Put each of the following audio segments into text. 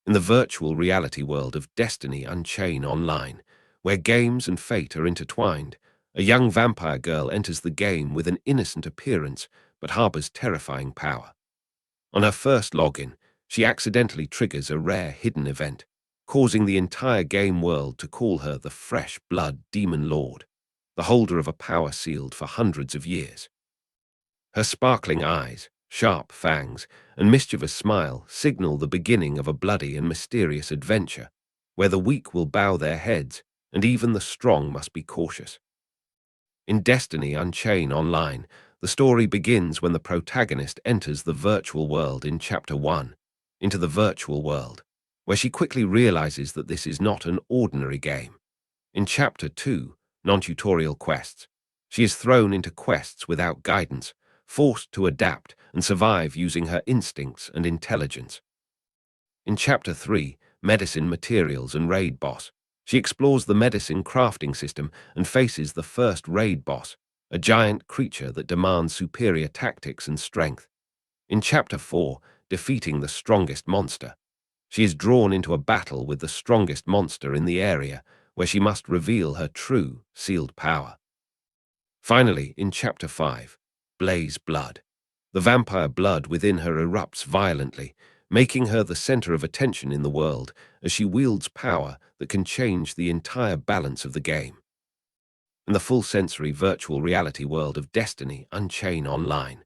In the virtual reality world of Destiny Unchained Online, where games and fate are intertwined, a young vampire girl enters the game with an innocent appearance but harbors terrifying power. On her first login, she accidentally triggers a rare hidden event, causing the entire game world to call her the Fresh Blood Demon Lord, the holder of a power sealed for hundreds of years. Her sparkling eyes, sharp fangs, and mischievous smile signal the beginning of a bloody and mysterious adventure, where the weak will bow their heads and even the strong must be cautious. In Destiny Unchained Online, the story begins when the protagonist enters the virtual world in Chapter 1, into the virtual world, where she quickly realizes that this is not an ordinary game. In Chapter 2, non-tutorial quests, she is thrown into quests without guidance, forced to adapt and survive using her instincts and intelligence. In Chapter 3, medicine materials and raid boss, she explores the medicine crafting system and faces the first raid boss, a giant creature that demands superior tactics and strength. In Chapter 4, defeating the strongest monster, she is drawn into a battle with the strongest monster in the area, where she must reveal her true, sealed power. Finally, in Chapter 5, Blaze Blood, the vampire blood within her erupts violently, making her the center of attention in the world as she wields power that can change the entire balance of the game. In the full-sensory virtual reality world of Destiny Unchained Online,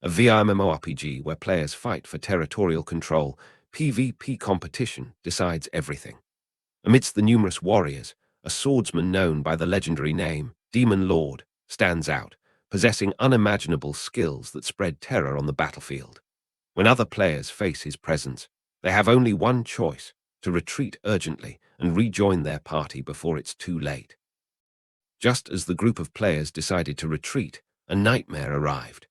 a VR MMORPG where players fight for territorial control, PvP competition decides everything. Amidst the numerous warriors, a swordsman known by the legendary name Demon Lord stands out, possessing unimaginable skills that spread terror on the battlefield. When other players face his presence, they have only one choice: to retreat urgently and rejoin their party before it's too late. Just as the group of players decided to retreat, a nightmare arrived.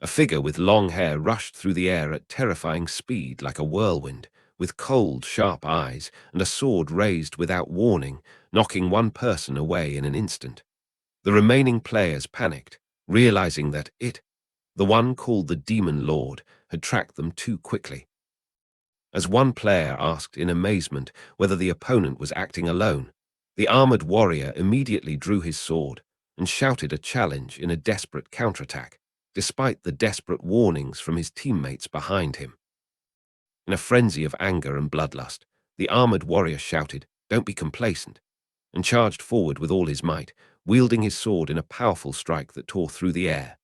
A figure with long hair rushed through the air at terrifying speed like a whirlwind, with cold, sharp eyes and a sword raised without warning, knocking one person away in an instant. The remaining players panicked, realizing that the one called the Demon Lord, had tracked them too quickly. As one player asked in amazement whether the opponent was acting alone, the armored warrior immediately drew his sword and shouted a challenge in a desperate counterattack, despite the desperate warnings from his teammates behind him. In a frenzy of anger and bloodlust, the armored warrior shouted, "Don't be complacent," and charged forward with all his might, wielding his sword in a powerful strike that tore through the air.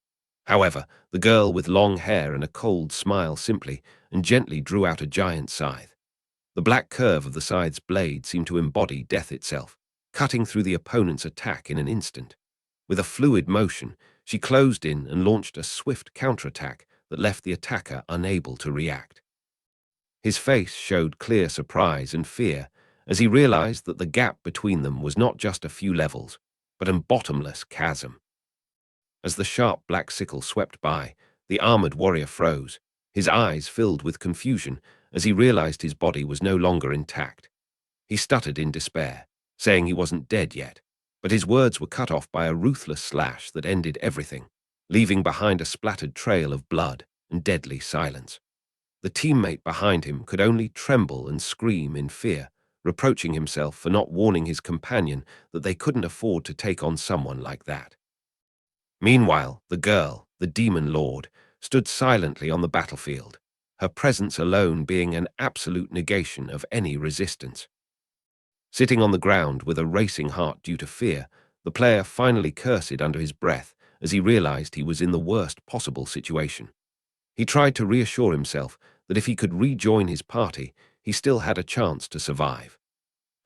However, the girl with long hair and a cold smile simply and gently drew out a giant scythe. The black curve of the scythe's blade seemed to embody death itself, cutting through the opponent's attack in an instant. With a fluid motion, she closed in and launched a swift counterattack that left the attacker unable to react. His face showed clear surprise and fear as he realized that the gap between them was not just a few levels, but a bottomless chasm. As the sharp black sickle swept by, the armored warrior froze, his eyes filled with confusion as he realized his body was no longer intact. He stuttered in despair, saying he wasn't dead yet, but his words were cut off by a ruthless slash that ended everything, leaving behind a splattered trail of blood and deadly silence. The teammate behind him could only tremble and scream in fear, reproaching himself for not warning his companion that they couldn't afford to take on someone like that. Meanwhile, the girl, the Demon Lord, stood silently on the battlefield, her presence alone being an absolute negation of any resistance. Sitting on the ground with a racing heart due to fear, the player finally cursed under his breath as he realized he was in the worst possible situation. He tried to reassure himself that if he could rejoin his party, he still had a chance to survive.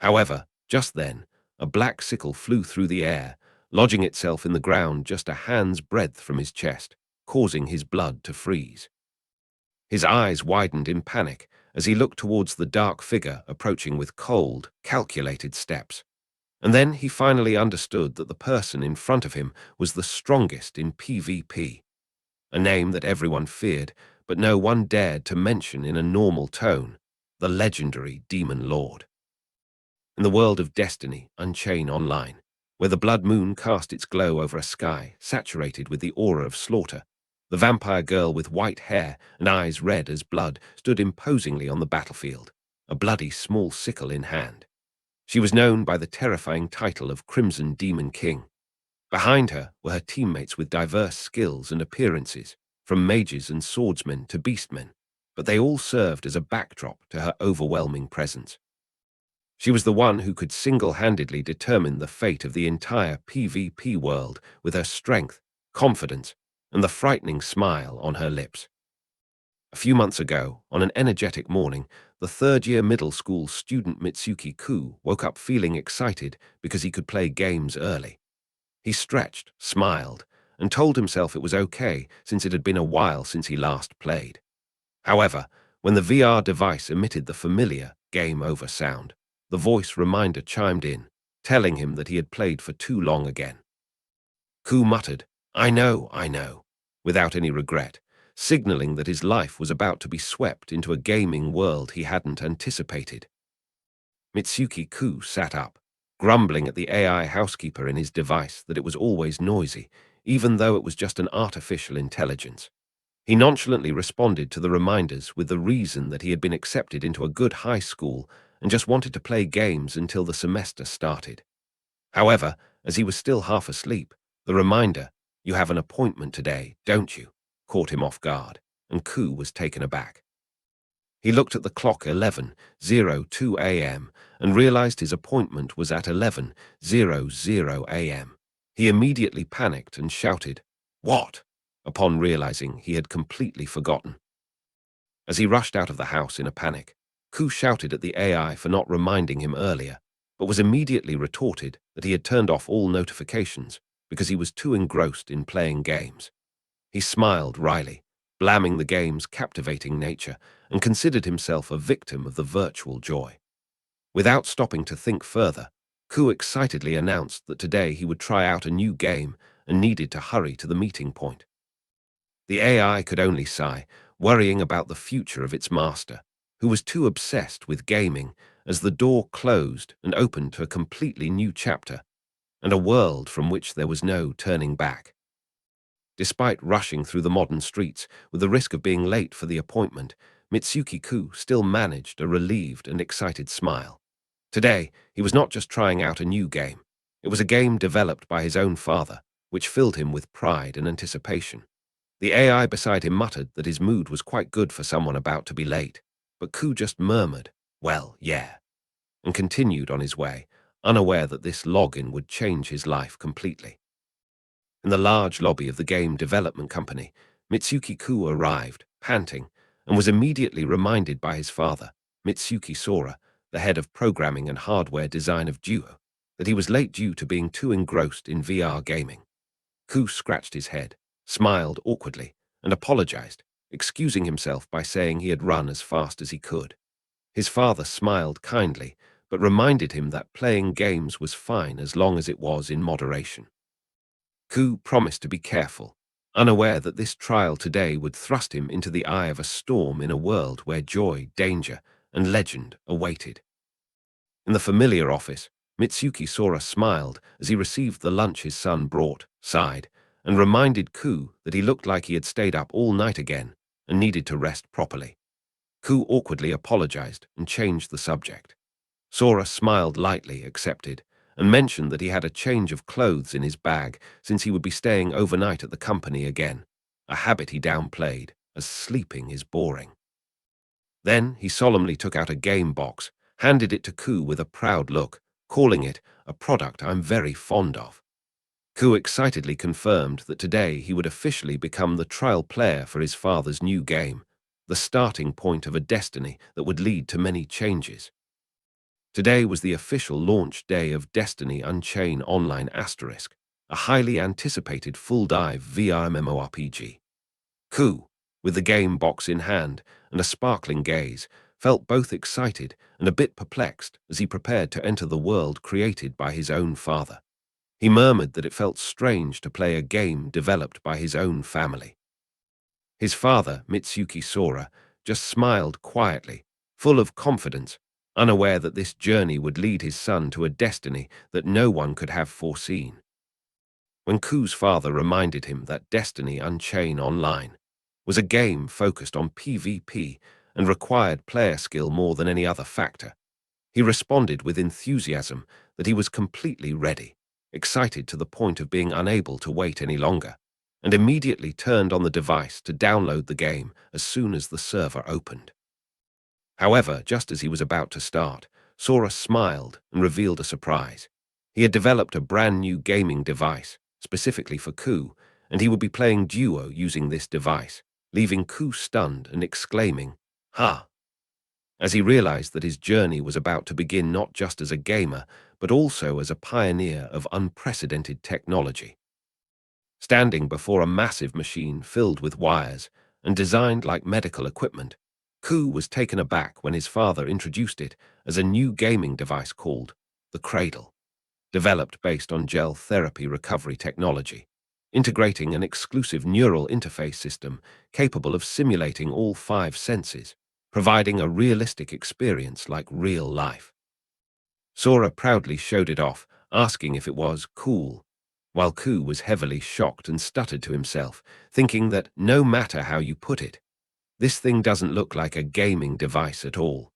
However, just then, a black sickle flew through the air, lodging itself in the ground just a hand's breadth from his chest, causing his blood to freeze. His eyes widened in panic as he looked towards the dark figure approaching with cold, calculated steps. And then he finally understood that the person in front of him was the strongest in PvP, a name that everyone feared, but no one dared to mention in a normal tone: the legendary Demon Lord. In the world of Destiny Unchained Online, where the blood moon cast its glow over a sky saturated with the aura of slaughter, the vampire girl with white hair and eyes red as blood stood imposingly on the battlefield, a bloody small sickle in hand. She was known by the terrifying title of Crimson Demon King. Behind her were her teammates with diverse skills and appearances, from mages and swordsmen to beastmen, but they all served as a backdrop to her overwhelming presence. She was the one who could single-handedly determine the fate of the entire PvP world with her strength, confidence, and the frightening smile on her lips. A few months ago, on an energetic morning, the third-year middle school student Mitsuki woke up feeling excited because he could play games early. He stretched, smiled, and told himself it was okay since it had been a while since he last played. However, when the VR device emitted the familiar game over sound, the voice reminder chimed in, telling him that he had played for too long again. Muttered, I know, without any regret, signaling that his life was about to be swept into a gaming world he hadn't anticipated. Mitsuki sat up, grumbling at the AI housekeeper in his device that it was always noisy, even though it was just an artificial intelligence. He nonchalantly responded to the reminders with the reason that he had been accepted into a good high school and just wanted to play games until the semester started. However, as he was still half asleep, the reminder, you have an appointment today, don't you, caught him off guard, and was taken aback. He looked at the clock 11:02 a.m. and realized his appointment was at 11:00 a.m. He immediately panicked and shouted, What? Upon realizing he had completely forgotten. As he rushed out of the house in a panic, shouted at the AI for not reminding him earlier, but was immediately retorted that he had turned off all notifications because he was too engrossed in playing games. He smiled wryly, blaming the game's captivating nature, and considered himself a victim of the virtual joy. Without stopping to think further, excitedly announced that today he would try out a new game and needed to hurry to the meeting point. The AI could only sigh, worrying about the future of its master, who was too obsessed with gaming, as the door closed and opened to a completely new chapter, and a world from which there was no turning back. Despite rushing through the modern streets with the risk of being late for the appointment, Mitsuki still managed a relieved and excited smile. Today, he was not just trying out a new game. It was a game developed by his own father, which filled him with pride and anticipation. The AI beside him muttered that his mood was quite good for someone about to be late, but just murmured, well, yeah, and continued on his way, unaware that this login would change his life completely. In the large lobby of the game development company, Mitsuki arrived, panting, and was immediately reminded by his father, Mitsuki Sora, the head of programming and hardware design of Duo, that he was late due to being too engrossed in VR gaming. Scratched his head, smiled awkwardly, and apologized, excusing himself by saying he had run as fast as he could. His father smiled kindly, but reminded him that playing games was fine as long as it was in moderation. Promised to be careful, unaware that this trial today would thrust him into the eye of a storm in a world where joy, danger, and legend awaited. In the familiar office, Mitsuki Sora smiled as he received the lunch his son brought, sighed, and reminded that he looked like he had stayed up all night again and needed to rest properly. Awkwardly apologized and changed the subject. Sora smiled lightly, accepted, and mentioned that he had a change of clothes in his bag since he would be staying overnight at the company again, a habit he downplayed, as sleeping is boring. Then he solemnly took out a game box, handed it to with a proud look, calling it a product I'm very fond of. Excitedly confirmed that today he would officially become the trial player for his father's new game, the starting point of a destiny that would lead to many changes. Today was the official launch day of Destiny Unchained Online *, a highly anticipated full-dive VR MMORPG. With the game box in hand and a sparkling gaze, felt both excited and a bit perplexed as he prepared to enter the world created by his own father. He murmured that it felt strange to play a game developed by his own family. His father, Mitsuki Sora, just smiled quietly, full of confidence, unaware that this journey would lead his son to a destiny that no one could have foreseen. When father reminded him that Destiny Unchained Online was a game focused on PvP and required player skill more than any other factor. He responded with enthusiasm that he was completely ready, excited to the point of being unable to wait any longer, and immediately turned on the device to download the game as soon as the server opened. However, just as he was about to start, Sora smiled and revealed a surprise. He had developed a brand new gaming device, specifically for Ku, and he would be playing duo using this device, leaving Ku stunned and exclaiming, "Ha!" as he realized that his journey was about to begin not just as a gamer, but also as a pioneer of unprecedented technology. Standing before a massive machine filled with wires and designed like medical equipment, Ku was taken aback when his father introduced it as a new gaming device called the Cradle, developed based on gel therapy recovery technology, integrating an exclusive neural interface system capable of simulating all 5 senses, providing a realistic experience like real life. Sora proudly showed it off, asking if it was cool, while Ku was heavily shocked and stuttered to himself, thinking that no matter how you put it, this thing doesn't look like a gaming device at all.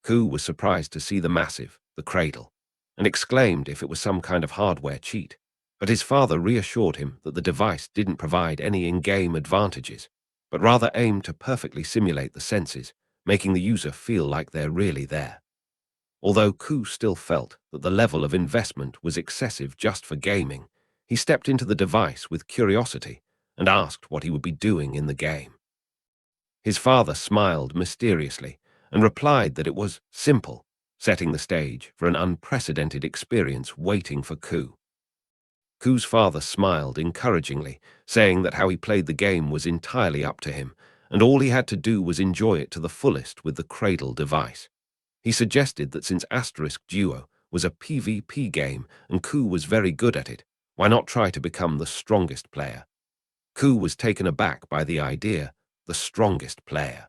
Ku was surprised to see the cradle, and exclaimed if it was some kind of hardware cheat, but his father reassured him that the device didn't provide any in-game advantages, but rather aimed to perfectly simulate the senses, making the user feel like they're really there. Although Ku still felt that the level of investment was excessive just for gaming, he stepped into the device with curiosity and asked what he would be doing in the game. His father smiled mysteriously and replied that it was simple, setting the stage for an unprecedented experience waiting for Ku. Ku's father smiled encouragingly, saying that how he played the game was entirely up to him, and all he had to do was enjoy it to the fullest with the Cradle device. He suggested that since Asterisk Duo was a PvP game and Ku was very good at it, why not try to become the strongest player? Ku was taken aback by the idea, the strongest player,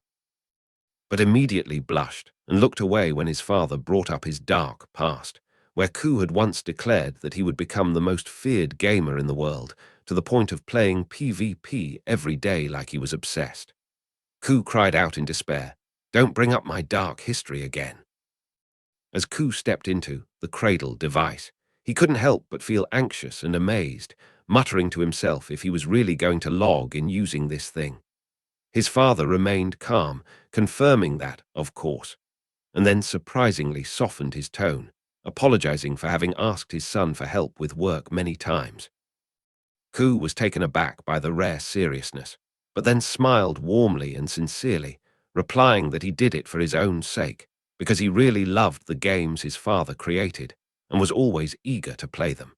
but immediately blushed and looked away when his father brought up his dark past, where Ku had once declared that he would become the most feared gamer in the world, to the point of playing PvP every day like he was obsessed. Ku cried out in despair, "Don't bring up my dark history again." As Ku stepped into the Cradle device, he couldn't help but feel anxious and amazed, muttering to himself if he was really going to log in using this thing. His father remained calm, confirming that, of course, and then surprisingly softened his tone, apologizing for having asked his son for help with work many times. Ku was taken aback by the rare seriousness, but then smiled warmly and sincerely, replying that he did it for his own sake, because he really loved the games his father created and was always eager to play them.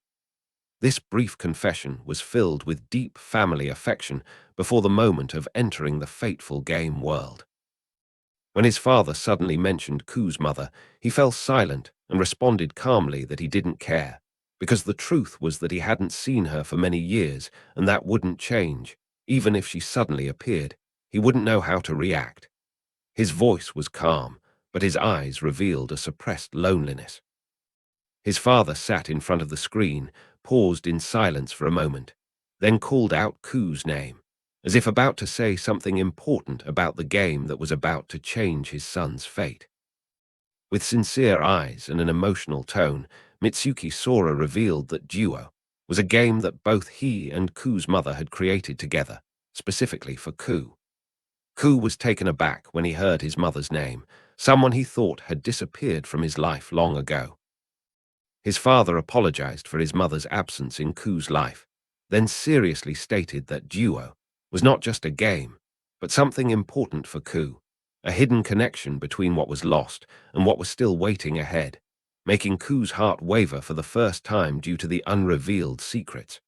This brief confession was filled with deep family affection before the moment of entering the fateful game world. When his father suddenly mentioned Ku's mother, he fell silent and responded calmly that he didn't care, because the truth was that he hadn't seen her for many years and that wouldn't change. Even if she suddenly appeared, he wouldn't know how to react. His voice was calm, but his eyes revealed a suppressed loneliness. His father sat in front of the screen, paused in silence for a moment, then called out Ku's name, as if about to say something important about the game that was about to change his son's fate. With sincere eyes and an emotional tone, Mitsuki Sora revealed that Duo was a game that both he and Ku's mother had created together, specifically for Ku. Ku was taken aback when he heard his mother's name, someone he thought had disappeared from his life long ago. His father apologized for his mother's absence in Ku's life, then seriously stated that Duo was not just a game, but something important for Ku, a hidden connection between what was lost and what was still waiting ahead, making Ku's heart waver for the first time due to the unrevealed secrets.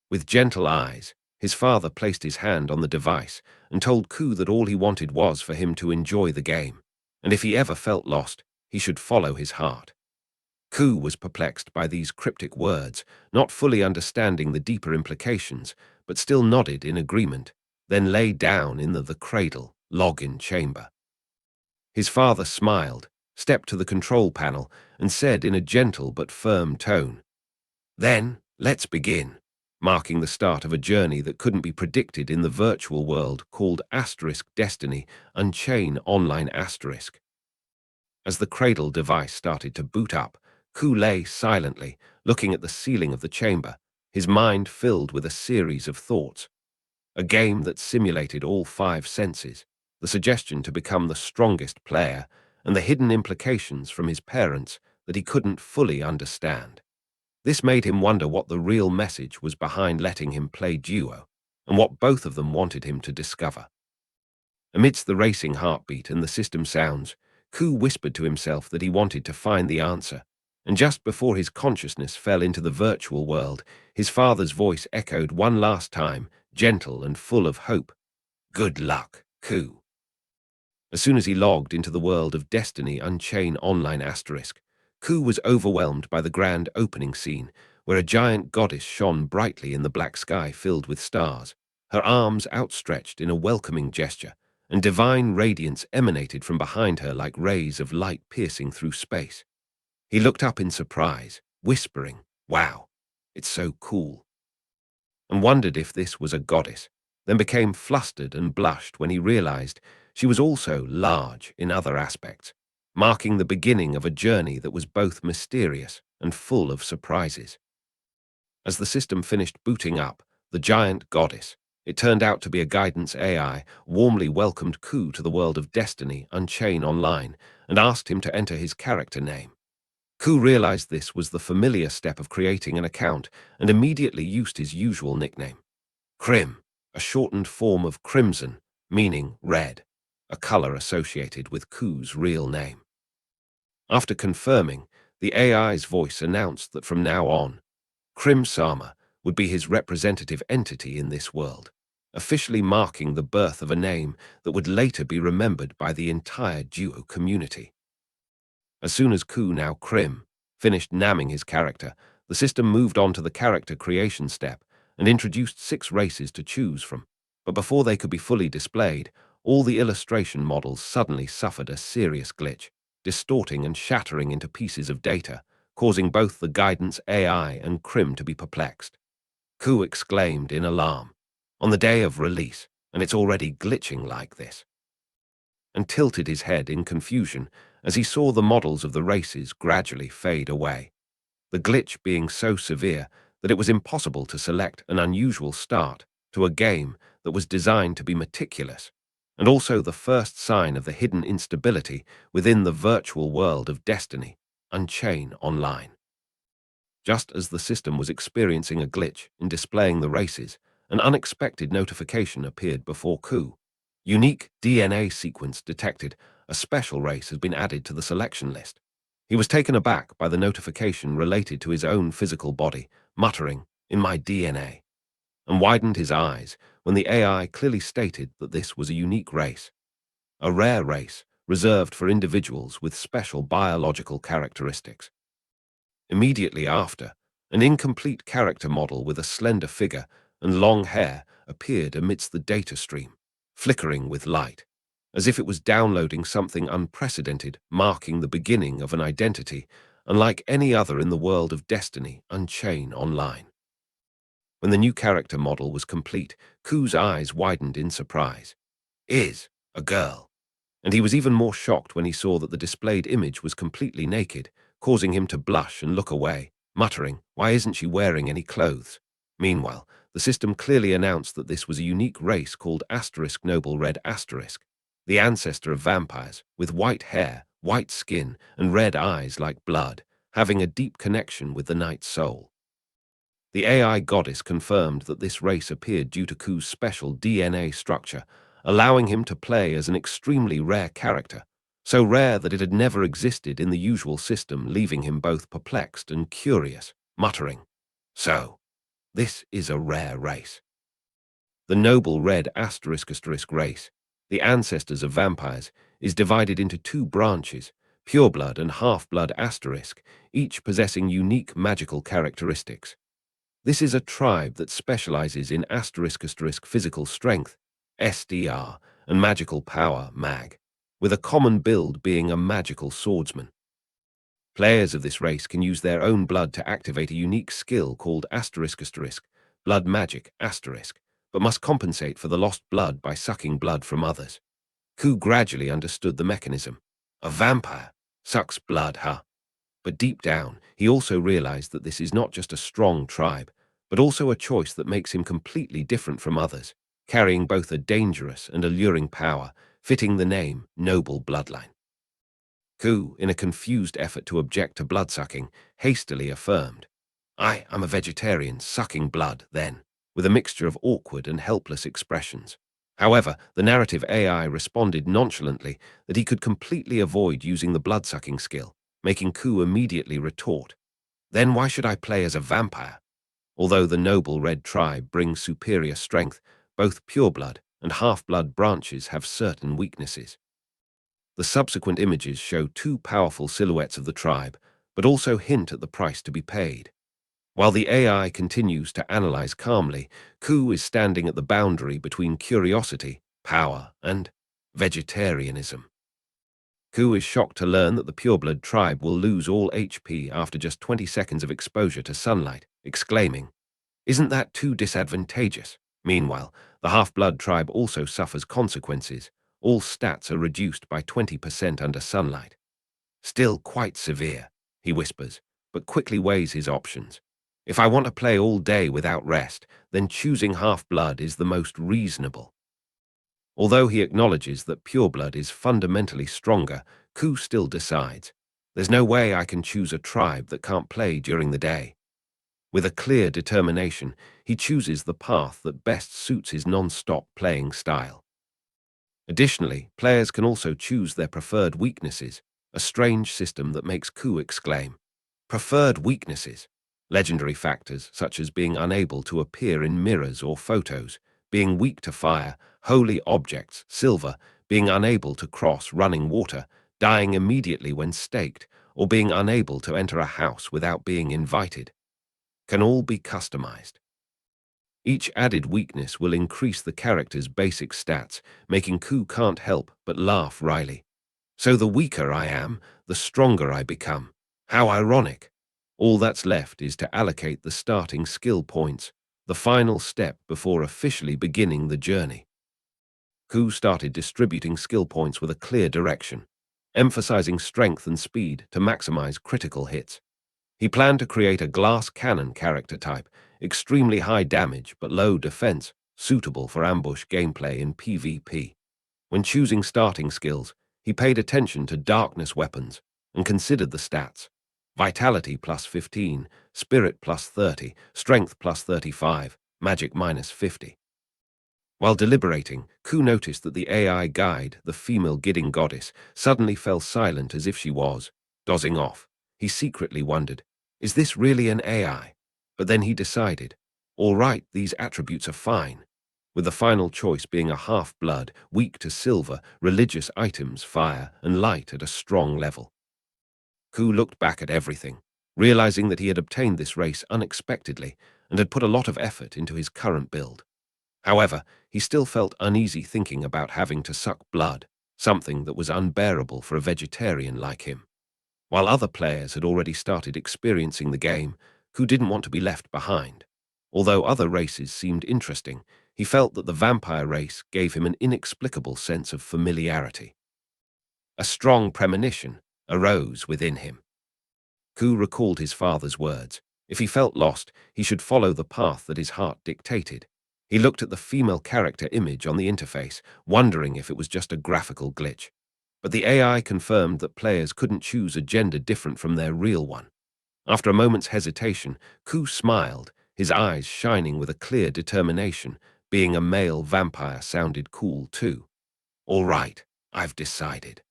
With gentle eyes, his father placed his hand on the device and told Ku that all he wanted was for him to enjoy the game, and if he ever felt lost, he should follow his heart. Ku was perplexed by these cryptic words, not fully understanding the deeper implications, but still nodded in agreement, then lay down in the cradle login chamber. His father smiled, stepped to the control panel, and said in a gentle but firm tone, "Then, let's begin. marking the start of a journey that couldn't be predicted in the virtual world called Destiny Unchain Online Asterisk. As the cradle device started to boot up, Ku lay silently, looking at the ceiling of the chamber, his mind filled with a series of thoughts. A game that simulated all five senses, the suggestion to become the strongest player, and the hidden implications from his parents that he couldn't fully understand. This made him wonder what the real message was behind letting him play duo, and what both of them wanted him to discover. Amidst the racing heartbeat and the system sounds, Ku whispered to himself that he wanted to find the answer, and just before his consciousness fell into the virtual world, his father's voice echoed one last time, gentle and full of hope. "Good luck, Ku." As soon as he logged into the world of Destiny Unchained Online Asterisk, Ku was overwhelmed by the grand opening scene, where a giant goddess shone brightly in the black sky filled with stars, her arms outstretched in a welcoming gesture, and divine radiance emanated from behind her like rays of light piercing through space. He looked up in surprise, whispering, "Wow, it's so cool," and wondered if this was a goddess, then became flustered and blushed when he realized she was also large in other aspects, marking the beginning of a journey that was both mysterious and full of surprises. As the system finished booting up, the giant goddess, it turned out to be a guidance AI, warmly welcomed Ku to the world of Destiny Unchained Online and asked him to enter his character name. Ku realized this was the familiar step of creating an account and immediately used his usual nickname, Crim, a shortened form of crimson, meaning red, a color associated with Ku's real name. After confirming, the AI's voice announced that from now on, Crim Sama would be his representative entity in this world, officially marking the birth of a name that would later be remembered by the entire duo community. As soon as Ku, now Crim, finished naming his character, the system moved on to the character creation step and introduced 6 races to choose from. But before they could be fully displayed, all the illustration models suddenly suffered a serious glitch, distorting and shattering into pieces of data, causing both the guidance AI and Crim to be perplexed. Ku exclaimed in alarm, "On the day of release, and it's already glitching like this," and tilted his head in confusion as he saw the models of the races gradually fade away, the glitch being so severe that it was impossible to select an unusual start to a game that was designed to be meticulous, and also the first sign of the hidden instability within the virtual world of Destiny Unchained Online. Just as the system was experiencing a glitch in displaying the races, an unexpected notification appeared before Ku. Unique DNA sequence detected. A special race has been added to the selection list. He was taken aback by the notification related to his own physical body, muttering, "In my DNA," and widened his eyes when the AI clearly stated that this was a unique race, a rare race reserved for individuals with special biological characteristics. Immediately after, an incomplete character model with a slender figure and long hair appeared amidst the data stream, flickering with light, as if it was downloading something unprecedented, marking the beginning of an identity unlike any other in the world of Destiny Unchained Online. When the new character model was complete, Ku's eyes widened in surprise. "Is a girl." And he was even more shocked when he saw that the displayed image was completely naked, causing him to blush and look away, muttering, "Why isn't she wearing any clothes?" Meanwhile, the system clearly announced that this was a unique race called Noble Red Asterisk, the ancestor of vampires, with white hair, white skin, and red eyes like blood, having a deep connection with the night soul. The AI goddess confirmed that this race appeared due to Ku's special DNA structure, allowing him to play as an extremely rare character, so rare that it had never existed in the usual system, leaving him both perplexed and curious, muttering, "So, this is a rare race." The noble red asterisk race, the ancestors of vampires, is divided into 2 branches, pureblood and half-blood asterisk, each possessing unique magical characteristics. This is a tribe that specializes in asterisk physical strength, SDR, and magical power, MAG, with a common build being a magical swordsman. Players of this race can use their own blood to activate a unique skill called asterisk, blood magic, asterisk, but must compensate for the lost blood by sucking blood from others. Ku gradually understood the mechanism. A vampire sucks blood, huh? But deep down, he also realized that this is not just a strong tribe, but also a choice that makes him completely different from others, carrying both a dangerous and alluring power, fitting the name noble bloodline. Ku, in a confused effort to object to bloodsucking, hastily affirmed, I am a vegetarian sucking blood, then, with a mixture of awkward and helpless expressions. However, the narrative AI responded nonchalantly that he could completely avoid using the blood-sucking skill, making Ku immediately retort, then why should I play as a vampire? Although the noble red tribe brings superior strength, both pureblood and half-blood branches have certain weaknesses. The subsequent images show two powerful silhouettes of the tribe, but also hint at the price to be paid. While the AI continues to analyze calmly, Ku is standing at the boundary between curiosity, power, and vegetarianism. Ku is shocked to learn that the pureblood tribe will lose all HP after just 20 seconds of exposure to sunlight, exclaiming, isn't that too disadvantageous? Meanwhile, the half-blood tribe also suffers consequences. All stats are reduced by 20% under sunlight. Still quite severe, he whispers, but quickly weighs his options. If I want to play all day without rest, then choosing half-blood is the most reasonable. Although he acknowledges that pureblood is fundamentally stronger, Ku still decides, there's no way I can choose a tribe that can't play during the day. With a clear determination, he chooses the path that best suits his non-stop playing style. Additionally, players can also choose their preferred weaknesses, a strange system that makes Ku exclaim, preferred weaknesses. Legendary factors such as being unable to appear in mirrors or photos, being weak to fire, holy objects, silver, being unable to cross running water, dying immediately when staked, or being unable to enter a house without being invited, can all be customized. Each added weakness will increase the character's basic stats, making Ku can't help but laugh wryly. So the weaker I am, the stronger I become. How ironic. All that's left is to allocate the starting skill points, the final step before officially beginning the journey. Ku started distributing skill points with a clear direction, emphasizing strength and speed to maximize critical hits. He planned to create a glass cannon character type, extremely high damage but low defense, suitable for ambush gameplay in PvP. When choosing starting skills, he paid attention to darkness weapons and considered the stats. Vitality plus 15, Spirit plus 30, Strength plus 35, Magic minus 50. While deliberating, Ku noticed that the AI guide, the female gidding goddess, suddenly fell silent as if she was dozing off. He secretly wondered, is this really an AI? But then he decided, all right, these attributes are fine, with the final choice being a half-blood, weak to silver, religious items, fire, and light at a strong level. Ku looked back at everything, realizing that he had obtained this race unexpectedly and had put a lot of effort into his current build. However, he still felt uneasy thinking about having to suck blood, something that was unbearable for a vegetarian like him. While other players had already started experiencing the game, Ku didn't want to be left behind. Although other races seemed interesting, he felt that the vampire race gave him an inexplicable sense of familiarity. A strong premonition arose within him. Ku recalled his father's words. If he felt lost, he should follow the path that his heart dictated. He looked at the female character image on the interface, wondering if it was just a graphical glitch. But the AI confirmed that players couldn't choose a gender different from their real one. After a moment's hesitation, Ku smiled, his eyes shining with a clear determination. Being a male vampire sounded cool too. All right, I've decided.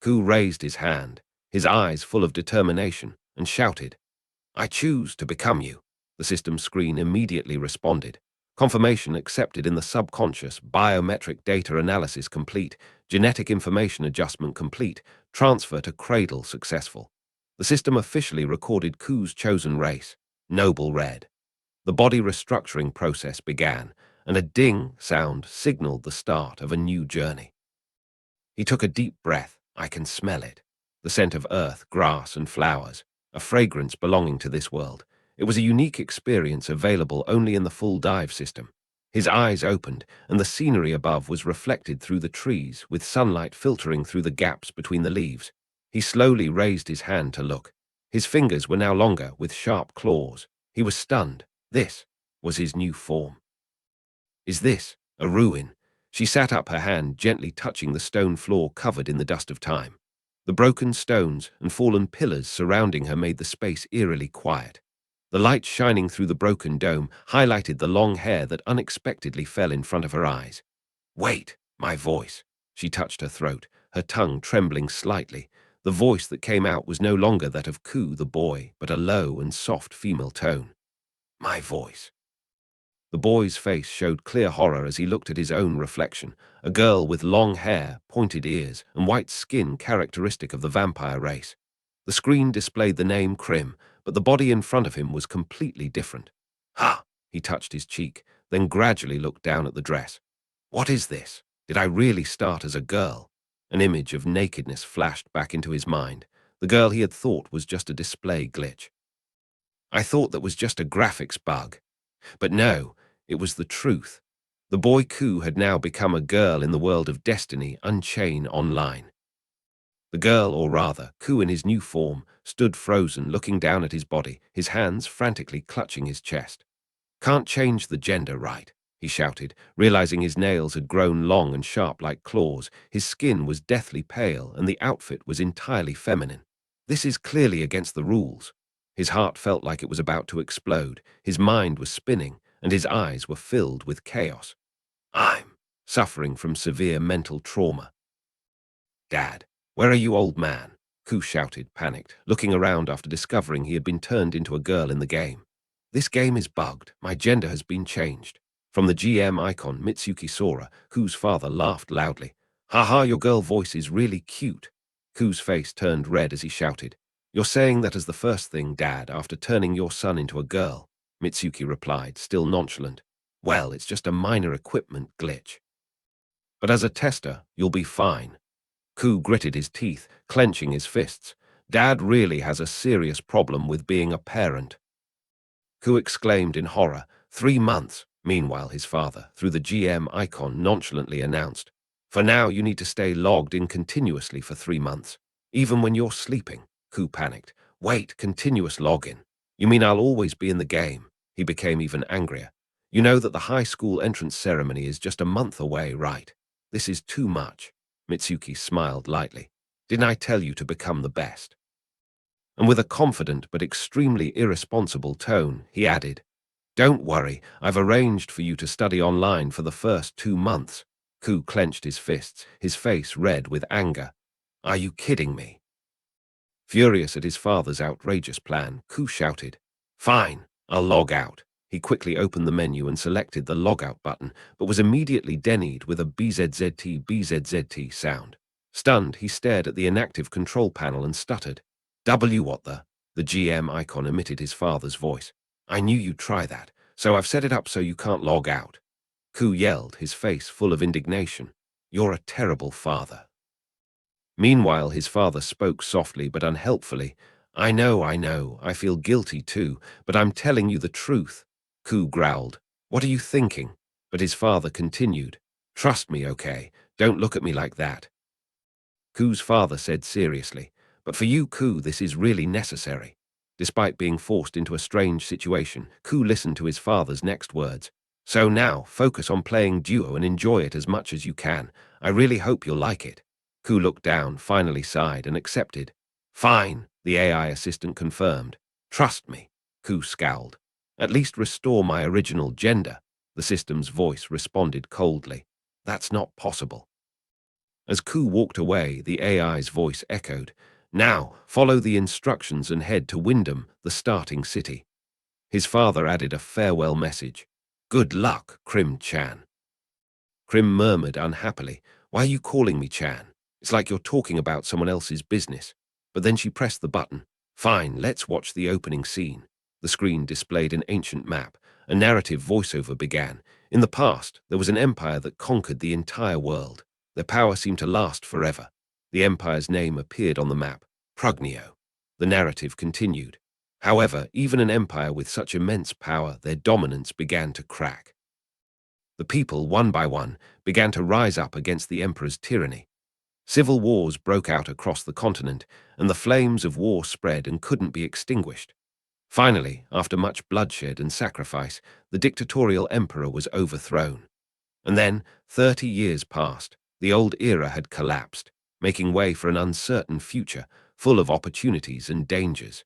Ku raised his hand, his eyes full of determination, and shouted, I choose to become you. The system screen immediately responded. Confirmation accepted in the subconscious, biometric data analysis complete, genetic information adjustment complete, transfer to cradle successful. The system officially recorded Ku's chosen race, Noble Red. The body restructuring process began, and a ding sound signaled the start of a new journey. He took a deep breath. I can smell it. The scent of earth, grass, and flowers, a fragrance belonging to this world. It was a unique experience available only in the full dive system. His eyes opened, and the scenery above was reflected through the trees, with sunlight filtering through the gaps between the leaves. He slowly raised his hand to look. His fingers were now longer, with sharp claws. He was stunned. This was his new form. Is this a ruin? She sat up, her hand gently touching the stone floor covered in the dust of time. The broken stones and fallen pillars surrounding her made the space eerily quiet. The light shining through the broken dome highlighted the long hair that unexpectedly fell in front of her eyes. Wait, my voice. She touched her throat, her tongue trembling slightly. The voice that came out was no longer that of Ku the boy, but a low and soft female tone. My voice. The boy's face showed clear horror as he looked at his own reflection, a girl with long hair, pointed ears, and white skin characteristic of the vampire race. The screen displayed the name Krim, but the body in front of him was completely different. Ha! He touched his cheek, then gradually looked down at the dress. What is this? Did I really start as a girl? An image of nakedness flashed back into his mind. The girl he had thought was just a display glitch. I thought that was just a graphics bug. But no, it was the truth. The boy Ku had now become a girl in the world of Destiny Unchained Online. The girl, or rather, Ku in his new form, stood frozen, looking down at his body, his hands frantically clutching his chest. Can't change the gender, right? He shouted, realizing his nails had grown long and sharp like claws. His skin was deathly pale, and the outfit was entirely feminine. This is clearly against the rules. His heart felt like it was about to explode, his mind was spinning, and his eyes were filled with chaos. I'm suffering from severe mental trauma. Dad, where are you, old man? Ku shouted, panicked, looking around after discovering he had been turned into a girl in the game. This game is bugged. My gender has been changed. From the GM icon, Mitsuki Sora, Ku's father laughed loudly. Haha, your girl voice is really cute. Ku's face turned red as he shouted. You're saying that as the first thing, Dad, after turning your son into a girl? Mitsuki replied, still nonchalant. Well, it's just a minor equipment glitch. But as a tester, you'll be fine. Ku gritted his teeth, clenching his fists. Dad really has a serious problem with being a parent. Ku exclaimed in horror. 3 months. Meanwhile, his father, through the GM icon, nonchalantly announced, For now, you need to stay logged in continuously for 3 months. Even when you're sleeping. Ku panicked. Wait, continuous login. You mean I'll always be in the game? He became even angrier. You know that the high school entrance ceremony is just a month away, right? This is too much. Mitsuki smiled lightly. Didn't I tell you to become the best? And with a confident but extremely irresponsible tone, he added, Don't worry, I've arranged for you to study online for the first 2 months. Ku clenched his fists, his face red with anger. Are you kidding me? Furious at his father's outrageous plan, Ku shouted, Fine, I'll log out. He quickly opened the menu and selected the logout button, but was immediately denied with a BZZT sound. Stunned, he stared at the inactive control panel and stuttered. What the? The GM icon emitted his father's voice. I knew you'd try that, so I've set it up so you can't log out. Ku yelled, his face full of indignation. You're a terrible father. Meanwhile, his father spoke softly but unhelpfully. I know, I feel guilty too, but I'm telling you the truth. Ku growled. What are you thinking? But his father continued. Trust me, okay? Don't look at me like that. Ku's father said seriously, But for you, Ku, this is really necessary. Despite being forced into a strange situation, Ku listened to his father's next words. So now, focus on playing duo and enjoy it as much as you can. I really hope you'll like it. Ku looked down, finally sighed, and accepted. Fine, the AI assistant confirmed. Trust me. Ku scowled. At least restore my original gender. The system's voice responded coldly. That's not possible. As Ku walked away, the AI's voice echoed. Now, follow the instructions and head to Wyndham, the starting city. His father added a farewell message. Good luck, Krim-chan. Krim murmured unhappily. Why are you calling me Chan? It's like you're talking about someone else's business. But then she pressed the button. Fine, let's watch the opening scene. The screen displayed an ancient map. A narrative voiceover began. In the past, there was an empire that conquered the entire world. Their power seemed to last forever. The empire's name appeared on the map. Prugnio. The narrative continued. However, even an empire with such immense power, their dominance began to crack. The people, one by one, began to rise up against the emperor's tyranny. Civil wars broke out across the continent, and the flames of war spread and couldn't be extinguished. Finally, after much bloodshed and sacrifice, the dictatorial emperor was overthrown. And then, 30 years passed. The old era had collapsed, making way for an uncertain future, full of opportunities and dangers.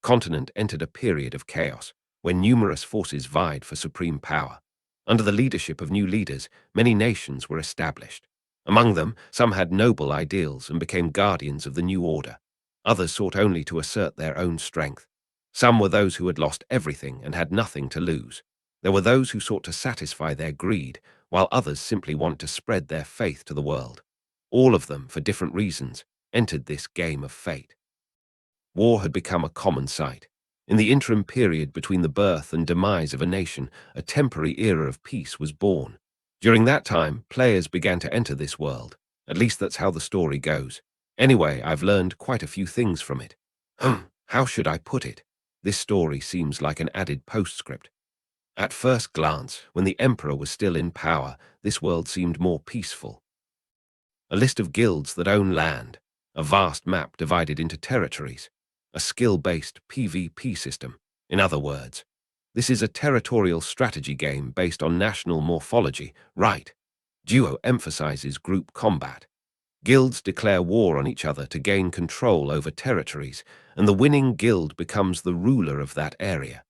Continent entered a period of chaos, when numerous forces vied for supreme power. Under the leadership of new leaders, many nations were established. Among them, some had noble ideals and became guardians of the new order. Others sought only to assert their own strength. Some were those who had lost everything and had nothing to lose. There were those who sought to satisfy their greed, while others simply wanted to spread their faith to the world. All of them, for different reasons, entered this game of fate. War had become a common sight. In the interim period between the birth and demise of a nation, a temporary era of peace was born. During that time, players began to enter this world. At least that's how the story goes. Anyway, I've learned quite a few things from it. How should I put it? This story seems like an added postscript. At first glance, when the emperor was still in power, this world seemed more peaceful. A list of guilds that own land, a vast map divided into territories, a skill-based PvP system. In other words, this is a territorial strategy game based on national morphology, right? Duo emphasizes group combat. Guilds declare war on each other to gain control over territories, and the winning guild becomes the ruler of that area.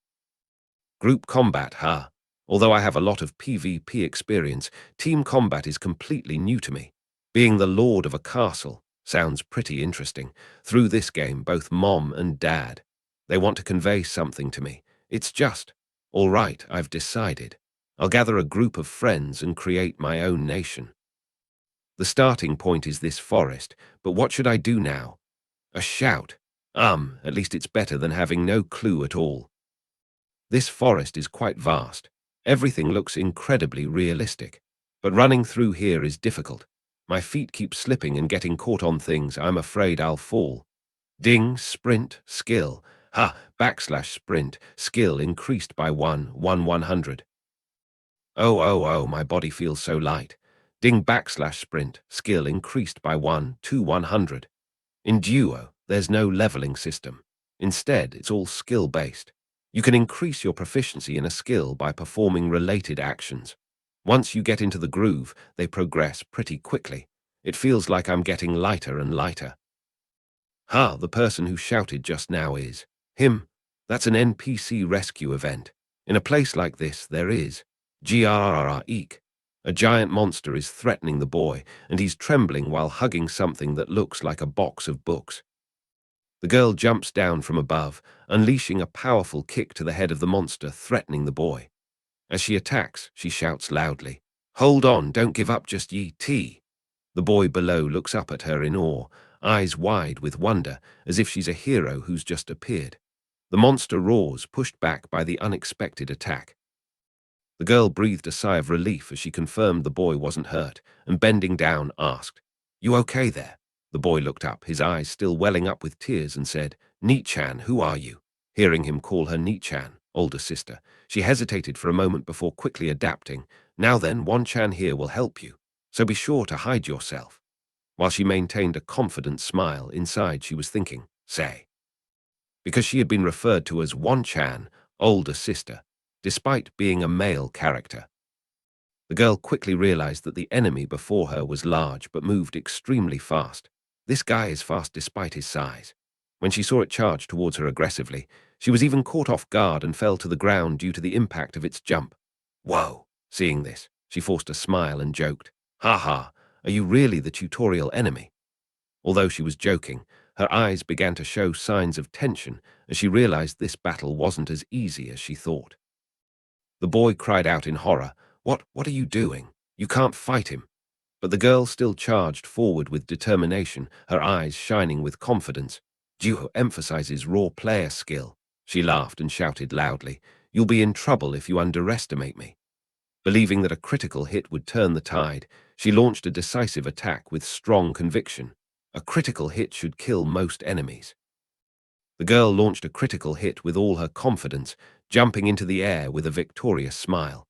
Group combat, huh? Although I have a lot of PvP experience, team combat is completely new to me. Being the lord of a castle sounds pretty interesting. Through this game, both mom and dad, they want to convey something to me. It's just, all right, I've decided. I'll gather a group of friends and create my own nation. The starting point is this forest, but what should I do now? A shout. At least it's better than having no clue at all. This forest is quite vast. Everything looks incredibly realistic. But running through here is difficult. My feet keep slipping and getting caught on things. I'm afraid I'll fall. Ding, sprint, skill. Sprint, skill increased by 100. Oh, my body feels so light. Ding, sprint, skill increased by 100. In duo, there's no leveling system. Instead, it's all skill-based. You can increase your proficiency in a skill by performing related actions. Once you get into the groove, they progress pretty quickly. It feels like I'm getting lighter and lighter. The person who shouted just now is him. That's an NPC rescue event. In a place like this, there is Eek. A giant monster is threatening the boy, and he's trembling while hugging something that looks like a box of books. The girl jumps down from above, unleashing a powerful kick to the head of the monster, threatening the boy. As she attacks, she shouts loudly, "Hold on, don't give up just ye." The boy below looks up at her in awe, eyes wide with wonder, as if she's a hero who's just appeared. The monster roars, pushed back by the unexpected attack. The girl breathed a sigh of relief as she confirmed the boy wasn't hurt, and bending down, asked, "You okay there?" The boy looked up, his eyes still welling up with tears, and said, "Ni-chan, who are you?" Hearing him call her Ni-chan, older sister, she hesitated for a moment before quickly adapting. "Now then, Wan-chan here will help you, so be sure to hide yourself." While she maintained a confident smile, inside she was thinking, say. Because she had been referred to as Wan-chan, older sister, despite being a male character. The girl quickly realized that the enemy before her was large but moved extremely fast. This guy is fast despite his size. When she saw it charge towards her aggressively, she was even caught off guard and fell to the ground due to the impact of its jump. Whoa! Seeing this, she forced a smile and joked, "Ha, are you really the tutorial enemy?" Although she was joking, her eyes began to show signs of tension as she realized this battle wasn't as easy as she thought. The boy cried out in horror, What are you doing? You can't fight him." But the girl still charged forward with determination, her eyes shining with confidence. Duo emphasizes raw player skill. She laughed and shouted loudly, "You'll be in trouble if you underestimate me." Believing that a critical hit would turn the tide, she launched a decisive attack with strong conviction. A critical hit should kill most enemies. The girl launched a critical hit with all her confidence, jumping into the air with a victorious smile.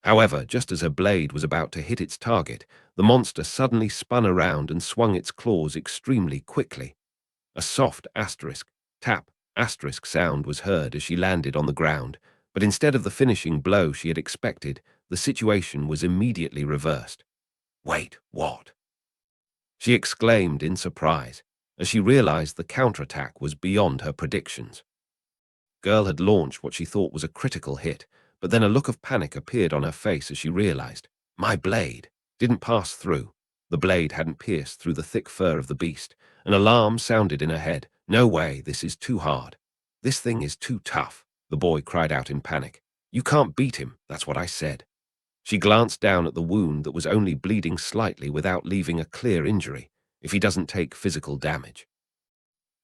However, just as her blade was about to hit its target, the monster suddenly spun around and swung its claws extremely quickly. A soft asterisk, tap, asterisk sound was heard as she landed on the ground, but instead of the finishing blow she had expected, the situation was immediately reversed. Wait, what? She exclaimed in surprise, as she realized the counterattack was beyond her predictions. Girl had launched what she thought was a critical hit, but then a look of panic appeared on her face as she realized, my blade didn't pass through. The blade hadn't pierced through the thick fur of the beast. An alarm sounded in her head. No way, this is too hard. This thing is too tough, the boy cried out in panic. You can't beat him, that's what I said. She glanced down at the wound that was only bleeding slightly without leaving a clear injury, if he doesn't take physical damage.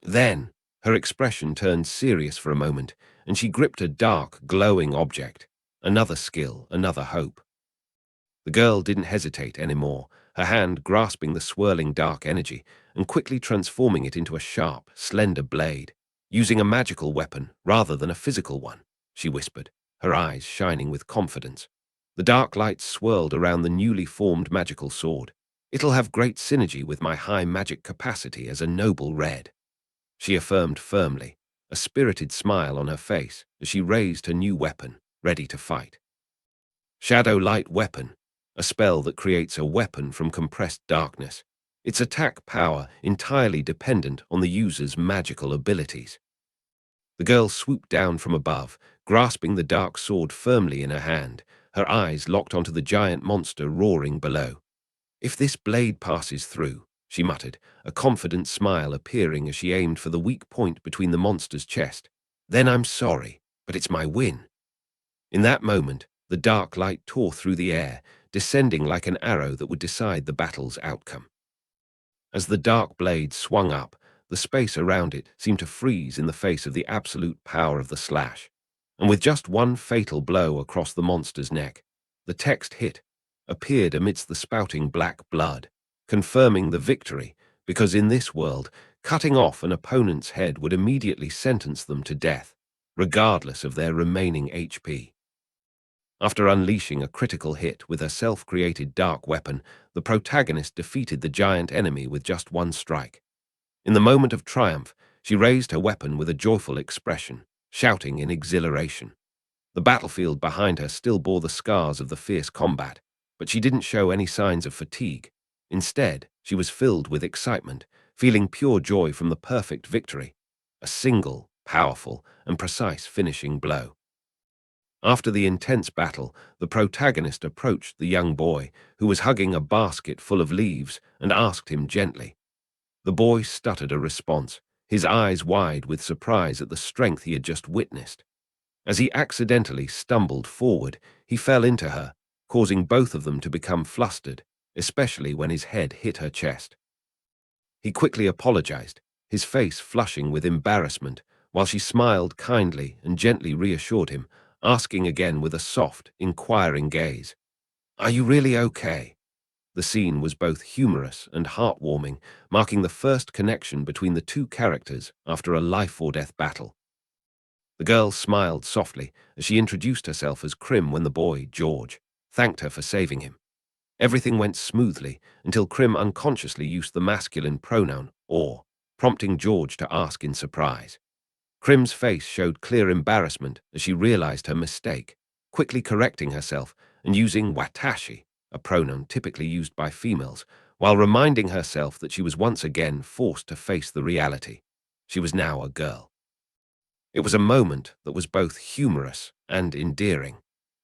Then, her expression turned serious for a moment, and she gripped a dark, glowing object. Another skill, another hope. The girl didn't hesitate anymore, her hand grasping the swirling dark energy and quickly transforming it into a sharp, slender blade. Using a magical weapon rather than a physical one, she whispered, her eyes shining with confidence. The dark light swirled around the newly formed magical sword. It'll have great synergy with my high magic capacity as a noble red, she affirmed firmly, a spirited smile on her face as she raised her new weapon, ready to fight. Shadow Light Weapon, a spell that creates a weapon from compressed darkness. Its attack power entirely dependent on the user's magical abilities. The girl swooped down from above, grasping the dark sword firmly in her hand, her eyes locked onto the giant monster roaring below. If this blade passes through, she muttered, a confident smile appearing as she aimed for the weak point between the monster's chest. Then I'm sorry, but it's my win. In that moment, the dark light tore through the air, descending like an arrow that would decide the battle's outcome. As the dark blade swung up, the space around it seemed to freeze in the face of the absolute power of the slash. And with just one fatal blow across the monster's neck, the text hit appeared amidst the spouting black blood, confirming the victory, because in this world, cutting off an opponent's head would immediately sentence them to death, regardless of their remaining HP. After unleashing a critical hit with her self-created dark weapon, the protagonist defeated the giant enemy with just one strike. In the moment of triumph, she raised her weapon with a joyful expression, shouting in exhilaration. The battlefield behind her still bore the scars of the fierce combat, but she didn't show any signs of fatigue. Instead, she was filled with excitement, feeling pure joy from the perfect victory, a single, powerful, and precise finishing blow. After the intense battle, the protagonist approached the young boy, who was hugging a basket full of leaves, and asked him gently. The boy stuttered a response, his eyes wide with surprise at the strength he had just witnessed. As he accidentally stumbled forward, he fell into her, causing both of them to become flustered, especially when his head hit her chest. He quickly apologized, his face flushing with embarrassment, while she smiled kindly and gently reassured him, asking again with a soft, inquiring gaze, "Are you really okay?" The scene was both humorous and heartwarming, marking the first connection between the two characters after a life-or-death battle. The girl smiled softly as she introduced herself as Krim when the boy, George, thanked her for saving him. Everything went smoothly until Krim unconsciously used the masculine pronoun, or, prompting George to ask in surprise. Krim's face showed clear embarrassment as she realized her mistake, quickly correcting herself and using watashi, a pronoun typically used by females, while reminding herself that she was once again forced to face the reality. She was now a girl. It was a moment that was both humorous and endearing,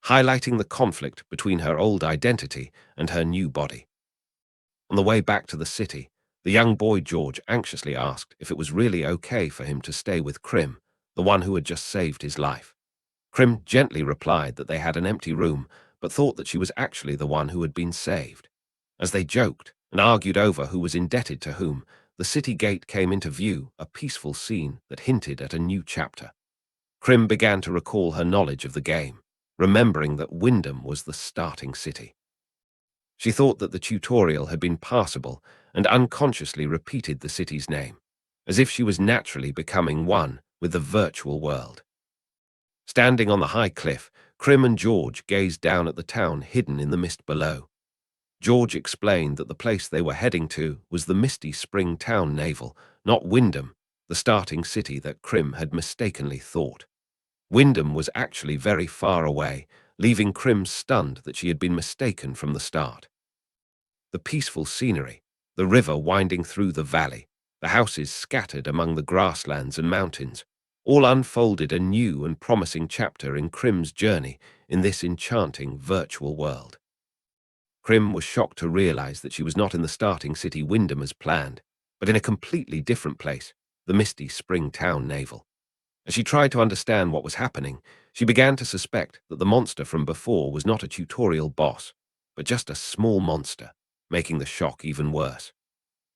highlighting the conflict between her old identity and her new body. On the way back to the city, the young boy George anxiously asked if it was really okay for him to stay with Krim, the one who had just saved his life. Krim gently replied that they had an empty room, but thought that she was actually the one who had been saved. As they joked and argued over who was indebted to whom, the city gate came into view, a peaceful scene that hinted at a new chapter. Krim began to recall her knowledge of the game, remembering that Wyndham was the starting city. She thought that the tutorial had been passable and unconsciously repeated the city's name, as if she was naturally becoming one with the virtual world. Standing on the high cliff, Krim and George gazed down at the town hidden in the mist below. George explained that the place they were heading to was the misty spring town navel, not Wyndham, the starting city that Krim had mistakenly thought. Wyndham was actually very far away, leaving Krim stunned that she had been mistaken from the start. The peaceful scenery, the river winding through the valley, the houses scattered among the grasslands and mountains, all unfolded a new and promising chapter in Krim's journey in this enchanting virtual world. Krim was shocked to realize that she was not in the starting city Wyndham as planned, but in a completely different place, the misty spring town navel. As she tried to understand what was happening, she began to suspect that the monster from before was not a tutorial boss, but just a small monster, making the shock even worse.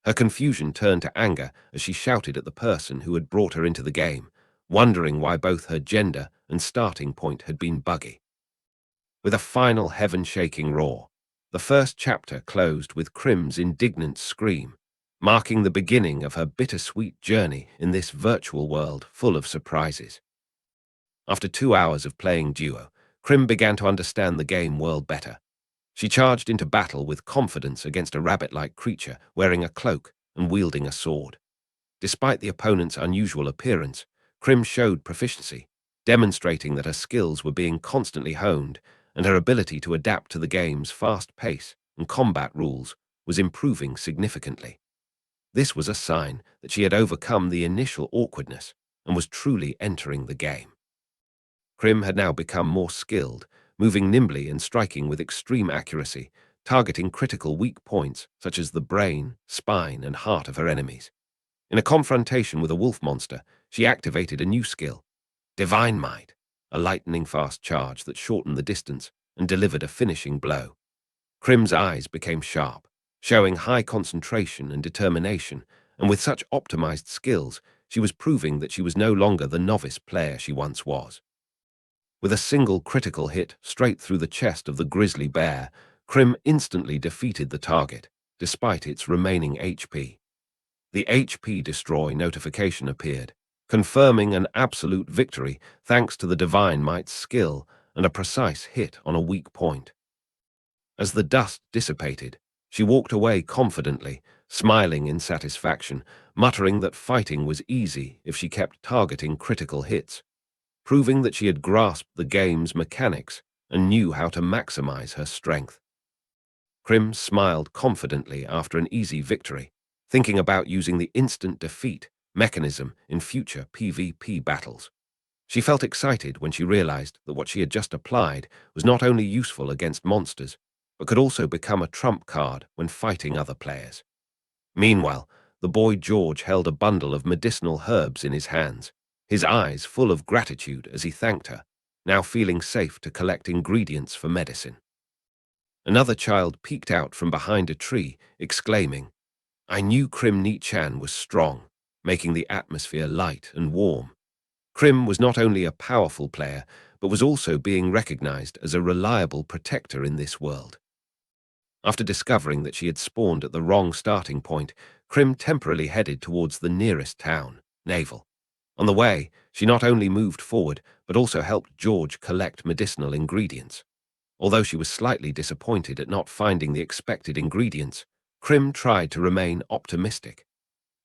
Her confusion turned to anger as she shouted at the person who had brought her into the game, wondering why both her gender and starting point had been buggy. With a final heaven-shaking roar, the first chapter closed with Krim's indignant scream, marking the beginning of her bittersweet journey in this virtual world full of surprises. After 2 hours of playing duo, Krim began to understand the game world better. She charged into battle with confidence against a rabbit-like creature wearing a cloak and wielding a sword. Despite the opponent's unusual appearance, Krim showed proficiency, demonstrating that her skills were being constantly honed and her ability to adapt to the game's fast pace and combat rules was improving significantly. This was a sign that she had overcome the initial awkwardness and was truly entering the game. Krim had now become more skilled, moving nimbly and striking with extreme accuracy, targeting critical weak points such as the brain, spine, and heart of her enemies. In a confrontation with a wolf monster, she activated a new skill, Divine Might, a lightning-fast charge that shortened the distance and delivered a finishing blow. Krim's eyes became sharp, showing high concentration and determination, and with such optimized skills, she was proving that she was no longer the novice player she once was. With a single critical hit straight through the chest of the grizzly bear, Krim instantly defeated the target, despite its remaining HP. The HP destroy notification appeared, confirming an absolute victory thanks to the Divine Might's skill and a precise hit on a weak point. As the dust dissipated, she walked away confidently, smiling in satisfaction, muttering that fighting was easy if she kept targeting critical hits, proving that she had grasped the game's mechanics and knew how to maximize her strength. Krim smiled confidently after an easy victory, thinking about using the instant defeat mechanism in future PvP battles. She felt excited when she realized that what she had just applied was not only useful against monsters, but could also become a trump card when fighting other players. Meanwhile, the boy George held a bundle of medicinal herbs in his hands, his eyes full of gratitude as he thanked her, now feeling safe to collect ingredients for medicine. Another child peeked out from behind a tree, exclaiming, "I knew Krim Ni-chan was strong, making the atmosphere light and warm." Krim was not only a powerful player, but was also being recognized as a reliable protector in this world. After discovering that she had spawned at the wrong starting point, Krim temporarily headed towards the nearest town, Naval. On the way, she not only moved forward, but also helped George collect medicinal ingredients. Although she was slightly disappointed at not finding the expected ingredients, Krim tried to remain optimistic.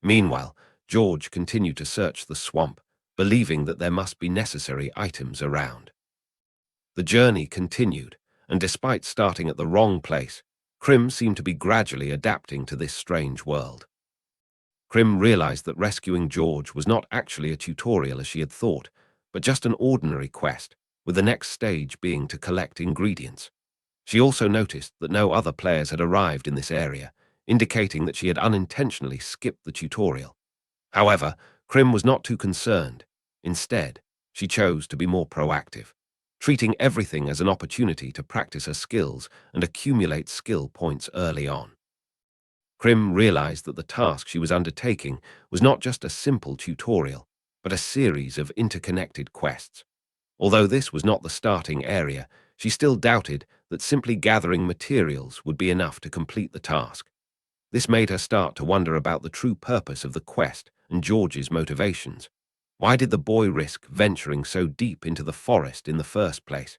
Meanwhile, George continued to search the swamp, believing that there must be necessary items around. The journey continued, and despite starting at the wrong place, Krim seemed to be gradually adapting to this strange world. Krim realized that rescuing George was not actually a tutorial as she had thought, but just an ordinary quest, with the next stage being to collect ingredients. She also noticed that no other players had arrived in this area, indicating that she had unintentionally skipped the tutorial. However, Krim was not too concerned. Instead, she chose to be more proactive, treating everything as an opportunity to practice her skills and accumulate skill points early on. Krim realized that the task she was undertaking was not just a simple tutorial, but a series of interconnected quests. Although this was not the starting area, she still doubted that simply gathering materials would be enough to complete the task. This made her start to wonder about the true purpose of the quest and George's motivations. Why did the boy risk venturing so deep into the forest in the first place?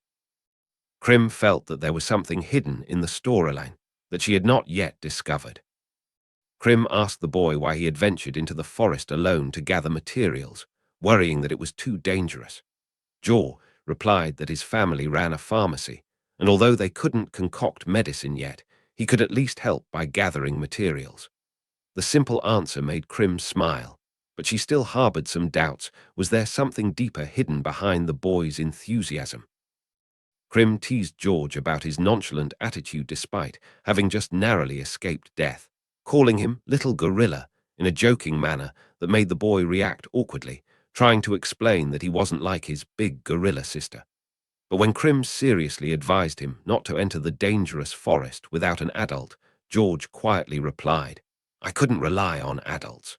Krim felt that there was something hidden in the storyline that she had not yet discovered. Krim asked the boy why he had ventured into the forest alone to gather materials, worrying that it was too dangerous. Jaw replied that his family ran a pharmacy, and although they couldn't concoct medicine yet, he could at least help by gathering materials. The simple answer made Krim smile, but she still harbored some doubts. Was there something deeper hidden behind the boy's enthusiasm? Krim teased George about his nonchalant attitude despite having just narrowly escaped death, calling him Little Gorilla in a joking manner that made the boy react awkwardly, trying to explain that he wasn't like his big gorilla sister. But when Krim seriously advised him not to enter the dangerous forest without an adult, George quietly replied, "I couldn't rely on adults."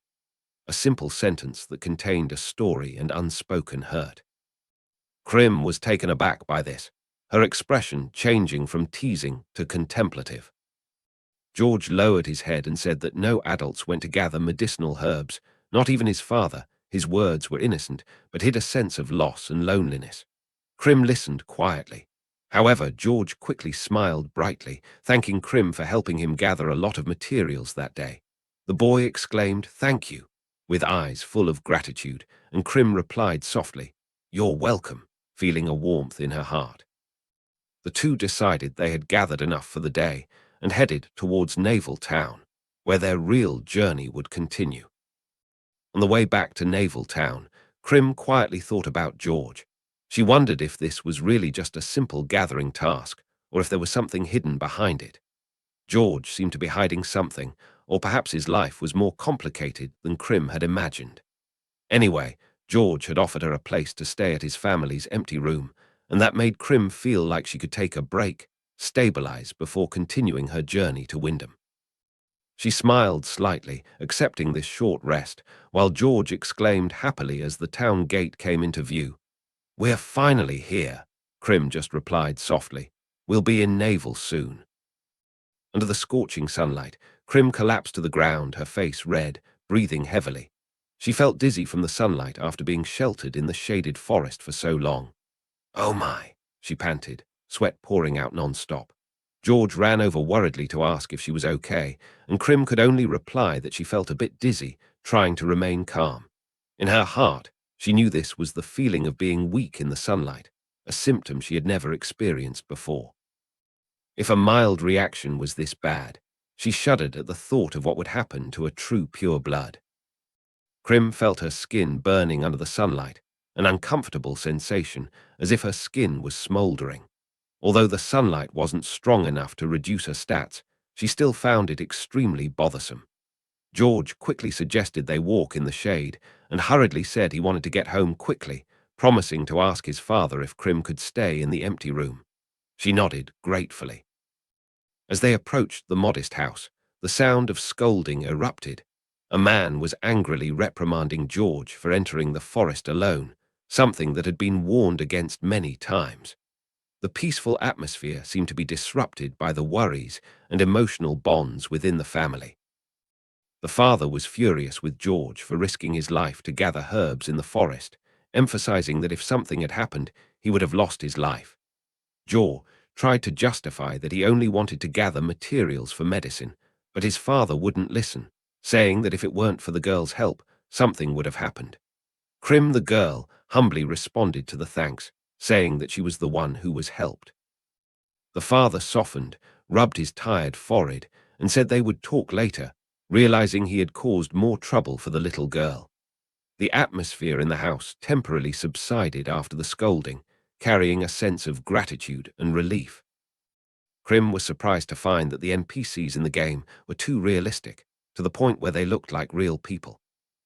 A simple sentence that contained a story and unspoken hurt. Krim was taken aback by this, her expression changing from teasing to contemplative. George lowered his head and said that no adults went to gather medicinal herbs, not even his father. His words were innocent, but hid a sense of loss and loneliness. Krim listened quietly. However, George quickly smiled brightly, thanking Krim for helping him gather a lot of materials that day. The boy exclaimed, "Thank you," with eyes full of gratitude, and Krim replied softly, "You're welcome," feeling a warmth in her heart. The two decided they had gathered enough for the day and headed towards Naval Town, where their real journey would continue. On the way back to Naval Town, Krim quietly thought about George. She wondered if this was really just a simple gathering task, or if there was something hidden behind it. George seemed to be hiding something, or perhaps his life was more complicated than Krim had imagined. Anyway, George had offered her a place to stay at his family's empty room, and that made Krim feel like she could take a break, stabilize before continuing her journey to Wyndham. She smiled slightly, accepting this short rest, while George exclaimed happily as the town gate came into view. "We're finally here," Krim just replied softly. "We'll be in Naval soon." Under the scorching sunlight, Krim collapsed to the ground, her face red, breathing heavily. She felt dizzy from the sunlight after being sheltered in the shaded forest for so long. "Oh my," she panted, sweat pouring out non-stop. George ran over worriedly to ask if she was okay, and Krim could only reply that she felt a bit dizzy, trying to remain calm. In her heart, she knew this was the feeling of being weak in the sunlight, a symptom she had never experienced before. If a mild reaction was this bad, she shuddered at the thought of what would happen to a true pure blood. Krim felt her skin burning under the sunlight, an uncomfortable sensation, as if her skin was smoldering. Although the sunlight wasn't strong enough to reduce her stats, she still found it extremely bothersome. George quickly suggested they walk in the shade and hurriedly said he wanted to get home quickly, promising to ask his father if Krim could stay in the empty room. She nodded gratefully. As they approached the modest house, the sound of scolding erupted. A man was angrily reprimanding George for entering the forest alone, something that had been warned against many times. The peaceful atmosphere seemed to be disrupted by the worries and emotional bonds within the family. The father was furious with George for risking his life to gather herbs in the forest, emphasizing that if something had happened, he would have lost his life. Jaw tried to justify that he only wanted to gather materials for medicine, but his father wouldn't listen, saying that if it weren't for the girl's help, something would have happened. Krim the girl humbly responded to the thanks, saying that she was the one who was helped. The father softened, rubbed his tired forehead, and said they would talk later, realizing he had caused more trouble for the little girl. The atmosphere in the house temporarily subsided after the scolding, carrying a sense of gratitude and relief. Krim was surprised to find that the NPCs in the game were too realistic, to the point where they looked like real people.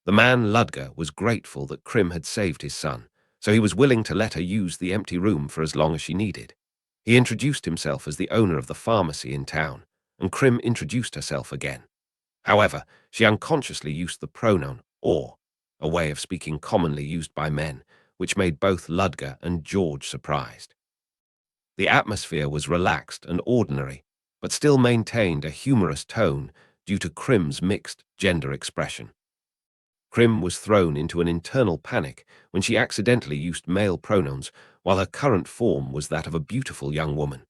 The man Ludger was grateful that Krim had saved his son, so he was willing to let her use the empty room for as long as she needed. He introduced himself as the owner of the pharmacy in town, and Krim introduced herself again. However, she unconsciously used the pronoun or, a way of speaking commonly used by men, which made both Ludger and George surprised. The atmosphere was relaxed and ordinary, but still maintained a humorous tone due to Krim's mixed gender expression. Krim was thrown into an internal panic when she accidentally used male pronouns while her current form was that of a beautiful young woman.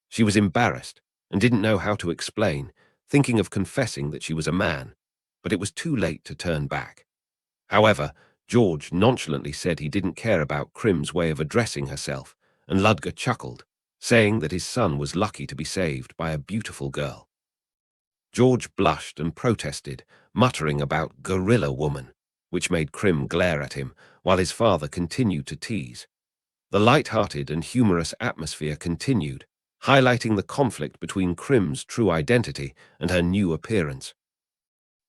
She was embarrassed and didn't know how to explain, thinking of confessing that she was a man, but it was too late to turn back. However, George nonchalantly said he didn't care about Krim's way of addressing herself, and Ludger chuckled, saying that his son was lucky to be saved by a beautiful girl. George blushed and protested, muttering about gorilla woman, which made Krim glare at him, while his father continued to tease. The light-hearted and humorous atmosphere continued, highlighting the conflict between Krim's true identity and her new appearance.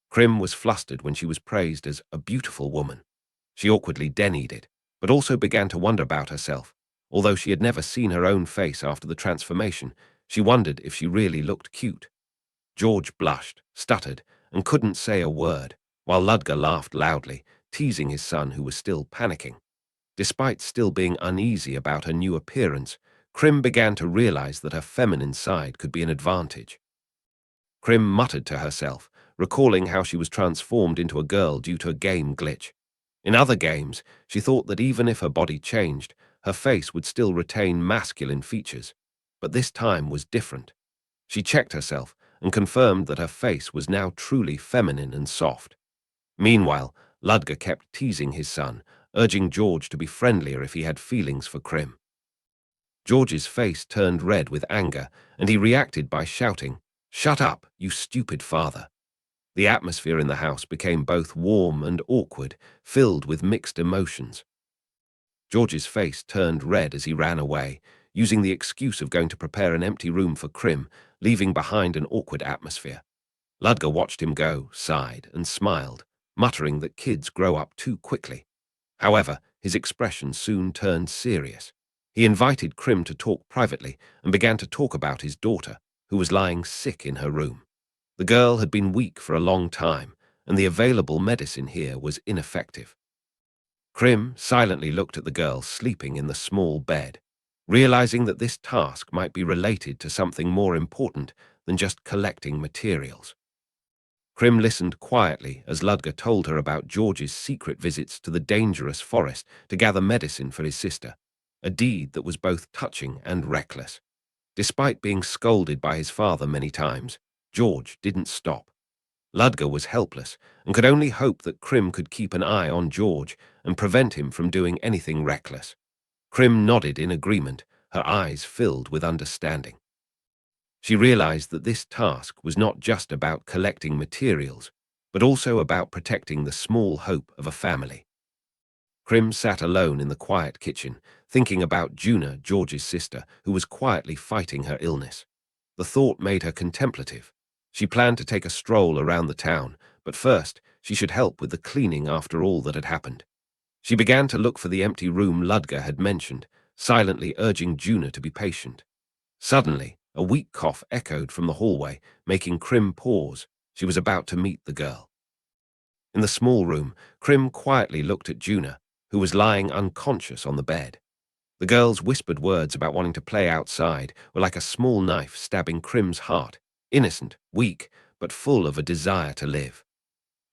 Krim was flustered when she was praised as a beautiful woman. She awkwardly denied it, but also began to wonder about herself. Although she had never seen her own face after the transformation, she wondered if she really looked cute. George blushed, stuttered, and couldn't say a word, while Ludger laughed loudly, teasing his son who was still panicking. Despite still being uneasy about her new appearance, Krim began to realize that her feminine side could be an advantage. Krim muttered to herself, recalling how she was transformed into a girl due to a game glitch. In other games, she thought that even if her body changed, her face would still retain masculine features. But this time was different. She checked herself and confirmed that her face was now truly feminine and soft. Meanwhile, Ludger kept teasing his son, urging George to be friendlier if he had feelings for Krim. George's face turned red with anger, and he reacted by shouting, "Shut up, you stupid father." The atmosphere in the house became both warm and awkward, filled with mixed emotions. George's face turned red as he ran away, using the excuse of going to prepare an empty room for Krim, leaving behind an awkward atmosphere. Ludger watched him go, sighed, and smiled, muttering that kids grow up too quickly. However, his expression soon turned serious. He invited Krim to talk privately and began to talk about his daughter, who was lying sick in her room. The girl had been weak for a long time, and the available medicine here was ineffective. Krim silently looked at the girl sleeping in the small bed, realizing that this task might be related to something more important than just collecting materials. Krim listened quietly as Ludger told her about George's secret visits to the dangerous forest to gather medicine for his sister, a deed that was both touching and reckless. Despite being scolded by his father many times, George didn't stop. Ludger was helpless and could only hope that Krim could keep an eye on George and prevent him from doing anything reckless. Krim nodded in agreement, her eyes filled with understanding. She realized that this task was not just about collecting materials, but also about protecting the small hope of a family. Krim sat alone in the quiet kitchen, thinking about Juna, George's sister, who was quietly fighting her illness. The thought made her contemplative. She planned to take a stroll around the town, but first she should help with the cleaning after all that had happened. She began to look for the empty room Ludger had mentioned, silently urging Juna to be patient. Suddenly, a weak cough echoed from the hallway, making Krim pause. She was about to meet the girl. In the small room, Krim quietly looked at Juna, who was lying unconscious on the bed. The girl's whispered words about wanting to play outside were like a small knife stabbing Krim's heart, innocent, weak, but full of a desire to live.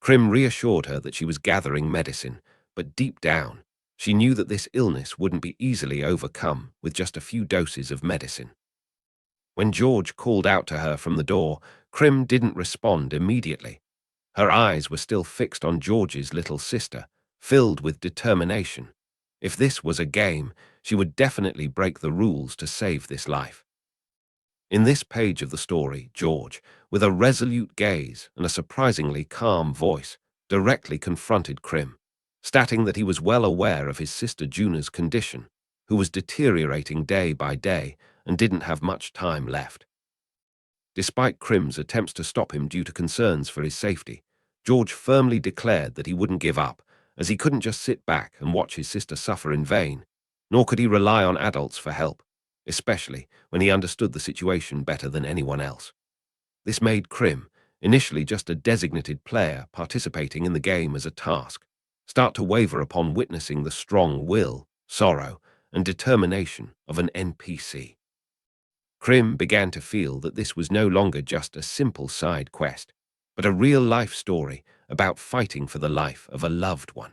Krim reassured her that she was gathering medicine, but deep down, she knew that this illness wouldn't be easily overcome with just a few doses of medicine. When George called out to her from the door, Krim didn't respond immediately. Her eyes were still fixed on George's little sister, filled with determination. If this was a game, she would definitely break the rules to save this life. In this page of the story, George, with a resolute gaze and a surprisingly calm voice, directly confronted Krim, stating that he was well aware of his sister Juna's condition, who was deteriorating day by day and didn't have much time left. Despite Krim's attempts to stop him due to concerns for his safety, George firmly declared that he wouldn't give up, as he couldn't just sit back and watch his sister suffer in vain, nor could he rely on adults for help, especially when he understood the situation better than anyone else. This made Krim, initially just a designated player participating in the game as a task, start to waver upon witnessing the strong will, sorrow, and determination of an NPC. Krim began to feel that this was no longer just a simple side quest, but a real-life story about fighting for the life of a loved one.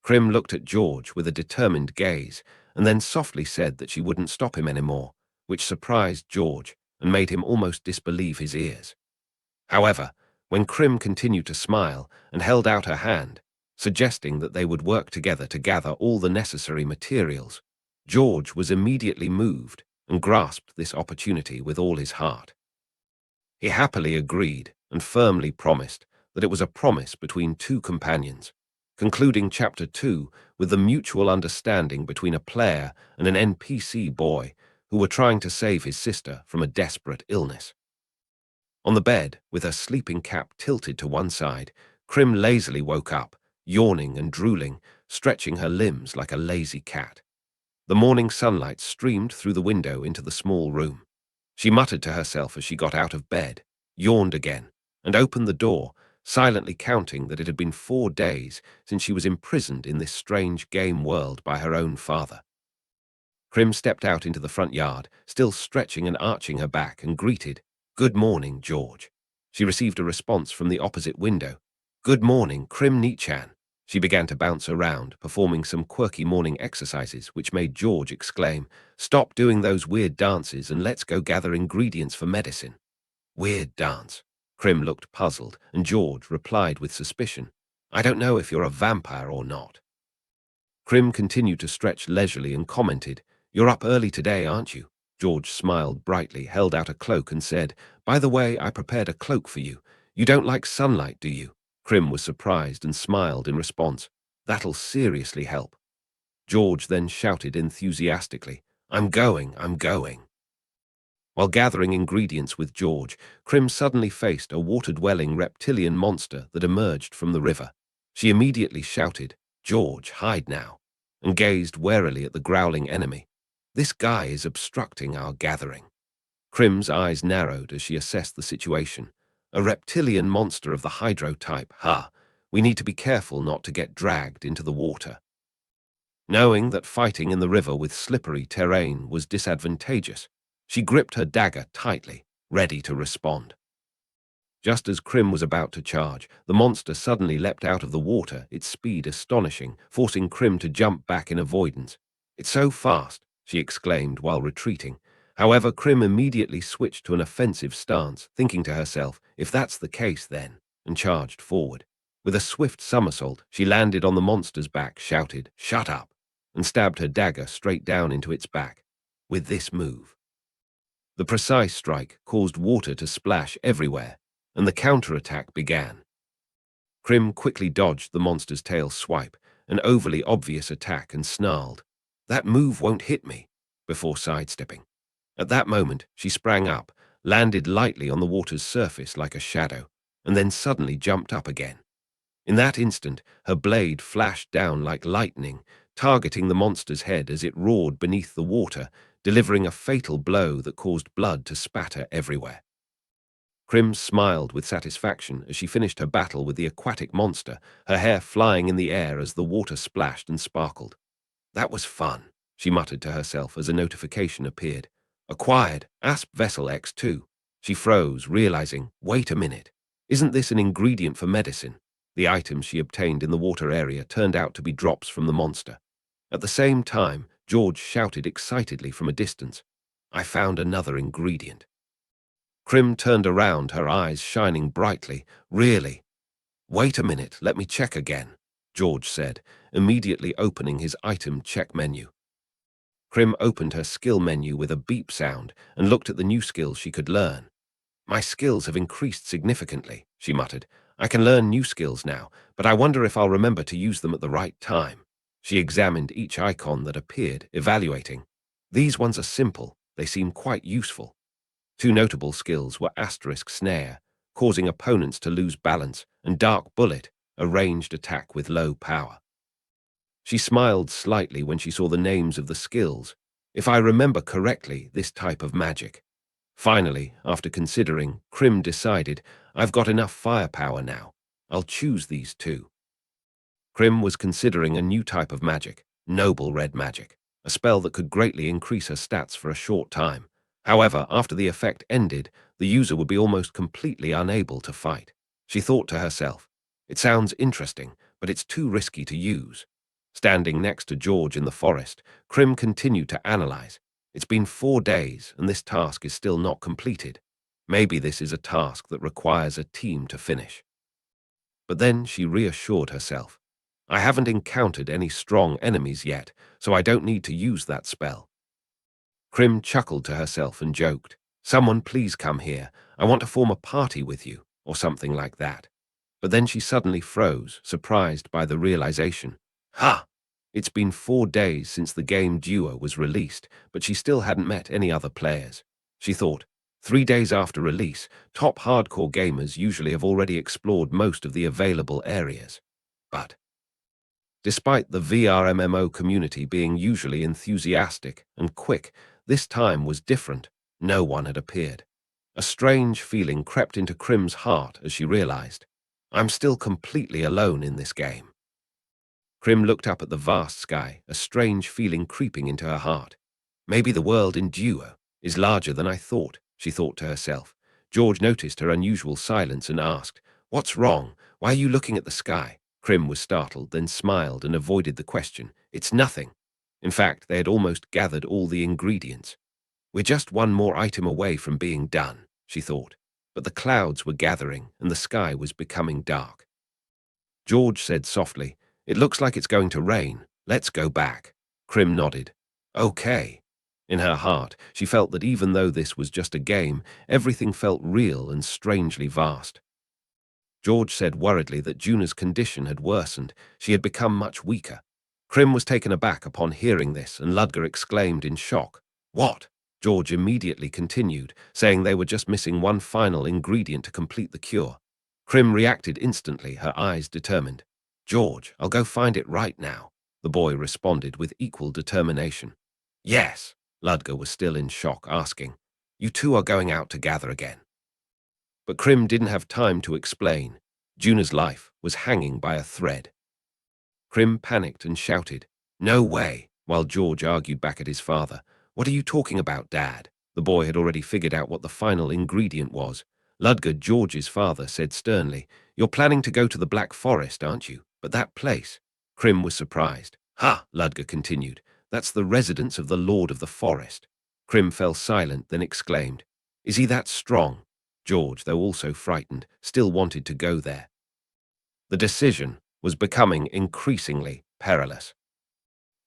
Krim looked at George with a determined gaze and then softly said that she wouldn't stop him anymore, which surprised George and made him almost disbelieve his ears. However, when Krim continued to smile and held out her hand, suggesting that they would work together to gather all the necessary materials, George was immediately moved and grasped this opportunity with all his heart. He happily agreed and firmly promised that it was a promise between two companions, concluding Chapter 2 with the mutual understanding between a player and an NPC boy who were trying to save his sister from a desperate illness. On the bed, with her sleeping cap tilted to one side, Krim lazily woke up, yawning and drooling, stretching her limbs like a lazy cat. The morning sunlight streamed through the window into the small room. She muttered to herself as she got out of bed, yawned again, and opened the door, silently counting that it had been 4 days since she was imprisoned in this strange game world by her own father. Krim stepped out into the front yard, still stretching and arching her back, and greeted, "Good morning, George." She received a response from the opposite window. "Good morning, Krim Nichan." She began to bounce around, performing some quirky morning exercises, which made George exclaim, "Stop doing those weird dances and let's go gather ingredients for medicine." "Weird dance?" Krim looked puzzled, and George replied with suspicion, "I don't know if you're a vampire or not." Krim continued to stretch leisurely and commented, "You're up early today, aren't you?" George smiled brightly, held out a cloak and said, "By the way, I prepared a cloak for you. You don't like sunlight, do you?" Krim was surprised and smiled in response. "That'll seriously help." George then shouted enthusiastically, I'm going." While gathering ingredients with George, Krim suddenly faced a water-dwelling reptilian monster that emerged from the river. She immediately shouted, "George, hide now," and gazed warily at the growling enemy. "This guy is obstructing our gathering." Krim's eyes narrowed as she assessed the situation. A reptilian monster of the hydro type, huh? We need to be careful not to get dragged into the water. Knowing that fighting in the river with slippery terrain was disadvantageous, she gripped her dagger tightly, ready to respond. Just as Krim was about to charge, the monster suddenly leapt out of the water, its speed astonishing, forcing Krim to jump back in avoidance. "It's so fast," she exclaimed while retreating. However, Krim immediately switched to an offensive stance, thinking to herself, if that's the case then, and charged forward. With a swift somersault, she landed on the monster's back, shouted, "Shut up," and stabbed her dagger straight down into its back. With this move, the precise strike caused water to splash everywhere, and the counterattack began. Krim quickly dodged the monster's tail swipe, an overly obvious attack, and snarled, "That move won't hit me," before sidestepping. At that moment, she sprang up, landed lightly on the water's surface like a shadow, and then suddenly jumped up again. In that instant, her blade flashed down like lightning, targeting the monster's head as it roared beneath the water, delivering a fatal blow that caused blood to spatter everywhere. Krim smiled with satisfaction as she finished her battle with the aquatic monster, her hair flying in the air as the water splashed and sparkled. "That was fun," she muttered to herself as a notification appeared. "Acquired, ASP Vessel X2. She froze, realizing, wait a minute, isn't this an ingredient for medicine? The items she obtained in the water area turned out to be drops from the monster. At the same time, George shouted excitedly from a distance, "I found another ingredient." Krim turned around, her eyes shining brightly. "Really?" "Wait a minute, let me check again," George said, immediately opening his item check menu. Krim opened her skill menu with a beep sound and looked at the new skills she could learn. "My skills have increased significantly," she muttered. "I can learn new skills now, but I wonder if I'll remember to use them at the right time." She examined each icon that appeared, evaluating. "These ones are simple, they seem quite useful." Two notable skills were Asterisk Snare, causing opponents to lose balance, and Dark Bullet, a ranged attack with low power. She smiled slightly when she saw the names of the skills. If I remember correctly, this type of magic. Finally, after considering, Krim decided, I've got enough firepower now. I'll choose these two. Krim was considering a new type of magic, Noble Red Magic, a spell that could greatly increase her stats for a short time. However, after the effect ended, the user would be almost completely unable to fight. She thought to herself, It sounds interesting, but it's too risky to use. Standing next to George in the forest, Krim continued to analyze. It's been 4 days, and this task is still not completed. Maybe this is a task that requires a team to finish. But then she reassured herself. I haven't encountered any strong enemies yet, so I don't need to use that spell. Krim chuckled to herself and joked, Someone please come here, I want to form a party with you, or something like that. But then she suddenly froze, surprised by the realization. Ha! It's been 4 days since the game Duo was released, but she still hadn't met any other players. She thought, 3 days after release, top hardcore gamers usually have already explored most of the available areas. But despite the VR MMO community being usually enthusiastic and quick, this time was different. No one had appeared. A strange feeling crept into Krim's heart as she realized, I'm still completely alone in this game. Krim looked up at the vast sky, a strange feeling creeping into her heart. Maybe the world in Duo is larger than I thought, she thought to herself. George noticed her unusual silence and asked, What's wrong? Why are you looking at the sky? Krim was startled, then smiled and avoided the question. It's nothing. In fact, they had almost gathered all the ingredients. We're just one more item away from being done, she thought. But the clouds were gathering and the sky was becoming dark. George said softly, It looks like it's going to rain. Let's go back. Krim nodded. Okay. In her heart, she felt that even though this was just a game, everything felt real and strangely vast. George said worriedly that Juna's condition had worsened. She had become much weaker. Krim was taken aback upon hearing this, and Ludger exclaimed in shock. What? George immediately continued, saying they were just missing one final ingredient to complete the cure. Krim reacted instantly, her eyes determined. George, I'll go find it right now, the boy responded with equal determination. Yes, Ludger was still in shock, asking, You two are going out to gather again. But Krim didn't have time to explain. Juna's life was hanging by a thread. Krim panicked and shouted, No way, while George argued back at his father. What are you talking about, Dad? The boy had already figured out what the final ingredient was. Ludger, George's father, said sternly, You're planning to go to the Black Forest, aren't you? But that place? Krim was surprised. Ha, Ludger continued. That's the residence of the Lord of the Forest. Krim fell silent, then exclaimed, Is he that strong? George, though also frightened, still wanted to go there. The decision was becoming increasingly perilous.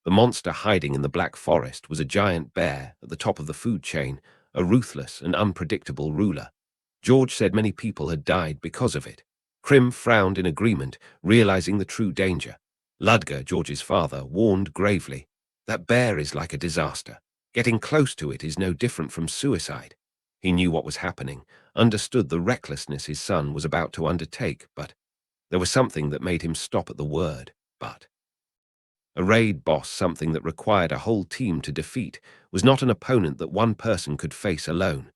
The monster hiding in the Black Forest was a giant bear at the top of the food chain, a ruthless and unpredictable ruler. George said many people had died because of it. Krim frowned in agreement, realizing the true danger. Ludger, George's father, warned gravely, That bear is like a disaster. Getting close to it is no different from suicide. He knew what was happening, understood the recklessness his son was about to undertake, but there was something that made him stop at the word, but. A raid boss, something that required a whole team to defeat, was not an opponent that one person could face alone.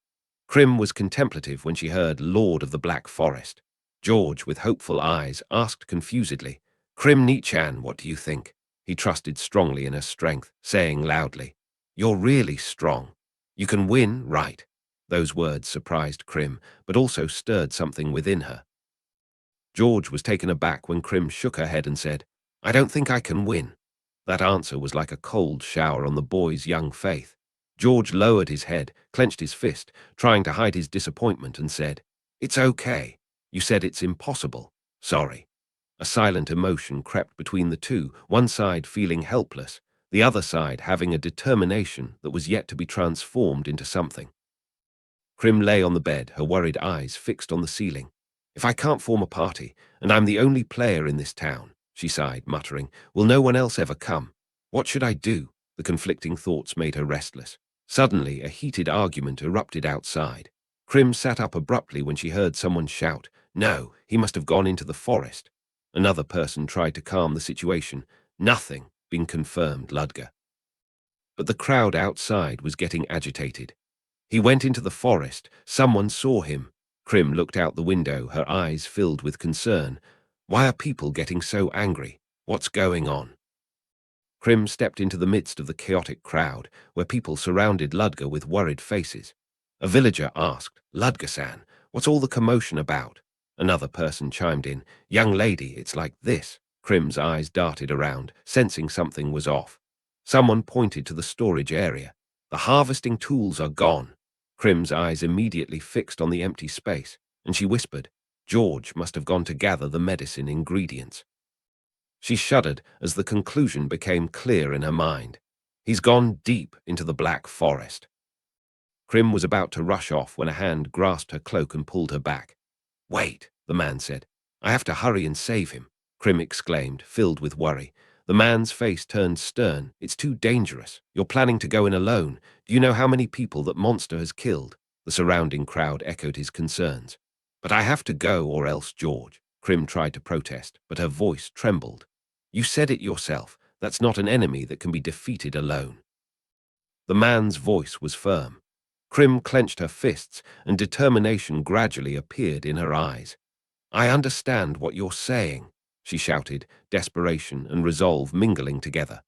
Krim was contemplative when she heard Lord of the Black Forest. George, with hopeful eyes, asked confusedly, Krim Nichan, what do you think? He trusted strongly in her strength, saying loudly, You're really strong. You can win, right? Those words surprised Krim, but also stirred something within her. George was taken aback when Krim shook her head and said, I don't think I can win. That answer was like a cold shower on the boy's young faith. George lowered his head, clenched his fist, trying to hide his disappointment, and said, It's okay. You said it's impossible. Sorry. A silent emotion crept between the two, one side feeling helpless, the other side having a determination that was yet to be transformed into something. Krim lay on the bed, her worried eyes fixed on the ceiling. If I can't form a party, and I'm the only player in this town, she sighed, muttering, will no one else ever come? What should I do? The conflicting thoughts made her restless. Suddenly, a heated argument erupted outside. Krim sat up abruptly when she heard someone shout, No, he must have gone into the forest. Another person tried to calm the situation. Nothing being confirmed, Ludger. But the crowd outside was getting agitated. He went into the forest. Someone saw him. Krim looked out the window, her eyes filled with concern. Why are people getting so angry? What's going on? Krim stepped into the midst of the chaotic crowd, where people surrounded Ludger with worried faces. A villager asked, Ludger-san, what's all the commotion about? Another person chimed in. Young lady, it's like this. Krim's eyes darted around, sensing something was off. Someone pointed to the storage area. The harvesting tools are gone. Krim's eyes immediately fixed on the empty space, and she whispered, George must have gone to gather the medicine ingredients. She shuddered as the conclusion became clear in her mind. He's gone deep into the Black Forest. Krim was about to rush off when a hand grasped her cloak and pulled her back. Wait, the man said. I have to hurry and save him, Krim exclaimed, filled with worry. The man's face turned stern. It's too dangerous. You're planning to go in alone. Do you know how many people that monster has killed? The surrounding crowd echoed his concerns. But I have to go or else, George. Krim tried to protest, but her voice trembled. You said it yourself. That's not an enemy that can be defeated alone. The man's voice was firm. Krim clenched her fists, and determination gradually appeared in her eyes. I understand what you're saying, she shouted, desperation and resolve mingling together.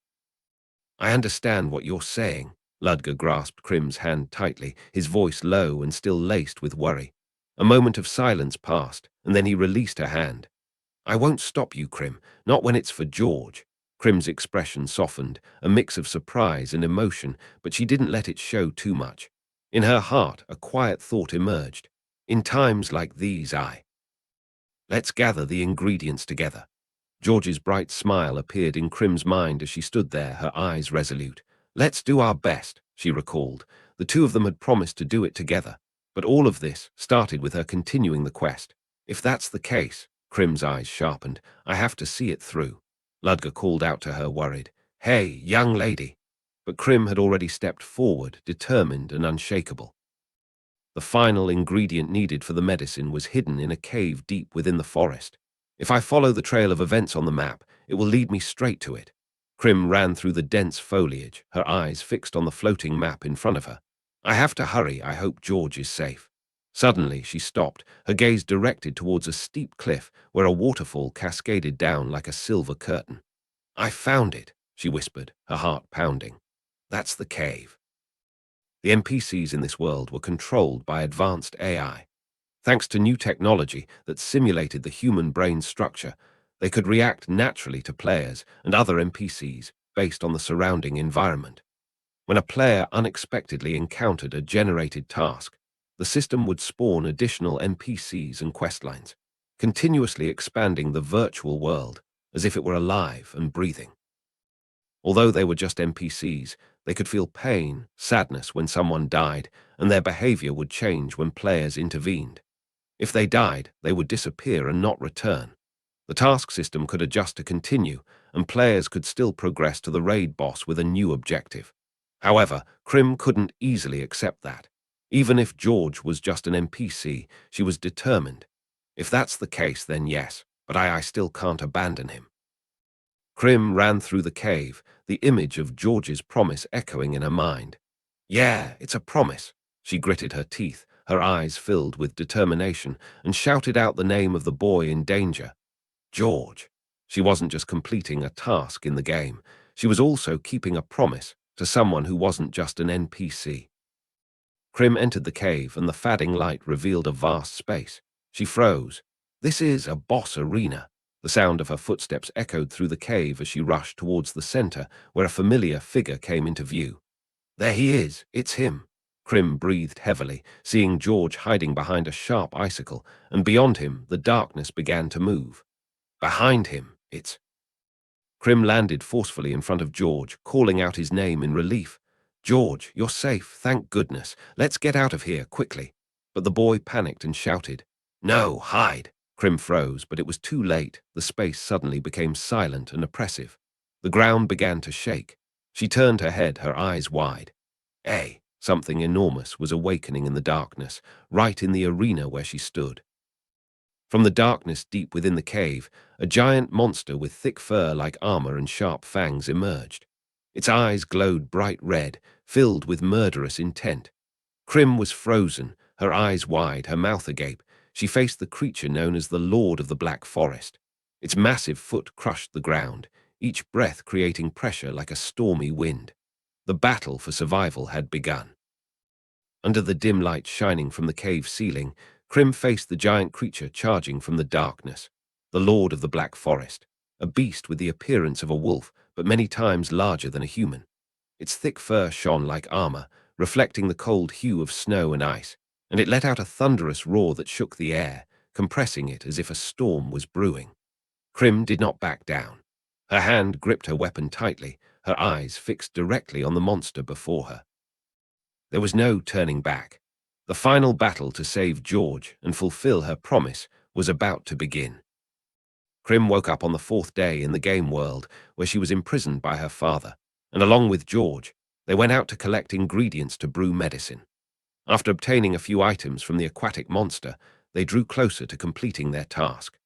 I understand what you're saying. Ludger grasped Krim's hand tightly, his voice low and still laced with worry. A moment of silence passed, and then he released her hand. I won't stop you, Krim, not when it's for George. Krim's expression softened, a mix of surprise and emotion, but she didn't let it show too much. In her heart, a quiet thought emerged. In times like these, let's gather the ingredients together. George's bright smile appeared in Krim's mind as she stood there, her eyes resolute. Let's do our best, she recalled. The two of them had promised to do it together. But all of this started with her continuing the quest. If that's the case, Krim's eyes sharpened, I have to see it through. Ludger called out to her, worried. Hey, young lady. But Krim had already stepped forward, determined and unshakable. The final ingredient needed for the medicine was hidden in a cave deep within the forest. If I follow the trail of events on the map, it will lead me straight to it. Krim ran through the dense foliage, her eyes fixed on the floating map in front of her. I have to hurry, I hope George is safe. Suddenly she stopped, her gaze directed towards a steep cliff where a waterfall cascaded down like a silver curtain. I found it, she whispered, her heart pounding. That's the cave. The NPCs in this world were controlled by advanced AI. Thanks to new technology that simulated the human brain structure, they could react naturally to players and other NPCs based on the surrounding environment. When a player unexpectedly encountered a generated task, the system would spawn additional NPCs and questlines, continuously expanding the virtual world as if it were alive and breathing. Although they were just NPCs, they could feel pain, sadness when someone died, and their behavior would change when players intervened. If they died, they would disappear and not return. The task system could adjust to continue, and players could still progress to the raid boss with a new objective. However, Krim couldn't easily accept that. Even if George was just an NPC, she was determined. If that's the case, then yes, but I still can't abandon him. Krim ran through the cave, the image of George's promise echoing in her mind. Yeah, it's a promise. She gritted her teeth, her eyes filled with determination, and shouted out the name of the boy in danger. George. She wasn't just completing a task in the game. She was also keeping a promise to someone who wasn't just an NPC. Krim entered the cave, and the fading light revealed a vast space. She froze. This is a boss arena. The sound of her footsteps echoed through the cave as she rushed towards the center, where a familiar figure came into view. There he is, it's him. Krim breathed heavily, seeing George hiding behind a sharp icicle, and beyond him the darkness began to move. Behind him, it's... Krim landed forcefully in front of George, calling out his name in relief. George, you're safe, thank goodness. Let's get out of here, quickly. But the boy panicked and shouted. No, hide. Krim froze, but it was too late. The space suddenly became silent and oppressive. The ground began to shake. She turned her head, her eyes wide. Something enormous was awakening in the darkness, right in the arena where she stood. From the darkness deep within the cave, a giant monster with thick fur like armor and sharp fangs emerged. Its eyes glowed bright red, filled with murderous intent. Krim was frozen, her eyes wide, her mouth agape. She faced the creature known as the Lord of the Black Forest. Its massive foot crushed the ground, each breath creating pressure like a stormy wind. The battle for survival had begun. Under the dim light shining from the cave ceiling, Krim faced the giant creature charging from the darkness, the lord of the Black Forest, a beast with the appearance of a wolf but many times larger than a human. Its thick fur shone like armor, reflecting the cold hue of snow and ice, and it let out a thunderous roar that shook the air, compressing it as if a storm was brewing. Krim did not back down. Her hand gripped her weapon tightly, her eyes fixed directly on the monster before her. There was no turning back. The final battle to save George and fulfill her promise was about to begin. Krim woke up on the fourth day in the game world, where she was imprisoned by her father, and along with George, they went out to collect ingredients to brew medicine. After obtaining a few items from the aquatic monster, they drew closer to completing their task.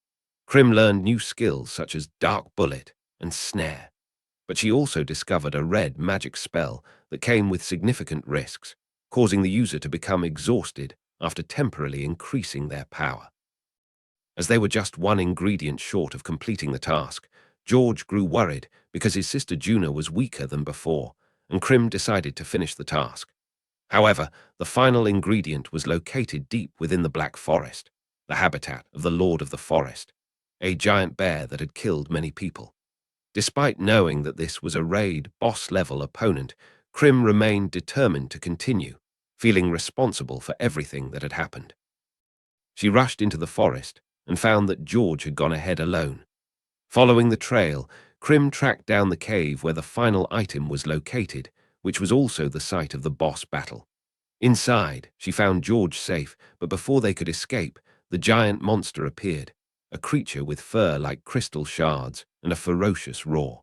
Krim learned new skills such as Dark Bullet and Snare, but she also discovered a red magic spell that came with significant risks, causing the user to become exhausted after temporarily increasing their power. As they were just one ingredient short of completing the task, George grew worried because his sister Juna was weaker than before, and Krim decided to finish the task. However, the final ingredient was located deep within the Black Forest, the habitat of the Lord of the Forest, a giant bear that had killed many people. Despite knowing that this was a raid boss-level opponent, Krim remained determined to continue, feeling responsible for everything that had happened. She rushed into the forest and found that George had gone ahead alone. Following the trail, Krim tracked down the cave where the final item was located, which was also the site of the boss battle. Inside, she found George safe, but before they could escape, the giant monster appeared, a creature with fur like crystal shards and a ferocious roar.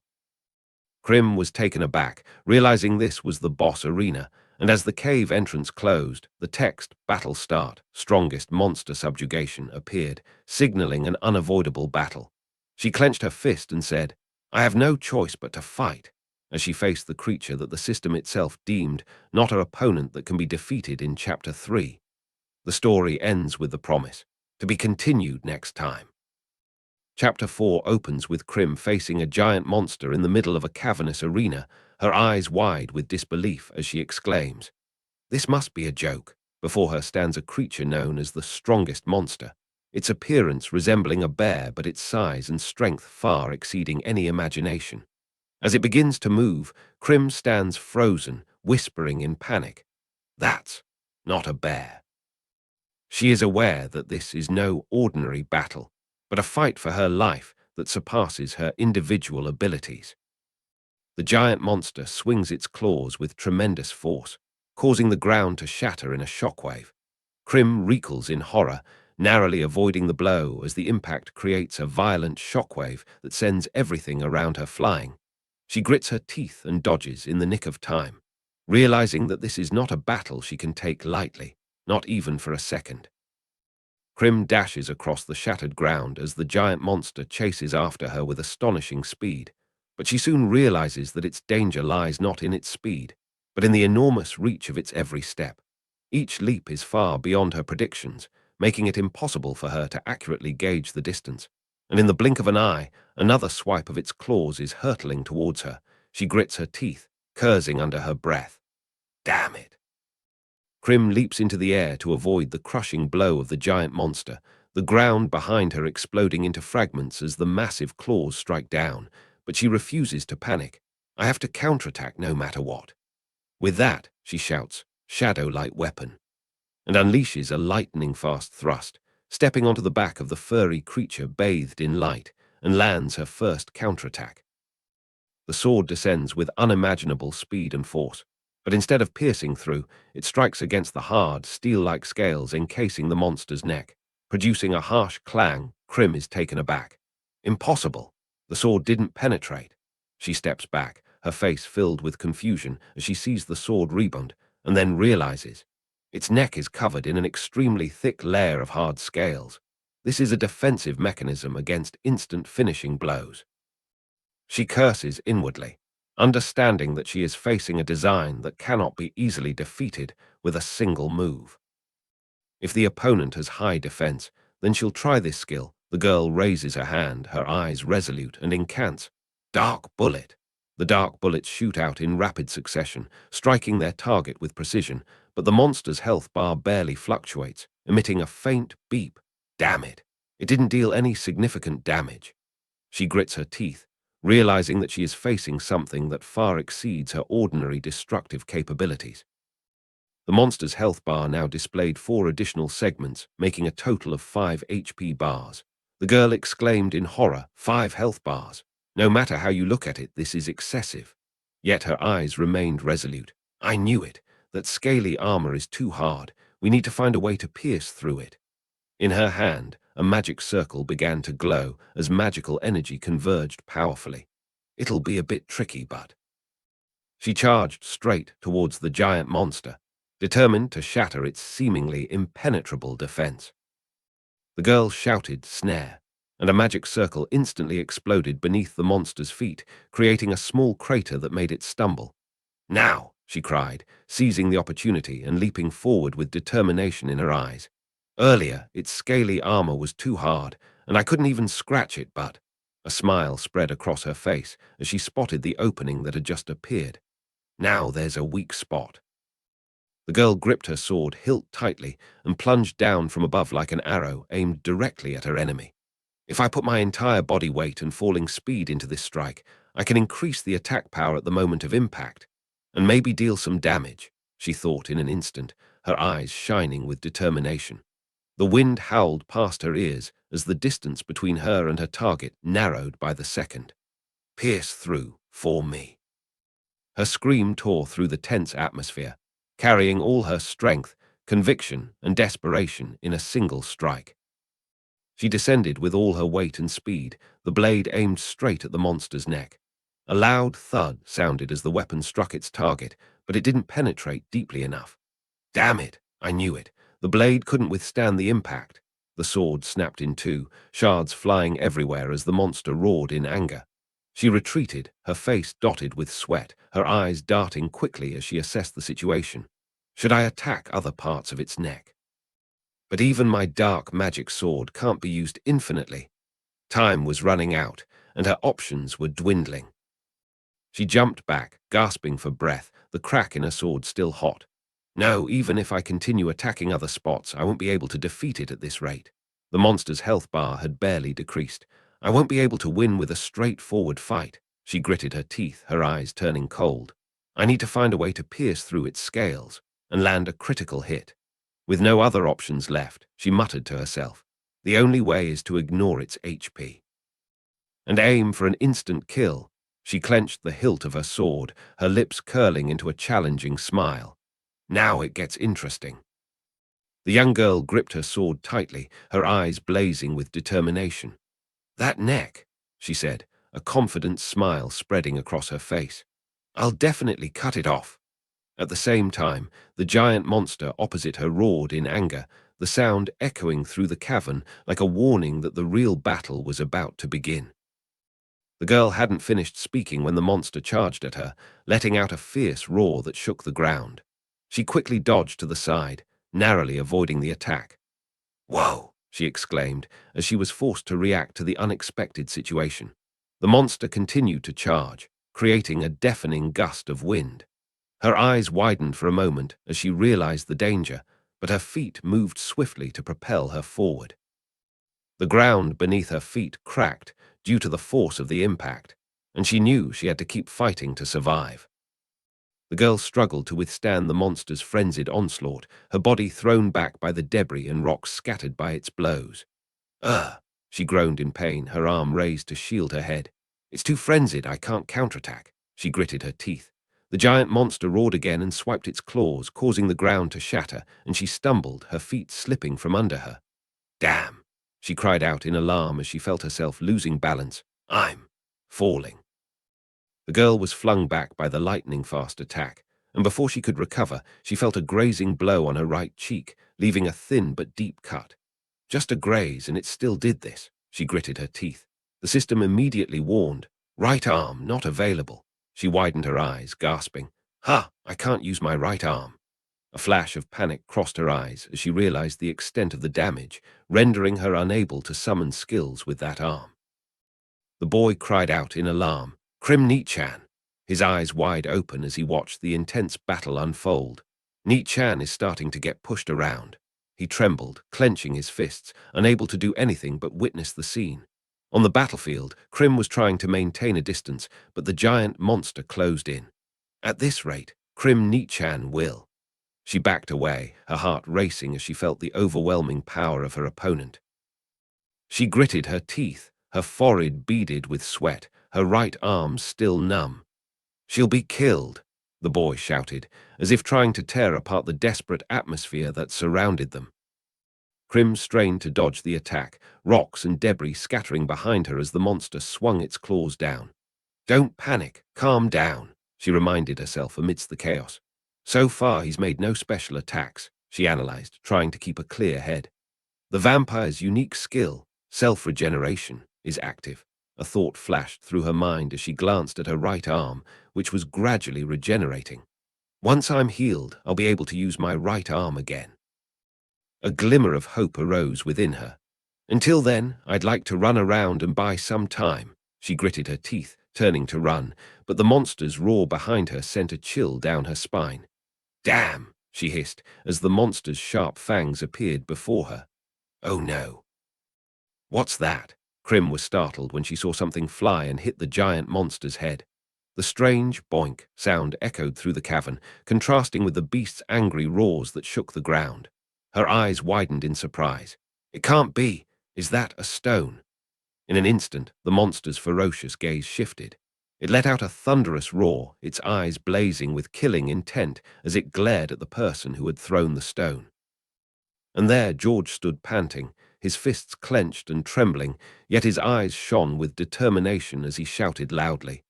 Krim was taken aback, realizing this was the boss arena, and as the cave entrance closed, the text, "Battle Start, Strongest Monster Subjugation," appeared, signaling an unavoidable battle. She clenched her fist and said, "I have no choice but to fight," as she faced the creature that the system itself deemed not her opponent that can be defeated in Chapter 3. The story ends with the promise, to be continued next time. Chapter 4 opens with Krim facing a giant monster in the middle of a cavernous arena, her eyes wide with disbelief as she exclaims, "This must be a joke." Before her stands a creature known as the strongest monster, its appearance resembling a bear but its size and strength far exceeding any imagination. As it begins to move, Krim stands frozen, whispering in panic, "That's not a bear." She is aware that this is no ordinary battle, but a fight for her life that surpasses her individual abilities. The giant monster swings its claws with tremendous force, causing the ground to shatter in a shockwave. Krim recoils in horror, narrowly avoiding the blow as the impact creates a violent shockwave that sends everything around her flying. She grits her teeth and dodges in the nick of time, realizing that this is not a battle she can take lightly, not even for a second. Krim dashes across the shattered ground as the giant monster chases after her with astonishing speed, but she soon realizes that its danger lies not in its speed, but in the enormous reach of its every step. Each leap is far beyond her predictions, making it impossible for her to accurately gauge the distance, and in the blink of an eye, another swipe of its claws is hurtling towards her. She grits her teeth, cursing under her breath. Damn it! Krim leaps into the air to avoid the crushing blow of the giant monster, the ground behind her exploding into fragments as the massive claws strike down, but she refuses to panic. "I have to counterattack no matter what." With that, she shouts, "Shadow-light weapon," and unleashes a lightning-fast thrust, stepping onto the back of the furry creature bathed in light, and lands her first counterattack. The sword descends with unimaginable speed and force, but instead of piercing through, it strikes against the hard, steel-like scales encasing the monster's neck, producing a harsh clang. Krim is taken aback. Impossible! The sword didn't penetrate. She steps back, her face filled with confusion as she sees the sword rebound, and then realizes its neck is covered in an extremely thick layer of hard scales. This is a defensive mechanism against instant finishing blows. She curses inwardly, understanding that she is facing a design that cannot be easily defeated with a single move. If the opponent has high defense, then she'll try this skill. The girl raises her hand, her eyes resolute, and incants, "Dark Bullet." The dark bullets shoot out in rapid succession, striking their target with precision, but the monster's health bar barely fluctuates, emitting a faint beep. Damn it. It didn't deal any significant damage. She grits her teeth, realizing that she is facing something that far exceeds her ordinary destructive capabilities. The monster's health bar now displayed 4 additional segments, making a total of 5 HP bars. The girl exclaimed in horror, 5 health bars. No matter how you look at it, this is excessive. Yet her eyes remained resolute. I knew it. That scaly armor is too hard. We need to find a way to pierce through it. In her hand, a magic circle began to glow as magical energy converged powerfully. It'll be a bit tricky, but... She charged straight towards the giant monster, determined to shatter its seemingly impenetrable defense. The girl shouted snare, and a magic circle instantly exploded beneath the monster's feet, creating a small crater that made it stumble. Now, she cried, seizing the opportunity and leaping forward with determination in her eyes. Earlier, its scaly armor was too hard, and I couldn't even scratch it, but... A smile spread across her face as she spotted the opening that had just appeared. Now there's a weak spot. The girl gripped her sword hilt tightly and plunged down from above like an arrow aimed directly at her enemy. If I put my entire body weight and falling speed into this strike, I can increase the attack power at the moment of impact, and maybe deal some damage, she thought in an instant, her eyes shining with determination. The wind howled past her ears as the distance between her and her target narrowed by the second. Pierce through for me. Her scream tore through the tense atmosphere, carrying all her strength, conviction, and desperation in a single strike. She descended with all her weight and speed, the blade aimed straight at the monster's neck. A loud thud sounded as the weapon struck its target, but it didn't penetrate deeply enough. Damn it, I knew it. The blade couldn't withstand the impact. The sword snapped in two, shards flying everywhere as the monster roared in anger. She retreated, her face dotted with sweat, her eyes darting quickly as she assessed the situation. Should I attack other parts of its neck? But even my dark magic sword can't be used infinitely. Time was running out, and her options were dwindling. She jumped back, gasping for breath, the crack in her sword still hot. No, even if I continue attacking other spots, I won't be able to defeat it at this rate. The monster's health bar had barely decreased. I won't be able to win with a straightforward fight. She gritted her teeth, her eyes turning cold. I need to find a way to pierce through its scales and land a critical hit. With no other options left, she muttered to herself, the only way is to ignore its HP. And aim for an instant kill. She clenched the hilt of her sword, her lips curling into a challenging smile. Now it gets interesting. The young girl gripped her sword tightly, her eyes blazing with determination. That neck, she said, a confident smile spreading across her face. I'll definitely cut it off. At the same time, the giant monster opposite her roared in anger, the sound echoing through the cavern like a warning that the real battle was about to begin. The girl hadn't finished speaking when the monster charged at her, letting out a fierce roar that shook the ground. She quickly dodged to the side, narrowly avoiding the attack. Whoa, she exclaimed as she was forced to react to the unexpected situation. The monster continued to charge, creating a deafening gust of wind. Her eyes widened for a moment as she realized the danger, but her feet moved swiftly to propel her forward. The ground beneath her feet cracked due to the force of the impact, and she knew she had to keep fighting to survive. The girl struggled to withstand the monster's frenzied onslaught, her body thrown back by the debris and rocks scattered by its blows. Ugh, she groaned in pain, her arm raised to shield her head. It's too frenzied, I can't counterattack. She gritted her teeth. The giant monster roared again and swiped its claws, causing the ground to shatter, and she stumbled, her feet slipping from under her. Damn, she cried out in alarm as she felt herself losing balance. I'm falling. The girl was flung back by the lightning-fast attack, and before she could recover, she felt a grazing blow on her right cheek, leaving a thin but deep cut. Just a graze, and it still did this. She gritted her teeth. The system immediately warned, right arm not available. She widened her eyes, gasping, Ha! I can't use my right arm. A flash of panic crossed her eyes as she realized the extent of the damage, rendering her unable to summon skills with that arm. The boy cried out in alarm, Krim Nichan, his eyes wide open as he watched the intense battle unfold. Nichan is starting to get pushed around. He trembled, clenching his fists, unable to do anything but witness the scene. On the battlefield, Krim was trying to maintain a distance, but the giant monster closed in. At this rate, Krim Nichan will. She backed away, her heart racing as she felt the overwhelming power of her opponent. She gritted her teeth, her forehead beaded with sweat, her right arm still numb. "She'll be killed," the boy shouted, as if trying to tear apart the desperate atmosphere that surrounded them. Krim strained to dodge the attack, rocks and debris scattering behind her as the monster swung its claws down. "Don't panic, calm down," she reminded herself amidst the chaos. "So far he's made no special attacks," she analyzed, trying to keep a clear head. "The vampire's unique skill, self-regeneration, is active." A thought flashed through her mind as she glanced at her right arm, which was gradually regenerating. "Once I'm healed, I'll be able to use my right arm again." A glimmer of hope arose within her. "Until then, I'd like to run around and buy some time." She gritted her teeth, turning to run, but the monster's roar behind her sent a chill down her spine. "Damn!" she hissed, as the monster's sharp fangs appeared before her. "Oh no." "What's that?" Krim was startled when she saw something fly and hit the giant monster's head. The strange boink sound echoed through the cavern, contrasting with the beast's angry roars that shook the ground. Her eyes widened in surprise. "It can't be! Is that a stone?" In an instant, the monster's ferocious gaze shifted. It let out a thunderous roar, its eyes blazing with killing intent as it glared at the person who had thrown the stone. And there George stood panting, his fists clenched and trembling, yet his eyes shone with determination as he shouted loudly,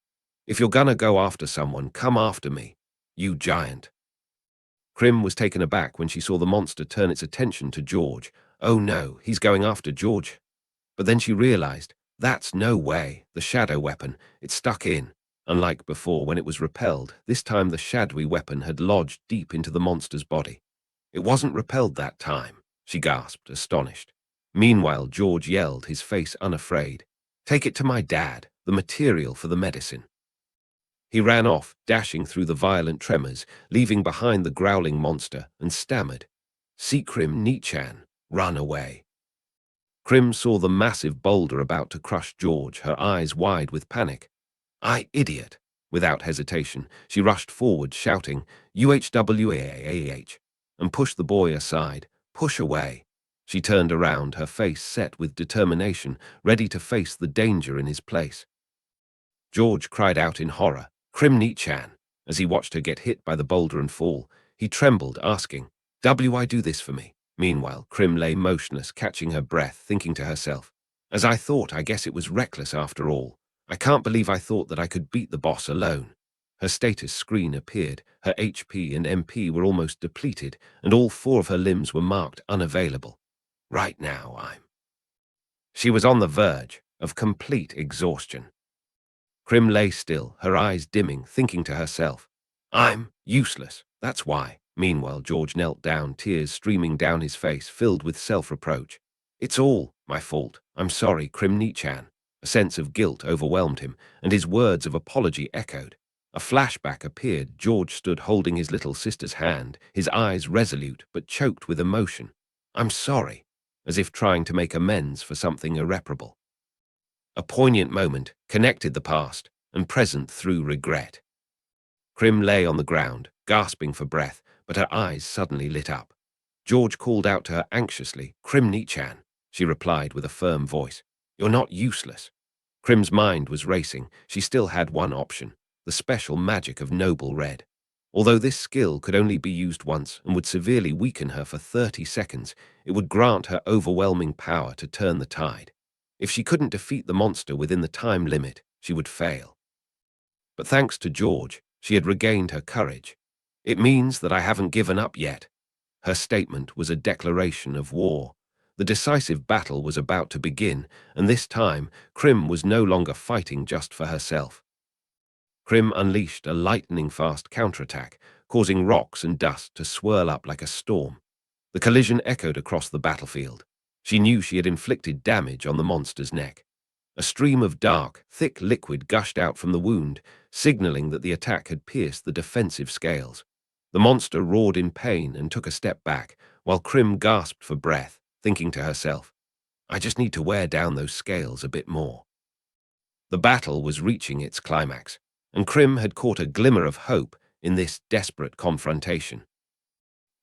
"If you're gonna go after someone, come after me, you giant." Krim was taken aback when she saw the monster turn its attention to George. "Oh no, he's going after George." But then she realized, that's no way, the shadow weapon, it stuck in. Unlike before when it was repelled, this time the shadowy weapon had lodged deep into the monster's body. "It wasn't repelled that time," she gasped, astonished. Meanwhile, George yelled, his face unafraid, "Take it to my dad, the material for the medicine." He ran off, dashing through the violent tremors, leaving behind the growling monster, and stammered, "See Krim Nichan, run away." Krim saw the massive boulder about to crush George, her eyes wide with panic. "I idiot!" Without hesitation, she rushed forward, shouting, "UHWAAH," and pushed the boy aside. "Push away." She turned around, her face set with determination, ready to face the danger in his place. George cried out in horror, "Krim Nichan!" As he watched her get hit by the boulder and fall. He trembled, asking, "Why do this for me?" Meanwhile, Krim lay motionless, catching her breath, thinking to herself, "As I thought, I guess it was reckless after all. I can't believe I thought that I could beat the boss alone." Her status screen appeared, her HP and MP were almost depleted, and all 4 of her limbs were marked unavailable. Right now, She was on the verge of complete exhaustion. Krim lay still, her eyes dimming, thinking to herself, "I'm useless, that's why." Meanwhile, George knelt down, tears streaming down his face, filled with self-reproach. "It's all my fault. I'm sorry, Krim Nichan." A sense of guilt overwhelmed him, and his words of apology echoed. A flashback appeared. George stood holding his little sister's hand, his eyes resolute but choked with emotion. "I'm sorry," as if trying to make amends for something irreparable. A poignant moment connected the past and present through regret. Krim lay on the ground, gasping for breath, but her eyes suddenly lit up. George called out to her anxiously, "Krim Nichan," she replied with a firm voice. "You're not useless." Krim's mind was racing. She still had one option, the special magic of Noble Red. Although this skill could only be used once and would severely weaken her for 30 seconds, it would grant her overwhelming power to turn the tide. If she couldn't defeat the monster within the time limit, she would fail. But thanks to George, she had regained her courage. "It means that I haven't given up yet." Her statement was a declaration of war. The decisive battle was about to begin, and this time, Krim was no longer fighting just for herself. Krim unleashed a lightning-fast counterattack, causing rocks and dust to swirl up like a storm. The collision echoed across the battlefield. She knew she had inflicted damage on the monster's neck. A stream of dark, thick liquid gushed out from the wound, signaling that the attack had pierced the defensive scales. The monster roared in pain and took a step back, while Krim gasped for breath, thinking to herself, I just need to wear down those scales a bit more. The battle was reaching its climax, and Krim had caught a glimmer of hope in this desperate confrontation.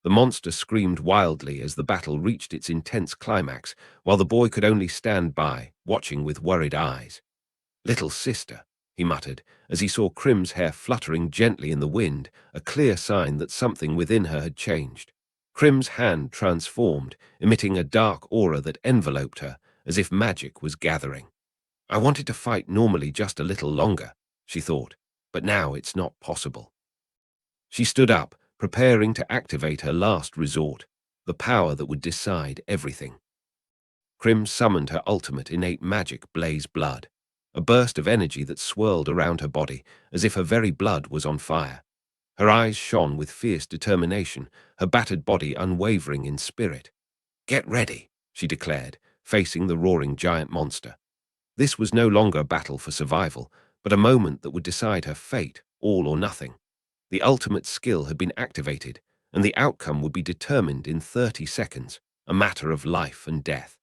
The monster screamed wildly as the battle reached its intense climax, while the boy could only stand by, watching with worried eyes. Little sister, he muttered, as he saw Krim's hair fluttering gently in the wind, a clear sign that something within her had changed. Krim's hand transformed, emitting a dark aura that enveloped her, as if magic was gathering. I wanted to fight normally just a little longer, she thought, but now it's not possible. She stood up, preparing to activate her last resort, the power that would decide everything. Krim summoned her ultimate innate magic, Blaze Blood, a burst of energy that swirled around her body as if her very blood was on fire. Her eyes shone with fierce determination, her battered body unwavering in spirit. Get ready, she declared, facing the roaring giant monster. This was no longer a battle for survival, but a moment that would decide her fate, all or nothing. The ultimate skill had been activated, and the outcome would be determined in 30 seconds, a matter of life and death.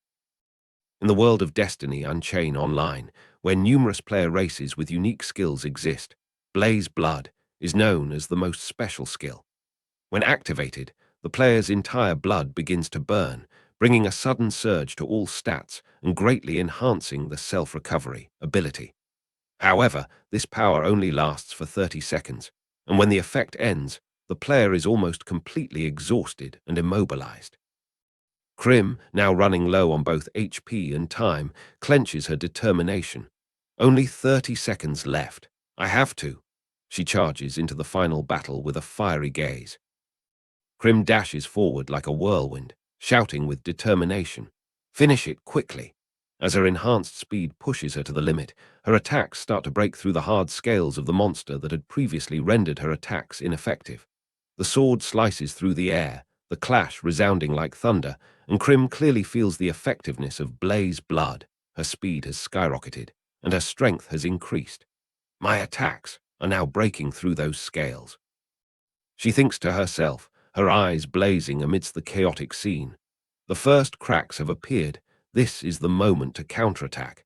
In the world of Destiny Unchained Online, where numerous player races with unique skills exist, Blaze Blood is known as the most special skill. When activated, the player's entire blood begins to burn, bringing a sudden surge to all stats and greatly enhancing the self-recovery ability. However, this power only lasts for 30 seconds, and when the effect ends, the player is almost completely exhausted and immobilized. Krim, now running low on both HP and time, clenches her determination. Only 30 seconds left. I have to. She charges into the final battle with a fiery gaze. Krim dashes forward like a whirlwind, shouting with determination. Finish it quickly. As her enhanced speed pushes her to the limit, her attacks start to break through the hard scales of the monster that had previously rendered her attacks ineffective. The sword slices through the air, the clash resounding like thunder, and Krim clearly feels the effectiveness of Blaze Blood. Her speed has skyrocketed, and her strength has increased. My attacks are now breaking through those scales. She thinks to herself, her eyes blazing amidst the chaotic scene. The first cracks have appeared. This is the moment to counterattack.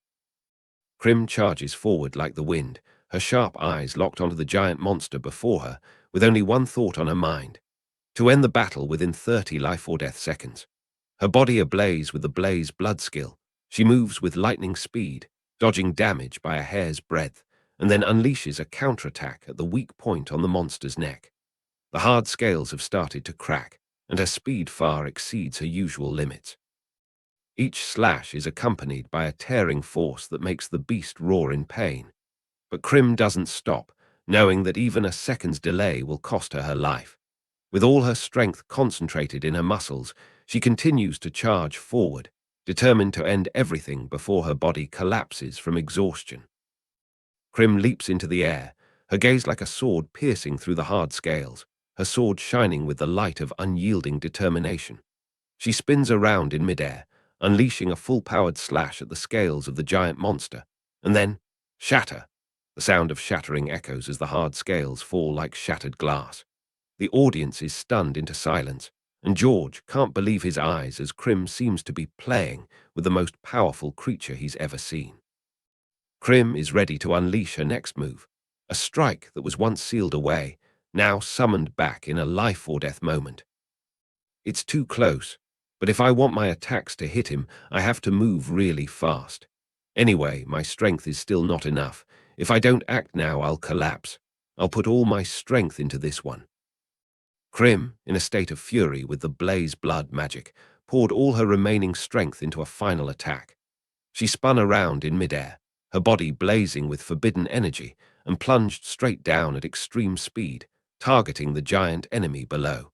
Krim charges forward like the wind, her sharp eyes locked onto the giant monster before her, with only one thought on her mind: to end the battle within 30 life-or-death seconds. Her body ablaze with the Blaze Blood skill, she moves with lightning speed, dodging damage by a hair's breadth, and then unleashes a counterattack at the weak point on the monster's neck. The hard scales have started to crack, and her speed far exceeds her usual limits. Each slash is accompanied by a tearing force that makes the beast roar in pain. But Krim doesn't stop, knowing that even a second's delay will cost her her life. With all her strength concentrated in her muscles, she continues to charge forward, determined to end everything before her body collapses from exhaustion. Krim leaps into the air, her gaze like a sword piercing through the hard scales, her sword shining with the light of unyielding determination. She spins around in midair, unleashing a full-powered slash at the scales of the giant monster, and then, shatter! The sound of shattering echoes as the hard scales fall like shattered glass. The audience is stunned into silence, and George can't believe his eyes as Krim seems to be playing with the most powerful creature he's ever seen. Krim is ready to unleash her next move, a strike that was once sealed away, now summoned back in a life-or-death moment. It's too close, but if I want my attacks to hit him, I have to move really fast. Anyway, my strength is still not enough. If I don't act now, I'll collapse. I'll put all my strength into this one. Krim, in a state of fury with the Blaze Blood magic, poured all her remaining strength into a final attack. She spun around in midair, her body blazing with forbidden energy, and plunged straight down at extreme speed, targeting the giant enemy below.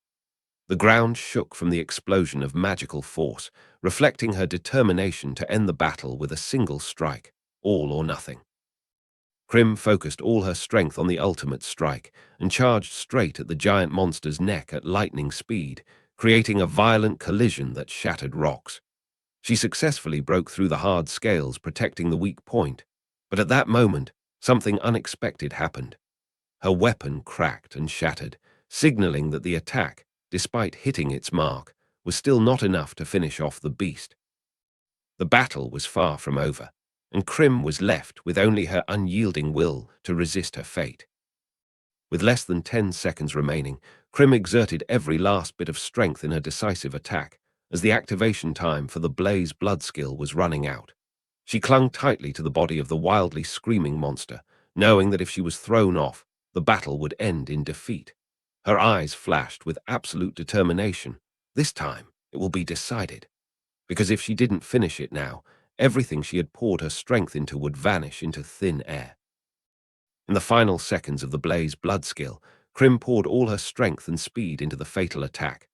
The ground shook from the explosion of magical force, reflecting her determination to end the battle with a single strike, all or nothing. Krim focused all her strength on the ultimate strike and charged straight at the giant monster's neck at lightning speed, creating a violent collision that shattered rocks. She successfully broke through the hard scales, protecting the weak point, but at that moment, something unexpected happened. Her weapon cracked and shattered, signaling that the attack, despite hitting its mark, was still not enough to finish off the beast. The battle was far from over, and Krim was left with only her unyielding will to resist her fate. With less than 10 seconds remaining, Krim exerted every last bit of strength in her decisive attack, as the activation time for the Blaze Blood skill was running out. She clung tightly to the body of the wildly screaming monster, knowing that if she was thrown off, the battle would end in defeat. Her eyes flashed with absolute determination. This time, it will be decided. Because if she didn't finish it now, everything she had poured her strength into would vanish into thin air. In the final seconds of the Blaze Blood skill, Krim poured all her strength and speed into the fatal attack.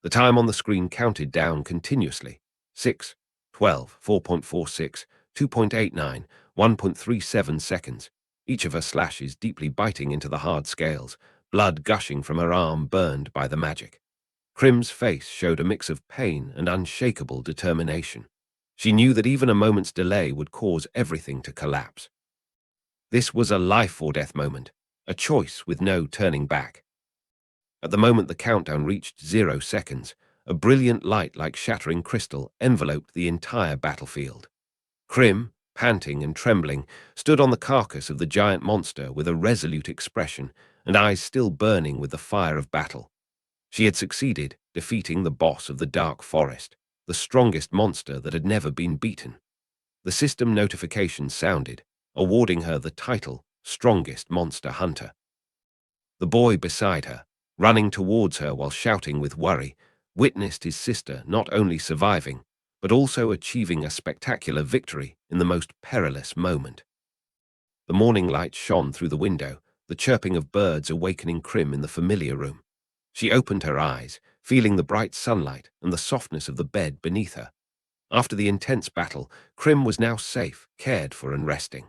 The time on the screen counted down continuously. 6, 12, 4.46, 2.89, 1.37 seconds, each of her slashes deeply biting into the hard scales, blood gushing from her arm burned by the magic. Krim's face showed a mix of pain and unshakable determination. She knew that even a moment's delay would cause everything to collapse. This was a life-or-death moment, a choice with no turning back. At the moment the countdown reached 0 seconds, a brilliant light like shattering crystal enveloped the entire battlefield. Krim, panting and trembling, stood on the carcass of the giant monster with a resolute expression and eyes still burning with the fire of battle. She had succeeded, defeating the boss of the Dark Forest, the strongest monster that had never been beaten. The system notification sounded, awarding her the title Strongest Monster Hunter. The boy beside her, running towards her while shouting with worry, witnessed his sister not only surviving, but also achieving a spectacular victory in the most perilous moment. The morning light shone through the window, the chirping of birds awakening Krim in the familiar room. She opened her eyes, feeling the bright sunlight and the softness of the bed beneath her. After the intense battle, Krim was now safe, cared for and resting.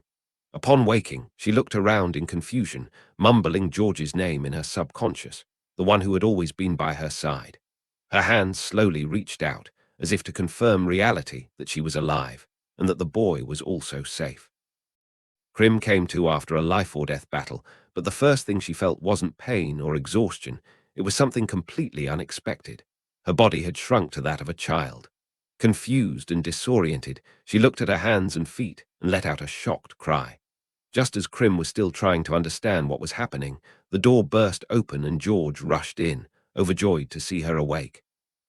Upon waking, she looked around in confusion, mumbling George's name in her subconscious, the one who had always been by her side. Her hands slowly reached out, as if to confirm reality that she was alive, and that the boy was also safe. Krim came to after a life-or-death battle, but the first thing she felt wasn't pain or exhaustion, it was something completely unexpected. Her body had shrunk to that of a child. Confused and disoriented, she looked at her hands and feet and let out a shocked cry. Just as Krim was still trying to understand what was happening, the door burst open and George rushed in, overjoyed to see her awake.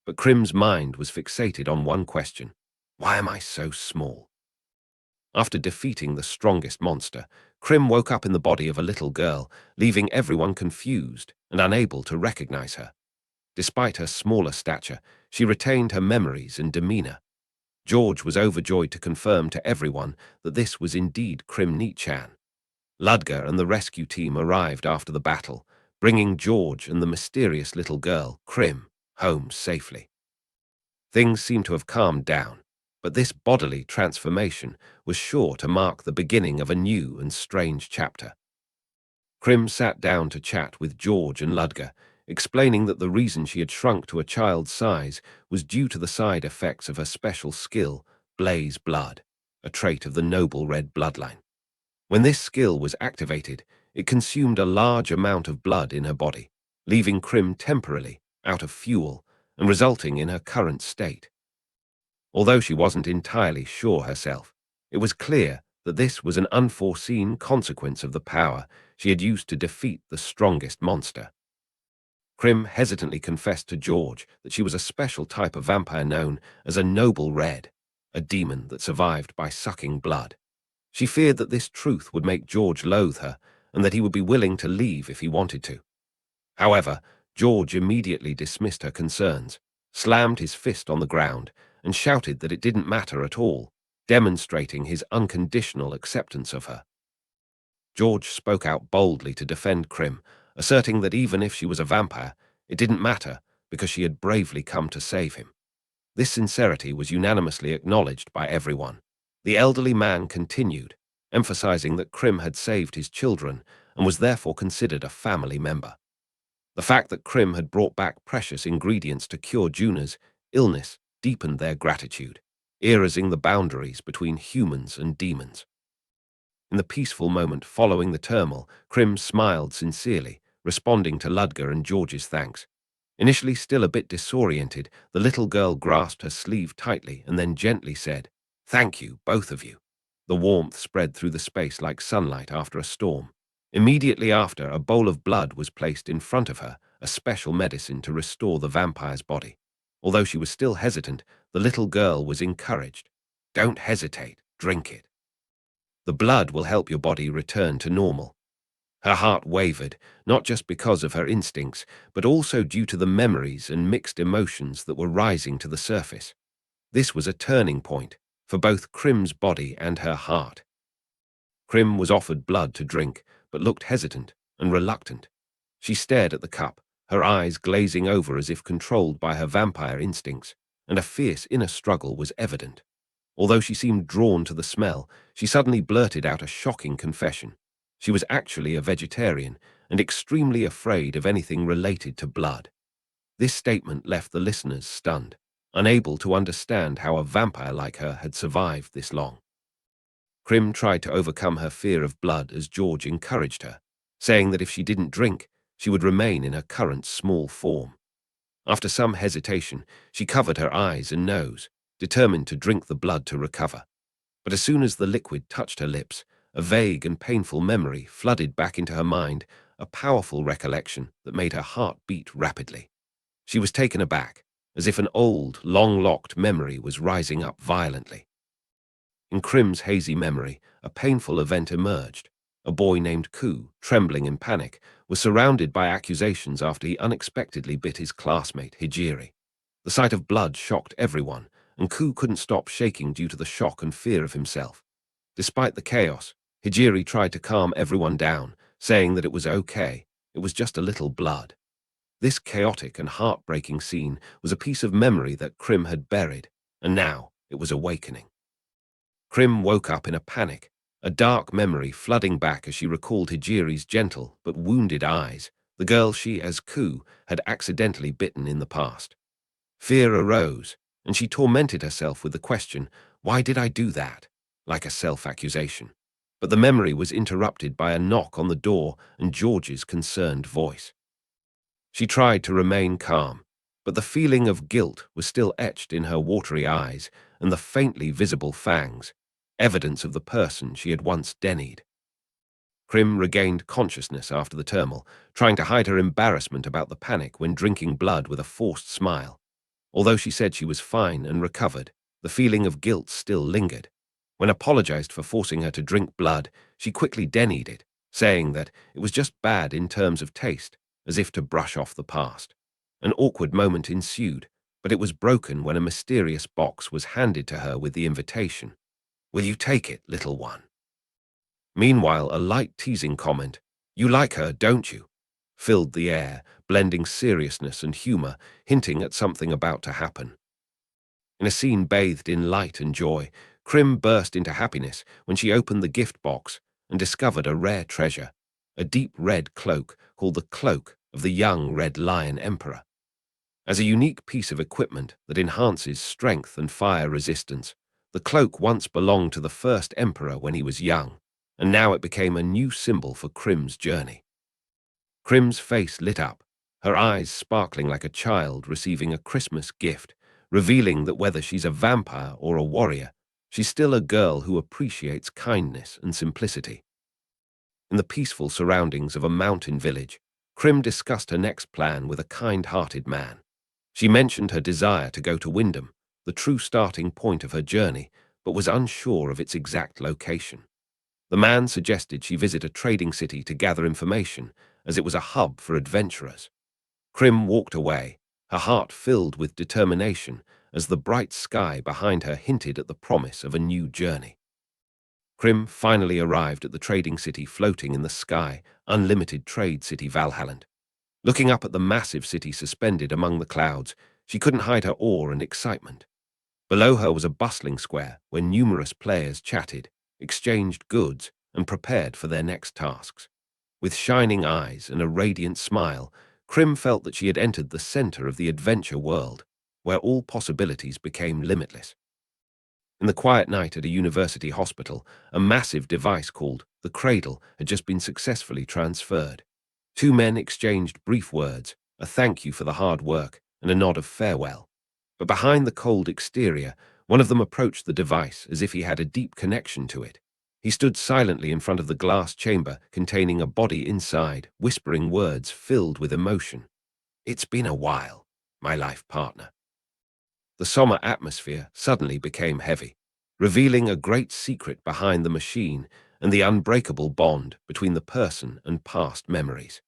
But Krim's mind was fixated on one question: why am I so small? After defeating the strongest monster, Krim woke up in the body of a little girl, leaving everyone confused and unable to recognize her. Despite her smaller stature, she retained her memories and demeanor. George was overjoyed to confirm to everyone that this was indeed Krim Nichan. Ludger and the rescue team arrived after the battle, bringing George and the mysterious little girl, Krim, home safely. Things seemed to have calmed down, but this bodily transformation was sure to mark the beginning of a new and strange chapter. Krim sat down to chat with George and Ludger, explaining that the reason she had shrunk to a child's size was due to the side effects of her special skill, Blaze Blood, a trait of the noble red bloodline. When this skill was activated, it consumed a large amount of blood in her body, leaving Krim temporarily out of fuel and resulting in her current state. Although she wasn't entirely sure herself, it was clear that this was an unforeseen consequence of the power she had used to defeat the strongest monster. Krim hesitantly confessed to George that she was a special type of vampire known as a noble red, a demon that survived by sucking blood. She feared that this truth would make George loathe her and that he would be willing to leave if he wanted to. However, George immediately dismissed her concerns, slammed his fist on the ground, and shouted that it didn't matter at all, demonstrating his unconditional acceptance of her. George spoke out boldly to defend Krim, asserting that even if she was a vampire, it didn't matter because she had bravely come to save him. This sincerity was unanimously acknowledged by everyone. The elderly man continued, emphasizing that Krim had saved his children and was therefore considered a family member. The fact that Krim had brought back precious ingredients to cure Juna's illness deepened their gratitude, erasing the boundaries between humans and demons. In the peaceful moment following the turmoil, Krim smiled sincerely, responding to Ludger and George's thanks. Initially still a bit disoriented, the little girl grasped her sleeve tightly and then gently said, "Thank you, both of you." The warmth spread through the space like sunlight after a storm. Immediately after, a bowl of blood was placed in front of her, a special medicine to restore the vampire's body. Although she was still hesitant, the little girl was encouraged. "Don't hesitate, drink it. The blood will help your body return to normal." Her heart wavered, not just because of her instincts, but also due to the memories and mixed emotions that were rising to the surface. This was a turning point for both Krim's body and her heart. Krim was offered blood to drink, but looked hesitant and reluctant. She stared at the cup, her eyes glazing over as if controlled by her vampire instincts, and a fierce inner struggle was evident. Although she seemed drawn to the smell, she suddenly blurted out a shocking confession. She was actually a vegetarian and extremely afraid of anything related to blood. This statement left the listeners stunned, unable to understand how a vampire like her had survived this long. Krim tried to overcome her fear of blood as George encouraged her, saying that if she didn't drink, she would remain in her current small form. After some hesitation, she covered her eyes and nose, determined to drink the blood to recover. But as soon as the liquid touched her lips, a vague and painful memory flooded back into her mind, a powerful recollection that made her heart beat rapidly. She was taken aback, as if an old, long-locked memory was rising up violently. In Krim's hazy memory, a painful event emerged. A boy named Ku, trembling in panic, was surrounded by accusations after he unexpectedly bit his classmate, Hijiri. The sight of blood shocked everyone, and Ku couldn't stop shaking due to the shock and fear of himself. Despite the chaos, Hijiri tried to calm everyone down, saying that it was okay, it was just a little blood. This chaotic and heartbreaking scene was a piece of memory that Krim had buried, and now it was awakening. Krim woke up in a panic, a dark memory flooding back as she recalled Hijiri's gentle but wounded eyes, the girl she, as Ku, had accidentally bitten in the past. Fear arose, and she tormented herself with the question, "Why did I do that?" like a self-accusation. But the memory was interrupted by a knock on the door and George's concerned voice. She tried to remain calm, but the feeling of guilt was still etched in her watery eyes and the faintly visible fangs, evidence of the person she had once denied. Krim regained consciousness after the turmoil, trying to hide her embarrassment about the panic when drinking blood with a forced smile. Although she said she was fine and recovered, the feeling of guilt still lingered. When apologized for forcing her to drink blood, she quickly denied it, saying that it was just bad in terms of taste, as if to brush off the past. An awkward moment ensued, but it was broken when a mysterious box was handed to her with the invitation. "Will you take it, little one?" Meanwhile, a light teasing comment, "You like her, don't you?" filled the air, blending seriousness and humor, hinting at something about to happen. In a scene bathed in light and joy, Krim burst into happiness when she opened the gift box and discovered a rare treasure, a deep red cloak called the Cloak of the Young Red Lion Emperor. As a unique piece of equipment that enhances strength and fire resistance, the cloak once belonged to the first emperor when he was young, and now it became a new symbol for Krim's journey. Krim's face lit up, her eyes sparkling like a child receiving a Christmas gift, revealing that whether she's a vampire or a warrior, she's still a girl who appreciates kindness and simplicity. In the peaceful surroundings of a mountain village, Krim discussed her next plan with a kind-hearted man. She mentioned her desire to go to Wyndham, the true starting point of her journey, but was unsure of its exact location. The man suggested she visit a trading city to gather information, as it was a hub for adventurers. Krim walked away, her heart filled with determination as the bright sky behind her hinted at the promise of a new journey. Krim finally arrived at the trading city floating in the sky, unlimited trade city Valhalland. Looking up at the massive city suspended among the clouds, she couldn't hide her awe and excitement. Below her was a bustling square where numerous players chatted, exchanged goods, and prepared for their next tasks. With shining eyes and a radiant smile, Krim felt that she had entered the center of the adventure world, where all possibilities became limitless. In the quiet night at a university hospital, a massive device called the cradle had just been successfully transferred. Two men exchanged brief words, a thank you for the hard work and a nod of farewell. But behind the cold exterior, one of them approached the device as if he had a deep connection to it. He stood silently in front of the glass chamber containing a body inside, whispering words filled with emotion. "It's been a while, my life partner." The somber atmosphere suddenly became heavy, revealing a great secret behind the machine and the unbreakable bond between the person and past memories.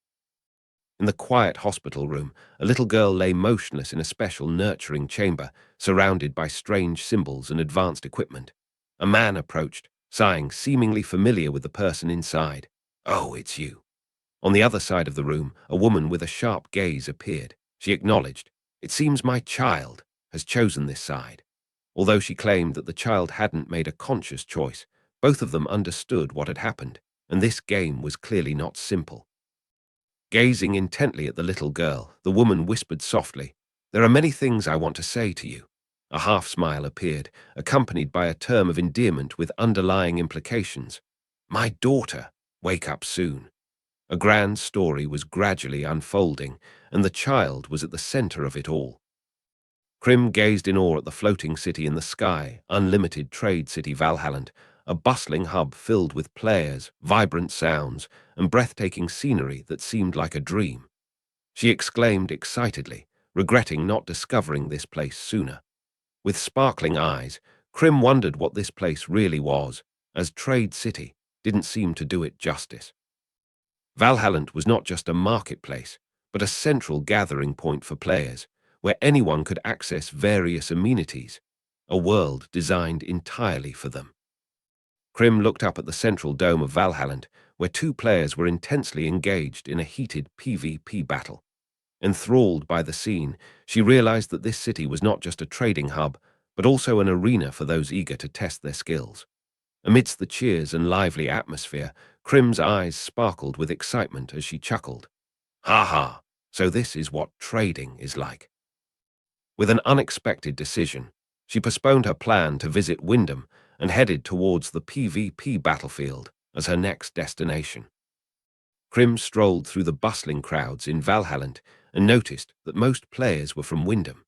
In the quiet hospital room, a little girl lay motionless in a special nurturing chamber, surrounded by strange symbols and advanced equipment. A man approached, sighing, seemingly familiar with the person inside. "Oh, it's you." On the other side of the room, a woman with a sharp gaze appeared. She acknowledged, "It seems my child has chosen this side." Although she claimed that the child hadn't made a conscious choice, both of them understood what had happened, and this game was clearly not simple. Gazing intently at the little girl, the woman whispered softly, "There are many things I want to say to you." A half-smile appeared, accompanied by a term of endearment with underlying implications. "My daughter, wake up soon." A grand story was gradually unfolding, and the child was at the center of it all. Krim gazed in awe at the floating city in the sky, unlimited trade city Valhalland, a bustling hub filled with players, vibrant sounds, and breathtaking scenery that seemed like a dream. She exclaimed excitedly, regretting not discovering this place sooner. With sparkling eyes, Krim wondered what this place really was, as Trade City didn't seem to do it justice. Valhalland was not just a marketplace, but a central gathering point for players, where anyone could access various amenities, a world designed entirely for them. Krim looked up at the central dome of Valhalland, where two players were intensely engaged in a heated PvP battle. Enthralled by the scene, she realized that this city was not just a trading hub, but also an arena for those eager to test their skills. Amidst the cheers and lively atmosphere, Krim's eyes sparkled with excitement as she chuckled. "Ha ha, so this is what trading is like." With an unexpected decision, she postponed her plan to visit Wyndham and headed towards the PvP battlefield as her next destination. Krim strolled through the bustling crowds in Valhalland and noticed that most players were from Wyndham.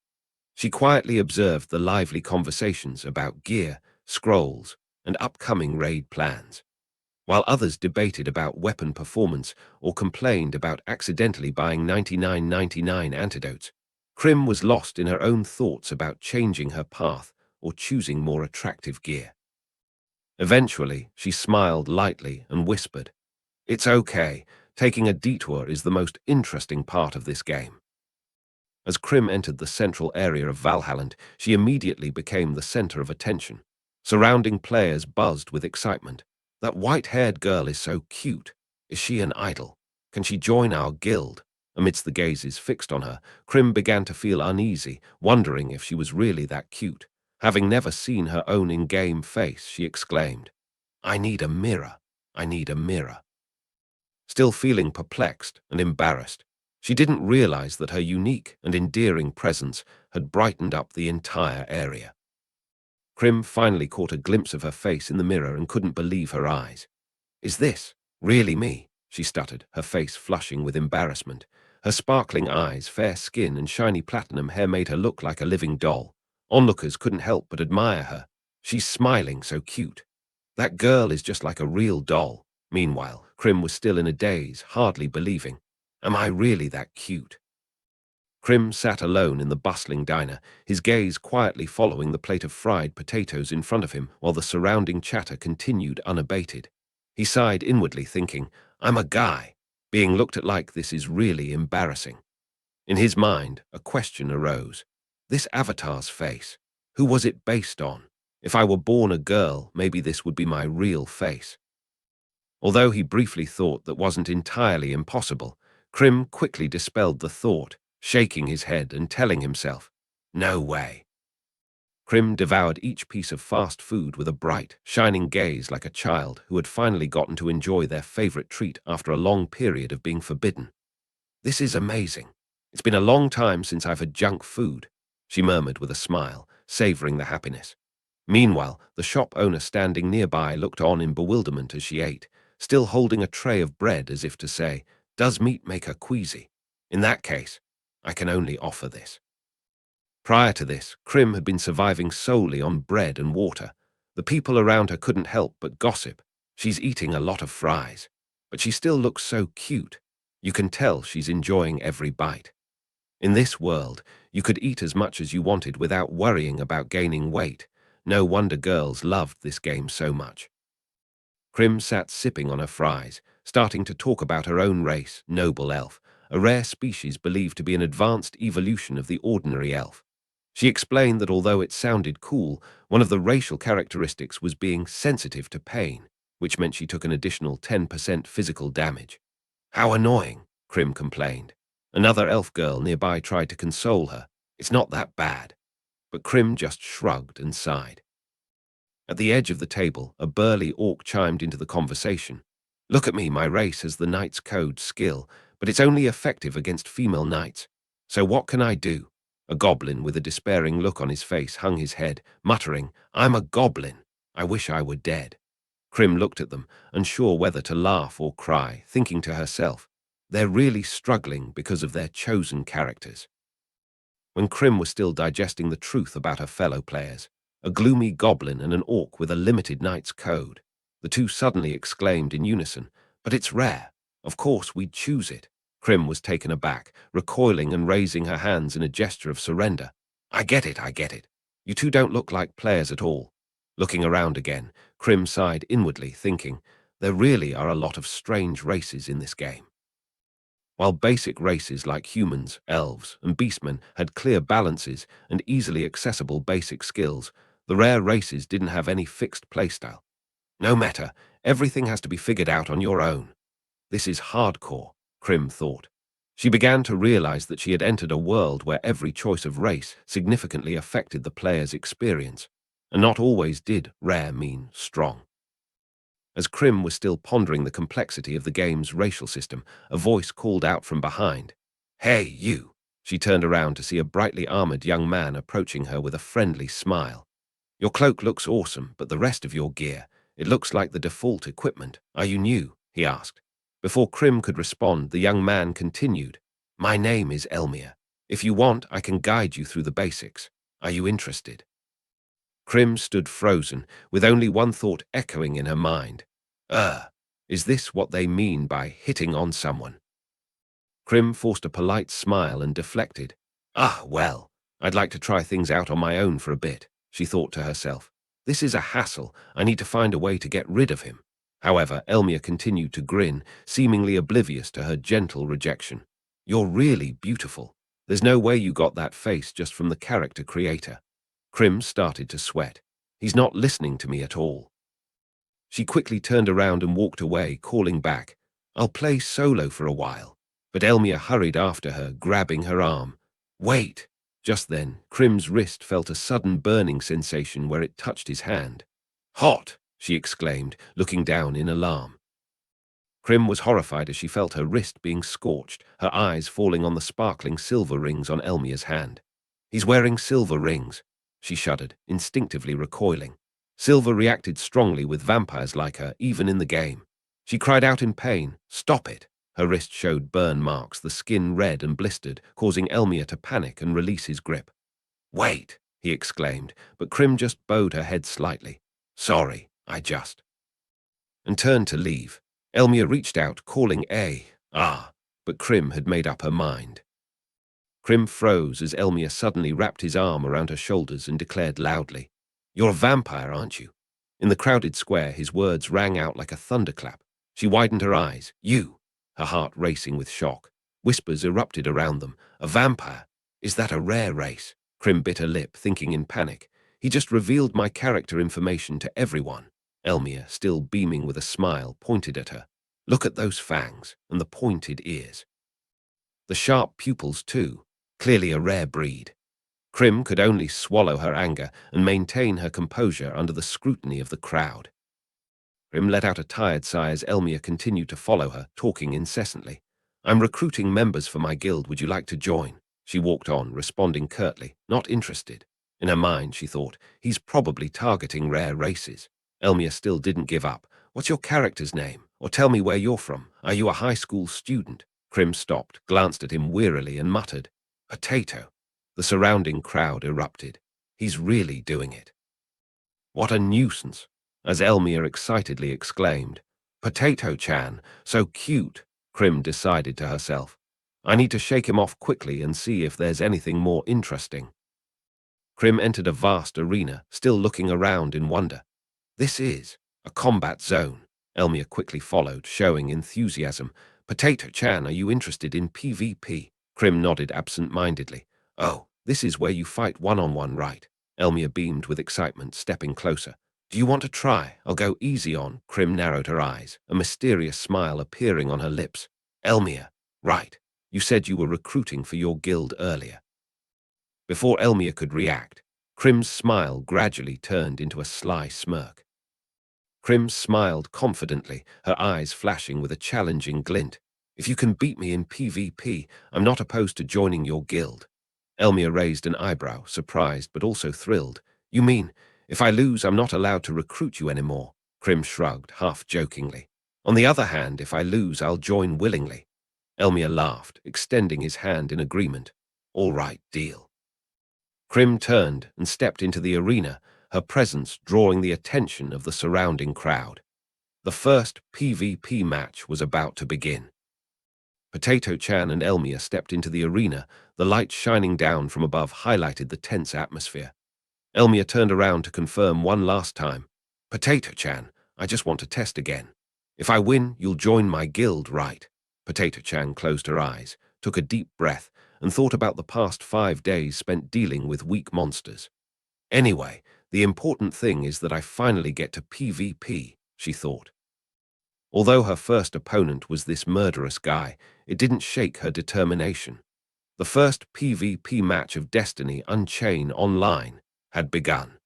She quietly observed the lively conversations about gear, scrolls, and upcoming raid plans, while others debated about weapon performance or complained about accidentally buying 99.99 antidotes. Krim was lost in her own thoughts about changing her path or choosing more attractive gear. Eventually, she smiled lightly and whispered, "It's okay. Taking a detour is the most interesting part of this game." As Krim entered the central area of Valhalland, she immediately became the center of attention. Surrounding players buzzed with excitement. "That white-haired girl is so cute. Is she an idol? Can she join our guild?" Amidst the gazes fixed on her, Krim began to feel uneasy, wondering if she was really that cute. Having never seen her own in-game face, she exclaimed, "I need a mirror. I need a mirror." Still feeling perplexed and embarrassed, she didn't realize that her unique and endearing presence had brightened up the entire area. Krim finally caught a glimpse of her face in the mirror and couldn't believe her eyes. "Is this really me?" she stuttered, her face flushing with embarrassment. Her sparkling eyes, fair skin, and shiny platinum hair made her look like a living doll. Onlookers couldn't help but admire her. "She's smiling so cute. That girl is just like a real doll." Meanwhile, Krim was still in a daze, hardly believing. "Am I really that cute?" Krim sat alone in the bustling diner, his gaze quietly following the plate of fried potatoes in front of him while the surrounding chatter continued unabated. He sighed inwardly, thinking, "I'm a guy. Being looked at like this is really embarrassing." In his mind, a question arose. This avatar's face, who was it based on? If I were born a girl, maybe this would be my real face. Although he briefly thought that wasn't entirely impossible, Krim quickly dispelled the thought, shaking his head and telling himself, "No way." Krim devoured each piece of fast food with a bright, shining gaze like a child who had finally gotten to enjoy their favorite treat after a long period of being forbidden. "This is amazing. It's been a long time since I've had junk food," she murmured with a smile, savoring the happiness. Meanwhile, the shop owner standing nearby looked on in bewilderment as she ate, still holding a tray of bread as if to say, Does meat make her queasy? In that case, I can only offer this. Prior to this, Krim had been surviving solely on bread and water. The people around her couldn't help but gossip. She's eating a lot of fries, but she still looks so cute. You can tell she's enjoying every bite. In this world, you could eat as much as you wanted without worrying about gaining weight. No wonder girls loved this game so much. Krim sat sipping on her fries, starting to talk about her own race, noble elf, a rare species believed to be an advanced evolution of the ordinary elf. She explained that although it sounded cool, one of the racial characteristics was being sensitive to pain, which meant she took an additional 10% physical damage. How annoying, Krim complained. Another elf girl nearby tried to console her. It's not that bad. But Krim just shrugged and sighed. At the edge of the table, a burly orc chimed into the conversation. Look at me, my race has the knight's code skill, but it's only effective against female knights. So what can I do? A goblin with a despairing look on his face hung his head, muttering, I'm a goblin. I wish I were dead. Krim looked at them, unsure whether to laugh or cry, thinking to herself, they're really struggling because of their chosen characters. When Krim was still digesting the truth about her fellow players, a gloomy goblin and an orc with a limited knight's code, the two suddenly exclaimed in unison, but it's rare. Of course we'd choose it. Krim was taken aback, recoiling and raising her hands in a gesture of surrender. I get it, I get it. You two don't look like players at all. Looking around again, Krim sighed inwardly, thinking, there really are a lot of strange races in this game. While basic races like humans, elves, and beastmen had clear balances and easily accessible basic skills, the rare races didn't have any fixed playstyle. No matter, everything has to be figured out on your own. This is hardcore, Krim thought. She began to realize that she had entered a world where every choice of race significantly affected the player's experience, and not always did rare mean strong. As Krim was still pondering the complexity of the game's racial system, a voice called out from behind. Hey, you! She turned around to see a brightly armored young man approaching her with a friendly smile. Your cloak looks awesome, but the rest of your gear, it looks like the default equipment. Are you new? He asked. Before Krim could respond, the young man continued. My name is Elmir. If you want, I can guide you through the basics. Are you interested? Krim stood frozen, with only one thought echoing in her mind. Is this what they mean by hitting on someone? Krim forced a polite smile and deflected. Well, I'd like to try things out on my own for a bit, she thought to herself. This is a hassle. I need to find a way to get rid of him. However, Elmir continued to grin, seemingly oblivious to her gentle rejection. You're really beautiful. There's no way you got that face just from the character creator. Krim started to sweat. He's not listening to me at all. She quickly turned around and walked away, calling back, I'll play solo for a while. But Elmir hurried after her, grabbing her arm. Wait! Just then, Krim's wrist felt a sudden burning sensation where it touched his hand. Hot! She exclaimed, looking down in alarm. Krim was horrified as she felt her wrist being scorched, her eyes falling on the sparkling silver rings on Elmir's hand. He's wearing silver rings. She shuddered, instinctively recoiling. Silver reacted strongly with vampires like her, even in the game. She cried out in pain, Stop it! Her wrist showed burn marks, the skin red and blistered, causing Elmir to panic and release his grip. Wait! He exclaimed, but Krim just bowed her head slightly. Sorry, and turned to leave. Elmir reached out, calling but Krim had made up her mind. Krim froze as Elmir suddenly wrapped his arm around her shoulders and declared loudly, You're a vampire, aren't you? In the crowded square, his words rang out like a thunderclap. She widened her eyes. You! Her heart racing with shock. Whispers erupted around them. A vampire? Is that a rare race? Krim bit her lip, thinking in panic. He just revealed my character information to everyone. Elmir, still beaming with a smile, pointed at her. Look at those fangs and the pointed ears. The sharp pupils, too. Clearly a rare breed. Krim could only swallow her anger and maintain her composure under the scrutiny of the crowd. Krim let out a tired sigh as Elmir continued to follow her, talking incessantly. I'm recruiting members for my guild. Would you like to join? She walked on, responding curtly, not interested. In her mind, she thought, he's probably targeting rare races. Elmir still didn't give up. What's your character's name? Or tell me where you're from. Are you a high school student? Krim stopped, glanced at him wearily, and muttered, "Potato." The surrounding crowd erupted. He's really doing it. What a nuisance, as Elmia excitedly exclaimed. Potato-chan, so cute, Krim decided to herself. I need to shake him off quickly and see if there's anything more interesting. Krim entered a vast arena, still looking around in wonder. This is a combat zone. Elmia quickly followed, showing enthusiasm. Potato-chan, are you interested in PvP? Krim nodded absent-mindedly. Oh, this is where you fight one-on-one, right? Elmia beamed with excitement, stepping closer. Do you want to try? I'll go easy on. Krim narrowed her eyes, a mysterious smile appearing on her lips. Elmia, right. You said you were recruiting for your guild earlier. Before Elmia could react, Krim's smile gradually turned into a sly smirk. Krim smiled confidently, her eyes flashing with a challenging glint. If you can beat me in PvP, I'm not opposed to joining your guild. Elmia raised an eyebrow, surprised but also thrilled. You mean, if I lose, I'm not allowed to recruit you anymore? Krim shrugged, half jokingly. On the other hand, if I lose, I'll join willingly. Elmia laughed, extending his hand in agreement. All right, deal. Krim turned and stepped into the arena, her presence drawing the attention of the surrounding crowd. The first PvP match was about to begin. Potato-chan and Elmia stepped into the arena, the light shining down from above highlighted the tense atmosphere. Elmia turned around to confirm one last time. Potato-chan, I just want to test again. If I win, you'll join my guild, right? Potato-chan closed her eyes, took a deep breath, and thought about the past 5 days spent dealing with weak monsters. Anyway, the important thing is that I finally get to PvP, she thought. Although her first opponent was this murderous guy, it didn't shake her determination. The first PvP match of Destiny Unchained Online had begun.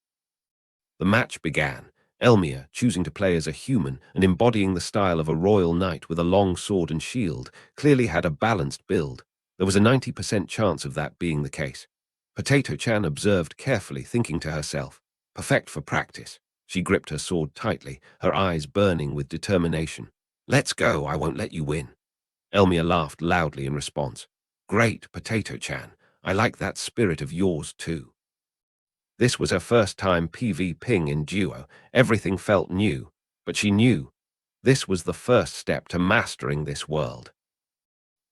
The match began, Elmia choosing to play as a human and embodying the style of a royal knight with a long sword and shield, clearly had a balanced build. There was a 90% chance of that being the case. Potato-chan observed carefully, thinking to herself, perfect for practice. She gripped her sword tightly, her eyes burning with determination. Let's go, I won't let you win. Elmia laughed loudly in response. Great, Potato-chan. I like that spirit of yours too. This was her first time PvPing in duo. Everything felt new, but she knew this was the first step to mastering this world.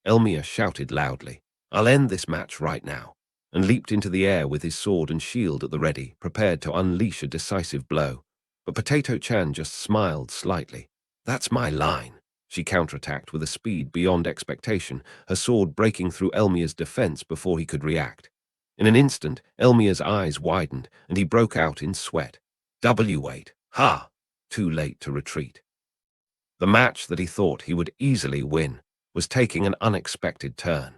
Elmia shouted loudly, I'll end this match right now, and leaped into the air with his sword and shield at the ready, prepared to unleash a decisive blow. But Potato-chan just smiled slightly. That's my line. She counterattacked with a speed beyond expectation, her sword breaking through Elmia's defense before he could react. In an instant, Elmia's eyes widened, and he broke out in sweat. W-weight. Ha! Too late to retreat. The match that he thought he would easily win was taking an unexpected turn.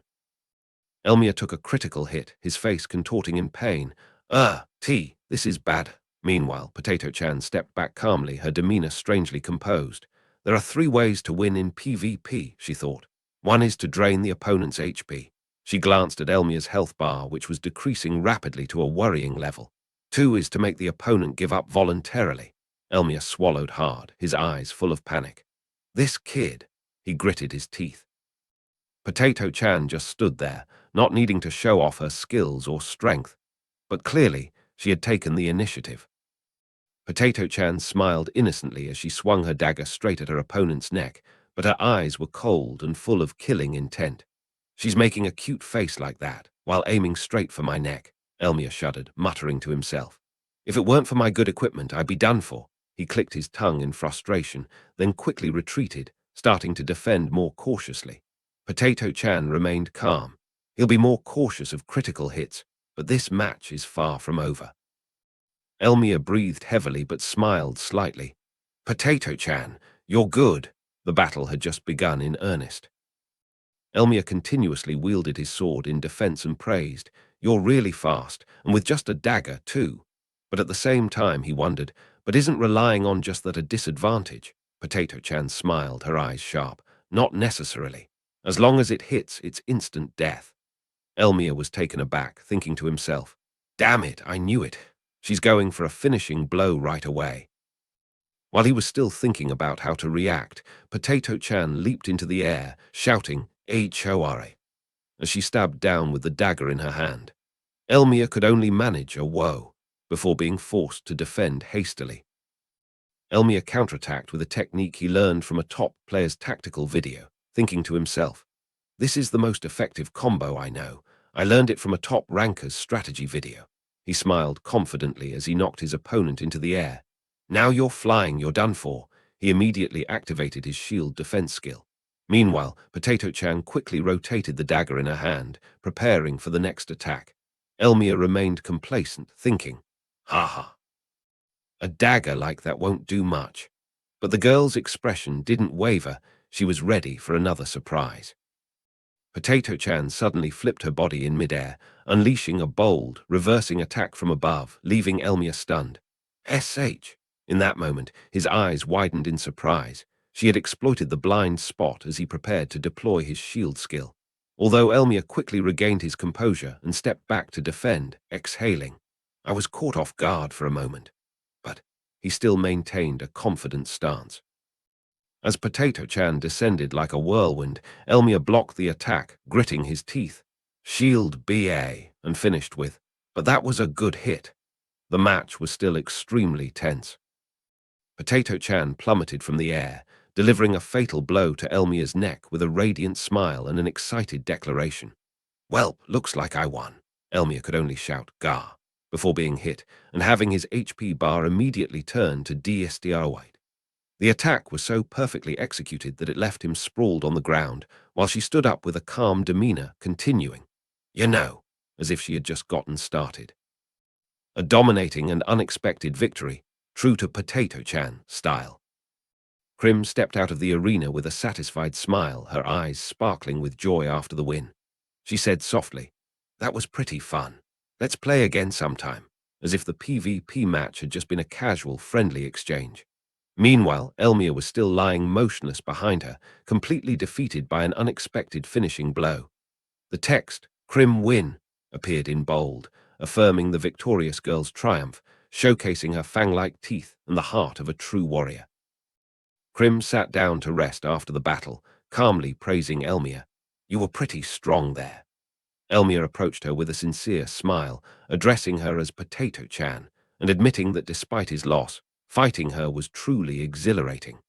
Elmia took a critical hit, his face contorting in pain. This is bad. Meanwhile, Potato-chan stepped back calmly, her demeanor strangely composed. There are 3 ways to win in PvP, she thought. One is to drain the opponent's HP. She glanced at Elmia's health bar, which was decreasing rapidly to a worrying level. 2 is to make the opponent give up voluntarily. Elmia swallowed hard, his eyes full of panic. This kid, he gritted his teeth. Potato-chan just stood there, not needing to show off her skills or strength, but clearly she had taken the initiative. Potato-chan smiled innocently as she swung her dagger straight at her opponent's neck, but her eyes were cold and full of killing intent. She's making a cute face like that, while aiming straight for my neck, Elmia shuddered, muttering to himself. If it weren't for my good equipment, I'd be done for. He clicked his tongue in frustration, then quickly retreated, starting to defend more cautiously. Potato-chan remained calm. He'll be more cautious of critical hits, but this match is far from over. Elmia breathed heavily but smiled slightly. Potato-chan, you're good. The battle had just begun in earnest. Elmia continuously wielded his sword in defense and praised, You're really fast, and with just a dagger, too. But at the same time, he wondered, but isn't relying on just that a disadvantage? Potato-chan smiled, her eyes sharp. Not necessarily. As long as it hits, it's instant death. Elmia was taken aback, thinking to himself, Damn it, I knew it. She's going for a finishing blow right away. While he was still thinking about how to react, Potato-chan leaped into the air, shouting, "Hore!" as she stabbed down with the dagger in her hand. Elmia could only manage a woe before being forced to defend hastily. Elmia counterattacked with a technique he learned from a top player's tactical video, thinking to himself, "This is the most effective combo I know. I learned it from a top ranker's strategy video." He smiled confidently as he knocked his opponent into the air. "Now you're flying, you're done for." He immediately activated his shield defense skill. Meanwhile, Potato-chan quickly rotated the dagger in her hand, preparing for the next attack. Elmia remained complacent, thinking, "Ha ha. A dagger like that won't do much." But the girl's expression didn't waver. She was ready for another surprise. Potato-chan suddenly flipped her body in midair, unleashing a bold, reversing attack from above, leaving Elmia stunned. "SH!" In that moment, his eyes widened in surprise. She had exploited the blind spot as he prepared to deploy his shield skill. Although Elmia quickly regained his composure and stepped back to defend, exhaling, "I was caught off guard for a moment." But he still maintained a confident stance. As Potato-chan descended like a whirlwind, Elmia blocked the attack, gritting his teeth. "Shield BA," and finished with, "But that was a good hit." The match was still extremely tense. Potato-chan plummeted from the air, delivering a fatal blow to Elmia's neck with a radiant smile and an excited declaration. "Well, looks like I won." Elmia could only shout, "Gah," before being hit, and having his HP bar immediately turn to DSTR. The attack was so perfectly executed that it left him sprawled on the ground, while she stood up with a calm demeanor, continuing, "You know," as if she had just gotten started. A dominating and unexpected victory, true to Potato-chan style. Krim stepped out of the arena with a satisfied smile, her eyes sparkling with joy after the win. She said softly, "That was pretty fun. Let's play again sometime," as if the PvP match had just been a casual, friendly exchange. Meanwhile, Elmia was still lying motionless behind her, completely defeated by an unexpected finishing blow. The text, "Krim win," appeared in bold, affirming the victorious girl's triumph, showcasing her fang-like teeth and the heart of a true warrior. Krim sat down to rest after the battle, calmly praising Elmia. "You were pretty strong there." Elmia approached her with a sincere smile, addressing her as Potato-chan, and admitting that despite his loss, fighting her was truly exhilarating.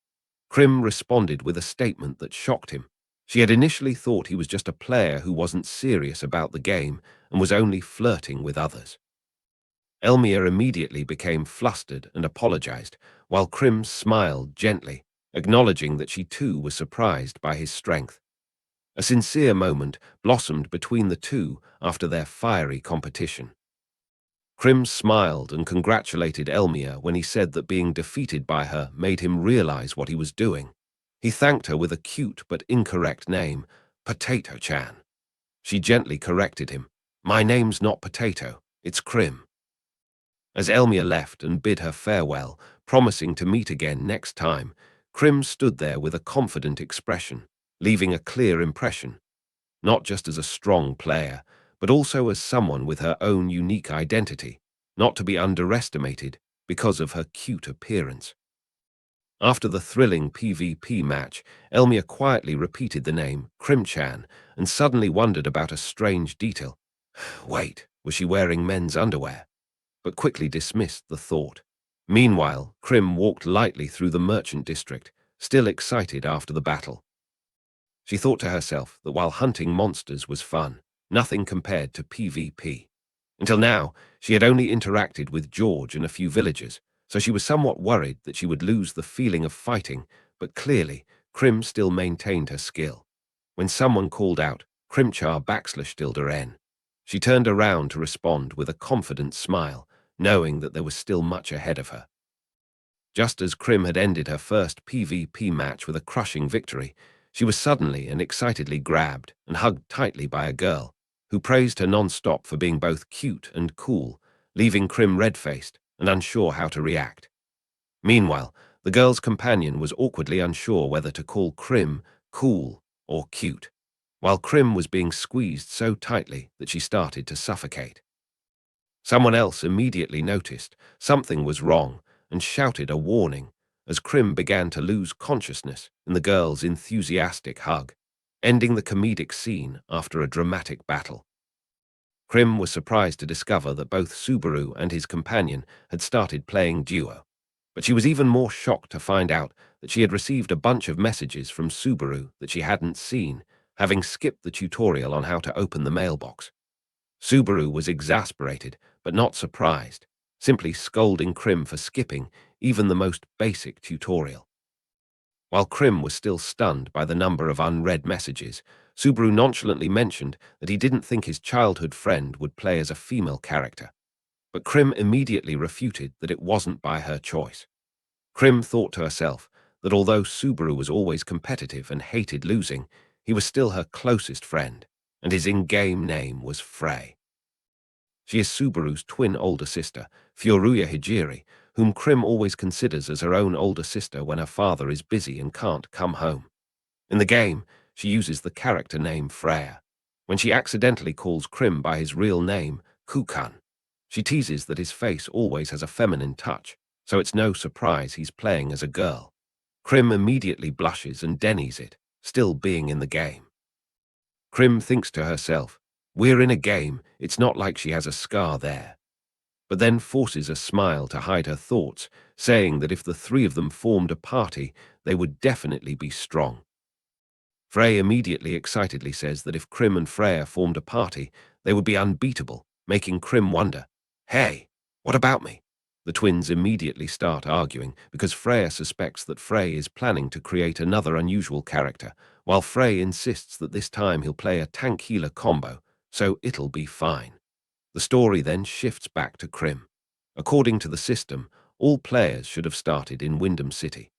Krim responded with a statement that shocked him. She had initially thought he was just a player who wasn't serious about the game and was only flirting with others. Elmia immediately became flustered and apologized, while Krim smiled gently, acknowledging that she too was surprised by his strength. A sincere moment blossomed between the two after their fiery competition. Krim smiled and congratulated Elmia when he said that being defeated by her made him realize what he was doing. He thanked her with a cute but incorrect name, Potato-chan. She gently corrected him, "My name's not Potato, it's Krim." As Elmia left and bid her farewell, promising to meet again next time, Krim stood there with a confident expression, leaving a clear impression, not just as a strong player, but also as someone with her own unique identity, not to be underestimated because of her cute appearance. After the thrilling PvP match, Elmia quietly repeated the name, Krim-chan, and suddenly wondered about a strange detail. Wait, was she wearing men's underwear? But quickly dismissed the thought. Meanwhile, Krim walked lightly through the merchant district, still excited after the battle. She thought to herself that while hunting monsters was fun, nothing compared to PvP. Until now, she had only interacted with George and a few villagers, so she was somewhat worried that she would lose the feeling of fighting, but clearly, Krim still maintained her skill. When someone called out, Krimchar /N, she turned around to respond with a confident smile, knowing that there was still much ahead of her. Just as Krim had ended her first PvP match with a crushing victory, she was suddenly and excitedly grabbed and hugged tightly by a girl, who praised her non-stop for being both cute and cool, leaving Krim red-faced and unsure how to react. Meanwhile, the girl's companion was awkwardly unsure whether to call Krim cool or cute, while Krim was being squeezed so tightly that she started to suffocate. Someone else immediately noticed something was wrong and shouted a warning, as Krim began to lose consciousness in the girl's enthusiastic hug, ending the comedic scene after a dramatic battle. Krim was surprised to discover that both Subaru and his companion had started playing duo, but she was even more shocked to find out that she had received a bunch of messages from Subaru that she hadn't seen, having skipped the tutorial on how to open the mailbox. Subaru was exasperated, but not surprised, simply scolding Krim for skipping even the most basic tutorial. While Krim was still stunned by the number of unread messages, Subaru nonchalantly mentioned that he didn't think his childhood friend would play as a female character, but Krim immediately refuted that it wasn't by her choice. Krim thought to herself that although Subaru was always competitive and hated losing, he was still her closest friend, and his in-game name was Frey. She is Subaru's twin older sister, Furuya Hijiri, whom Krim always considers as her own older sister when her father is busy and can't come home. In the game, she uses the character name Freya. When she accidentally calls Krim by his real name, Kukan, she teases that his face always has a feminine touch, so it's no surprise he's playing as a girl. Krim immediately blushes and denies it, still being in the game. Krim thinks to herself, "We're in a game, it's not like she has a scar there," but then forces a smile to hide her thoughts, saying that if the three of them formed a party, they would definitely be strong. Frey immediately excitedly says that if Krim and Freya formed a party, they would be unbeatable, making Krim wonder, "Hey, what about me?" The twins immediately start arguing because Freya suspects that Frey is planning to create another unusual character, while Frey insists that this time he'll play a tank-healer combo, so it'll be fine. The story then shifts back to Krim. According to the system, all players should have started in Wyndham City.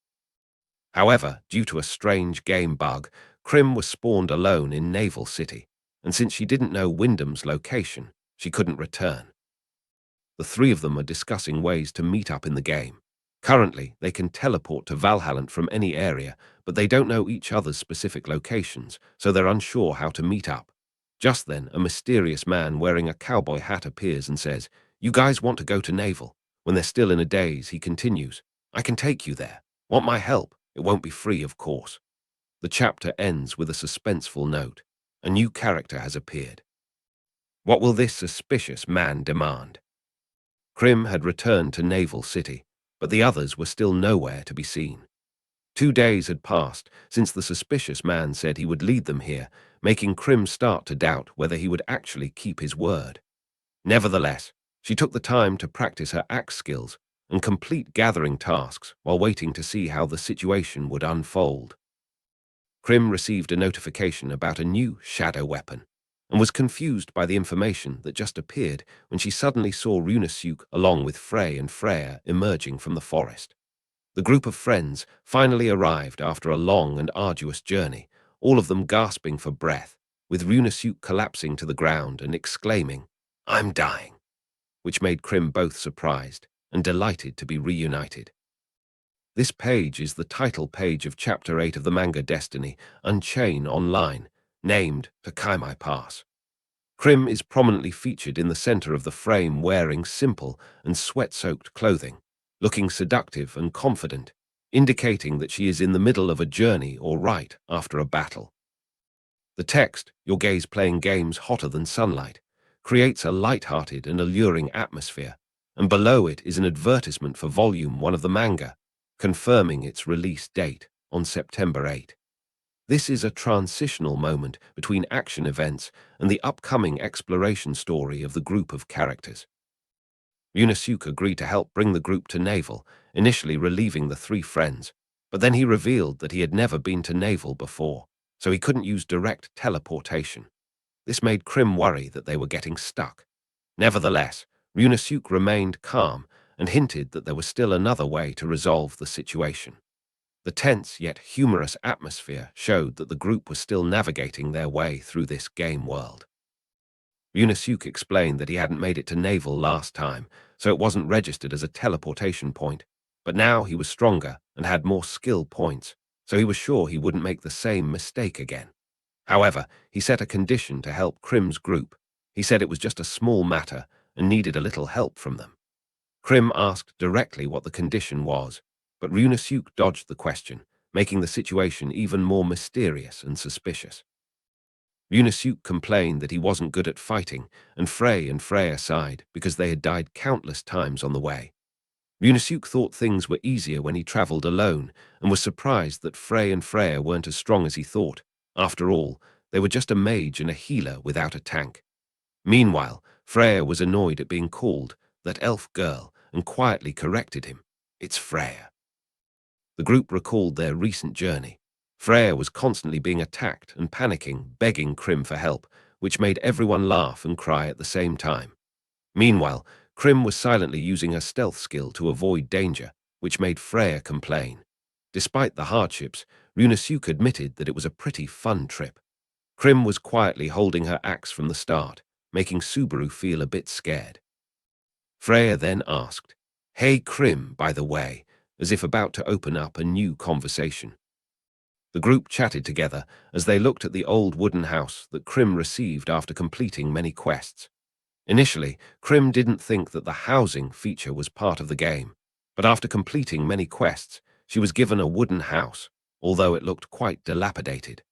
However, due to a strange game bug, Krim was spawned alone in Naval City, and since she didn't know Wyndham's location, she couldn't return. The three of them are discussing ways to meet up in the game. Currently, they can teleport to Valhalland from any area, but they don't know each other's specific locations, so they're unsure how to meet up. Just then, a mysterious man wearing a cowboy hat appears and says, "You guys want to go to Naval?" When they're still in a daze, he continues, "I can take you there. Want my help? It won't be free, of course." The chapter ends with a suspenseful note. A new character has appeared. What will this suspicious man demand? Krim had returned to Naval City, but the others were still nowhere to be seen. 2 days had passed since the suspicious man said he would lead them here, making Krim start to doubt whether he would actually keep his word. Nevertheless, she took the time to practice her axe skills and complete gathering tasks while waiting to see how the situation would unfold. Krim received a notification about a new shadow weapon and was confused by the information that just appeared when she suddenly saw Runasuk along with Frey and Freya emerging from the forest. The group of friends finally arrived after a long and arduous journey, all of them gasping for breath, with Runasuk collapsing to the ground and exclaiming, "I'm dying," which made Krim both surprised and delighted to be reunited. This page is the title page of Chapter 8 of the manga Destiny, Unchain Online, named the Kaimai Pass. Krim is prominently featured in the center of the frame wearing simple and sweat-soaked clothing, looking seductive and confident, indicating that she is in the middle of a journey or right after a battle. The text, "Your gaze playing games hotter than sunlight," creates a light-hearted and alluring atmosphere, and below it is an advertisement for Volume 1 of the manga, confirming its release date on September 8. This is a transitional moment between action events and the upcoming exploration story of the group of characters. Runasuk agreed to help bring the group to Naval, initially relieving the three friends, but then he revealed that he had never been to Naval before, so he couldn't use direct teleportation. This made Krim worry that they were getting stuck. Nevertheless, Runasuk remained calm and hinted that there was still another way to resolve the situation. The tense yet humorous atmosphere showed that the group was still navigating their way through this game world. Runasuk explained that he hadn't made it to Naval last time, so it wasn't registered as a teleportation point, but now he was stronger and had more skill points, so he was sure he wouldn't make the same mistake again. However, he set a condition to help Krim's group. He said it was just a small matter and needed a little help from them. Krim asked directly what the condition was, but Ryunosuke dodged the question, making the situation even more mysterious and suspicious. Ryunosuke complained that he wasn't good at fighting, and Freya sighed because they had died countless times on the way. Ryunosuke thought things were easier when he traveled alone, and was surprised that Freya weren't as strong as he thought. After all, they were just a mage and a healer without a tank. Meanwhile, Freya was annoyed at being called that elf girl and quietly corrected him. It's Freya. The group recalled their recent journey. Freya was constantly being attacked and panicking, begging Krim for help, which made everyone laugh and cry at the same time. Meanwhile, Krim was silently using her stealth skill to avoid danger, which made Freya complain. Despite the hardships, Ryunosuke admitted that it was a pretty fun trip. Krim was quietly holding her axe from the start, making Subaru feel a bit scared. Freya then asked, "Hey Krim, by the way," as if about to open up a new conversation. The group chatted together as they looked at the old wooden house that Krim received after completing many quests. Initially, Krim didn't think that the housing feature was part of the game, but after completing many quests, she was given a wooden house, although it looked quite dilapidated.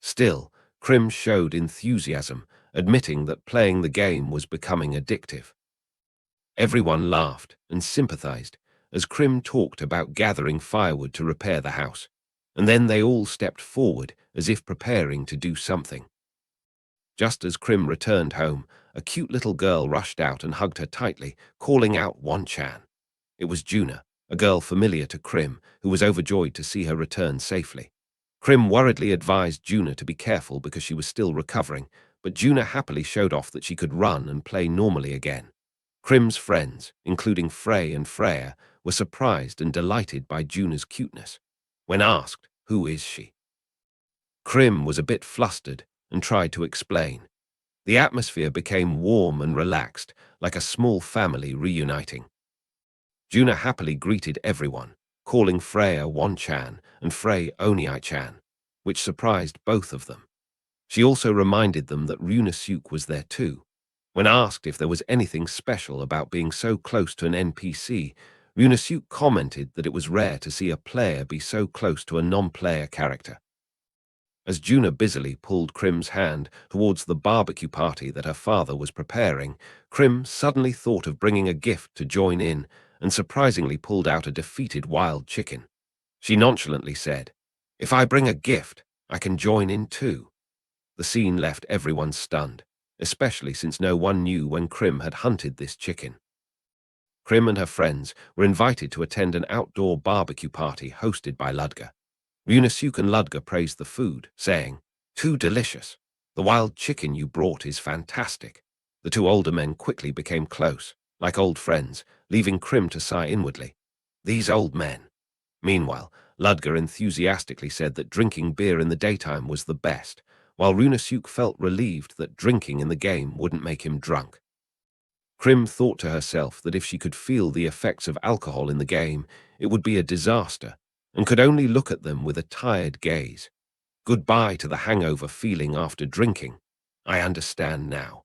Still, Krim showed enthusiasm, admitting that playing the game was becoming addictive. Everyone laughed and sympathized as Krim talked about gathering firewood to repair the house, and then they all stepped forward as if preparing to do something. Just as Krim returned home, a cute little girl rushed out and hugged her tightly, calling out Wan-chan. It was Juna, a girl familiar to Krim, who was overjoyed to see her return safely. Krim worriedly advised Juna to be careful because she was still recovering, but Juna happily showed off that she could run and play normally again. Krim's friends, including Frey and Freya, were surprised and delighted by Juna's cuteness. When asked, "Who is she?" Krim was a bit flustered and tried to explain. The atmosphere became warm and relaxed, like a small family reuniting. Juna happily greeted everyone, calling Freya Wan-chan and Frey Onii-chan, which surprised both of them. She also reminded them that Ryunosuke was there too. When asked if there was anything special about being so close to an NPC, Ryunosuke commented that it was rare to see a player be so close to a non-player character. As Juna busily pulled Krim's hand towards the barbecue party that her father was preparing, Krim suddenly thought of bringing a gift to join in and surprisingly pulled out a defeated wild chicken. She nonchalantly said, "If I bring a gift, I can join in too." The scene left everyone stunned, especially since no one knew when Krim had hunted this chicken. Krim and her friends were invited to attend an outdoor barbecue party hosted by Ludger. Ryunosuke and Ludger praised the food, saying, "Too delicious. The wild chicken you brought is fantastic." The two older men quickly became close, like old friends, leaving Krim to sigh inwardly. These old men. Meanwhile, Ludger enthusiastically said that drinking beer in the daytime was the best, while Ryunosuke felt relieved that drinking in the game wouldn't make him drunk. Krim thought to herself that if she could feel the effects of alcohol in the game, it would be a disaster, and could only look at them with a tired gaze. Goodbye to the hangover feeling after drinking. I understand now.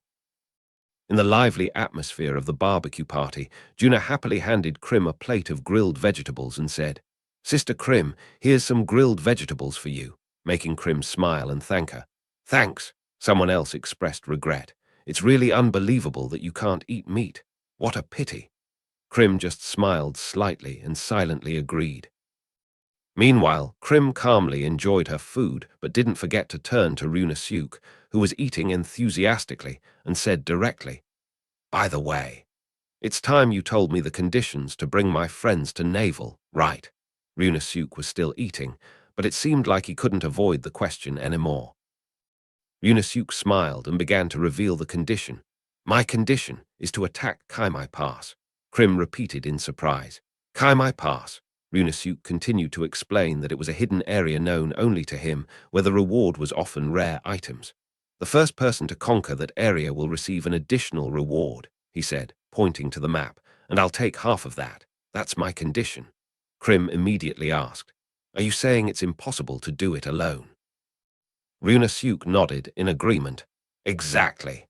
In the lively atmosphere of the barbecue party, Juna happily handed Krim a plate of grilled vegetables and said, "Sister Krim, here's some grilled vegetables for you," making Krim smile and thank her. "Thanks," someone else expressed regret. "It's really unbelievable that you can't eat meat. What a pity." Krim just smiled slightly and silently agreed. Meanwhile, Krim calmly enjoyed her food but didn't forget to turn to Ryunosuke, who was eating enthusiastically, and said directly, "By the way, it's time you told me the conditions to bring my friends to Naval, right?" Ryunosuke was still eating, but it seemed like he couldn't avoid the question anymore. Ryunosuke smiled and began to reveal the condition. "My condition is to attack Kaimai Pass," Krim repeated in surprise. "Kaimai Pass." Ryunosuke continued to explain that it was a hidden area known only to him, where the reward was often rare items. "The first person to conquer that area will receive an additional reward," he said, pointing to the map, "and I'll take half of that. That's my condition." Krim immediately asked, "Are you saying it's impossible to do it alone?" Ryunosuke nodded in agreement. "Exactly."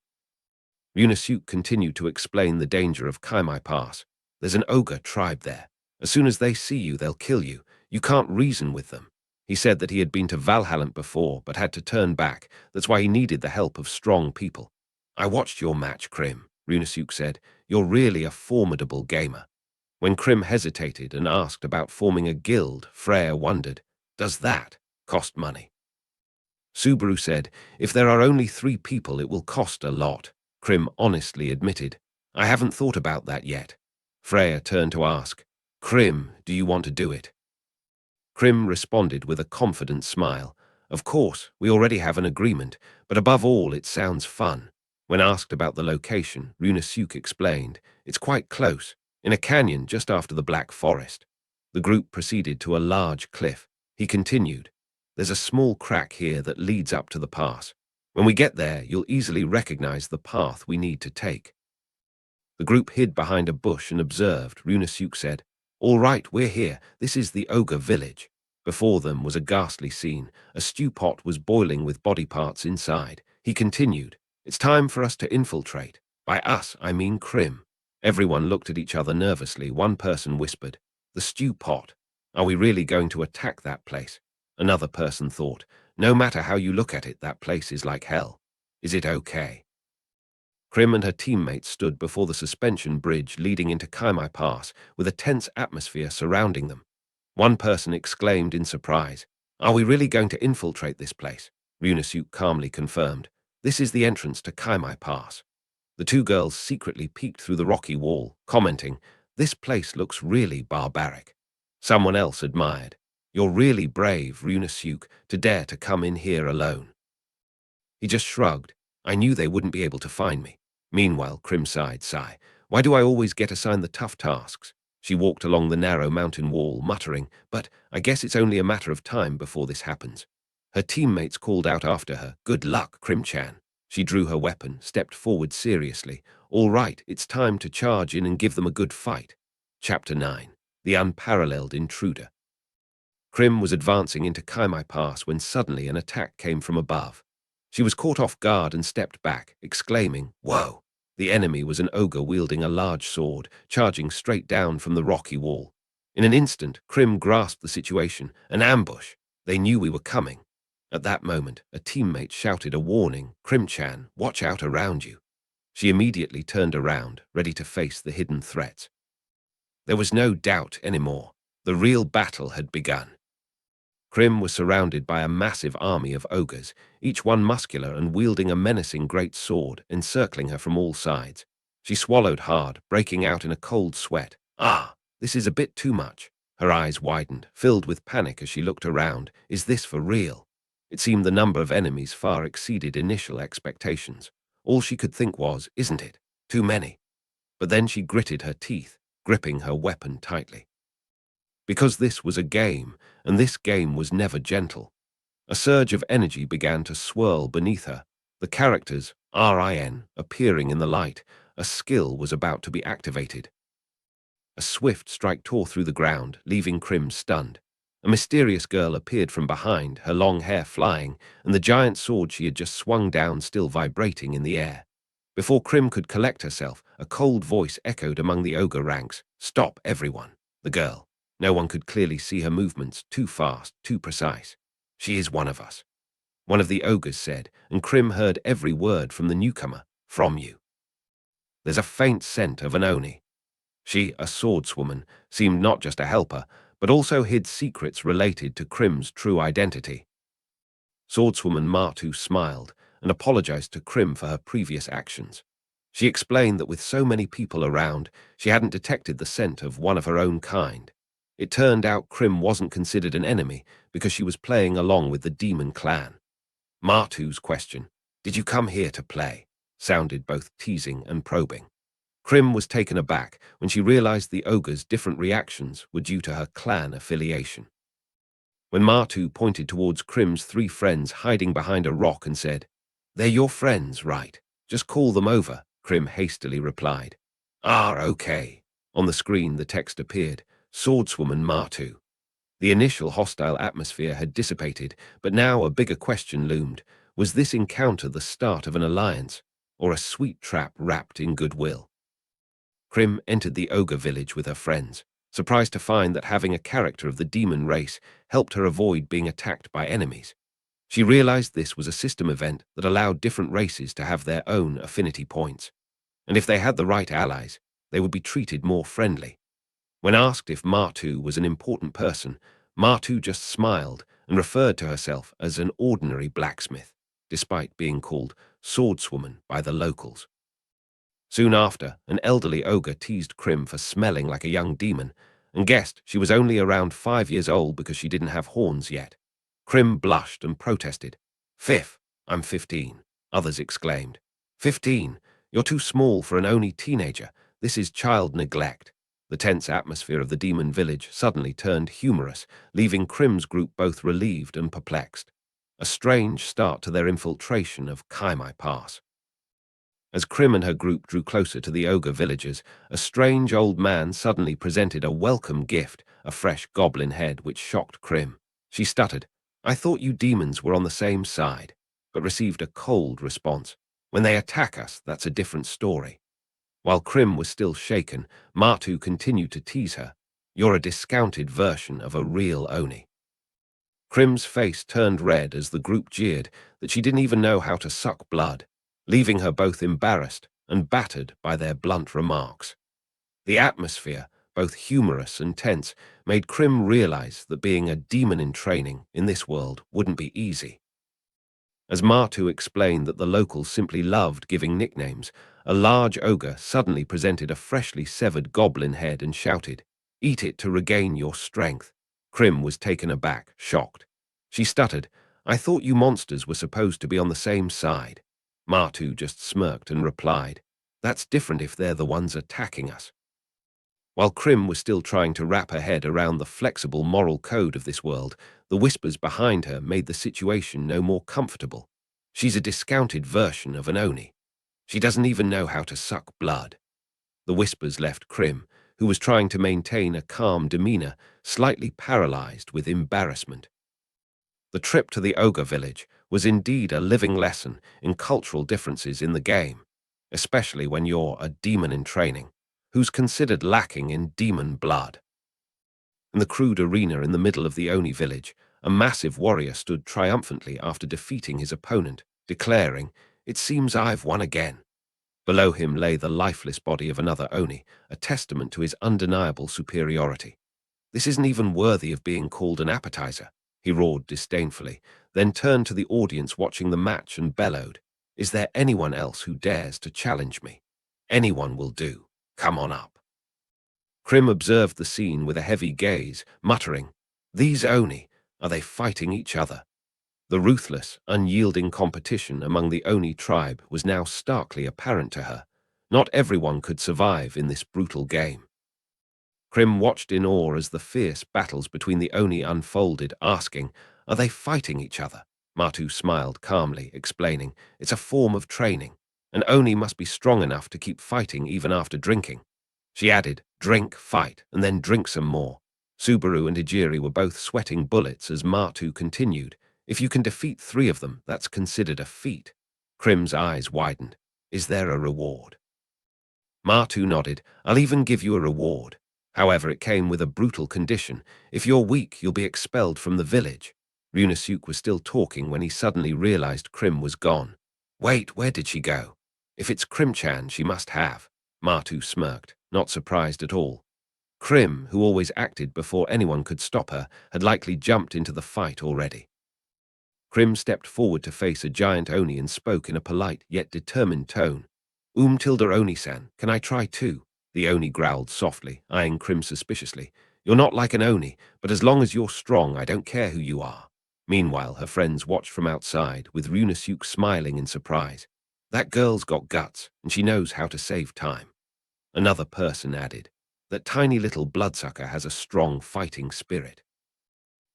Ryunosuke continued to explain the danger of Kaimai Pass. "There's an ogre tribe there, As soon as they see you, they'll kill you. You can't reason with them. He said that he had been to Valhalland before, but had to turn back. That's why he needed the help of strong people. I watched your match, Krim, Runasuk said. You're really a formidable gamer. When Krim hesitated and asked about forming a guild, Freya wondered, does that cost money? Subaru said, if there are only 3 people, it will cost a lot. Krim honestly admitted, I haven't thought about that yet. Freya turned to ask, Krim, do you want to do it? Krim responded with a confident smile. Of course, we already have an agreement, but above all, it sounds fun. When asked about the location, Runasuk explained, it's quite close, in a canyon just after the Black Forest. The group proceeded to a large cliff. He continued, there's a small crack here that leads up to the pass. When we get there, you'll easily recognize the path we need to take. The group hid behind a bush and observed. Runasuk said, all right, we're here. This is the Ogre village. Before them was a ghastly scene. A stew pot was boiling with body parts inside. He continued, it's time for us to infiltrate. By us, I mean Krim. Everyone looked at each other nervously. One person whispered, the stew pot. Are we really going to attack that place? Another person thought, no matter how you look at it, that place is like hell. Is it okay? Krim and her teammates stood before the suspension bridge leading into Kaimai Pass with a tense atmosphere surrounding them. One person exclaimed in surprise, are we really going to infiltrate this place? Runasuk calmly confirmed, this is the entrance to Kaimai Pass. The 2 girls secretly peeked through the rocky wall, commenting, this place looks really barbaric. Someone else admired, you're really brave, Runasuk, to dare to come in here alone. He just shrugged, I knew they wouldn't be able to find me. Meanwhile, Krim sighed, sigh. Why do I always get assigned the tough tasks? She walked along the narrow mountain wall, muttering, but I guess it's only a matter of time before this happens. Her teammates called out after her, good luck, Krim-chan. She drew her weapon, stepped forward seriously. All right, it's time to charge in and give them a good fight. Chapter 9. The Unparalleled Intruder. Krim was advancing into Kaimai Pass when suddenly an attack came from above. She was caught off guard and stepped back, exclaiming, whoa! The enemy was an ogre wielding a large sword, charging straight down from the rocky wall. In an instant, Krim grasped the situation. An ambush! They knew we were coming. At that moment, a teammate shouted a warning, Krim-chan, watch out around you. She immediately turned around, ready to face the hidden threats. There was no doubt anymore. The real battle had begun. Krim was surrounded by a massive army of ogres, each one muscular and wielding a menacing great sword, encircling her from all sides. She swallowed hard, breaking out in a cold sweat. Ah, this is a bit too much. Her eyes widened, filled with panic as she looked around. Is this for real? It seemed the number of enemies far exceeded initial expectations. All she could think was, isn't it? Too many. But then she gritted her teeth, gripping her weapon tightly. Because this was a game, and this game was never gentle. A surge of energy began to swirl beneath her. The characters, RIN, appearing in the light. A skill was about to be activated. A swift strike tore through the ground, leaving Krim stunned. A mysterious girl appeared from behind, her long hair flying, and the giant sword she had just swung down still vibrating in the air. Before Krim could collect herself, a cold voice echoed among the ogre ranks. Stop, everyone. The girl. No one could clearly see her movements, too fast, too precise. She is one of us. One of the ogres said, and Krim heard every word from the newcomer. From you. There's a faint scent of an oni. She, a swordswoman, seemed not just a helper, but also hid secrets related to Krim's true identity. Swordswoman Martu smiled and apologized to Krim for her previous actions. She explained that with so many people around, she hadn't detected the scent of one of her own kind. It turned out Krim wasn't considered an enemy because she was playing along with the demon clan. Martu's question, did you come here to play? Sounded both teasing and probing. Krim was taken aback when she realized the ogre's different reactions were due to her clan affiliation. When Martu pointed towards Krim's 3 friends hiding behind a rock and said, they're your friends, right? Just call them over, Krim hastily replied. Ah, okay. On the screen the text appeared, Swordswoman Martu. The initial hostile atmosphere had dissipated, but now a bigger question loomed. Was this encounter the start of an alliance, or a sweet trap wrapped in goodwill? Krim entered the ogre village with her friends. surprised to find that having a character of the demon race helped her avoid being attacked by enemies. She realized this was a system event that allowed different races to have their own affinity points, and if they had the right allies, they would be treated more friendly. When asked if Martu was an important person, Martu just smiled and referred to herself as an ordinary blacksmith, despite being called swordswoman by the locals. Soon after, an elderly ogre teased Krim for smelling like a young demon and guessed she was only around 5 years old because she didn't have horns yet. Krim blushed and protested. "Fifth, I'm 15, others exclaimed. 15? You're too small for an Oni teenager. This is child neglect." The tense atmosphere of the demon village suddenly turned humorous, leaving Krim's group both relieved and perplexed. A strange start to their infiltration of Kaimai Pass. As Krim and her group drew closer to the ogre villagers, a strange old man suddenly presented a welcome gift, a fresh goblin head, which shocked Krim. She stuttered, "I thought you demons were on the same side," but received a cold response. "When they attack us, that's a different story." While Krim was still shaken, Martu continued to tease her. "You're a discounted version of a real Oni." Krim's face turned red as the group jeered that she didn't even know how to suck blood, leaving her both embarrassed and battered by their blunt remarks. The atmosphere, both humorous and tense, made Krim realize that being a demon in training in this world wouldn't be easy. As Martu explained that the locals simply loved giving nicknames, a large ogre suddenly presented a freshly severed goblin head and shouted, "Eat it to regain your strength." Krim was taken aback, shocked. She stuttered, "I thought you monsters were supposed to be on the same side." Martu just smirked and replied, "That's different if they're the ones attacking us." While Krim was still trying to wrap her head around the flexible moral code of this world, the whispers behind her made the situation no more comfortable. "She's a discounted version of an Oni. She doesn't even know how to suck blood." The whispers left Krim, who was trying to maintain a calm demeanor, slightly paralyzed with embarrassment. The trip to the ogre village was indeed a living lesson in cultural differences in the game, especially when you're a demon in training, who's considered lacking in demon blood. In the crude arena in the middle of the Oni village, a massive warrior stood triumphantly after defeating his opponent, declaring, "It seems I've won again." Below him lay the lifeless body of another Oni, a testament to his undeniable superiority. "This isn't even worthy of being called an appetizer," he roared disdainfully, then turned to the audience watching the match and bellowed, "Is there anyone else who dares to challenge me? Anyone will do. Come on up." Krim observed the scene with a heavy gaze, muttering, "These Oni, are they fighting each other?" The ruthless, unyielding competition among the Oni tribe was now starkly apparent to her. Not everyone could survive in this brutal game. Krim watched in awe as the fierce battles between the Oni unfolded, asking, "Are they fighting each other?" Martu smiled calmly, explaining, "It's a form of training. An Oni must be strong enough to keep fighting even after drinking." She added, "Drink, fight, and then drink some more." Subaru and Ijiri were both sweating bullets as Martu continued, "If you can defeat 3 of them, that's considered a feat." Krim's eyes widened. "Is there a reward?" Martu nodded, "I'll even give you a reward. However, it came with a brutal condition. If you're weak, you'll be expelled from the village." Ryunosuke was still talking when he suddenly realized Krim was gone. "Wait, where did she go? If it's Krim-chan, she must have." Martu smirked, not surprised at all. Krim, who always acted before anyone could stop her, had likely jumped into the fight already. Krim stepped forward to face a giant Oni and spoke in a polite yet determined tone. Tilda Oni-san, can I try too?" The Oni growled softly, eyeing Krim suspiciously. "You're not like an Oni, but as long as you're strong, I don't care who you are." Meanwhile, her friends watched from outside, with Ryunosuke smiling in surprise. "That girl's got guts, and she knows how to save time." Another person added, "That tiny little bloodsucker has a strong fighting spirit."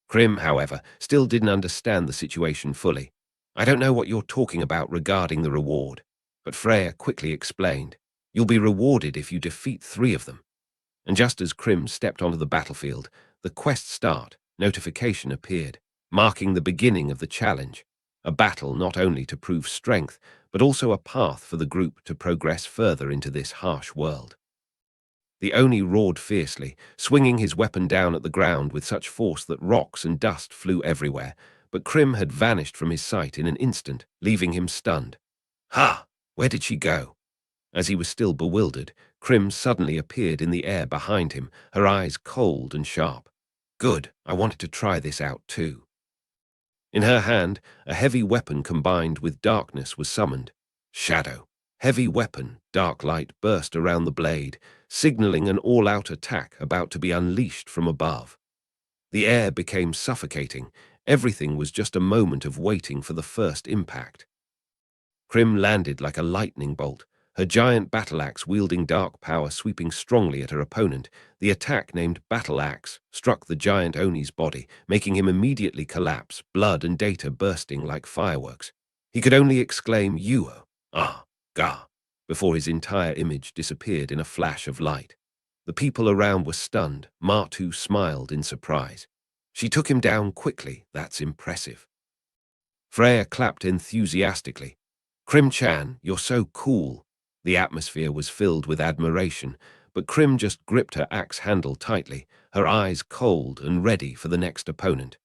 Krim, however, still didn't understand the situation fully. "I don't know what you're talking about regarding the reward." But Freya quickly explained, "You'll be rewarded if you defeat 3 of them." And just as Krim stepped onto the battlefield, the quest start notification appeared, marking the beginning of the challenge, a battle not only to prove strength, but also a path for the group to progress further into this harsh world. The Oni roared fiercely, swinging his weapon down at the ground with such force that rocks and dust flew everywhere, but Krim had vanished from his sight in an instant, leaving him stunned. Ha! Where did she go? As he was still bewildered, Krim suddenly appeared in the air behind him, her eyes cold and sharp. Good, I wanted to try this out too. In her hand, a heavy weapon combined with darkness was summoned. Shadow. Heavy weapon, dark light burst around the blade, signaling an all-out attack about to be unleashed from above. The air became suffocating. Everything was just a moment of waiting for the first impact. Krim landed like a lightning bolt, her giant battle axe wielding dark power sweeping strongly at her opponent. The attack, named Battle Axe, struck the giant Oni's body, making him immediately collapse, blood and data bursting like fireworks. He could only exclaim, "Yuo, ah, ga," before his entire image disappeared in a flash of light. The people around were stunned. Martu smiled in surprise. She took him down quickly. That's impressive. Freya clapped enthusiastically. Krim-chan, you're so cool. The atmosphere was filled with admiration, but Krim just gripped her axe handle tightly, her eyes cold and ready for the next opponent.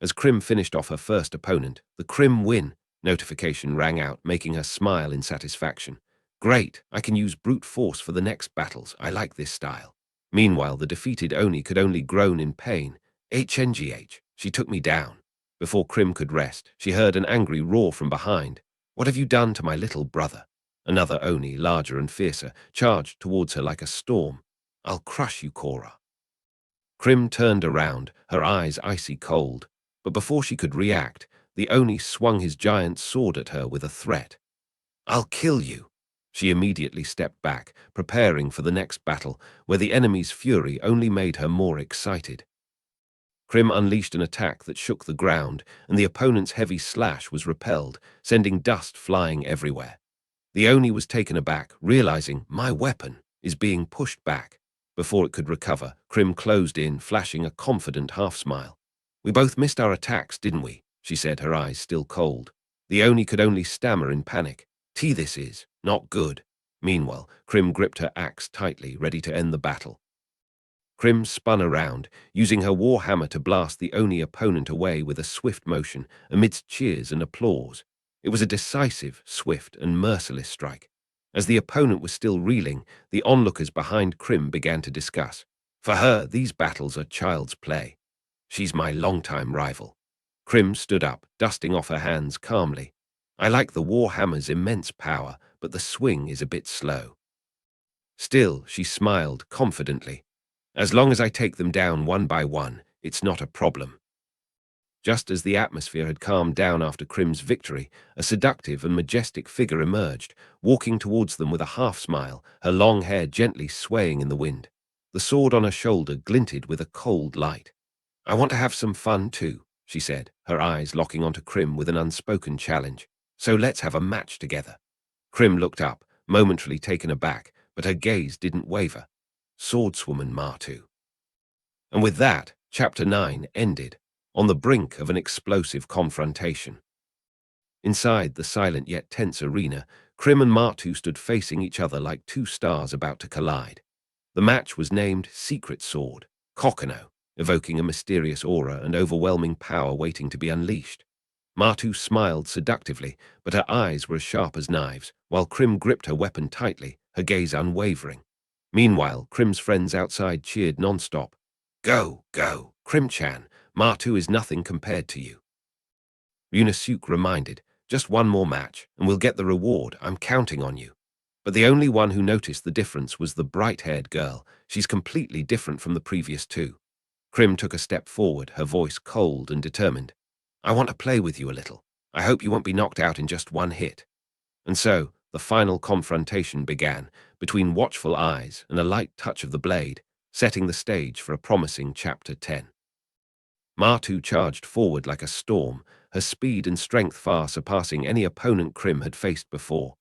As Krim finished off her first opponent, the Krim win notification rang out, making her smile in satisfaction. Great, I can use brute force for the next battles. I like this style. Meanwhile, the defeated Oni could only groan in pain. HNGH, she took me down. Before Krim could rest, she heard an angry roar from behind. What have you done to my little brother? Another Oni, larger and fiercer, charged towards her like a storm. I'll crush you, Korra. Krim turned around, her eyes icy cold. But before she could react, the Oni swung his giant sword at her with a threat. I'll kill you. She immediately stepped back, preparing for the next battle, where the enemy's fury only made her more excited. Krim unleashed an attack that shook the ground, and the opponent's heavy slash was repelled, sending dust flying everywhere. The Oni was taken aback, realizing, my weapon is being pushed back. Before it could recover, Krim closed in, flashing a confident half-smile. We both missed our attacks, didn't we? She said, her eyes still cold. The Oni could only stammer in panic. This is not good. Meanwhile, Krim gripped her axe tightly, ready to end the battle. Krim spun around, using her war hammer to blast the Oni opponent away with a swift motion, amidst cheers and applause. It was a decisive, swift, and merciless strike. As the opponent was still reeling, the onlookers behind Krim began to discuss. For her, these battles are child's play. She's my longtime rival. Krim stood up, dusting off her hands calmly. I like the war hammer's immense power, but the swing is a bit slow. Still, she smiled confidently. As long as I take them down one by one, it's not a problem. Just as the atmosphere had calmed down after Krim's victory, a seductive and majestic figure emerged, walking towards them with a half-smile, her long hair gently swaying in the wind. The sword on her shoulder glinted with a cold light. I want to have some fun too, she said, her eyes locking onto Krim with an unspoken challenge. So let's have a match together. Krim looked up, momentarily taken aback, but her gaze didn't waver. Swordswoman Martu. And with that, Chapter 9 ended, on the brink of an explosive confrontation. Inside the silent yet tense arena, Krim and Martu stood facing each other like two stars about to collide. The match was named Secret Sword, Kokano, evoking a mysterious aura and overwhelming power waiting to be unleashed. Martu smiled seductively, but her eyes were as sharp as knives, while Krim gripped her weapon tightly, her gaze unwavering. Meanwhile, Krim's friends outside cheered non-stop. Go, go, Krim-chan, Martu is nothing compared to you. Yunosuke reminded, just one more match, and we'll get the reward. I'm counting on you. But the only one who noticed the difference was the bright-haired girl. She's completely different from the previous two. Krim took a step forward, her voice cold and determined. I want to play with you a little. I hope you won't be knocked out in just one hit. And so, the final confrontation began, between watchful eyes and a light touch of the blade, setting the stage for a promising Chapter 10. Martu charged forward like a storm, her speed and strength far surpassing any opponent Krim had faced before.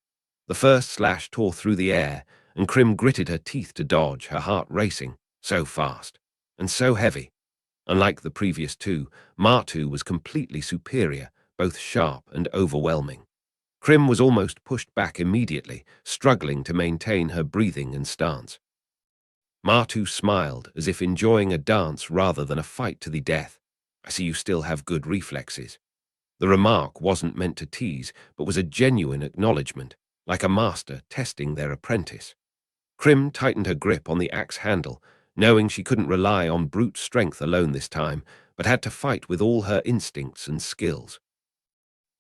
The first slash tore through the air, and Krim gritted her teeth to dodge, her heart racing, so fast, and so heavy. Unlike the previous two, Martu was completely superior, both sharp and overwhelming. Krim was almost pushed back immediately, struggling to maintain her breathing and stance. Martu smiled, as if enjoying a dance rather than a fight to the death. I see you still have good reflexes. The remark wasn't meant to tease, but was a genuine acknowledgement, like a master testing their apprentice. Krim tightened her grip on the axe handle, knowing she couldn't rely on brute strength alone this time, but had to fight with all her instincts and skills.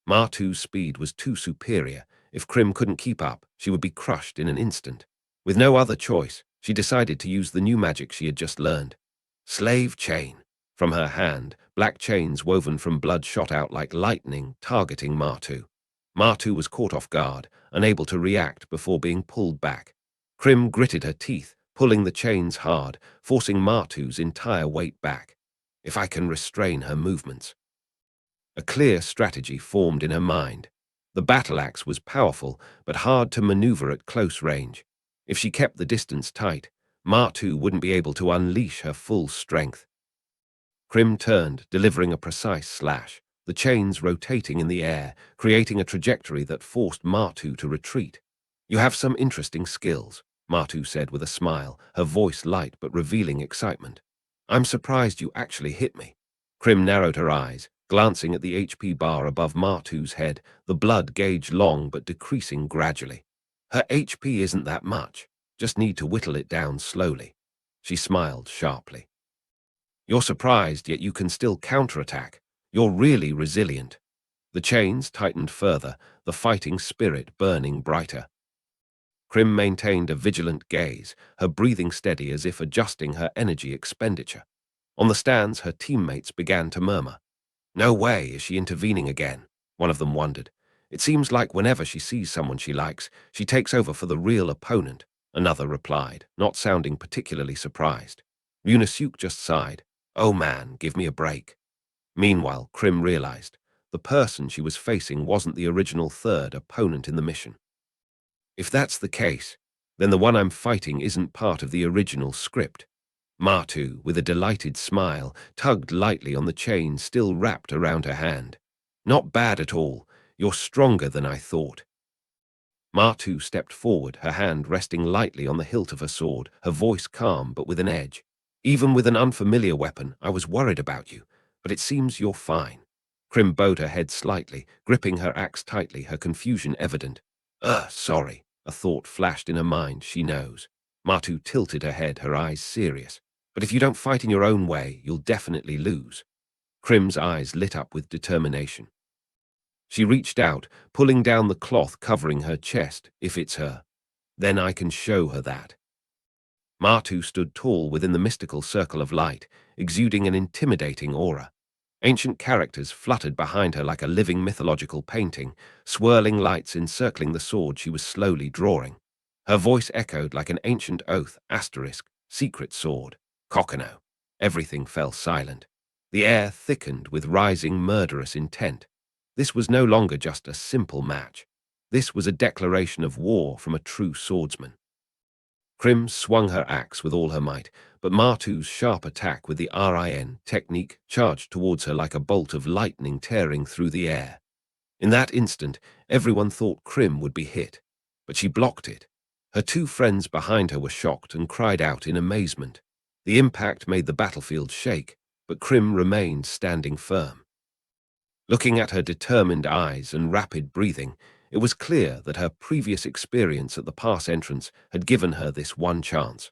Martu's speed was too superior. If Krim couldn't keep up, she would be crushed in an instant. With no other choice, she decided to use the new magic she had just learned. Slave chain. From her hand, black chains woven from blood shot out like lightning, targeting Martu. Martu was caught off guard, unable to react before being pulled back. Krim gritted her teeth, pulling the chains hard, forcing Martu's entire weight back. If I can restrain her movements. A clear strategy formed in her mind. The battle axe was powerful, but hard to maneuver at close range. If she kept the distance tight, Martu wouldn't be able to unleash her full strength. Krim turned, delivering a precise slash, the chains rotating in the air, creating a trajectory that forced Martu to retreat. You have some interesting skills, Martu said with a smile, her voice light but revealing excitement. I'm surprised you actually hit me. Krim narrowed her eyes, glancing at the HP bar above Martu's head, the blood gauge long but decreasing gradually. Her HP isn't that much, just need to whittle it down slowly. She smiled sharply. You're surprised, yet you can still counterattack. You're really resilient. The chains tightened further, the fighting spirit burning brighter. Krim maintained a vigilant gaze, her breathing steady as if adjusting her energy expenditure. On the stands, her teammates began to murmur. No way is she intervening again, one of them wondered. It seems like whenever she sees someone she likes, she takes over for the real opponent, another replied, not sounding particularly surprised. Yunosuke just sighed. Oh man, give me a break. Meanwhile, Krim realized the person she was facing wasn't the original third opponent in the mission. If that's the case, then the one I'm fighting isn't part of the original script. Martu, with a delighted smile, tugged lightly on the chain still wrapped around her hand. Not bad at all. You're stronger than I thought. Martu stepped forward, her hand resting lightly on the hilt of her sword, her voice calm but with an edge. Even with an unfamiliar weapon, I was worried about you, but it seems you're fine. Krim bowed her head slightly, gripping her axe tightly, her confusion evident. Sorry. A thought flashed in her mind, she knows. Martu tilted her head, her eyes serious. But if you don't fight in your own way, you'll definitely lose. Krim's eyes lit up with determination. She reached out, pulling down the cloth covering her chest, if it's her. Then I can show her that. Martu stood tall within the mystical circle of light, exuding an intimidating aura. Ancient characters fluttered behind her like a living mythological painting, swirling lights encircling the sword she was slowly drawing. Her voice echoed like an ancient oath, secret sword, Kokino. Everything fell silent. The air thickened with rising murderous intent. This was no longer just a simple match. This was a declaration of war from a true swordsman. Krim swung her axe with all her might, but Martu's sharp attack with the RIN technique charged towards her like a bolt of lightning tearing through the air. In that instant, everyone thought Krim would be hit, but she blocked it. Her two friends behind her were shocked and cried out in amazement. The impact made the battlefield shake, but Krim remained standing firm. Looking at her determined eyes and rapid breathing, it was clear that her previous experience at the pass entrance had given her this one chance.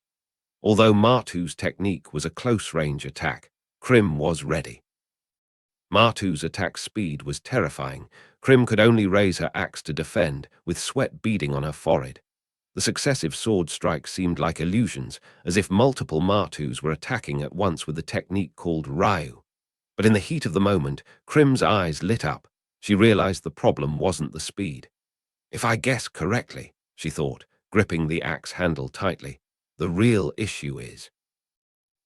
Although Martu's technique was a close-range attack, Krim was ready. Martu's attack speed was terrifying. Krim could only raise her axe to defend, with sweat beading on her forehead. The successive sword strikes seemed like illusions, as if multiple Martus were attacking at once with the technique called Ryu. But in the heat of the moment, Krim's eyes lit up. She realized the problem wasn't the speed. If I guess correctly, she thought, gripping the axe handle tightly, the real issue is.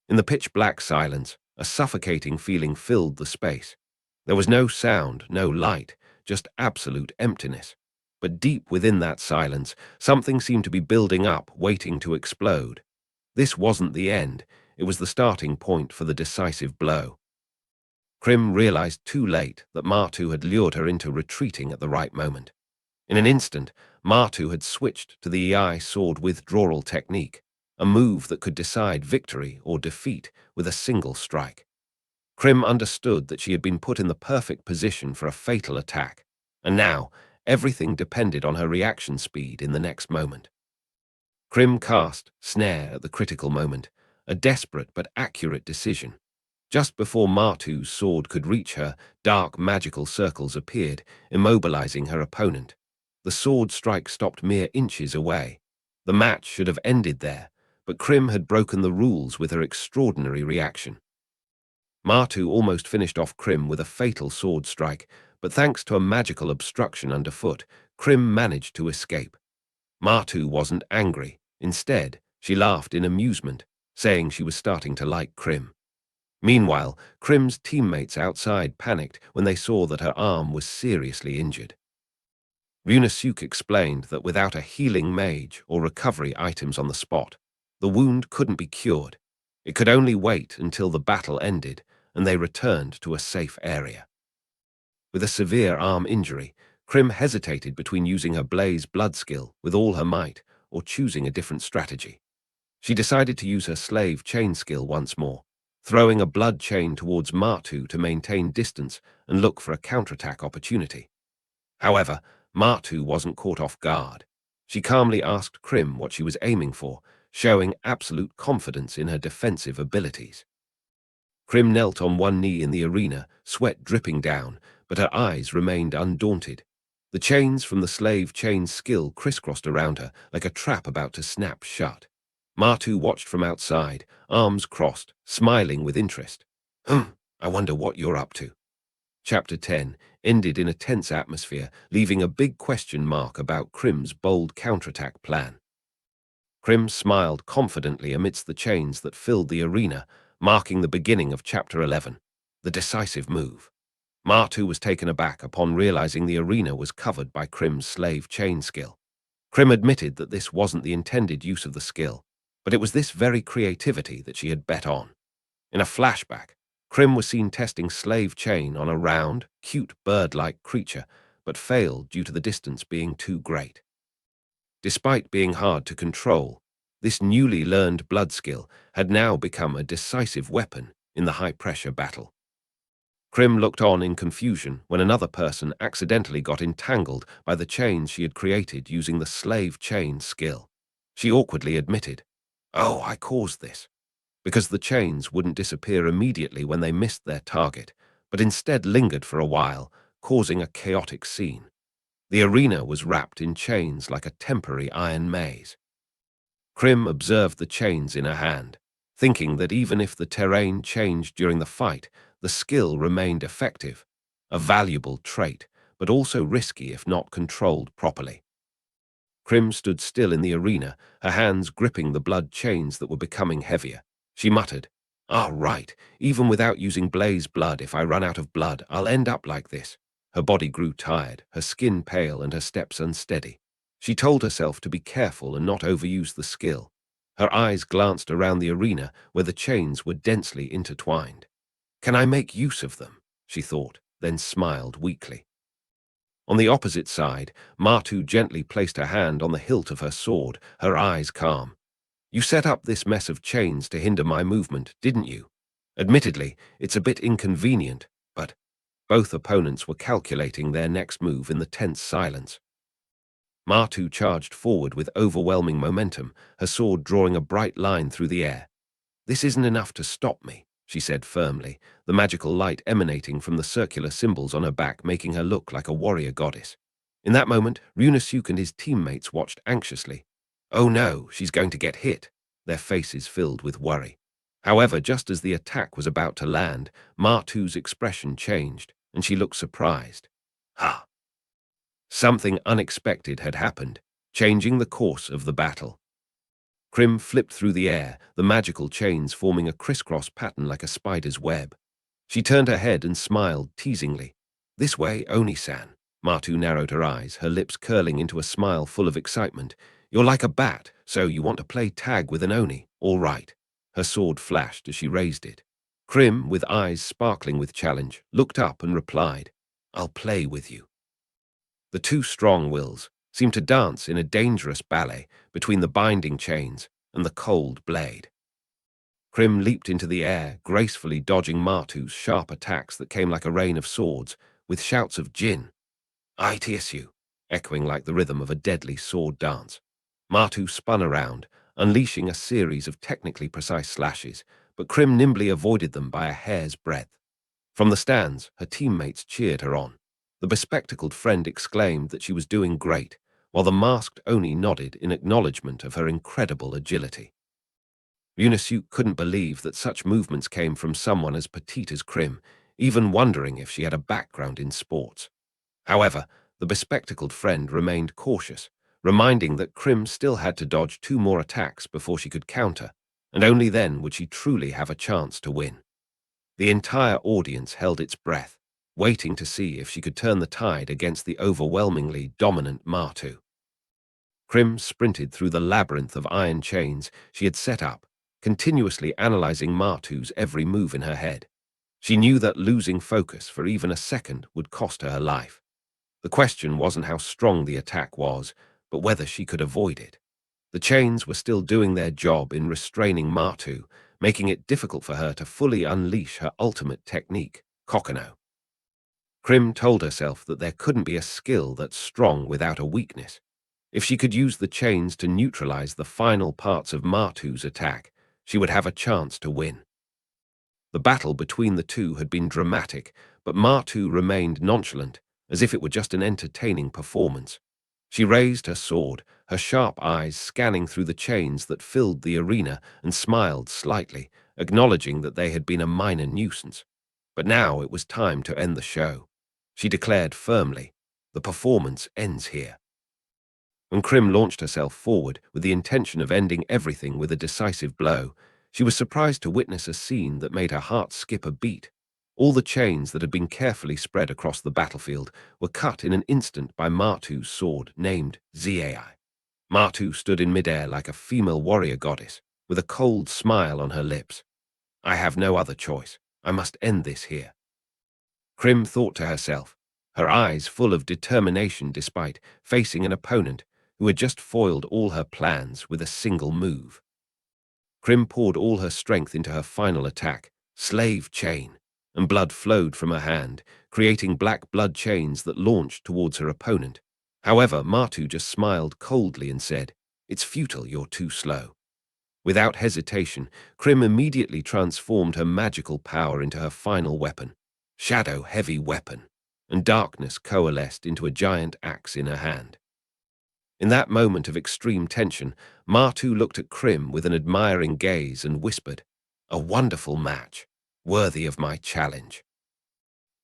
In the pitch-black silence, a suffocating feeling filled the space. There was no sound, no light, just absolute emptiness. But deep within that silence, something seemed to be building up, waiting to explode. This wasn't the end, it was the starting point for the decisive blow. Krim realized too late that Martu had lured her into retreating at the right moment. In an instant, Martu had switched to the EI sword withdrawal technique. a move that could decide victory or defeat with a single strike. Krim understood that she had been put in the perfect position for a fatal attack, and now everything depended on her reaction speed in the next moment. Krim cast Snare at the critical moment, a desperate but accurate decision. Just before Martu's sword could reach her, dark magical circles appeared, immobilizing her opponent. The sword strike stopped mere inches away. The match should have ended there, but Krim had broken the rules with her extraordinary reaction. Martu almost finished off Krim with a fatal sword strike, but thanks to a magical obstruction underfoot, Krim managed to escape. Martu wasn't angry. Instead, she laughed in amusement, saying she was starting to like Krim. Meanwhile, Krim's teammates outside panicked when they saw that her arm was seriously injured. Ryunosuke explained that without a healing mage or recovery items on the spot, the wound couldn't be cured. It could only wait until the battle ended and they returned to a safe area. With a severe arm injury, Krim hesitated between using her Blaze Blood skill with all her might or choosing a different strategy. She decided to use her Slave Chain skill once more, throwing a blood chain towards Martu to maintain distance and look for a counterattack opportunity. However, Martu wasn't caught off guard. She calmly asked Krim what she was aiming for, showing absolute confidence in her defensive abilities. Krim knelt on one knee in the arena, sweat dripping down, but her eyes remained undaunted. The chains from the Slave Chain skill crisscrossed around her like a trap about to snap shut. Martu watched from outside, arms crossed, smiling with interest. I wonder what you're up to. Chapter 10 ended in a tense atmosphere, leaving a big question mark about Krim's bold counterattack plan. Krim smiled confidently amidst the chains that filled the arena, marking the beginning of Chapter 11, the decisive move. Martu was taken aback upon realizing the arena was covered by Krim's Slave Chain skill. Krim admitted that this wasn't the intended use of the skill, but it was this very creativity that she had bet on. In a flashback, Krim was seen testing Slave Chain on a round, cute bird-like creature, but failed due to the distance being too great. Despite being hard to control, this newly learned blood skill had now become a decisive weapon in the high-pressure battle. Krim looked on in confusion when another person accidentally got entangled by the chains she had created using the Slave Chain skill. She awkwardly admitted, "Oh, I caused this," because the chains wouldn't disappear immediately when they missed their target, but instead lingered for a while, causing a chaotic scene. The arena was wrapped in chains like a temporary iron maze. Krim observed the chains in her hand, thinking that even if the terrain changed during the fight, the skill remained effective, a valuable trait, but also risky if not controlled properly. Krim stood still in the arena, her hands gripping the blood chains that were becoming heavier. She muttered, right, even without using Blaze Blood, if I run out of blood, I'll end up like this." Her body grew tired, her skin pale and her steps unsteady. She told herself to be careful and not overuse the skill. Her eyes glanced around the arena where the chains were densely intertwined. "Can I make use of them?" she thought, then smiled weakly. On the opposite side, Martu gently placed her hand on the hilt of her sword, her eyes calm. "You set up this mess of chains to hinder my movement, didn't you? Admittedly, it's a bit inconvenient, but..." Both opponents were calculating their next move in the tense silence. Martu charged forward with overwhelming momentum, her sword drawing a bright line through the air. "This isn't enough to stop me," she said firmly, the magical light emanating from the circular symbols on her back making her look like a warrior goddess. In that moment, Ryunosuke and his teammates watched anxiously. "Oh no, she's going to get hit," their faces filled with worry. However, just as the attack was about to land, Martu's expression changed, and she looked surprised. Ha! Something unexpected had happened, changing the course of the battle. Krim flipped through the air, the magical chains forming a crisscross pattern like a spider's web. She turned her head and smiled teasingly. "This way, Oni-san." Martu narrowed her eyes, her lips curling into a smile full of excitement. "You're like a bat, so you want to play tag with an Oni, all right." Her sword flashed as she raised it. Krim, with eyes sparkling with challenge, looked up and replied, "I'll play with you." The two strong wills seemed to dance in a dangerous ballet between the binding chains, and the cold blade. Krim leaped into the air, gracefully dodging Martu's sharp attacks that came like a rain of swords, with shouts of Jin, I tears you, echoing like the rhythm of a deadly sword dance. Martu spun around, unleashing a series of technically precise slashes, but Krim nimbly avoided them by a hair's breadth. From the stands, her teammates cheered her on. The bespectacled friend exclaimed that she was doing great, while the masked Oni nodded in acknowledgement of her incredible agility. Unisuke couldn't believe that such movements came from someone as petite as Krim, even wondering if she had a background in sports. However, the bespectacled friend remained cautious, reminding that Krim still had to dodge 2 more attacks before she could counter, and only then would she truly have a chance to win. The entire audience held its breath, waiting to see if she could turn the tide against the overwhelmingly dominant Martu. Krim sprinted through the labyrinth of iron chains she had set up, continuously analyzing Martu's every move in her head. She knew that losing focus for even a second would cost her life. The question wasn't how strong the attack was, but whether she could avoid it. The chains were still doing their job in restraining Martu, making it difficult for her to fully unleash her ultimate technique, Kokono. Krim told herself that there couldn't be a skill that's strong without a weakness. If she could use the chains to neutralize the final parts of Martu's attack, she would have a chance to win. The battle between the two had been dramatic, but Martu remained nonchalant, as if it were just an entertaining performance. She raised her sword, her sharp eyes scanning through the chains that filled the arena, and smiled slightly, acknowledging that they had been a minor nuisance. But now it was time to end the show. She declared firmly, "The performance ends here." When Krim launched herself forward with the intention of ending everything with a decisive blow, she was surprised to witness a scene that made her heart skip a beat. All the chains that had been carefully spread across the battlefield were cut in an instant by Martu's sword, named Zai. Martu stood in midair like a female warrior goddess, with a cold smile on her lips. "I have no other choice. I must end this here." Krim thought to herself, her eyes full of determination despite facing an opponent who had just foiled all her plans with a single move. Krim poured all her strength into her final attack, Slave Chain, and blood flowed from her hand, creating black blood chains that launched towards her opponent. However, Martu just smiled coldly and said, "It's futile, you're too slow." Without hesitation, Krim immediately transformed her magical power into her final weapon, Shadow Heavy Weapon, and darkness coalesced into a giant axe in her hand. In that moment of extreme tension, Martu looked at Krim with an admiring gaze and whispered, "A wonderful match, worthy of my challenge."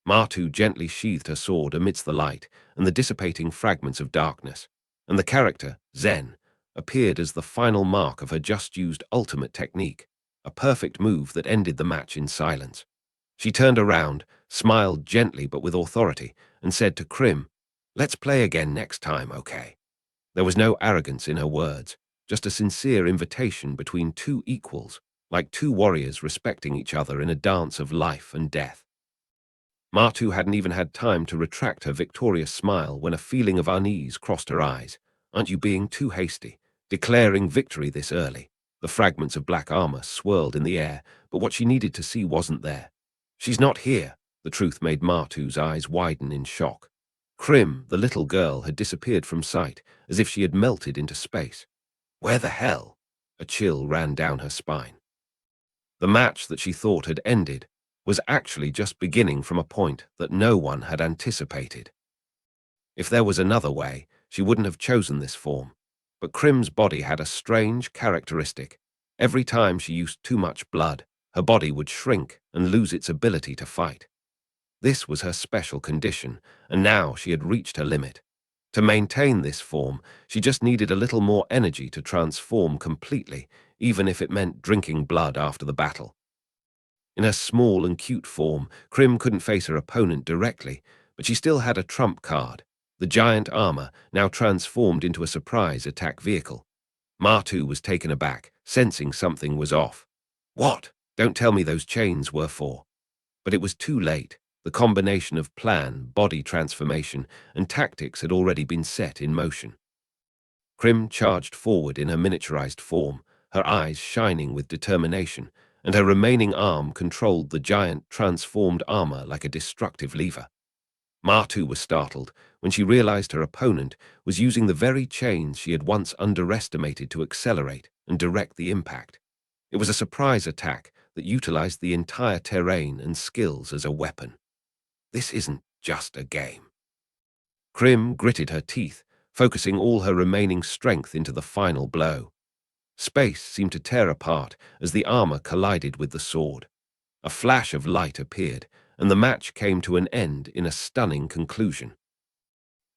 Martu gently sheathed her sword amidst the light and the dissipating fragments of darkness, and the character, Zen, appeared as the final mark of her just-used ultimate technique, a perfect move that ended the match in silence. She turned around, smiled gently but with authority, and said to Krim, "Let's play again next time, okay?" There was no arrogance in her words, just a sincere invitation between two equals, like two warriors respecting each other in a dance of life and death. Martu hadn't even had time to retract her victorious smile when a feeling of unease crossed her eyes. "Aren't you being too hasty, declaring victory this early?" The fragments of black armor swirled in the air, but what she needed to see wasn't there. "She's not here." The truth made Martu's eyes widen in shock. Krim, the little girl, had disappeared from sight, as if she had melted into space. Where the hell? A chill ran down her spine. The match that she thought had ended was actually just beginning from a point that no one had anticipated. If there was another way, she wouldn't have chosen this form. But Krim's body had a strange characteristic. Every time she used too much blood, her body would shrink and lose its ability to fight. This was her special condition, and now she had reached her limit. To maintain this form, she just needed a little more energy to transform completely, even if it meant drinking blood after the battle. In her small and cute form, Krim couldn't face her opponent directly, but she still had a trump card, the giant armor now transformed into a surprise attack vehicle. Martu was taken aback, sensing something was off. "What? Don't tell me those chains were for..." But it was too late. The combination of plan, body transformation, and tactics had already been set in motion. Krim charged forward in her miniaturized form, her eyes shining with determination, and her remaining arm controlled the giant transformed armor like a destructive lever. Martu was startled when she realized her opponent was using the very chains she had once underestimated to accelerate and direct the impact. It was a surprise attack that utilized the entire terrain and skills as a weapon. This isn't just a game. Krim gritted her teeth, focusing all her remaining strength into the final blow. Space seemed to tear apart as the armor collided with the sword. A flash of light appeared, and the match came to an end in a stunning conclusion.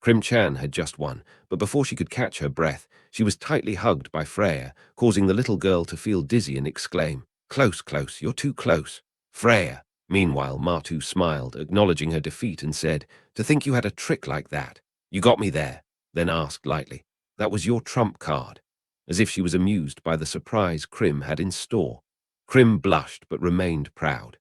Krim-chan had just won, but before she could catch her breath, she was tightly hugged by Freya, causing the little girl to feel dizzy and exclaim, "Close, close, you're too close." Freya. Meanwhile, Martu smiled, acknowledging her defeat, and said, "To think you had a trick like that. You got me there," then asked lightly, "That was your trump card," as if she was amused by the surprise Krim had in store. Krim blushed but remained proud.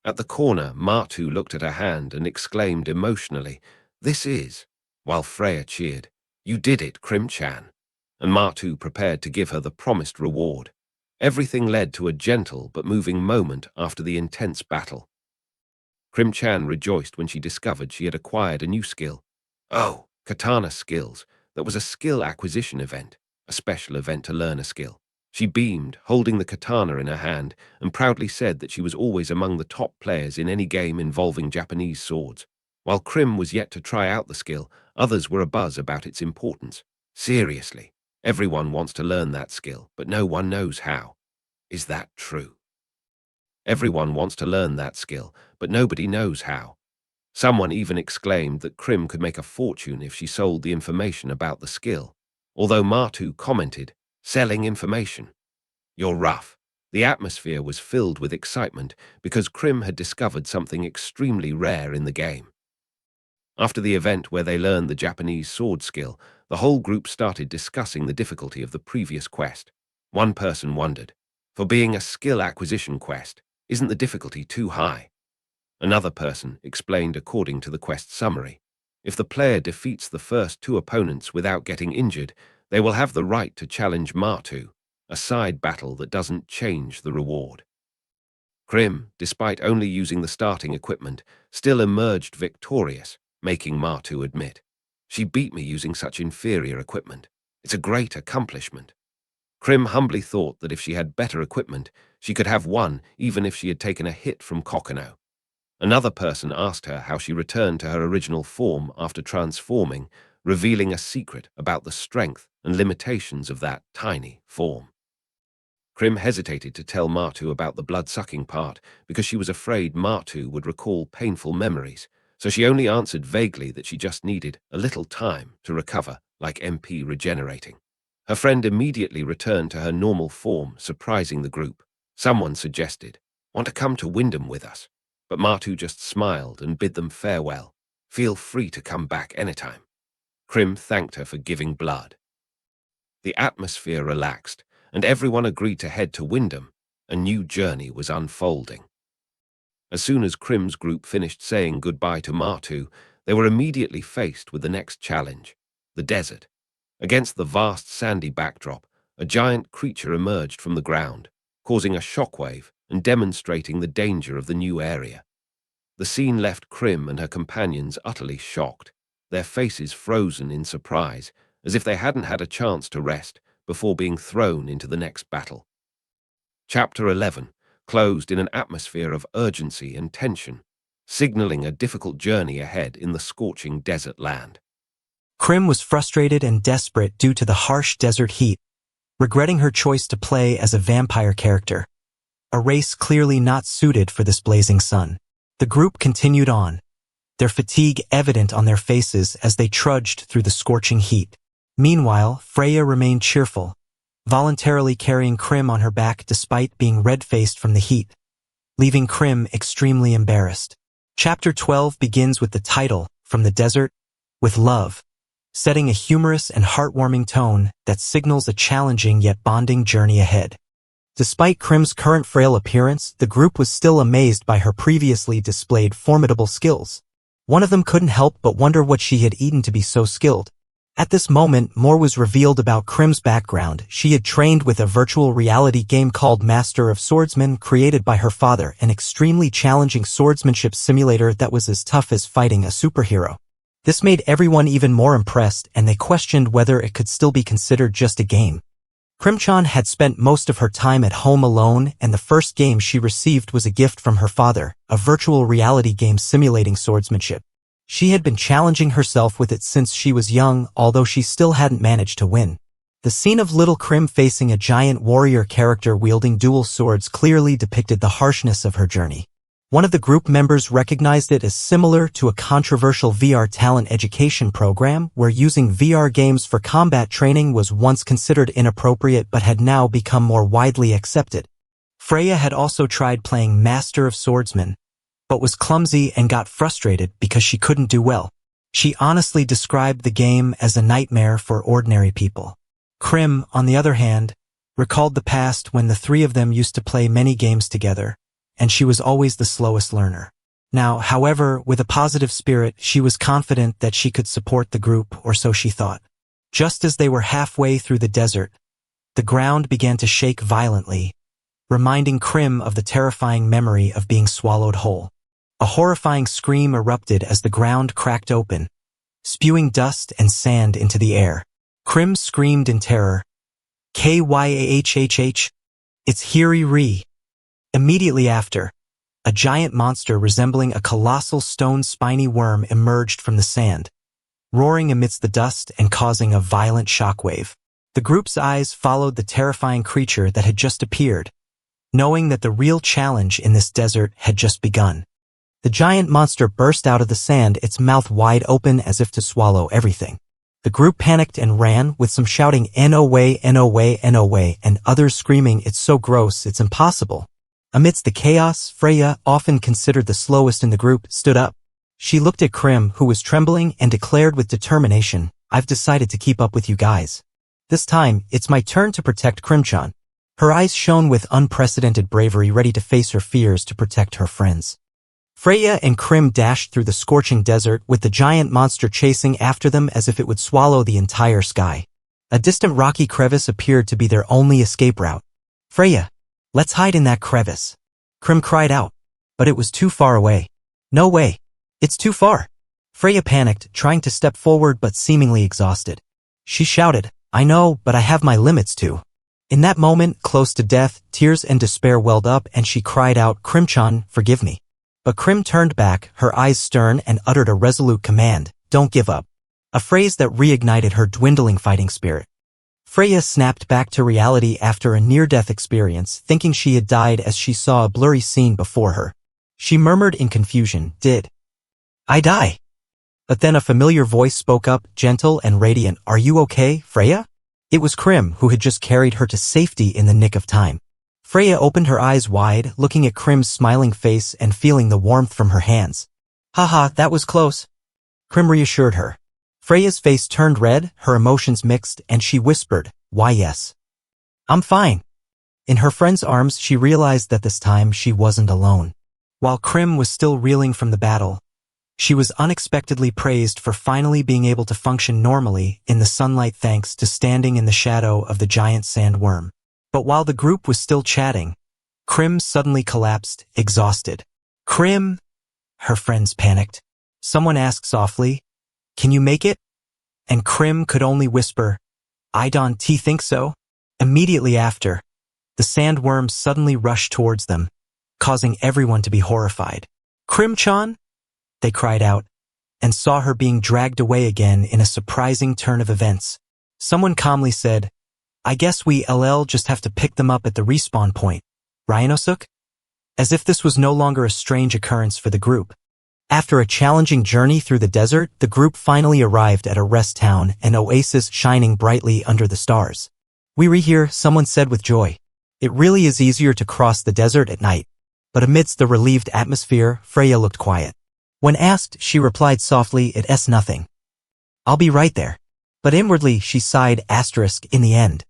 At the corner, Martu looked at her hand and exclaimed emotionally, "This is," while Freya cheered, "You did it, Krim-chan," and Martu prepared to give her the promised reward. Everything led to a gentle but moving moment after the intense battle. Krim-chan rejoiced when she discovered she had acquired a new skill. Oh, katana skills. That was a skill acquisition event, a special event to learn a skill. She beamed, holding the katana in her hand, and proudly said that she was always among the top players in any game involving Japanese swords. While Krim was yet to try out the skill, others were abuzz about its importance. Seriously, everyone wants to learn that skill, but no one knows how. Is that true? Everyone wants to learn that skill, but nobody knows how. Someone even exclaimed that Krim could make a fortune if she sold the information about the skill, although Martu commented, "Selling information? You're rough." The atmosphere was filled with excitement because Krim had discovered something extremely rare in the game. After the event where they learned the Japanese sword skill, the whole group started discussing the difficulty of the previous quest. One person wondered, "For being a skill acquisition quest, isn't the difficulty too high?" Another person explained according to the quest summary, "If the player defeats the first two opponents without getting injured, they will have the right to challenge Martu, a side battle that doesn't change the reward." Krim, despite only using the starting equipment, still emerged victorious, making Martu admit, "She beat me using such inferior equipment. It's a great accomplishment." Krim humbly thought that if she had better equipment, she could have won even if she had taken a hit from Kokino. Another person asked her how she returned to her original form after transforming, revealing a secret about the strength and limitations of that tiny form. Krim hesitated to tell Martu about the blood-sucking part because she was afraid Martu would recall painful memories, so she only answered vaguely that she just needed a little time to recover, like MP regenerating. Her friend immediately returned to her normal form, surprising the group. Someone suggested, "Want to come to Wyndham with us?" But Martu just smiled and bid them farewell. "Feel free to come back anytime." Krim thanked her for giving blood. The atmosphere relaxed, and everyone agreed to head to Wyndham. A new journey was unfolding. As soon as Krim's group finished saying goodbye to Martu, they were immediately faced with the next challenge, the desert. Against the vast sandy backdrop, a giant creature emerged from the ground, causing a shockwave and demonstrating the danger of the new area. The scene left Krim and her companions utterly shocked, their faces frozen in surprise, as if they hadn't had a chance to rest before being thrown into the next battle. Chapter 11 closed in an atmosphere of urgency and tension, signaling a difficult journey ahead in the scorching desert land. Krim was frustrated and desperate due to the harsh desert heat, regretting her choice to play as a vampire character, a race clearly not suited for this blazing sun. The group continued on, their fatigue evident on their faces as they trudged through the scorching heat. Meanwhile, Freya remained cheerful, voluntarily carrying Krim on her back despite being red-faced from the heat, leaving Krim extremely embarrassed. Chapter 12 begins with the title, From the Desert, with Love, setting a humorous and heartwarming tone that signals a challenging yet bonding journey ahead. Despite Krim's current frail appearance, the group was still amazed by her previously displayed formidable skills. One of them couldn't help but wonder what she had eaten to be so skilled. At this moment, more was revealed about Krim's background. She had trained with a virtual reality game called Master of Swordsman, created by her father, an extremely challenging swordsmanship simulator that was as tough as fighting a superhero. This made everyone even more impressed, and they questioned whether it could still be considered just a game. Krim-chan had spent most of her time at home alone, and the first game she received was a gift from her father, a virtual reality game simulating swordsmanship. She had been challenging herself with it since she was young, although she still hadn't managed to win. The scene of little Krim facing a giant warrior character wielding dual swords clearly depicted the harshness of her journey. One of the group members recognized it as similar to a controversial VR talent education program where using VR games for combat training was once considered inappropriate but had now become more widely accepted. Freya had also tried playing Master of Swordsman, but was clumsy and got frustrated because she couldn't do well. She honestly described the game as a nightmare for ordinary people. Krim, on the other hand, recalled the past when the three of them used to play many games together, and she was always the slowest learner. Now, however, with a positive spirit, she was confident that she could support the group, or so she thought. Just as they were halfway through the desert, the ground began to shake violently, reminding Krim of the terrifying memory of being swallowed whole. A horrifying scream erupted as the ground cracked open, spewing dust and sand into the air. Krim screamed in terror, "Kyahhh, it's Hiri-Ri." Immediately after, a giant monster resembling a colossal stone spiny worm emerged from the sand, roaring amidst the dust and causing a violent shockwave. The group's eyes followed the terrifying creature that had just appeared, knowing that the real challenge in this desert had just begun. The giant monster burst out of the sand, its mouth wide open as if to swallow everything. The group panicked and ran, with some shouting "No way, no way, no way," and others screaming "It's so gross, it's impossible." Amidst the chaos, Freya, often considered the slowest in the group, stood up. She looked at Krim, who was trembling, and declared with determination, "I've decided to keep up with you guys. This time, it's my turn to protect Krim-chan." Her eyes shone with unprecedented bravery, ready to face her fears to protect her friends. Freya and Krim dashed through the scorching desert, with the giant monster chasing after them as if it would swallow the entire sky. A distant rocky crevice appeared to be their only escape route. "Freya, let's hide in that crevice," Krim cried out, but it was too far away. "No way. It's too far." Freya panicked, trying to step forward but seemingly exhausted. She shouted, "I know, but I have my limits too." In that moment, close to death, tears and despair welled up and she cried out, "Krim-chan, forgive me." But Krim turned back, her eyes stern, and uttered a resolute command, "Don't give up," a phrase that reignited her dwindling fighting spirit. Freya snapped back to reality after a near-death experience, thinking she had died as she saw a blurry scene before her. She murmured in confusion, "Did I die?" But then a familiar voice spoke up, gentle and radiant, "Are you okay, Freya?" It was Krim, who had just carried her to safety in the nick of time. Freya opened her eyes wide, looking at Krim's smiling face and feeling the warmth from her hands. "Haha, that was close," Krim reassured her. Freya's face turned red, her emotions mixed, and she whispered, "Why yes. I'm fine." In her friend's arms, she realized that this time she wasn't alone. While Krim was still reeling from the battle, she was unexpectedly praised for finally being able to function normally in the sunlight thanks to standing in the shadow of the giant sandworm. But while the group was still chatting, Krim suddenly collapsed, exhausted. "Krim?" Her friends panicked. Someone asked softly, "Can you make it?" And Krim could only whisper, "I don't think so." Immediately after, the sandworm suddenly rushed towards them, causing everyone to be horrified. "Krim-chan?" they cried out, and saw her being dragged away again in a surprising turn of events. Someone calmly said, "I guess we'll just have to pick them up at the respawn point, Ryanosuk?" As if this was no longer a strange occurrence for the group. After a challenging journey through the desert, the group finally arrived at a rest town, an oasis shining brightly under the stars. "We're here," someone said with joy. It really is easier to cross the desert at night. But amidst the relieved atmosphere, Freya looked quiet. When asked, she replied softly, "It's nothing. I'll be right there." But inwardly, she sighed, in the end.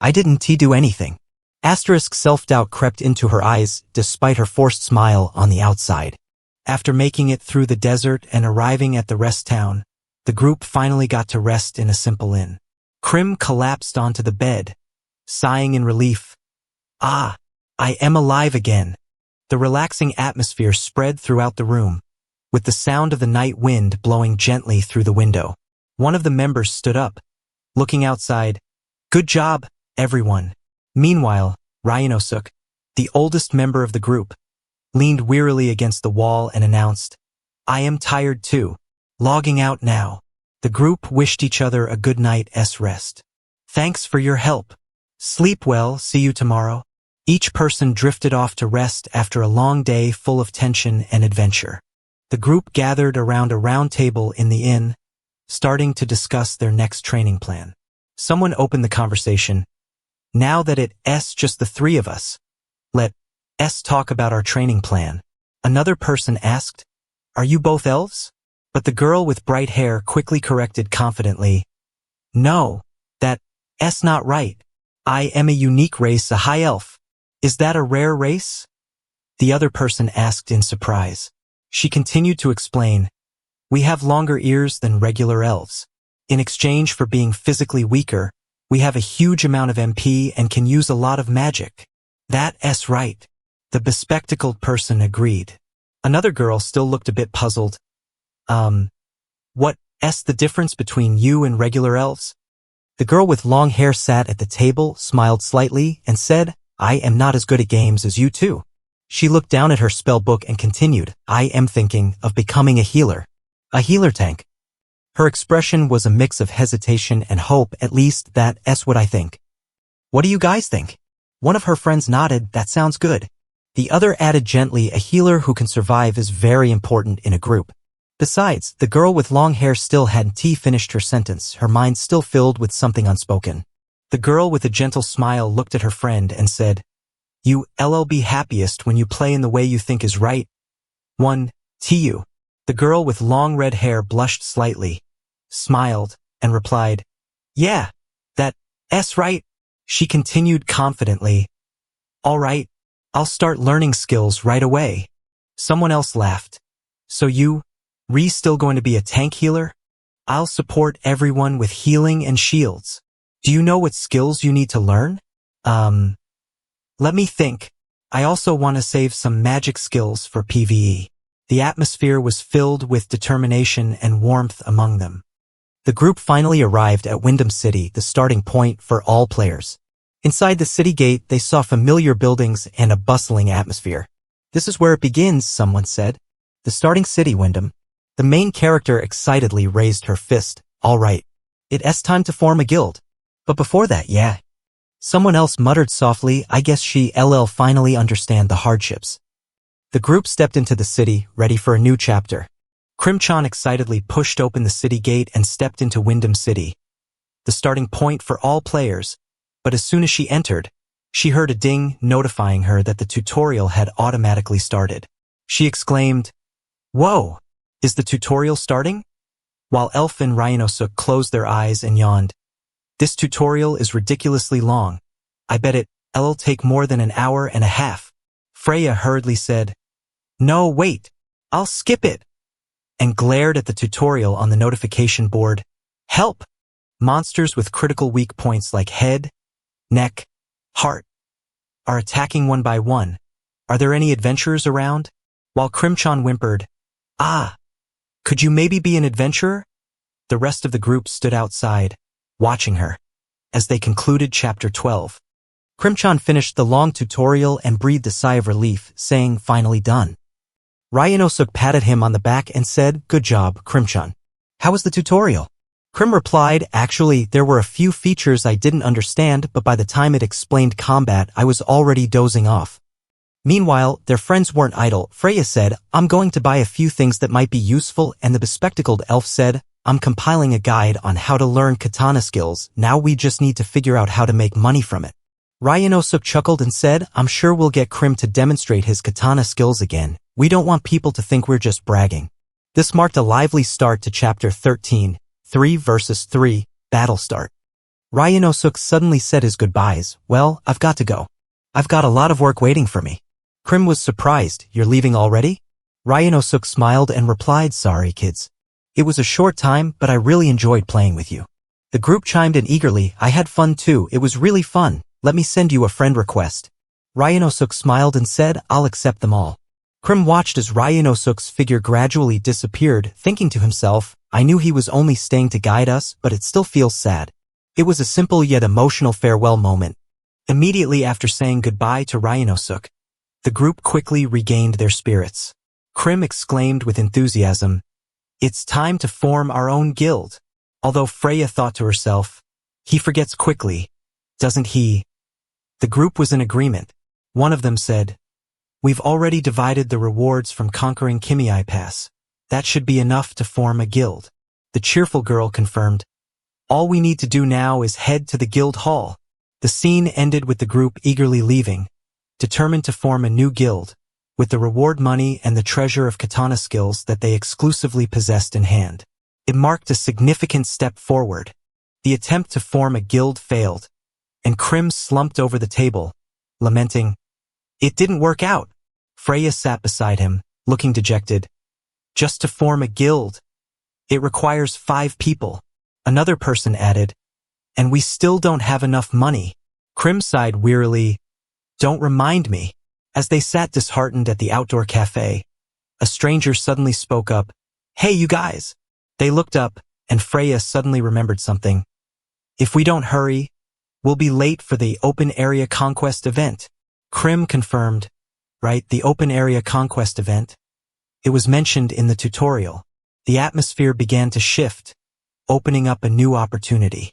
I didn't do anything. Self-doubt crept into her eyes, despite her forced smile on the outside. After making it through the desert and arriving at the rest town, the group finally got to rest in a simple inn. Krim collapsed onto the bed, sighing in relief. Ah, I am alive again. The relaxing atmosphere spread throughout the room, with the sound of the night wind blowing gently through the window. One of the members stood up, looking outside. Good job, everyone. Meanwhile, Ryanosuk, the oldest member of the group, leaned wearily against the wall and announced, I am tired too. Logging out now. The group wished each other a good night's rest. Thanks for your help. Sleep well, see you tomorrow. Each person drifted off to rest after a long day full of tension and adventure. The group gathered around a round table in the inn, starting to discuss their next training plan. Someone opened the conversation. Now that it's just the three of us, let's talk about our training plan. Another person asked, Are you both elves? But the girl with bright hair quickly corrected confidently, No, that's not right. I am a unique race, a high elf. Is that a rare race? The other person asked in surprise. She continued to explain, We have longer ears than regular elves. In exchange for being physically weaker, we have a huge amount of MP and can use a lot of magic. That's right. The bespectacled person agreed. Another girl still looked a bit puzzled. What's the difference between you and regular elves? The girl with long hair sat at the table, smiled slightly, and said, I am not as good at games as you two. She looked down at her spell book and continued, I am thinking of becoming a healer. A healer tank. Her expression was a mix of hesitation and hope, at least that's what I think. What do you guys think? One of her friends nodded, that sounds good. The other added gently, a healer who can survive is very important in a group. Besides, the girl with long hair still hadn't finished her sentence, her mind still filled with something unspoken. The girl with a gentle smile looked at her friend and said, You'll be happiest when you play in the way you think is right. 1. The girl with long red hair blushed slightly, smiled, and replied, Yeah, that's right. She continued confidently, All right, I'll start learning skills right away. Someone else laughed. So Ree's still going to be a tank healer? I'll support everyone with healing and shields. Do you know what skills you need to learn? Let me think. I also want to save some magic skills for PvE. The atmosphere was filled with determination and warmth among them. The group finally arrived at Wyndham City, the starting point for all players. Inside the city gate, they saw familiar buildings and a bustling atmosphere. This is where it begins, someone said. The starting city, Wyndham. The main character excitedly raised her fist. All right. It's time to form a guild. But before that, yeah. Someone else muttered softly, I guess she'll finally understand the hardships. The group stepped into the city, ready for a new chapter. Krimchan excitedly pushed open the city gate and stepped into Wyndham City, the starting point for all players. But as soon as she entered, she heard a ding notifying her that the tutorial had automatically started. She exclaimed, Whoa! Is the tutorial starting? While Elf and Ryanosuk closed their eyes and yawned. This tutorial is ridiculously long. I bet it'll take more than an hour and a half. Freya hurriedly said, No, wait, I'll skip it, and glared at the tutorial on the notification board. Help! Monsters with critical weak points like head, neck, heart are attacking one by one. Are there any adventurers around? While Krimchan whimpered, could you maybe be an adventurer? The rest of the group stood outside, watching her. As they concluded Chapter 12, Krimchan finished the long tutorial and breathed a sigh of relief, saying, Finally done. Ryanosuk patted him on the back and said, Good job, Krimchan. How was the tutorial? Krim replied, Actually, there were a few features I didn't understand, but by the time it explained combat, I was already dozing off. Meanwhile, their friends weren't idle. Freya said, I'm going to buy a few things that might be useful, and the bespectacled elf said, I'm compiling a guide on how to learn katana skills. Now we just need to figure out how to make money from it. Ryanosuk chuckled and said, I'm sure we'll get Krim to demonstrate his katana skills again. We don't want people to think we're just bragging. This marked a lively start to Chapter 13, 3 versus 3, Battle Start. Ryanosuk suddenly said his goodbyes. Well, I've got to go. I've got a lot of work waiting for me. Krim was surprised. You're leaving already? Ryanosuk smiled and replied, Sorry, kids. It was a short time, but I really enjoyed playing with you. The group chimed in eagerly. I had fun too. It was really fun. Let me send you a friend request. Ryanosuk smiled and said, I'll accept them all. Krim watched as Ryanosuk's figure gradually disappeared, thinking to himself, I knew he was only staying to guide us, but it still feels sad. It was a simple yet emotional farewell moment. Immediately after saying goodbye to Ryanosuk, the group quickly regained their spirits. Krim exclaimed with enthusiasm, It's time to form our own guild. Although Freya thought to herself, he forgets quickly, doesn't he? The group was in agreement. One of them said, We've already divided the rewards from conquering Kaimai Pass. That should be enough to form a guild. The cheerful girl confirmed, All we need to do now is head to the guild hall. The scene ended with the group eagerly leaving, determined to form a new guild, with the reward money and the treasure of katana skills that they exclusively possessed in hand. It marked a significant step forward. The attempt to form a guild failed, and Krim slumped over the table, lamenting, It didn't work out. Freya sat beside him, looking dejected. Just to form a guild. It requires 5 people. Another person added, And we still don't have enough money. Krim sighed wearily, Don't remind me. As they sat disheartened at the outdoor cafe, a stranger suddenly spoke up, Hey you guys. They looked up, and Freya suddenly remembered something. If we don't hurry, we'll be late for the open area conquest event. Krim confirmed, Right, the open area conquest event. It was mentioned in the tutorial. The atmosphere began to shift, opening up a new opportunity.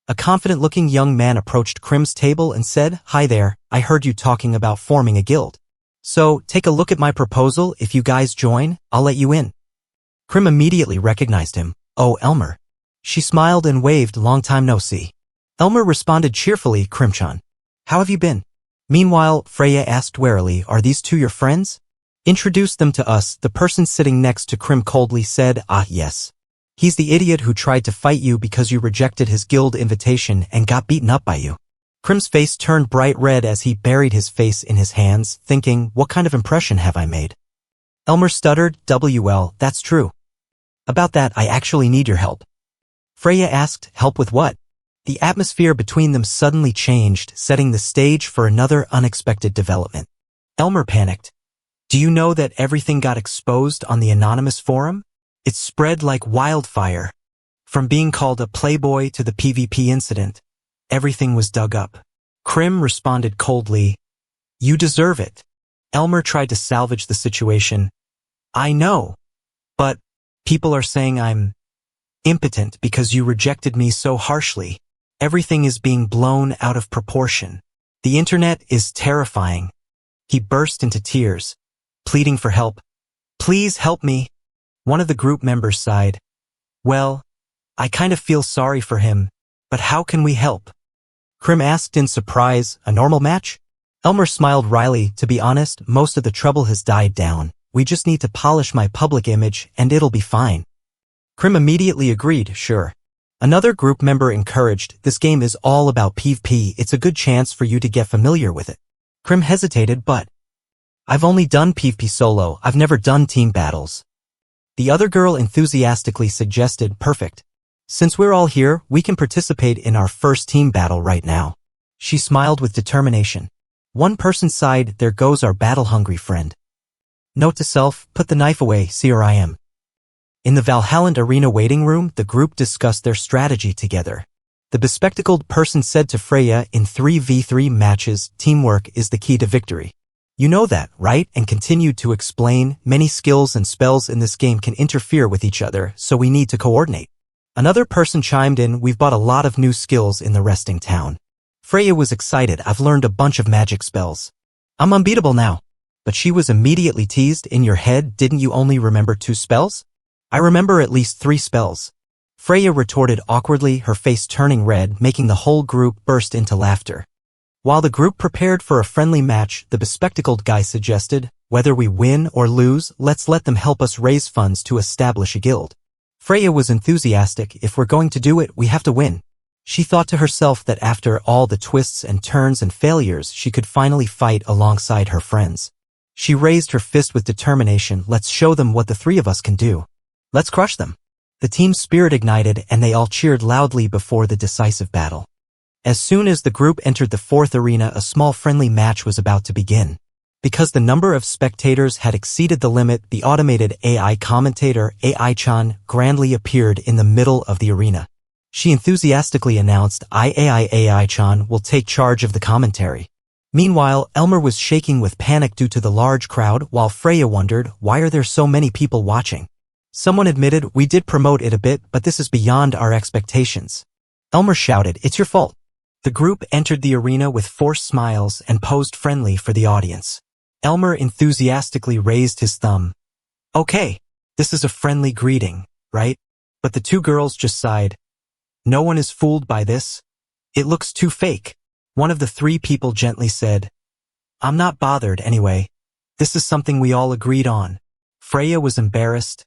A confident-looking young man approached Krim's table and said, Hi there, I heard you talking about forming a guild. So, take a look at my proposal. If you guys join, I'll let you in. Krim immediately recognized him. Oh, Elmer. She smiled and waved, long time no see. Elmer responded cheerfully, Krim-chan. How have you been? Meanwhile, Freya asked warily, Are these 2 your friends? Introduce them to us. The person sitting next to Krim coldly said, Ah, yes. He's the idiot who tried to fight you because you rejected his guild invitation and got beaten up by you. Krim's face turned bright red as he buried his face in his hands, thinking, What kind of impression have I made? Elmer stuttered, Well, that's true. About that, I actually need your help. Freya asked, Help with what? The atmosphere between them suddenly changed, setting the stage for another unexpected development. Elmer panicked. Do you know that everything got exposed on the anonymous forum? It spread like wildfire. From being called a playboy to the PvP incident, everything was dug up. Krim responded coldly, You deserve it. Elmer tried to salvage the situation. I know, but people are saying I'm impotent because you rejected me so harshly. Everything is being blown out of proportion. The internet is terrifying. He burst into tears, pleading for help. Please help me. One of the group members sighed. Well, I kind of feel sorry for him, but how can we help? Krim asked in surprise, A normal match? Elmer smiled wryly. To be honest, most of the trouble has died down. We just need to polish my public image and it'll be fine. Krim immediately agreed, Sure. Another group member encouraged, This game is all about PvP. It's a good chance for you to get familiar with it. Krim hesitated, but I've only done PvP solo. I've never done team battles. The other girl enthusiastically suggested, Perfect. Since we're all here, we can participate in our first team battle right now. She smiled with determination. One person sighed, There goes our battle-hungry friend. Note to self, put the knife away, see where I am. In the Valhalland arena waiting room, the group discussed their strategy together. The bespectacled person said to Freya, In 3v3 matches, teamwork is the key to victory. You know that, right? And continued to explain, Many skills and spells in this game can interfere with each other, so we need to coordinate. Another person chimed in, We've bought a lot of new skills in the resting town. Freya was excited, I've learned a bunch of magic spells. I'm unbeatable now. But she was immediately teased, In your head, didn't you only remember 2 spells? I remember at least 3 spells. Freya retorted awkwardly, her face turning red, making the whole group burst into laughter. While the group prepared for a friendly match, the bespectacled guy suggested, Whether we win or lose, let's let them help us raise funds to establish a guild. Freya was enthusiastic, If we're going to do it, we have to win. She thought to herself that after all the twists and turns and failures, she could finally fight alongside her friends. She raised her fist with determination, Let's show them what the 3 of us can do. Let's crush them. The team's spirit ignited and they all cheered loudly before the decisive battle. As soon as the group entered the fourth arena, a small friendly match was about to begin. Because the number of spectators had exceeded the limit, the automated AI commentator, AI-chan, grandly appeared in the middle of the arena. She enthusiastically announced, AI-chan will take charge of the commentary. Meanwhile, Elmer was shaking with panic due to the large crowd, while Freya wondered, why are there so many people watching? Someone admitted, we did promote it a bit, but this is beyond our expectations. Elmer shouted, it's your fault. The group entered the arena with forced smiles and posed friendly for the audience. Elmer enthusiastically raised his thumb. Okay, this is a friendly greeting, right? But the two girls just sighed. No one is fooled by this. It looks too fake. One of the three people gently said, I'm not bothered anyway. This is something we all agreed on. Freya was embarrassed.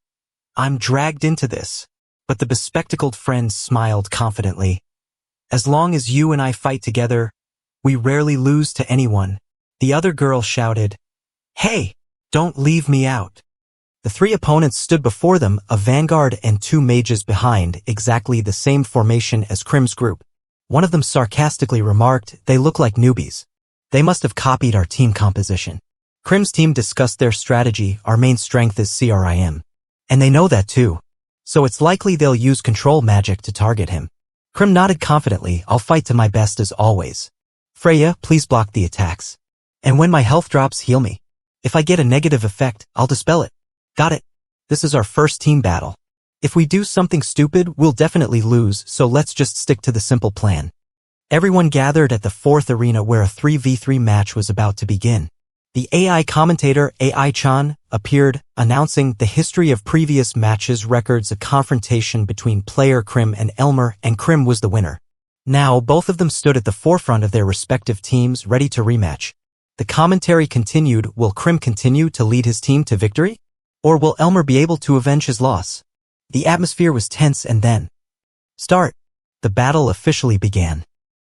I'm dragged into this. But the bespectacled friends smiled confidently. As long as you and I fight together, we rarely lose to anyone. The other girl shouted, Hey, don't leave me out. The three opponents stood before them, a vanguard and two mages behind, exactly the same formation as Krim's group. One of them sarcastically remarked, they look like newbies. They must have copied our team composition. Krim's team discussed their strategy, our main strength is CRIM. And they know that too. So it's likely they'll use control magic to target him. Krim nodded confidently, I'll fight to my best as always. Freya, please block the attacks. And when my health drops, heal me. If I get a negative effect, I'll dispel it. Got it. This is our first team battle. If we do something stupid, we'll definitely lose, so let's just stick to the simple plan. Everyone gathered at the fourth arena where a 3v3 match was about to begin. The AI commentator, AI-chan, appeared, announcing the history of previous matches records a confrontation between player Krim and Elmer, and Krim was the winner. Now, both of them stood at the forefront of their respective teams, ready to rematch. The commentary continued, will Krim continue to lead his team to victory? Or will Elmer be able to avenge his loss? The atmosphere was tense and then... Start! The battle officially began.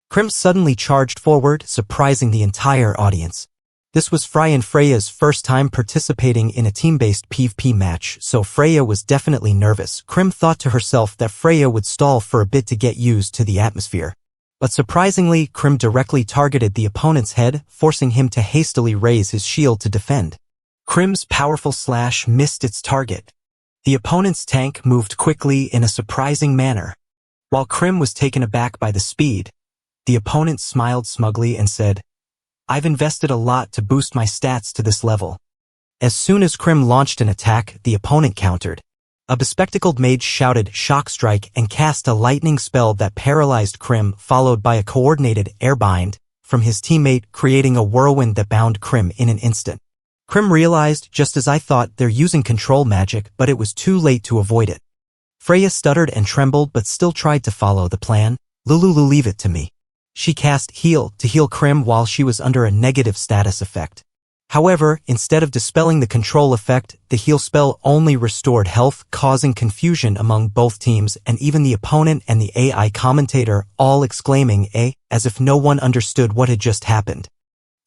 Krim suddenly charged forward, surprising the entire audience. This was Freya and Freya's first time participating in a team-based PvP match, so Freya was definitely nervous. Krim thought to herself that Freya would stall for a bit to get used to the atmosphere. But surprisingly, Krim directly targeted the opponent's head, forcing him to hastily raise his shield to defend. Krim's powerful slash missed its target. The opponent's tank moved quickly in a surprising manner. While Krim was taken aback by the speed, the opponent smiled smugly and said, I've invested a lot to boost my stats to this level. As soon as Krim launched an attack, the opponent countered. A bespectacled mage shouted Shock Strike and cast a lightning spell that paralyzed Krim, followed by a coordinated airbind from his teammate, creating a whirlwind that bound Krim in an instant. Krim realized, just as I thought, they're using control magic, but it was too late to avoid it. Freya stuttered and trembled but still tried to follow the plan. Lulu, leave it to me. She cast Heal to heal Krim while she was under a negative status effect. However, instead of dispelling the control effect, the heal spell only restored health, causing confusion among both teams and even the opponent and the AI commentator, all exclaiming, as if no one understood what had just happened.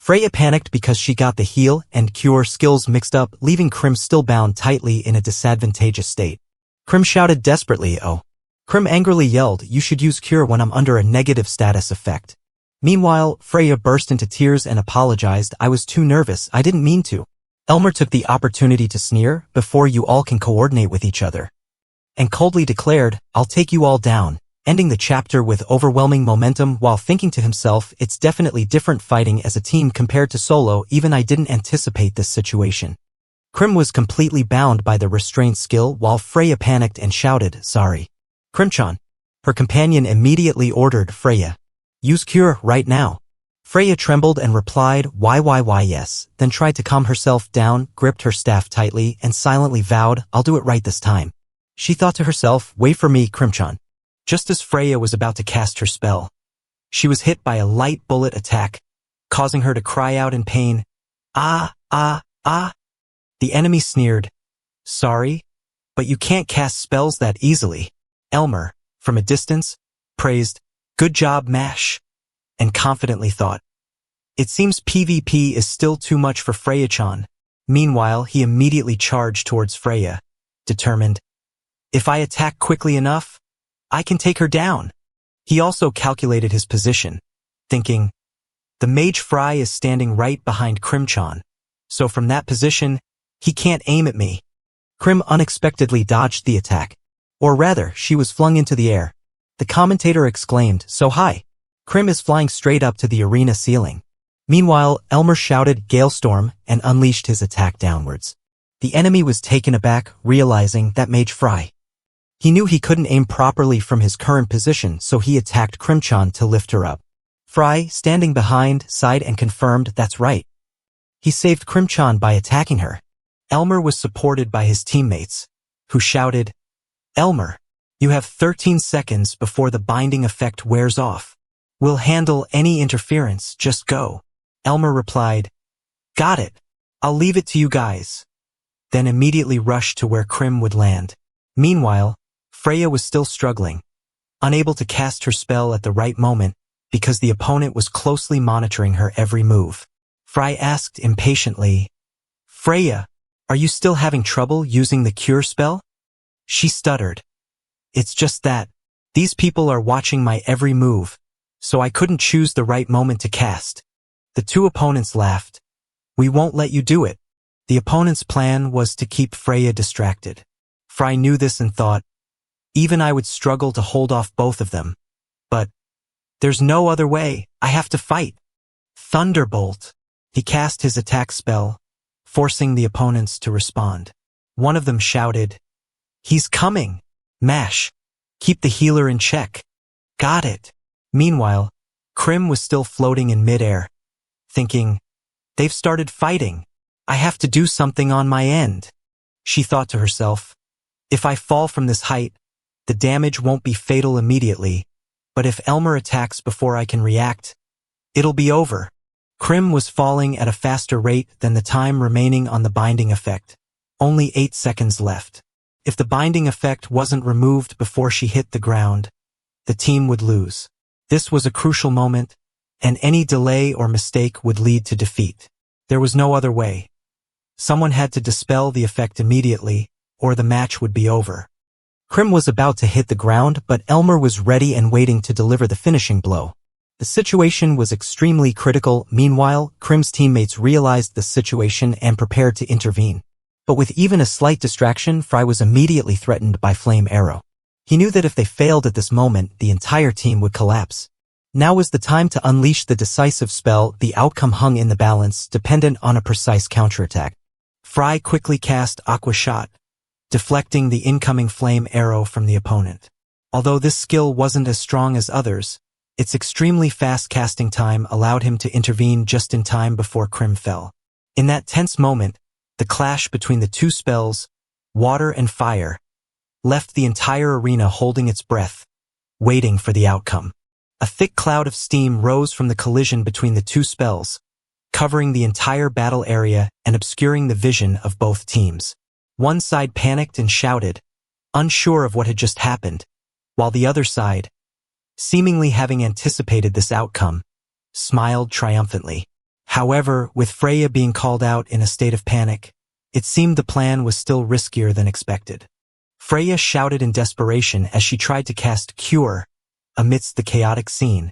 Freya panicked because she got the heal and cure skills mixed up, leaving Krim still bound tightly in a disadvantageous state. Krim shouted desperately, oh. Krim angrily yelled, you should use cure when I'm under a negative status effect. Meanwhile, Freya burst into tears and apologized, I was too nervous, I didn't mean to. Elmer took the opportunity to sneer, before you all can coordinate with each other. And coldly declared, I'll take you all down, ending the chapter with overwhelming momentum while thinking to himself, it's definitely different fighting as a team compared to solo, even I didn't anticipate this situation. Krim was completely bound by the restraint skill while Freya panicked and shouted, sorry. Krimchan. Her companion immediately ordered Freya. Use cure right now. Freya trembled and replied, why yes, then tried to calm herself down, gripped her staff tightly, and silently vowed, I'll do it right this time. She thought to herself, wait for me, Krimchan. Just as Freya was about to cast her spell, she was hit by a light bullet attack, causing her to cry out in pain. Ah. The enemy sneered. Sorry, but you can't cast spells that easily. Elmer, from a distance, praised, good job, Mash, and confidently thought, it seems PvP is still too much for Freya-chan. Meanwhile, he immediately charged towards Freya, determined, If I attack quickly enough, I can take her down. He also calculated his position, thinking, the mage Fry is standing right behind Crimchan, so from that position, he can't aim at me. Crim unexpectedly dodged the attack. Or rather, she was flung into the air. The commentator exclaimed, so high. Crim is flying straight up to the arena ceiling. Meanwhile, Elmer shouted Galestorm and unleashed his attack downwards. The enemy was taken aback, realizing that Mage Fry. He knew he couldn't aim properly from his current position, so he attacked Crimchan to lift her up. Fry, standing behind, sighed and confirmed that's right. He saved Crimchan by attacking her. Elmer was supported by his teammates, who shouted, Elmer, you have 13 seconds before the binding effect wears off. We'll handle any interference, just go. Elmer replied, got it. I'll leave it to you guys. Then immediately rushed to where Crim would land. Meanwhile, Freya was still struggling, unable to cast her spell at the right moment because the opponent was closely monitoring her every move. Fry asked impatiently, Freya, are you still having trouble using the cure spell? She stuttered. It's just that, these people are watching my every move, so I couldn't choose the right moment to cast. The two opponents laughed. We won't let you do it. The opponent's plan was to keep Freya distracted. Fry knew this and thought, even I would struggle to hold off both of them. But, there's no other way, I have to fight. Thunderbolt. He cast his attack spell, forcing the opponents to respond. One of them shouted, he's coming. Mash. Keep the healer in check. Got it. Meanwhile, Crim was still floating in midair, thinking, they've started fighting. I have to do something on my end. She thought to herself, if I fall from this height, the damage won't be fatal immediately, but if Elmer attacks before I can react, it'll be over. Crim was falling at a faster rate than the time remaining on the binding effect. Only 8 seconds left. If the binding effect wasn't removed before she hit the ground, the team would lose. This was a crucial moment, and any delay or mistake would lead to defeat. There was no other way. Someone had to dispel the effect immediately, or the match would be over. Crim was about to hit the ground, but Elmer was ready and waiting to deliver the finishing blow. The situation was extremely critical. Meanwhile, Crim's teammates realized the situation and prepared to intervene. But with even a slight distraction, Fry was immediately threatened by Flame Arrow. He knew that if they failed at this moment, the entire team would collapse. Now was the time to unleash the decisive spell. The outcome hung in the balance, dependent on a precise counterattack. Fry quickly cast Aqua Shot, deflecting the incoming Flame Arrow from the opponent. Although this skill wasn't as strong as others, its extremely fast casting time allowed him to intervene just in time before Crim fell. In that tense moment, the clash between the two spells, water and fire, left the entire arena holding its breath, waiting for the outcome. A thick cloud of steam rose from the collision between the two spells, covering the entire battle area and obscuring the vision of both teams. One side panicked and shouted, unsure of what had just happened, while the other side, seemingly having anticipated this outcome, smiled triumphantly. However, with Freya being called out in a state of panic, it seemed the plan was still riskier than expected. Freya shouted in desperation as she tried to cast Cure amidst the chaotic scene,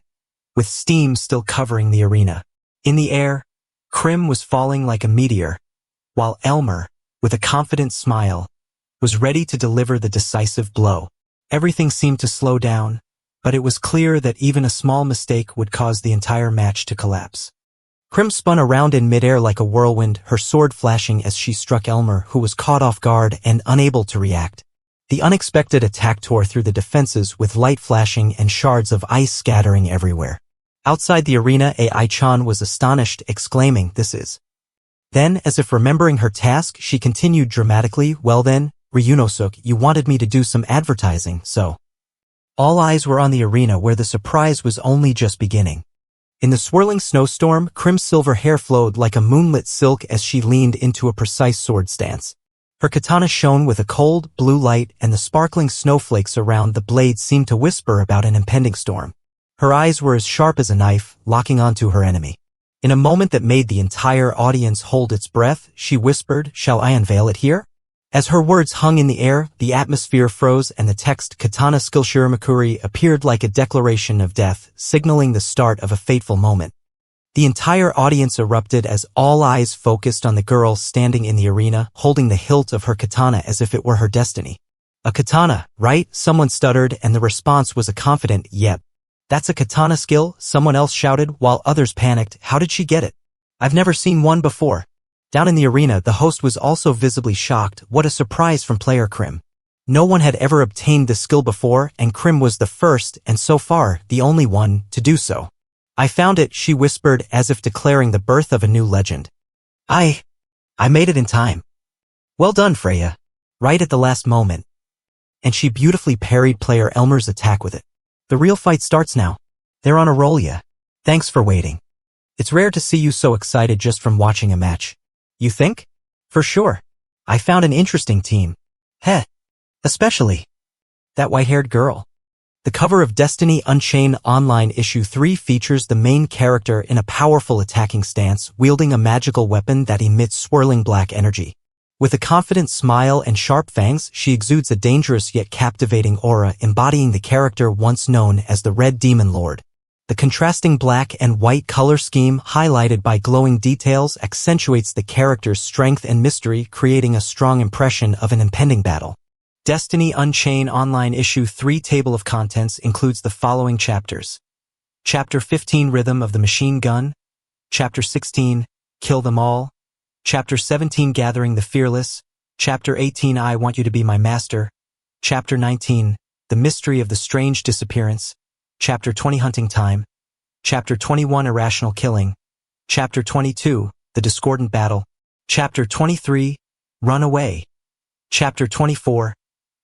with steam still covering the arena. In the air, Crim was falling like a meteor, while Elmer, with a confident smile, was ready to deliver the decisive blow. Everything seemed to slow down, but it was clear that even a small mistake would cause the entire match to collapse. Crim spun around in midair like a whirlwind, her sword flashing as she struck Elmer, who was caught off guard and unable to react. The unexpected attack tore through the defenses with light flashing and shards of ice scattering everywhere. Outside the arena, Ai-chan was astonished, exclaiming, "This is..." Then, as if remembering her task, she continued dramatically, "Well then, Ryunosuke, you wanted me to do some advertising, so..." All eyes were on the arena where the surprise was only just beginning. In the swirling snowstorm, Crim's silver hair flowed like a moonlit silk as she leaned into a precise sword stance. Her katana shone with a cold, blue light, and the sparkling snowflakes around the blade seemed to whisper about an impending storm. Her eyes were as sharp as a knife, locking onto her enemy. In a moment that made the entire audience hold its breath, she whispered, "Shall I unveil it here?" As her words hung in the air, the atmosphere froze and the text Katana Skill Shiramakuri appeared like a declaration of death, signaling the start of a fateful moment. The entire audience erupted as all eyes focused on the girl standing in the arena, holding the hilt of her katana as if it were her destiny. A katana, right? Someone stuttered, and the response was a confident, yep. That's a katana skill, someone else shouted, while others panicked. How did she get it? I've never seen one before. Down in the arena, the host was also visibly shocked. What a surprise from player Krim. No one had ever obtained the skill before, and Krim was the first, and so far, the only one, to do so. I found it, she whispered, as if declaring the birth of a new legend. I made it in time. Well done, Freya. Right at the last moment. And she beautifully parried player Elmer's attack with it. The real fight starts now. They're on a roll, yeah. Thanks for waiting. It's rare to see you so excited just from watching a match. You think? For sure. I found an interesting team. Heh. Especially that white-haired girl. The cover of Destiny Unchained Online Issue 3 features the main character in a powerful attacking stance, wielding a magical weapon that emits swirling black energy. With a confident smile and sharp fangs, she exudes a dangerous yet captivating aura, embodying the character once known as the Red Demon Lord. The contrasting black and white color scheme, highlighted by glowing details, accentuates the character's strength and mystery, creating a strong impression of an impending battle. Destiny Unchained Online Issue 3 Table of Contents includes the following chapters. Chapter 15 Rhythm of the Machine Gun. Chapter 16 Kill Them All. Chapter 17 Gathering the Fearless. Chapter 18 I Want You to Be My Master. Chapter 19 The Mystery of the Strange Disappearance. Chapter 20 Hunting Time. Chapter 21 Irrational Killing. Chapter 22 The Discordant Battle. Chapter 23 Run Away. Chapter 24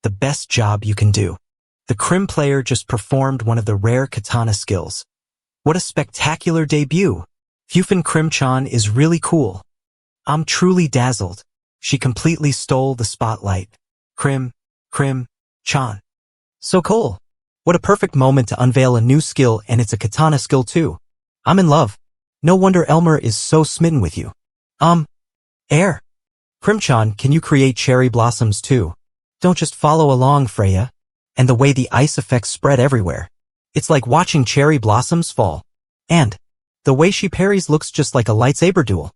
The Best Job You Can Do. The Krim player just performed one of the rare katana skills. What a spectacular debut! Hyufin Krim-chan is really cool. I'm truly dazzled. She completely stole the spotlight. Krim-chan. So cool. What a perfect moment to unveil a new skill, and it's a katana skill too. I'm in love. No wonder Elmer is so smitten with you. Air. Krim-chan, can you create cherry blossoms too? Don't just follow along, Freya. And the way the ice effects spread everywhere. It's like watching cherry blossoms fall. And the way she parries looks just like a lightsaber duel.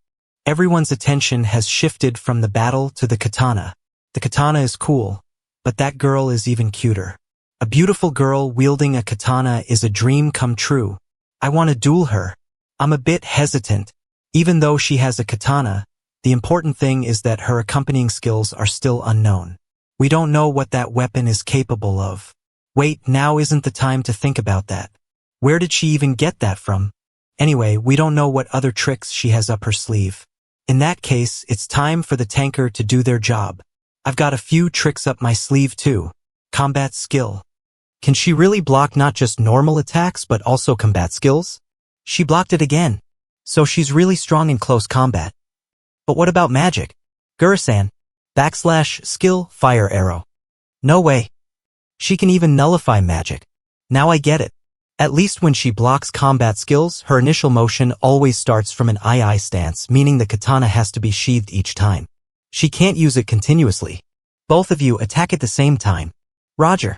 Everyone's attention has shifted from the battle to the katana. The katana is cool, but that girl is even cuter. A beautiful girl wielding a katana is a dream come true. I want to duel her. I'm a bit hesitant. Even though she has a katana, the important thing is that her accompanying skills are still unknown. We don't know what that weapon is capable of. Wait, now isn't the time to think about that. Where did she even get that from? Anyway, we don't know what other tricks she has up her sleeve. In that case, it's time for the tanker to do their job. I've got a few tricks up my sleeve too. Combat skill. Can she really block not just normal attacks but also combat skills? She blocked it again. So she's really strong in close combat. But what about magic? Gurasan. /skill fire arrow. No way. She can even nullify magic. Now I get it. At least when she blocks combat skills, her initial motion always starts from an II stance, meaning the katana has to be sheathed each time. She can't use it continuously. Both of you attack at the same time. Roger.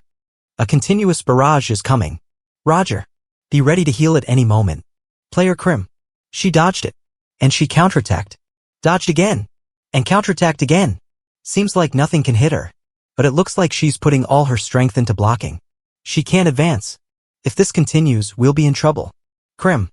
A continuous barrage is coming. Roger. Be ready to heal at any moment. Player Krim. She dodged it. And she counterattacked. Dodged again. And counterattacked again. Seems like nothing can hit her. But it looks like she's putting all her strength into blocking. She can't advance. If this continues, we'll be in trouble. Krim.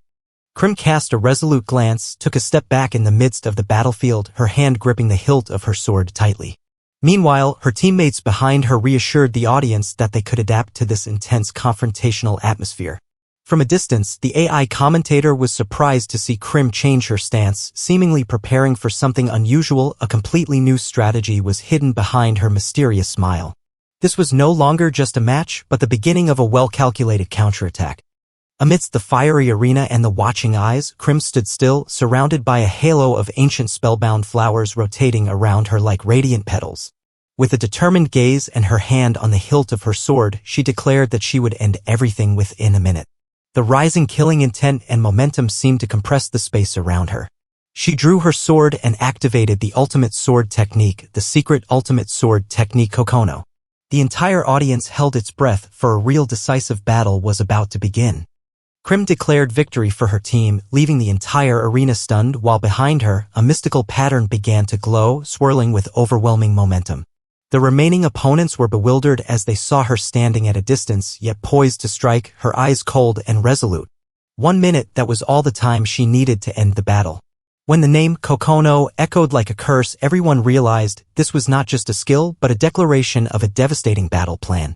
Krim cast a resolute glance, took a step back in the midst of the battlefield, her hand gripping the hilt of her sword tightly. Meanwhile, her teammates behind her reassured the audience that they could adapt to this intense confrontational atmosphere. From a distance, the AI commentator was surprised to see Krim change her stance, seemingly preparing for something unusual. A completely new strategy was hidden behind her mysterious smile. This was no longer just a match, but the beginning of a well-calculated counterattack. Amidst the fiery arena and the watching eyes, Krim stood still, surrounded by a halo of ancient spellbound flowers rotating around her like radiant petals. With a determined gaze and her hand on the hilt of her sword, she declared that she would end everything within a minute. The rising killing intent and momentum seemed to compress the space around her. She drew her sword and activated the ultimate sword technique, the secret ultimate sword technique Kokono. The entire audience held its breath, for a real decisive battle was about to begin. Krim declared victory for her team, leaving the entire arena stunned, while behind her, a mystical pattern began to glow, swirling with overwhelming momentum. The remaining opponents were bewildered as they saw her standing at a distance, yet poised to strike, her eyes cold and resolute. 1 minute, that was all the time she needed to end the battle. When the name Kokono echoed like a curse, everyone realized this was not just a skill but a declaration of a devastating battle plan.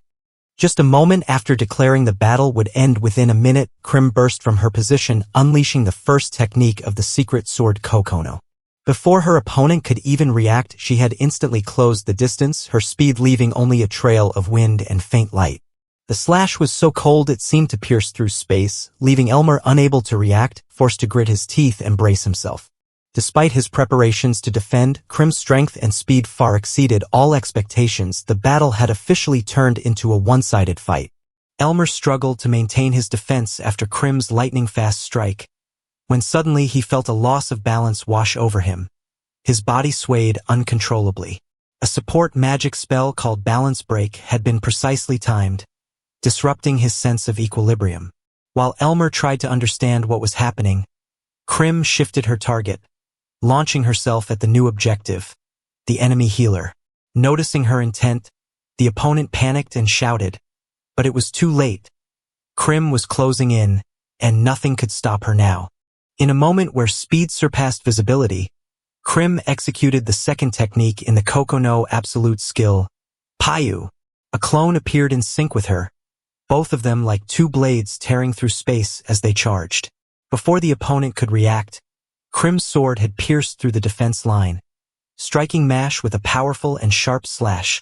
Just a moment after declaring the battle would end within a minute, Krim burst from her position, unleashing the first technique of the secret sword Kokono. Before her opponent could even react, she had instantly closed the distance, her speed leaving only a trail of wind and faint light. The slash was so cold it seemed to pierce through space, leaving Elmer unable to react, forced to grit his teeth and brace himself. Despite his preparations to defend, Krim's strength and speed far exceeded all expectations. The battle had officially turned into a one-sided fight. Elmer struggled to maintain his defense after Krim's lightning-fast strike, when suddenly he felt a loss of balance wash over him. His body swayed uncontrollably. A support magic spell called Balance Break had been precisely timed, disrupting his sense of equilibrium. While Elmer tried to understand what was happening, Krim shifted her target, launching herself at the new objective, the enemy healer. Noticing her intent, the opponent panicked and shouted, but it was too late. Krim was closing in, and nothing could stop her now. In a moment where speed surpassed visibility, Krim executed the second technique in the Kokono absolute skill, Payu. A clone appeared in sync with her, both of them like two blades tearing through space as they charged. Before the opponent could react, Krim's sword had pierced through the defense line, striking Mash with a powerful and sharp slash,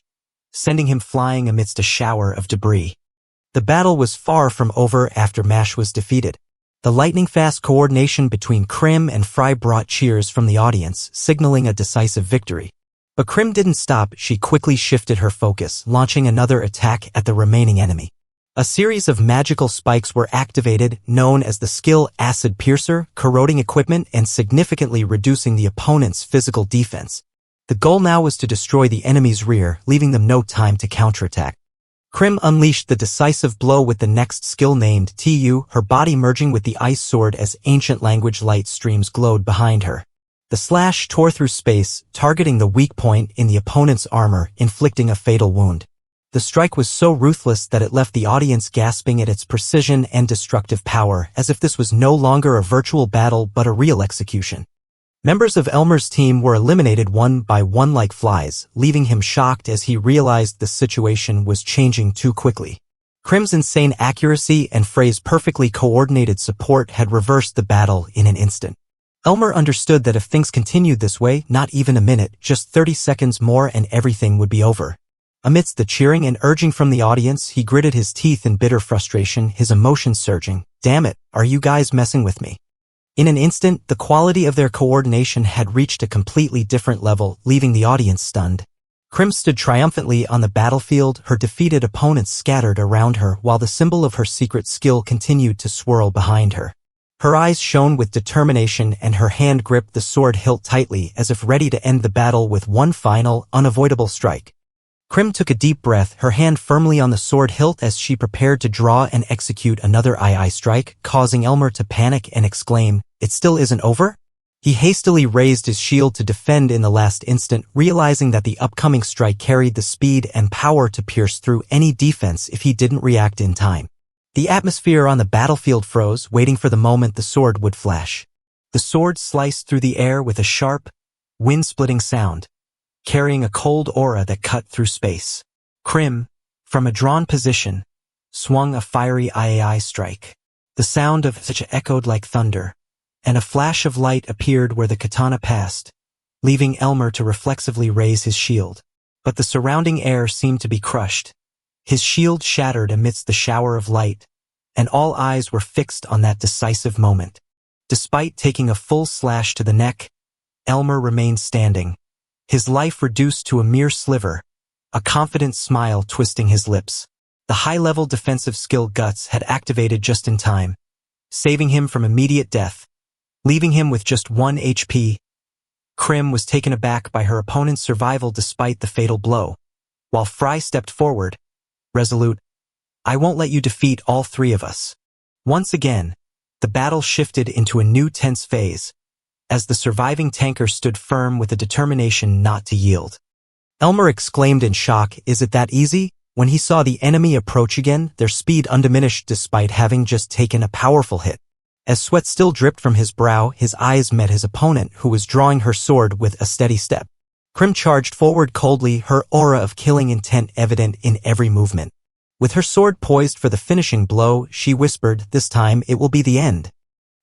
sending him flying amidst a shower of debris. The battle was far from over after Mash was defeated. The lightning-fast coordination between Krim and Fry brought cheers from the audience, signaling a decisive victory. But Krim didn't stop. She quickly shifted her focus, launching another attack at the remaining enemy. A series of magical spikes were activated, known as the skill Acid Piercer, corroding equipment and significantly reducing the opponent's physical defense. The goal now was to destroy the enemy's rear, leaving them no time to counterattack. Krim unleashed the decisive blow with the next skill named Tu, her body merging with the ice sword as ancient language light streams glowed behind her. The slash tore through space, targeting the weak point in the opponent's armor, inflicting a fatal wound. The strike was so ruthless that it left the audience gasping at its precision and destructive power, as if this was no longer a virtual battle but a real execution. Members of Elmer's team were eliminated one by one like flies, leaving him shocked as he realized the situation was changing too quickly. Krim's insane accuracy and Frey's perfectly coordinated support had reversed the battle in an instant. Elmer understood that if things continued this way, not even a minute, just 30 seconds more and everything would be over. Amidst the cheering and urging from the audience, he gritted his teeth in bitter frustration, his emotions surging. Damn it, are you guys messing with me? In an instant, the quality of their coordination had reached a completely different level, leaving the audience stunned. Krim stood triumphantly on the battlefield, her defeated opponents scattered around her while the symbol of her secret skill continued to swirl behind her. Her eyes shone with determination and her hand gripped the sword hilt tightly as if ready to end the battle with one final, unavoidable strike. Krim took a deep breath, her hand firmly on the sword hilt as she prepared to draw and execute another II strike, causing Elmer to panic and exclaim, "It still isn't over?" He hastily raised his shield to defend in the last instant, realizing that the upcoming strike carried the speed and power to pierce through any defense if he didn't react in time. The atmosphere on the battlefield froze, waiting for the moment the sword would flash. The sword sliced through the air with a sharp, wind-splitting sound, carrying a cold aura that cut through space. Krim, from a drawn position, swung a fiery II strike. The sound of such echoed like thunder, and a flash of light appeared where the katana passed, leaving Elmer to reflexively raise his shield. But the surrounding air seemed to be crushed. His shield shattered amidst the shower of light, and all eyes were fixed on that decisive moment. Despite taking a full slash to the neck, Elmer remained standing, his life reduced to a mere sliver, a confident smile twisting his lips. The high-level defensive skill Guts had activated just in time, saving him from immediate death. leaving him with just 1 HP. Krim was taken aback by her opponent's survival despite the fatal blow, while Fry stepped forward, resolute. I won't let you defeat all three of us. Once again, the battle shifted into a new tense phase, as the surviving tanker stood firm with a determination not to yield. Elmer exclaimed in shock, "Is it that easy?" when he saw the enemy approach again, their speed undiminished despite having just taken a powerful hit. As sweat still dripped from his brow, his eyes met his opponent, who was drawing her sword with a steady step. Krim charged forward coldly, her aura of killing intent evident in every movement. With her sword poised for the finishing blow, she whispered, "This time it will be the end."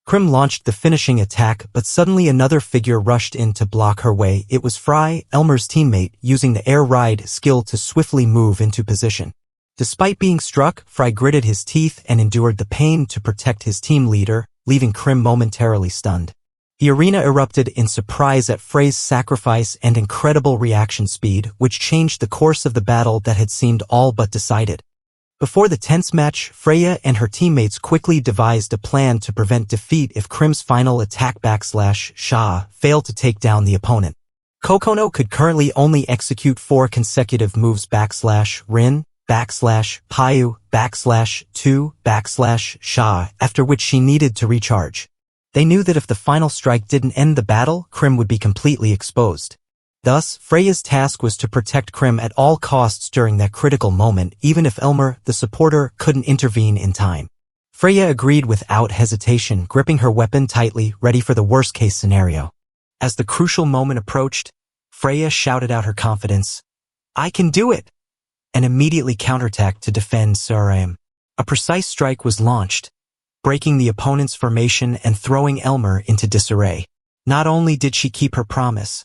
Krim launched the finishing attack, but suddenly another figure rushed in to block her way. It was Fry, Elmer's teammate, using the air ride skill to swiftly move into position. Despite being struck, Fry gritted his teeth and endured the pain to protect his team leader, leaving Krim momentarily stunned. The arena erupted in surprise at Frey's sacrifice and incredible reaction speed, which changed the course of the battle that had seemed all but decided. Before the tense match, Freya and her teammates quickly devised a plan to prevent defeat if Krim's final attack /Sha failed to take down the opponent. Kokono could currently only execute 4 consecutive moves /Rin, /Payu, /2, /Sha, after which she needed to recharge. They knew that if the final strike didn't end the battle, Krim would be completely exposed. Thus, Freya's task was to protect Krim at all costs during that critical moment, even if Elmer, the supporter, couldn't intervene in time. Freya agreed without hesitation, gripping her weapon tightly, ready for the worst-case scenario. As the crucial moment approached, Freya shouted out her confidence, "I can do it!" and immediately counterattacked to defend Saram. A precise strike was launched, breaking the opponent's formation and throwing Elmer into disarray. Not only did she keep her promise,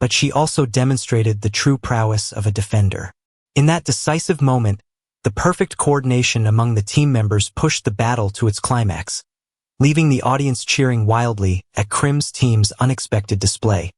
but she also demonstrated the true prowess of a defender. In that decisive moment, the perfect coordination among the team members pushed the battle to its climax, leaving the audience cheering wildly at Krim's team's unexpected display.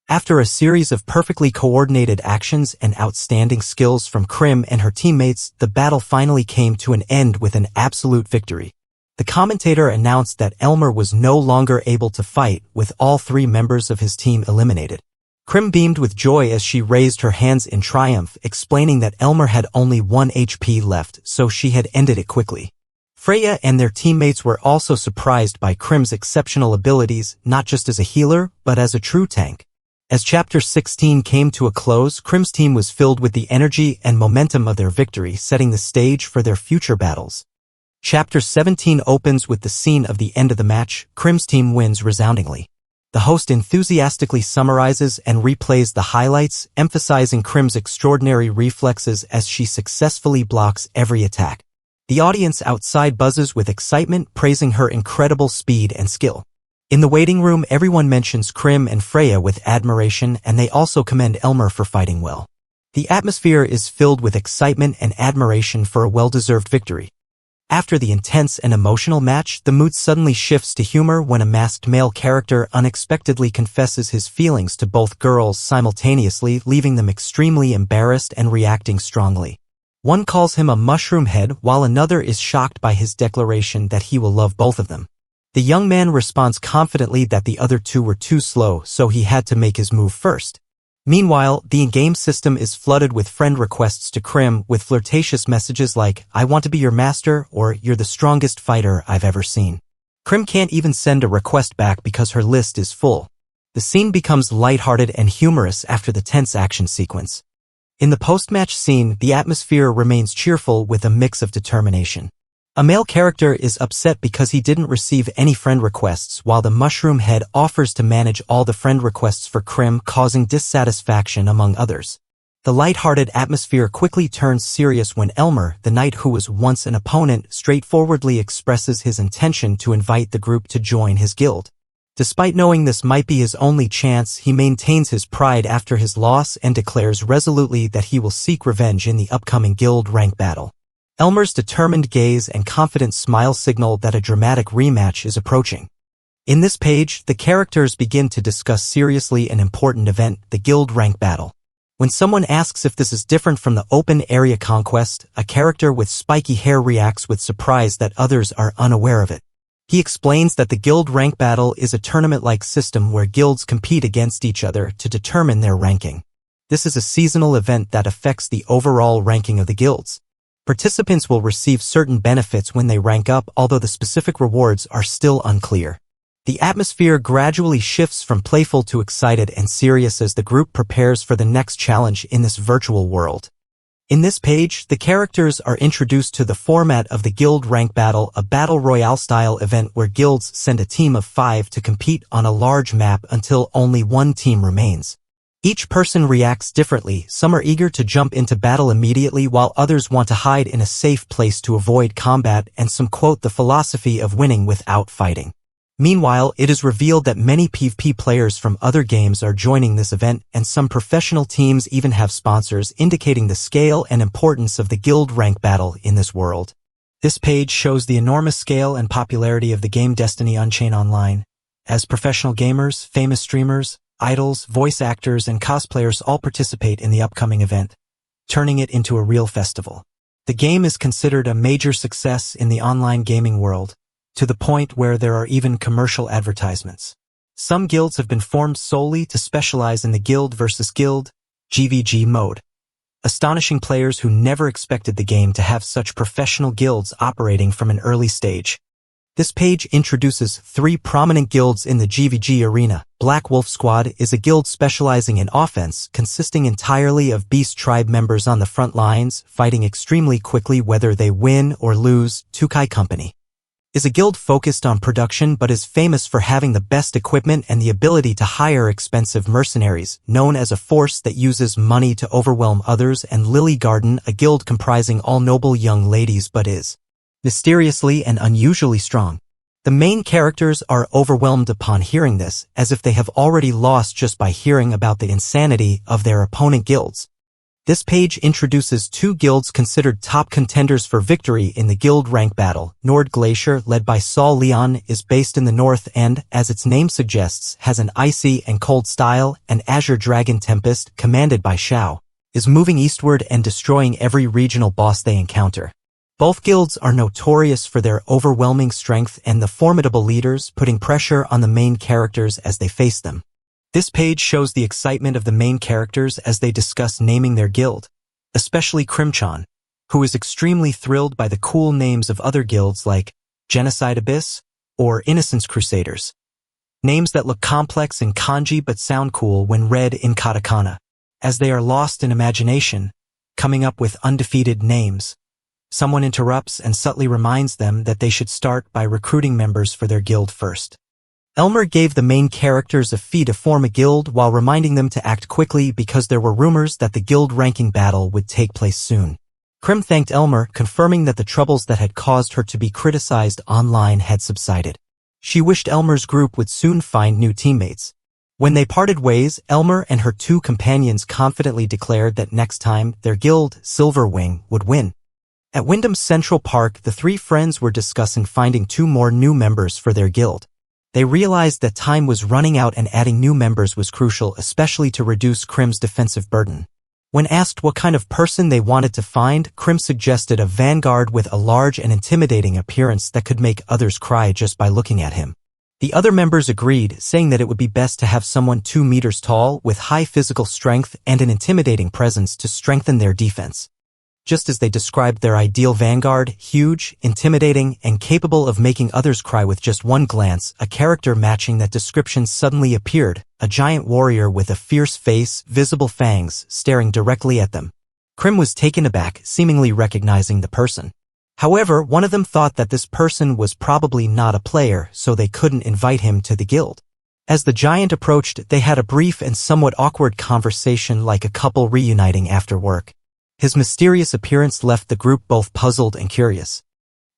After a series of perfectly coordinated actions and outstanding skills from Krim and her teammates, the battle finally came to an end with an absolute victory. The commentator announced that Elmer was no longer able to fight, with all 3 members of his team eliminated. Krim beamed with joy as she raised her hands in triumph, explaining that Elmer had only 1 HP left, so she had ended it quickly. Freya and their teammates were also surprised by Krim's exceptional abilities, not just as a healer, but as a true tank. As Chapter 16 came to a close, Krim's team was filled with the energy and momentum of their victory, setting the stage for their future battles. Chapter 17 opens with the scene of the end of the match. Krim's team wins resoundingly. The host enthusiastically summarizes and replays the highlights, emphasizing Krim's extraordinary reflexes as she successfully blocks every attack. The audience outside buzzes with excitement, praising her incredible speed and skill. In the waiting room, everyone mentions Krim and Freya with admiration, and they also commend Elmer for fighting well. The atmosphere is filled with excitement and admiration for a well-deserved victory. After the intense and emotional match, the mood suddenly shifts to humor when a masked male character unexpectedly confesses his feelings to both girls simultaneously, leaving them extremely embarrassed and reacting strongly. One calls him a mushroom head, while another is shocked by his declaration that he will love both of them. The young man responds confidently that the other 2 were too slow, so he had to make his move first. Meanwhile, the in-game system is flooded with friend requests to Krim, with flirtatious messages like, "I want to be your master," or "You're the strongest fighter I've ever seen." Krim can't even send a request back because her list is full. The scene becomes lighthearted and humorous after the tense action sequence. In the post-match scene, the atmosphere remains cheerful with a mix of determination. A male character is upset because he didn't receive any friend requests, while the mushroom head offers to manage all the friend requests for Krim, causing dissatisfaction among others. The light-hearted atmosphere quickly turns serious when Elmer, the knight who was once an opponent, straightforwardly expresses his intention to invite the group to join his guild. Despite knowing this might be his only chance, he maintains his pride after his loss and declares resolutely that he will seek revenge in the upcoming guild rank battle. Elmer's determined gaze and confident smile signal that a dramatic rematch is approaching. In this page, the characters begin to discuss seriously an important event, the guild rank battle. When someone asks if this is different from the open area conquest, a character with spiky hair reacts with surprise that others are unaware of it. He explains that the guild rank battle is a tournament-like system where guilds compete against each other to determine their ranking. This is a seasonal event that affects the overall ranking of the guilds. Participants will receive certain benefits when they rank up, although the specific rewards are still unclear. The atmosphere gradually shifts from playful to excited and serious as the group prepares for the next challenge in this virtual world. In this page, the characters are introduced to the format of the Guild Rank Battle, a battle royale-style event where guilds send a team of 5 to compete on a large map until only one team remains. Each person reacts differently. Some are eager to jump into battle immediately, while others want to hide in a safe place to avoid combat, and some quote the philosophy of winning without fighting. Meanwhile, it is revealed that many PvP players from other games are joining this event, and some professional teams even have sponsors, indicating the scale and importance of the guild rank battle in this world. This page shows the enormous scale and popularity of the game Destiny Unchained Online. As professional gamers, famous streamers, idols, voice actors, and cosplayers all participate in the upcoming event, turning it into a real festival. The game is considered a major success in the online gaming world, to the point where there are even commercial advertisements. Some guilds have been formed solely to specialize in the guild versus guild (GVG) mode, astonishing players who never expected the game to have such professional guilds operating from an early stage. This page introduces 3 prominent guilds in the GVG arena. Black Wolf Squad is a guild specializing in offense, consisting entirely of Beast Tribe members on the front lines, fighting extremely quickly whether they win or lose. Tukai Company is a guild focused on production but is famous for having the best equipment and the ability to hire expensive mercenaries, known as a force that uses money to overwhelm others. And Lily Garden, a guild comprising all noble young ladies but is mysteriously and unusually strong. The main characters are overwhelmed upon hearing this, as if they have already lost just by hearing about the insanity of their opponent guilds. This page introduces 2 guilds considered top contenders for victory in the guild rank battle. Nord Glacier, led by Saul Leon, is based in the north and, as its name suggests, has an icy and cold style. And Azure Dragon Tempest, commanded by Shao, is moving eastward and destroying every regional boss they encounter. Both guilds are notorious for their overwhelming strength and the formidable leaders, putting pressure on the main characters as they face them. This page shows the excitement of the main characters as they discuss naming their guild, especially Crimchan, who is extremely thrilled by the cool names of other guilds like Genocide Abyss or Innocence Crusaders. Names that look complex in kanji but sound cool when read in katakana. As they are lost in imagination, coming up with undefeated names, someone interrupts and subtly reminds them that they should start by recruiting members for their guild first. Elmer gave the main characters a fee to form a guild while reminding them to act quickly because there were rumors that the guild ranking battle would take place soon. Krim thanked Elmer, confirming that the troubles that had caused her to be criticized online had subsided. She wished Elmer's group would soon find new teammates. When they parted ways, Elmer and her 2 companions confidently declared that next time their guild, Silverwing, would win. At Wyndham's Central Park, the 3 friends were discussing finding 2 more new members for their guild. They realized that time was running out and adding new members was crucial, especially to reduce Krim's defensive burden. When asked what kind of person they wanted to find, Krim suggested a vanguard with a large and intimidating appearance that could make others cry just by looking at him. The other members agreed, saying that it would be best to have someone 2 meters tall with high physical strength and an intimidating presence to strengthen their defense. Just as they described their ideal vanguard, huge, intimidating, and capable of making others cry with just one glance, a character matching that description suddenly appeared, a giant warrior with a fierce face, visible fangs, staring directly at them. Krim was taken aback, seemingly recognizing the person. However, one of them thought that this person was probably not a player, so they couldn't invite him to the guild. As the giant approached, they had a brief and somewhat awkward conversation like a couple reuniting after work. His mysterious appearance left the group both puzzled and curious.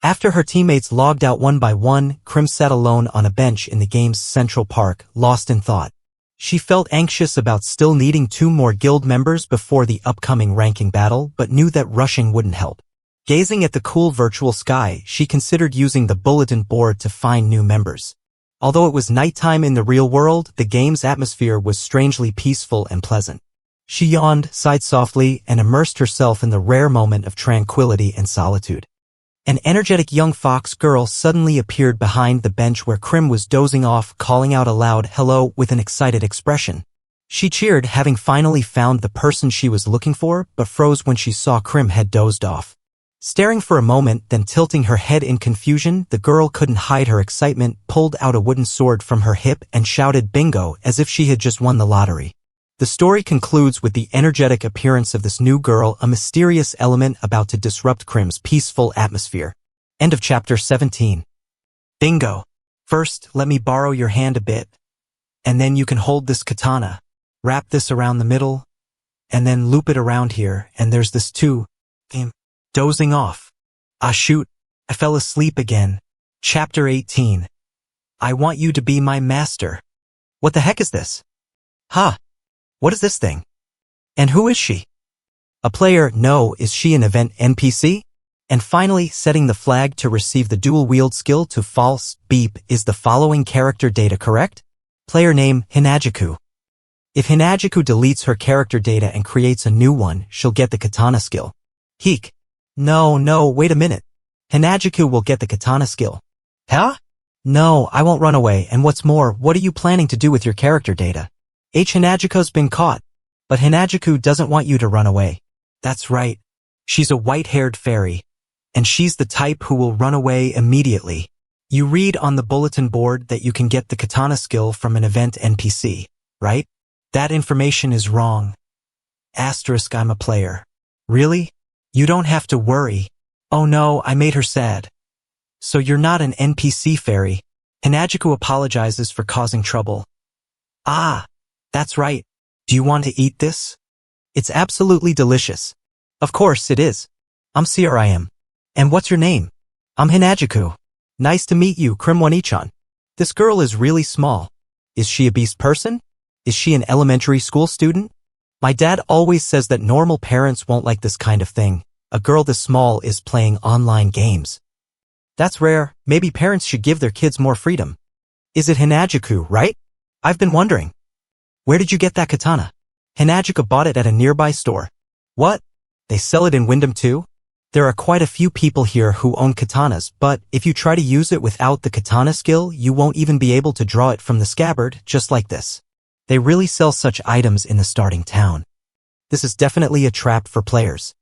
After her teammates logged out one by one, Krim sat alone on a bench in the game's Central Park, lost in thought. She felt anxious about still needing 2 more guild members before the upcoming ranking battle, but knew that rushing wouldn't help. Gazing at the cool virtual sky, she considered using the bulletin board to find new members. Although it was nighttime in the real world, the game's atmosphere was strangely peaceful and pleasant. She yawned, sighed softly, and immersed herself in the rare moment of tranquility and solitude. An energetic young fox girl suddenly appeared behind the bench where Krim was dozing off, calling out aloud hello with an excited expression. She cheered, having finally found the person she was looking for, but froze when she saw Krim had dozed off. Staring for a moment, then tilting her head in confusion, the girl couldn't hide her excitement, pulled out a wooden sword from her hip and shouted bingo as if she had just won the lottery. The story concludes with the energetic appearance of this new girl, a mysterious element about to disrupt Krim's peaceful atmosphere. End of chapter 17. Bingo. First, let me borrow your hand a bit. And then you can hold this katana. Wrap this around the middle. And then loop it around here, and there's this too. Dozing off. Ah shoot, I fell asleep again. Chapter 18. I want you to be my master. What the heck is this? Huh. What is this thing? And who is she? A player, no, is she an event NPC? And finally, setting the flag to receive the dual wield skill to false, beep, is the following character data correct? Player name, Hinajiku. If Hinajiku deletes her character data and creates a new one, she'll get the katana skill. Heek. No, wait a minute. Hinajiku will get the katana skill. Huh? No, I won't run away, and what's more, what are you planning to do with your character data? Hinajiku's been caught. But Hinajiku doesn't want you to run away. That's right. She's a white-haired fairy. And she's the type who will run away immediately. You read on the bulletin board that you can get the katana skill from an event NPC, right? That information is wrong. Asterisk, I'm a player. Really? You don't have to worry. Oh no, I made her sad. So you're not an NPC fairy. Hinajiku apologizes for causing trouble. Ah, that's right. Do you want to eat this? It's absolutely delicious. Of course it is. I'm CRIM. And what's your name? I'm Hinajiku. Nice to meet you, Krimwani-chan. This girl is really small. Is she a beast person? Is she an elementary school student? My dad always says that normal parents won't like this kind of thing. A girl this small is playing online games. That's rare. Maybe parents should give their kids more freedom. Is it Hinajiku, right? I've been wondering. Where did you get that katana? Hinajiku bought it at a nearby store. What? They sell it in Wyndham too? There are quite a few people here who own katanas, but if you try to use it without the katana skill, you won't even be able to draw it from the scabbard, just like this. They really sell such items in the starting town. This is definitely a trap for players.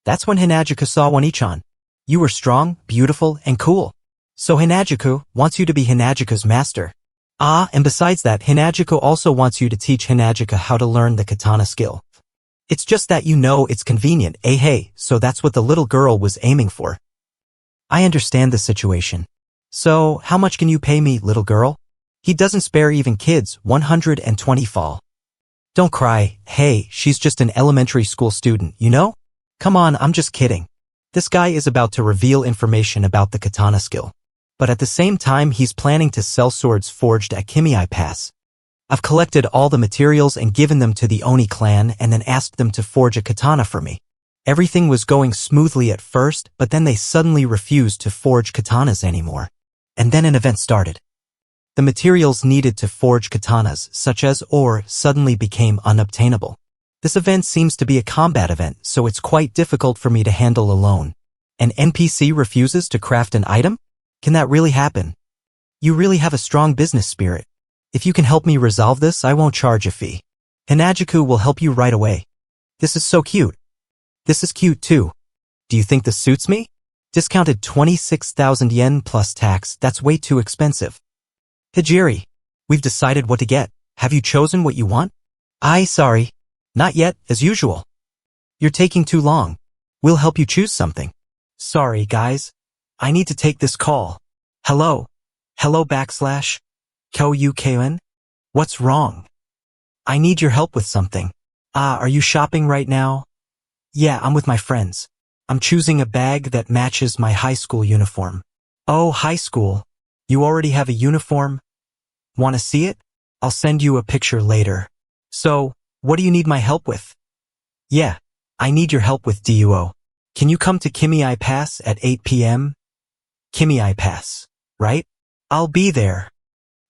That's when Hinajiku saw Wani-chan. You were strong, beautiful, and cool. So Hinajiku wants you to be Hinajiku's master. Ah, and besides that, Hinajiku also wants you to teach Hinajiku how to learn the katana skill. It's just that you know it's convenient, hey, so that's what the little girl was aiming for. I understand the situation. So, how much can you pay me, little girl? He doesn't spare even kids, 120 fall. Don't cry, hey, she's just an elementary school student, you know? Come on, I'm just kidding. This guy is about to reveal information about the katana skill. But at the same time, he's planning to sell swords forged at Kaimai Pass. I've collected all the materials and given them to the Oni clan and then asked them to forge a katana for me. Everything was going smoothly at first, but then they suddenly refused to forge katanas anymore. And then an event started. The materials needed to forge katanas, such as ore, suddenly became unobtainable. This event seems to be a combat event, so it's quite difficult for me to handle alone. An NPC refuses to craft an item? Can that really happen? You really have a strong business spirit. If you can help me resolve this, I won't charge a fee. Hinajiku will help you right away. This is so cute. This is cute too. Do you think this suits me? Discounted 26,000 yen plus tax, that's way too expensive. Hijiri, we've decided what to get. Have you chosen what you want? Sorry. Not yet, as usual. You're taking too long. We'll help you choose something. Sorry, guys. I need to take this call. Hello. Koukun? What's wrong? I need your help with something. Are you shopping right now? Yeah, I'm with my friends. I'm choosing a bag that matches my high school uniform. Oh, high school. You already have a uniform? Want to see it? I'll send you a picture later. So, what do you need my help with? Yeah, I need your help with DUO. Can you come to Kaimai Pass at 8 p.m.? Kaimai Pass, right? I'll be there.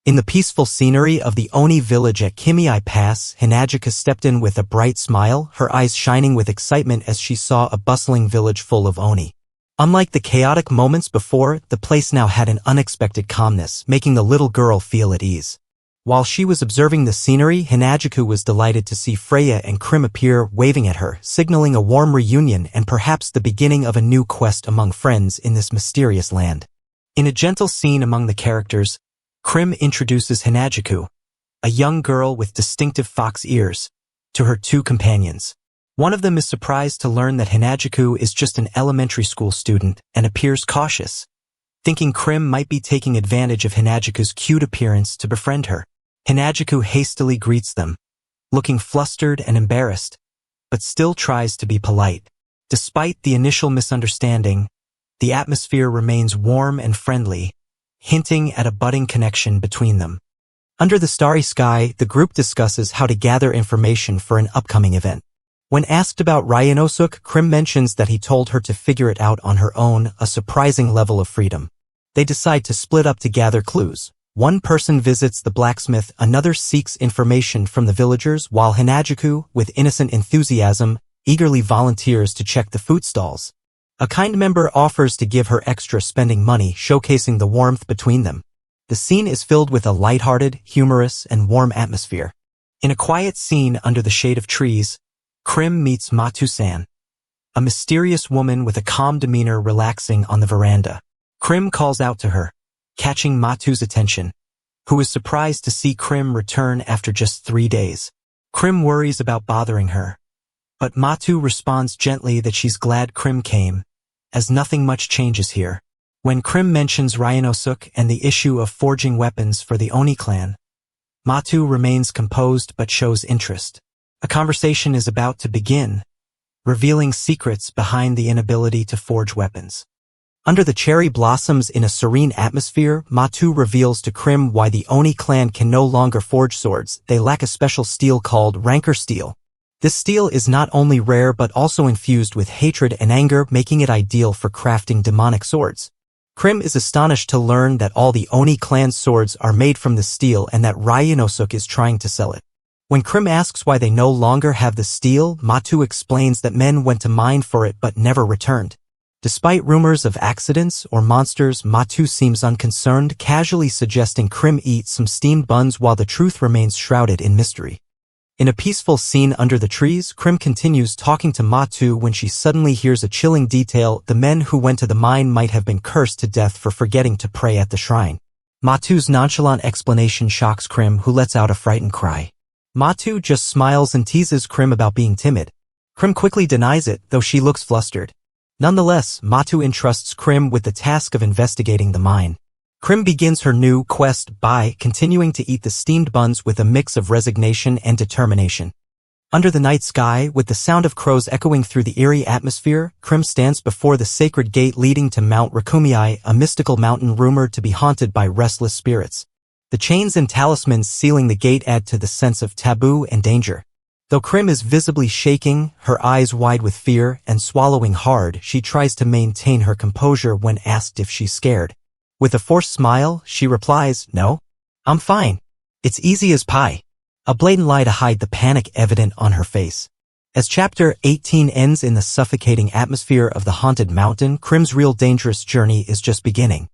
In the peaceful scenery of the Oni village at Kaimai Pass, Hinajiku stepped in with a bright smile, her eyes shining with excitement as she saw a bustling village full of Oni. Unlike the chaotic moments before, the place now had an unexpected calmness, making the little girl feel at ease. While she was observing the scenery, Hinajuku was delighted to see Freya and Krim appear, waving at her, signaling a warm reunion and perhaps the beginning of a new quest among friends in this mysterious land. In a gentle scene among the characters, Krim introduces Hinajuku, a young girl with distinctive fox ears, to her two companions. One of them is surprised to learn that Hinajuku is just an elementary school student and appears cautious, thinking Krim might be taking advantage of Hinajuku's cute appearance to befriend her. Hinajuku hastily greets them, looking flustered and embarrassed, but still tries to be polite. Despite the initial misunderstanding, the atmosphere remains warm and friendly, hinting at a budding connection between them. Under the starry sky, the group discusses how to gather information for an upcoming event. When asked about Ryanosuk, Krim mentions that he told her to figure it out on her own, a surprising level of freedom. They decide to split up to gather clues. One person visits the blacksmith, another seeks information from the villagers, while Hinajuku, with innocent enthusiasm, eagerly volunteers to check the food stalls. A kind member offers to give her extra spending money, showcasing the warmth between them. The scene is filled with a lighthearted, humorous, and warm atmosphere. In a quiet scene under the shade of trees, Krim meets Matu-san, a mysterious woman with a calm demeanor relaxing on the veranda. Krim calls out to her, catching Matu's attention, who is surprised to see Krim return after just 3 days. Krim worries about bothering her, but Matu responds gently that she's glad Krim came, as nothing much changes here. When Krim mentions Ryanosuk and the issue of forging weapons for the Oni clan, Matu remains composed but shows interest. A conversation is about to begin, revealing secrets behind the inability to forge weapons. Under the cherry blossoms in a serene atmosphere, Matu reveals to Krim why the Oni clan can no longer forge swords. They lack a special steel called rancor steel. This steel is not only rare but also infused with hatred and anger, making it ideal for crafting demonic swords. Krim is astonished to learn that all the Oni clan's swords are made from the steel and that Ryanosuk is trying to sell it. When Krim asks why they no longer have the steel, Matu explains that men went to mine for it but never returned. Despite rumors of accidents or monsters, Matu seems unconcerned, casually suggesting Krim eat some steamed buns while the truth remains shrouded in mystery. In a peaceful scene under the trees, Krim continues talking to Matu when she suddenly hears a chilling detail: the men who went to the mine might have been cursed to death for forgetting to pray at the shrine. Matu's nonchalant explanation shocks Krim, who lets out a frightened cry. Matu just smiles and teases Krim about being timid. Krim quickly denies it, though she looks flustered. Nonetheless, Matu entrusts Krim with the task of investigating the mine. Krim begins her new quest by continuing to eat the steamed buns with a mix of resignation and determination. Under the night sky, with the sound of crows echoing through the eerie atmosphere, Krim stands before the sacred gate leading to Mount Rakumei, a mystical mountain rumored to be haunted by restless spirits. The chains and talismans sealing the gate add to the sense of taboo and danger. Though Krim is visibly shaking, her eyes wide with fear, and swallowing hard, she tries to maintain her composure when asked if she's scared. With a forced smile, she replies, "No, I'm fine. It's easy as pie." A blatant lie to hide the panic evident on her face. As Chapter 18 ends in the suffocating atmosphere of the haunted mountain, Krim's real dangerous journey is just beginning.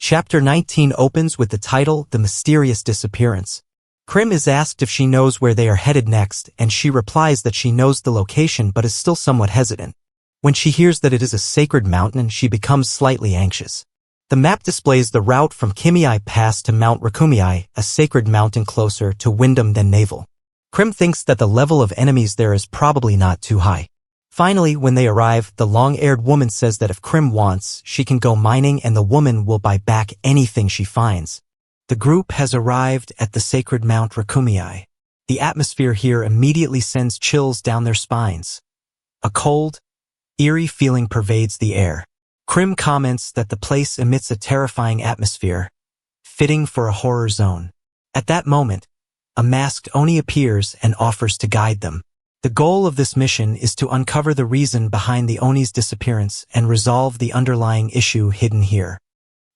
Chapter 19 opens with the title, The Mysterious Disappearance. Krim is asked if she knows where they are headed next, and she replies that she knows the location but is still somewhat hesitant. When she hears that it is a sacred mountain, she becomes slightly anxious. The map displays the route from Kimei Pass to Mount Rakumei, a sacred mountain closer to Wyndham than Naval. Krim thinks that the level of enemies there is probably not too high. Finally, when they arrive, the long-haired woman says that if Krim wants, she can go mining and the woman will buy back anything she finds. The group has arrived at the sacred Mount Rakumei. The atmosphere here immediately sends chills down their spines. A cold, eerie feeling pervades the air. Krim comments that the place emits a terrifying atmosphere, fitting for a horror zone. At that moment, a masked Oni appears and offers to guide them. The goal of this mission is to uncover the reason behind the Oni's disappearance and resolve the underlying issue hidden here.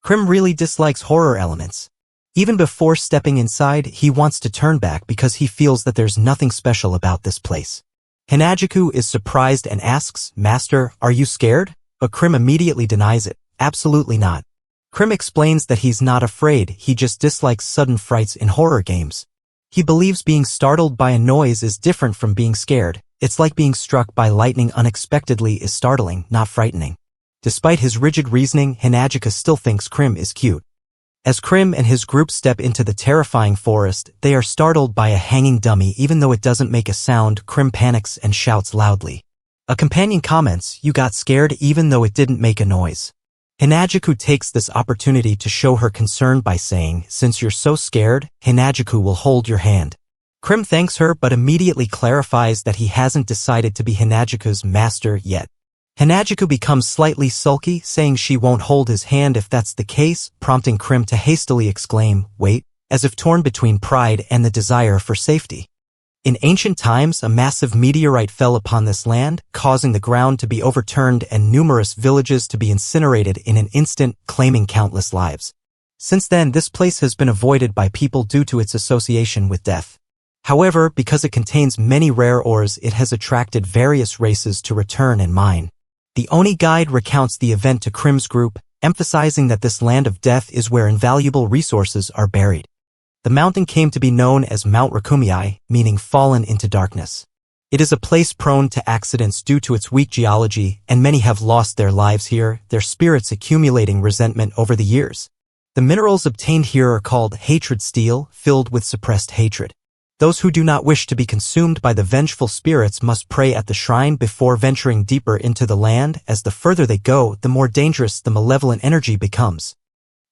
Krim really dislikes horror elements. Even before stepping inside, he wants to turn back because he feels that there's nothing special about this place. Hinajuku is surprised and asks, "Master, are you scared?" but Krim immediately denies it. Absolutely not. Krim explains that he's not afraid, he just dislikes sudden frights in horror games. He believes being startled by a noise is different from being scared. It's like being struck by lightning unexpectedly is startling, not frightening. Despite his rigid reasoning, Hinagika still thinks Krim is cute. As Krim and his group step into the terrifying forest, they are startled by a hanging dummy. Even though it doesn't make a sound, Krim panics and shouts loudly. A companion comments, "You got scared even though it didn't make a noise." Hinagiku takes this opportunity to show her concern by saying, "Since you're so scared, Hinagiku will hold your hand." Krim thanks her but immediately clarifies that he hasn't decided to be Hinagiku's master yet. Hinagiku becomes slightly sulky, saying she won't hold his hand if that's the case, prompting Krim to hastily exclaim, "Wait," as if torn between pride and the desire for safety. In ancient times, a massive meteorite fell upon this land, causing the ground to be overturned and numerous villages to be incinerated in an instant, claiming countless lives. Since then, this place has been avoided by people due to its association with death. However, because it contains many rare ores, it has attracted various races to return and mine. The Oni guide recounts the event to Krim's group, emphasizing that this land of death is where invaluable resources are buried. The mountain came to be known as Mount Rakumei, meaning fallen into darkness. It is a place prone to accidents due to its weak geology, and many have lost their lives here, their spirits accumulating resentment over the years. The minerals obtained here are called hatred steel, filled with suppressed hatred. Those who do not wish to be consumed by the vengeful spirits must pray at the shrine before venturing deeper into the land. As the further they go, the more dangerous the malevolent energy becomes.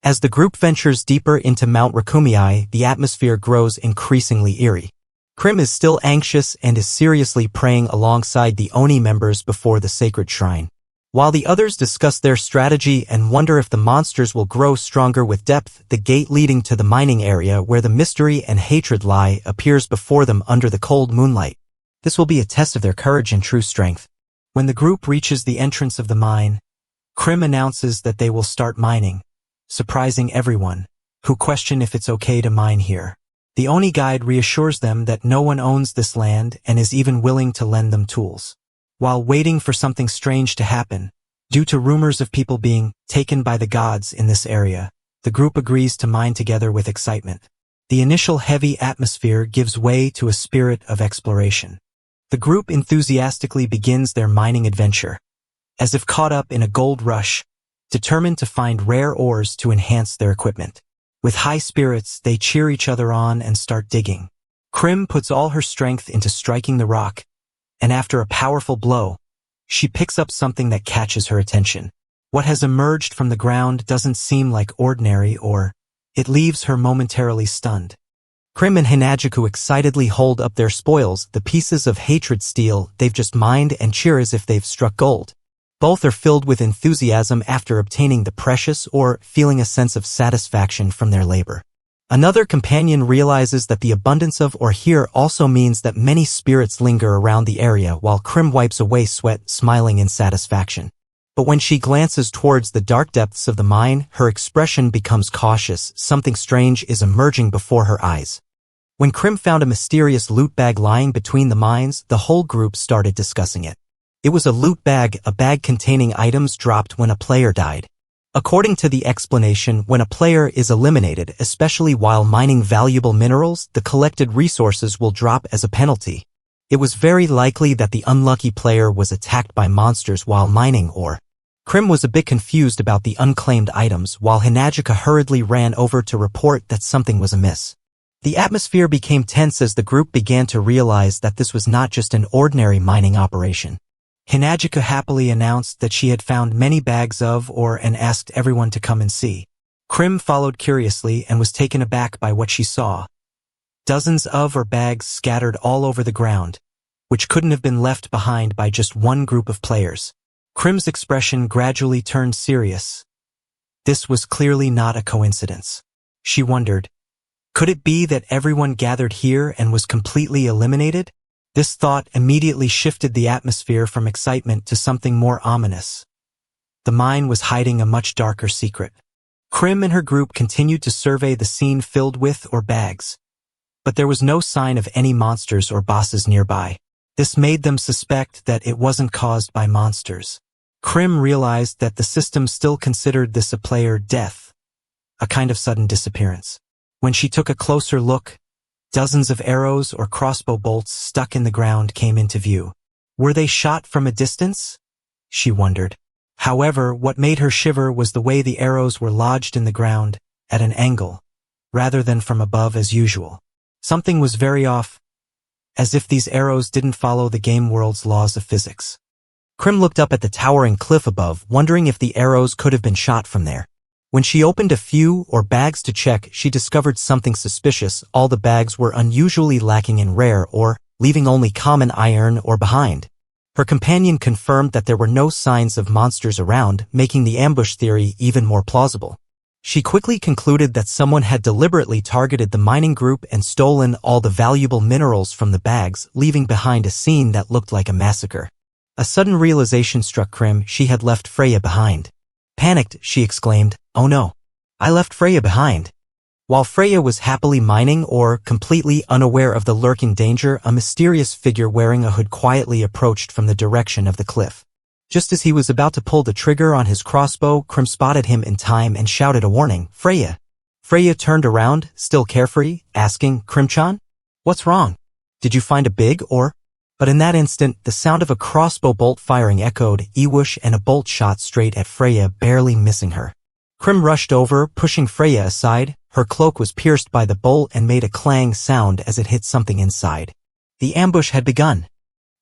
As the group ventures deeper into Mount Rakumei, the atmosphere grows increasingly eerie. Krim is still anxious and is seriously praying alongside the Oni members before the sacred shrine. While the others discuss their strategy and wonder if the monsters will grow stronger with depth, the gate leading to the mining area where the mystery and hatred lie appears before them under the cold moonlight. This will be a test of their courage and true strength. When the group reaches the entrance of the mine, Krim announces that they will start mining, surprising everyone, who question if it's okay to mine here. The Oni guide reassures them that no one owns this land and is even willing to lend them tools. While waiting for something strange to happen, due to rumors of people being taken by the gods in this area, the group agrees to mine together with excitement. The initial heavy atmosphere gives way to a spirit of exploration. The group enthusiastically begins their mining adventure, as if caught up in a gold rush, determined to find rare ores to enhance their equipment. With high spirits, they cheer each other on and start digging. Krim puts all her strength into striking the rock, and after a powerful blow, she picks up something that catches her attention. What has emerged from the ground doesn't seem like ordinary, or it leaves her momentarily stunned. Krim and Hinagiku excitedly hold up their spoils, the pieces of hatred steel they've just mined, and cheer as if they've struck gold. Both are filled with enthusiasm after obtaining the precious ore, feeling a sense of satisfaction from their labor. Another companion realizes that the abundance of ore here also means that many spirits linger around the area, while Krim wipes away sweat, smiling in satisfaction. But when she glances towards the dark depths of the mine, her expression becomes cautious. Something strange is emerging before her eyes. When Krim found a mysterious loot bag lying between the mines, the whole group started discussing it. It was a loot bag, a bag containing items dropped when a player died. According to the explanation, when a player is eliminated, especially while mining valuable minerals, the collected resources will drop as a penalty. It was very likely that the unlucky player was attacked by monsters while mining ore. Krim was a bit confused about the unclaimed items, while Hinagika hurriedly ran over to report that something was amiss. The atmosphere became tense as the group began to realize that this was not just an ordinary mining operation. Hinagika happily announced that she had found many bags of ore and asked everyone to come and see. Krim followed curiously and was taken aback by what she saw. Dozens of ore bags scattered all over the ground, which couldn't have been left behind by just one group of players. Krim's expression gradually turned serious. This was clearly not a coincidence. She wondered, could it be that everyone gathered here and was completely eliminated? This thought immediately shifted the atmosphere from excitement to something more ominous. The mine was hiding a much darker secret. Krim and her group continued to survey the scene filled with ore bags, but there was no sign of any monsters or bosses nearby. This made them suspect that it wasn't caused by monsters. Krim realized that the system still considered this a player death, a kind of sudden disappearance. When she took a closer look, dozens of arrows or crossbow bolts stuck in the ground came into view. Were they shot from a distance? She wondered. However, what made her shiver was the way the arrows were lodged in the ground, at an angle, rather than from above as usual. Something was very off, as if these arrows didn't follow the game world's laws of physics. Krim looked up at the towering cliff above, wondering if the arrows could have been shot from there. When she opened a few bags to check, she discovered something suspicious. All the bags were unusually lacking in rare ore, leaving only common iron ore behind. Her companion confirmed that there were no signs of monsters around, making the ambush theory even more plausible. She quickly concluded that someone had deliberately targeted the mining group and stolen all the valuable minerals from the bags, leaving behind a scene that looked like a massacre. A sudden realization struck Krim. She had left Freya behind. Panicked, she exclaimed, "Oh no! I left Freya behind." While Freya was happily mining or completely unaware of the lurking danger, a mysterious figure wearing a hood quietly approached from the direction of the cliff. Just as he was about to pull the trigger on his crossbow, Krim spotted him in time and shouted a warning, "Freya!" Freya turned around, still carefree, asking, "Krim-chan? What's wrong? Did you find a big ore?" But in that instant, the sound of a crossbow bolt firing echoed, "Ewoosh," and a bolt shot straight at Freya, barely missing her. Krim rushed over, pushing Freya aside. Her cloak was pierced by the bolt and made a clang sound as it hit something inside. The ambush had begun.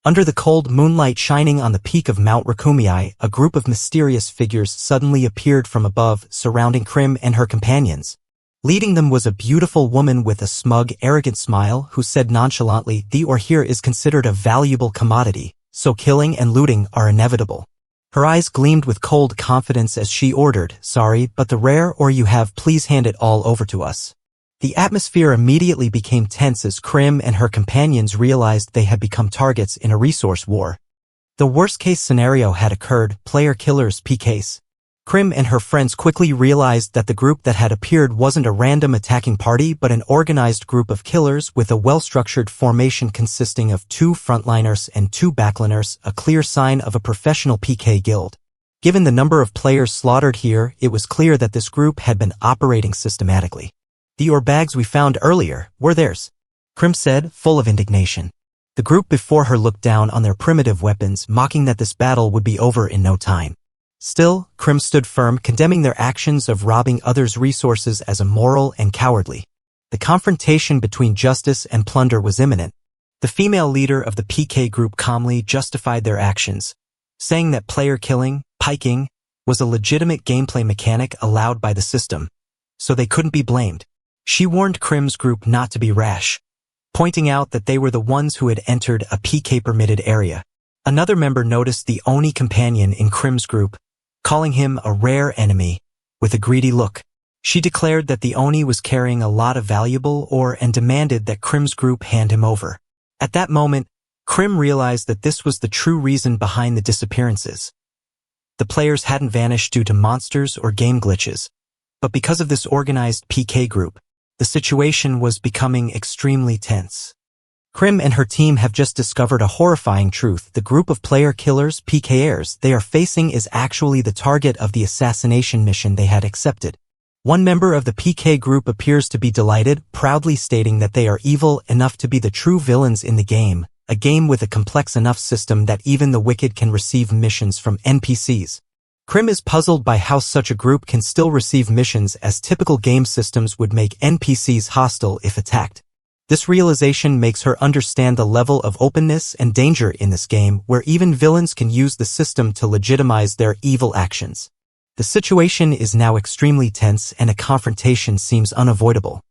Under the cold moonlight shining on the peak of Mount Rakumei, a group of mysterious figures suddenly appeared from above, surrounding Krim and her companions. Leading them was a beautiful woman with a smug, arrogant smile who said nonchalantly, "The ore here is considered a valuable commodity, so killing and looting are inevitable." Her eyes gleamed with cold confidence as she ordered, "Sorry, but the rare ore you have, please hand it all over to us." The atmosphere immediately became tense as Krim and her companions realized they had become targets in a resource war. The worst-case scenario had occurred, player killers PKs. Krim and her friends quickly realized that the group that had appeared wasn't a random attacking party but an organized group of killers with a well-structured formation consisting of 2 frontliners and 2 backliners, a clear sign of a professional PK guild. Given the number of players slaughtered here, it was clear that this group had been operating systematically. "The ore bags we found earlier were theirs," Krim said, full of indignation. The group before her looked down on their primitive weapons, mocking that this battle would be over in no time. Still, Krim stood firm, condemning their actions of robbing others' resources as immoral and cowardly. The confrontation between justice and plunder was imminent. The female leader of the PK group calmly justified their actions, saying that player killing, piking, was a legitimate gameplay mechanic allowed by the system, so they couldn't be blamed. She warned Krim's group not to be rash, pointing out that they were the ones who had entered a PK-permitted area. Another member noticed the Oni companion in Krim's group, calling him a rare enemy, with a greedy look. She declared that the Oni was carrying a lot of valuable ore and demanded that Krim's group hand him over. At that moment, Krim realized that this was the true reason behind the disappearances. The players hadn't vanished due to monsters or game glitches, but because of this organized PK group, the situation was becoming extremely tense. Krim and her team have just discovered a horrifying truth. The group of player killers, PKers, they are facing is actually the target of the assassination mission they had accepted. One member of the PK group appears to be delighted, proudly stating that they are evil enough to be the true villains in the game, a game with a complex enough system that even the wicked can receive missions from NPCs. Krim is puzzled by how such a group can still receive missions, as typical game systems would make NPCs hostile if attacked. This realization makes her understand the level of openness and danger in this game, where even villains can use the system to legitimize their evil actions. The situation is now extremely tense and a confrontation seems unavoidable.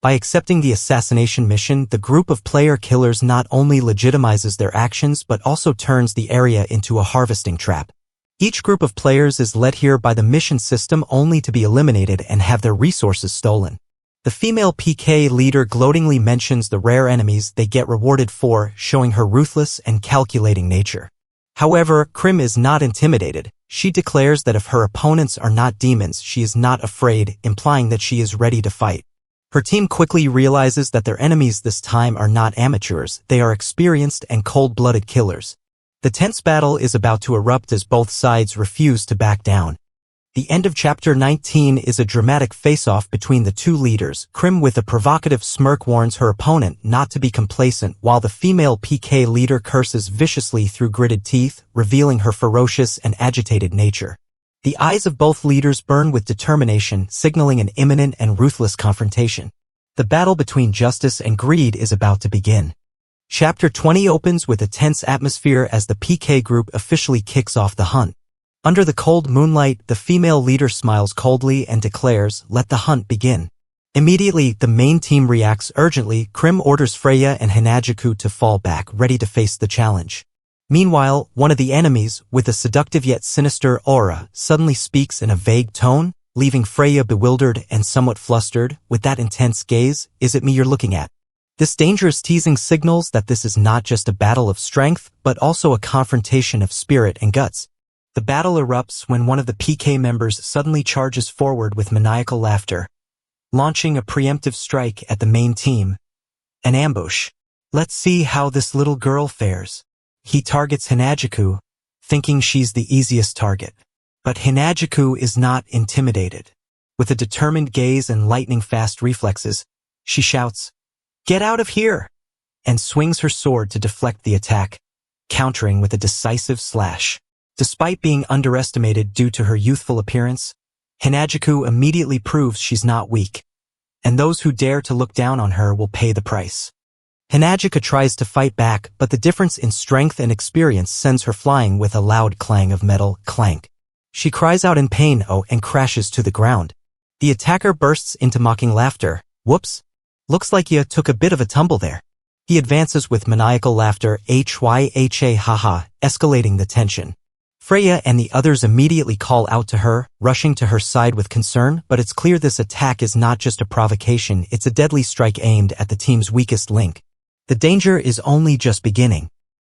By accepting the assassination mission, the group of player killers not only legitimizes their actions but also turns the area into a harvesting trap. Each group of players is led here by the mission system only to be eliminated and have their resources stolen. The female PK leader gloatingly mentions the rare enemies they get rewarded for, showing her ruthless and calculating nature. However, Krim is not intimidated. She declares that if her opponents are not demons, she is not afraid, implying that she is ready to fight. Her team quickly realizes that their enemies this time are not amateurs, they are experienced and cold-blooded killers. The tense battle is about to erupt as both sides refuse to back down. The end of Chapter 19 is a dramatic face-off between the two leaders. Krim with a provocative smirk warns her opponent not to be complacent, while the female PK leader curses viciously through gritted teeth, revealing her ferocious and agitated nature. The eyes of both leaders burn with determination, signaling an imminent and ruthless confrontation. The battle between justice and greed is about to begin. Chapter 20 opens with a tense atmosphere as the PK group officially kicks off the hunt. Under the cold moonlight, the female leader smiles coldly and declares, "Let the hunt begin." Immediately, the main team reacts urgently. Krim orders Freya and Hanajuku to fall back, ready to face the challenge. Meanwhile, one of the enemies, with a seductive yet sinister aura, suddenly speaks in a vague tone, leaving Freya bewildered and somewhat flustered. With that intense gaze, "Is it me you're looking at?" This dangerous teasing signals that this is not just a battle of strength, but also a confrontation of spirit and guts. The battle erupts when one of the PK members suddenly charges forward with maniacal laughter, launching a preemptive strike at the main team. An ambush. "Let's see how this little girl fares." He targets Hanajuku, thinking she's the easiest target. But Hanajuku is not intimidated. With a determined gaze and lightning-fast reflexes, she shouts, "Get out of here!" and swings her sword to deflect the attack, countering with a decisive slash. Despite being underestimated due to her youthful appearance, Hanajuku immediately proves she's not weak, and those who dare to look down on her will pay the price. Hanajuku tries to fight back, but the difference in strength and experience sends her flying with a loud clang of metal. Clank. She cries out in pain and crashes to the ground. The attacker bursts into mocking laughter. "Whoops. Looks like you took a bit of a tumble there." He advances with maniacal laughter, "Hya haha," escalating the tension. Freya and the others immediately call out to her, rushing to her side with concern, but it's clear this attack is not just a provocation, it's a deadly strike aimed at the team's weakest link. The danger is only just beginning.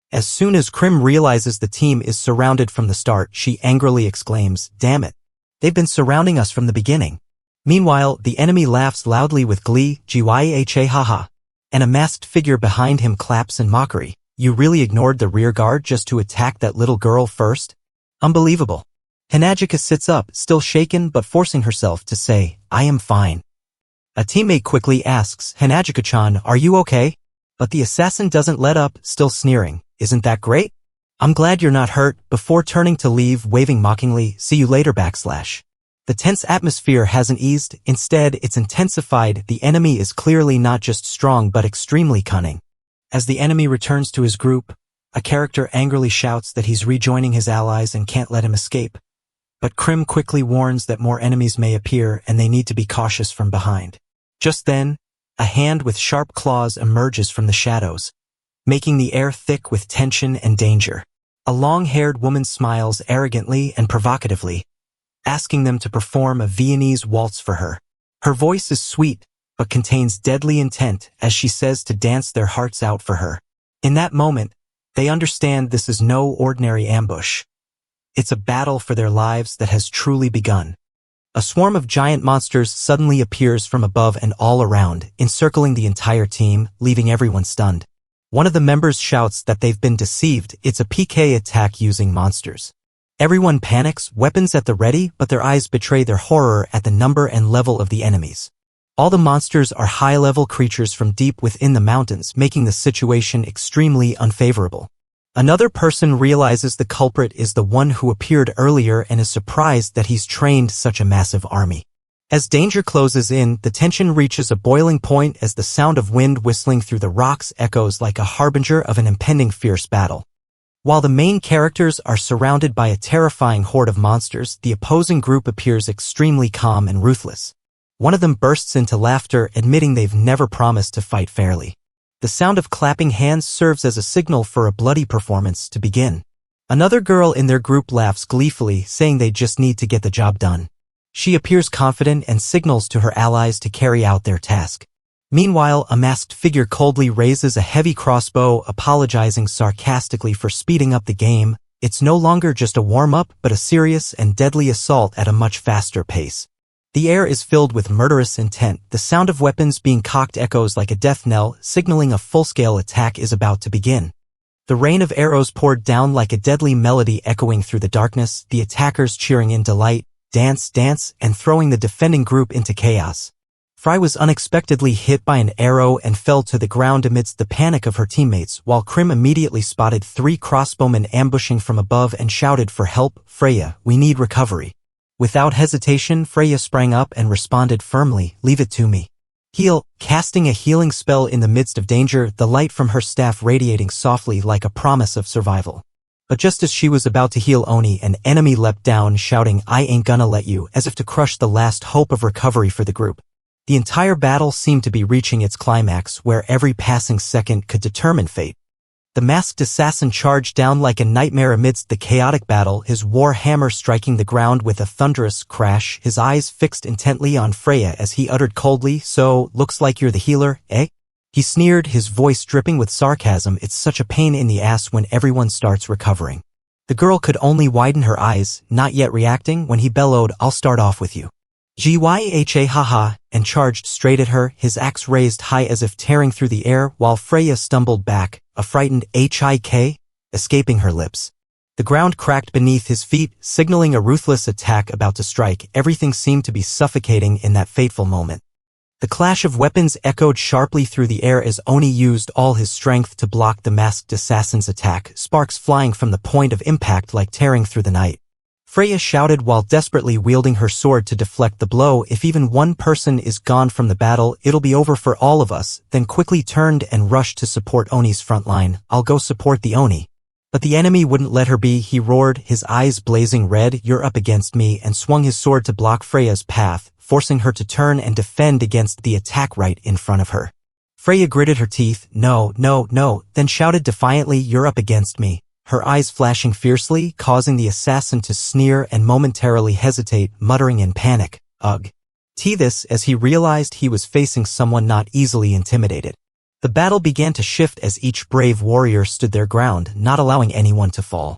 As soon as Krim realizes the team is surrounded from the start, she angrily exclaims, "Damn it. They've been surrounding us from the beginning." Meanwhile, the enemy laughs loudly with glee, "Gya haha," and a masked figure behind him claps in mockery. "You really ignored the rear guard just to attack that little girl first? Unbelievable." Hanajuku sits up, still shaken but forcing herself to say, "I am fine." A teammate quickly asks, "Hanajuku-chan, are you okay?" But the assassin doesn't let up, still sneering, "Isn't that great? I'm glad you're not hurt," before turning to leave, waving mockingly, "See you later ." The tense atmosphere hasn't eased, instead it's intensified. The enemy is clearly not just strong but extremely cunning. As the enemy returns to his group, a character angrily shouts that he's rejoining his allies and can't let him escape. But Krim quickly warns that more enemies may appear and they need to be cautious from behind. Just then, a hand with sharp claws emerges from the shadows, making the air thick with tension and danger. A long-haired woman smiles arrogantly and provocatively, asking them to perform a Viennese waltz for her. Her voice is sweet, but contains deadly intent as she says to dance their hearts out for her. In that moment, they understand this is no ordinary ambush. It's a battle for their lives that has truly begun. A swarm of giant monsters suddenly appears from above and all around, encircling the entire team, leaving everyone stunned. One of the members shouts that they've been deceived. It's a PK attack using monsters. Everyone panics, weapons at the ready, but their eyes betray their horror at the number and level of the enemies. All the monsters are high-level creatures from deep within the mountains, making the situation extremely unfavorable. Another person realizes the culprit is the one who appeared earlier and is surprised that he's trained such a massive army. As danger closes in, the tension reaches a boiling point as the sound of wind whistling through the rocks echoes like a harbinger of an impending fierce battle. While the main characters are surrounded by a terrifying horde of monsters, the opposing group appears extremely calm and ruthless. One of them bursts into laughter, admitting they've never promised to fight fairly. The sound of clapping hands serves as a signal for a bloody performance to begin. Another girl in their group laughs gleefully, saying they just need to get the job done. She appears confident and signals to her allies to carry out their task. Meanwhile, a masked figure coldly raises a heavy crossbow, apologizing sarcastically for speeding up the game. It's no longer just a warm-up, but a serious and deadly assault at a much faster pace. The air is filled with murderous intent. The sound of weapons being cocked echoes like a death knell, signaling a full-scale attack is about to begin. The rain of arrows poured down like a deadly melody echoing through the darkness, the attackers cheering in delight, dance, dance, and throwing the defending group into chaos. Fry was unexpectedly hit by an arrow and fell to the ground amidst the panic of her teammates, while Krim immediately spotted 3 crossbowmen ambushing from above and shouted for help. "Freya, we need recovery." Without hesitation, Freya sprang up and responded firmly, "Leave it to me." Heal, casting a healing spell in the midst of danger, the light from her staff radiating softly like a promise of survival. But just as she was about to heal Oni, an enemy leapt down, shouting, "I ain't gonna let you," as if to crush the last hope of recovery for the group. The entire battle seemed to be reaching its climax, where every passing second could determine fate. The masked assassin charged down like a nightmare amidst the chaotic battle, his war hammer striking the ground with a thunderous crash, his eyes fixed intently on Freya as he uttered coldly, "So, looks like you're the healer, eh?" He sneered, his voice dripping with sarcasm. "It's such a pain in the ass when everyone starts recovering." The girl could only widen her eyes, not yet reacting, when he bellowed, "I'll start off with you." Gyha haha, and charged straight at her, his axe raised high as if tearing through the air, while Freya stumbled back, a frightened hik, escaping her lips. The ground cracked beneath his feet, signaling a ruthless attack about to strike. Everything seemed to be suffocating in that fateful moment. The clash of weapons echoed sharply through the air as Oni used all his strength to block the masked assassin's attack, sparks flying from the point of impact like tearing through the night. Freya shouted while desperately wielding her sword to deflect the blow, "If even one person is gone from the battle, it'll be over for all of us," then quickly turned and rushed to support Oni's front line. "I'll go support the Oni." But the enemy wouldn't let her be. He roared, his eyes blazing red, "You're up against me," and swung his sword to block Freya's path, forcing her to turn and defend against the attack right in front of her. Freya gritted her teeth, "No, no, no," then shouted defiantly, "You're up against me," her eyes flashing fiercely, causing the assassin to sneer and momentarily hesitate, muttering in panic, "Ugh." This as he realized he was facing someone not easily intimidated. The battle began to shift as each brave warrior stood their ground, not allowing anyone to fall.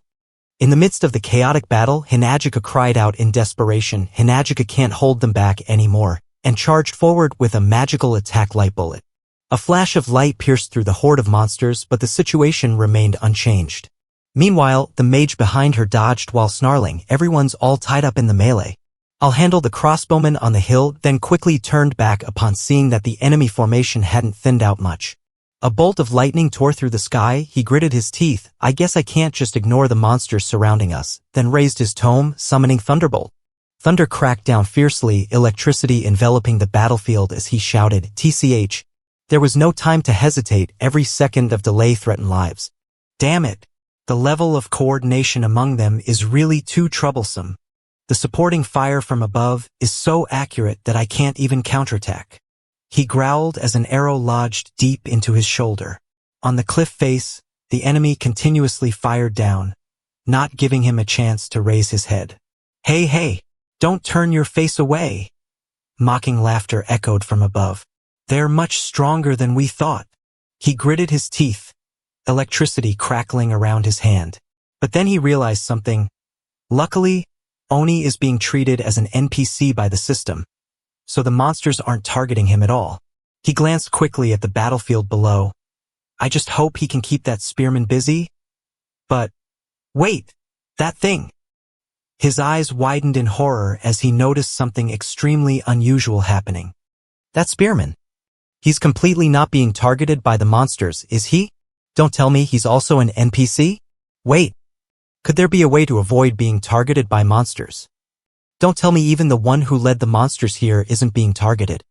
In the midst of the chaotic battle, Hinagika cried out in desperation. Hinagika can't hold them back anymore, and charged forward with a magical attack light bullet. A flash of light pierced through the horde of monsters, but the situation remained unchanged. Meanwhile, the mage behind her dodged while snarling, "Everyone's all tied up in the melee. I'll handle the crossbowman on the hill," then quickly turned back upon seeing that the enemy formation hadn't thinned out much. A bolt of lightning tore through the sky. He gritted his teeth, "I guess I can't just ignore the monsters surrounding us," then raised his tome, summoning Thunderbolt. Thunder cracked down fiercely, electricity enveloping the battlefield as he shouted, "TCH." There was no time to hesitate, every second of delay threatened lives. Damn it. The level of coordination among them is really too troublesome. The supporting fire from above is so accurate that I can't even counterattack. He growled as an arrow lodged deep into his shoulder. On the cliff face, the enemy continuously fired down, not giving him a chance to raise his head. "Hey, hey, don't turn your face away." Mocking laughter echoed from above. "They're much stronger than we thought." He gritted his teeth, electricity crackling around his hand. But then he realized something. Luckily, Oni is being treated as an NPC by the system, so the monsters aren't targeting him at all. He glanced quickly at the battlefield below. I just hope he can keep that spearman busy. But, wait, that thing. His eyes widened in horror as he noticed something extremely unusual happening. That spearman. He's completely not being targeted by the monsters, is he? Don't tell me he's also an NPC? Wait, could there be a way to avoid being targeted by monsters? Don't tell me even the one who led the monsters here isn't being targeted.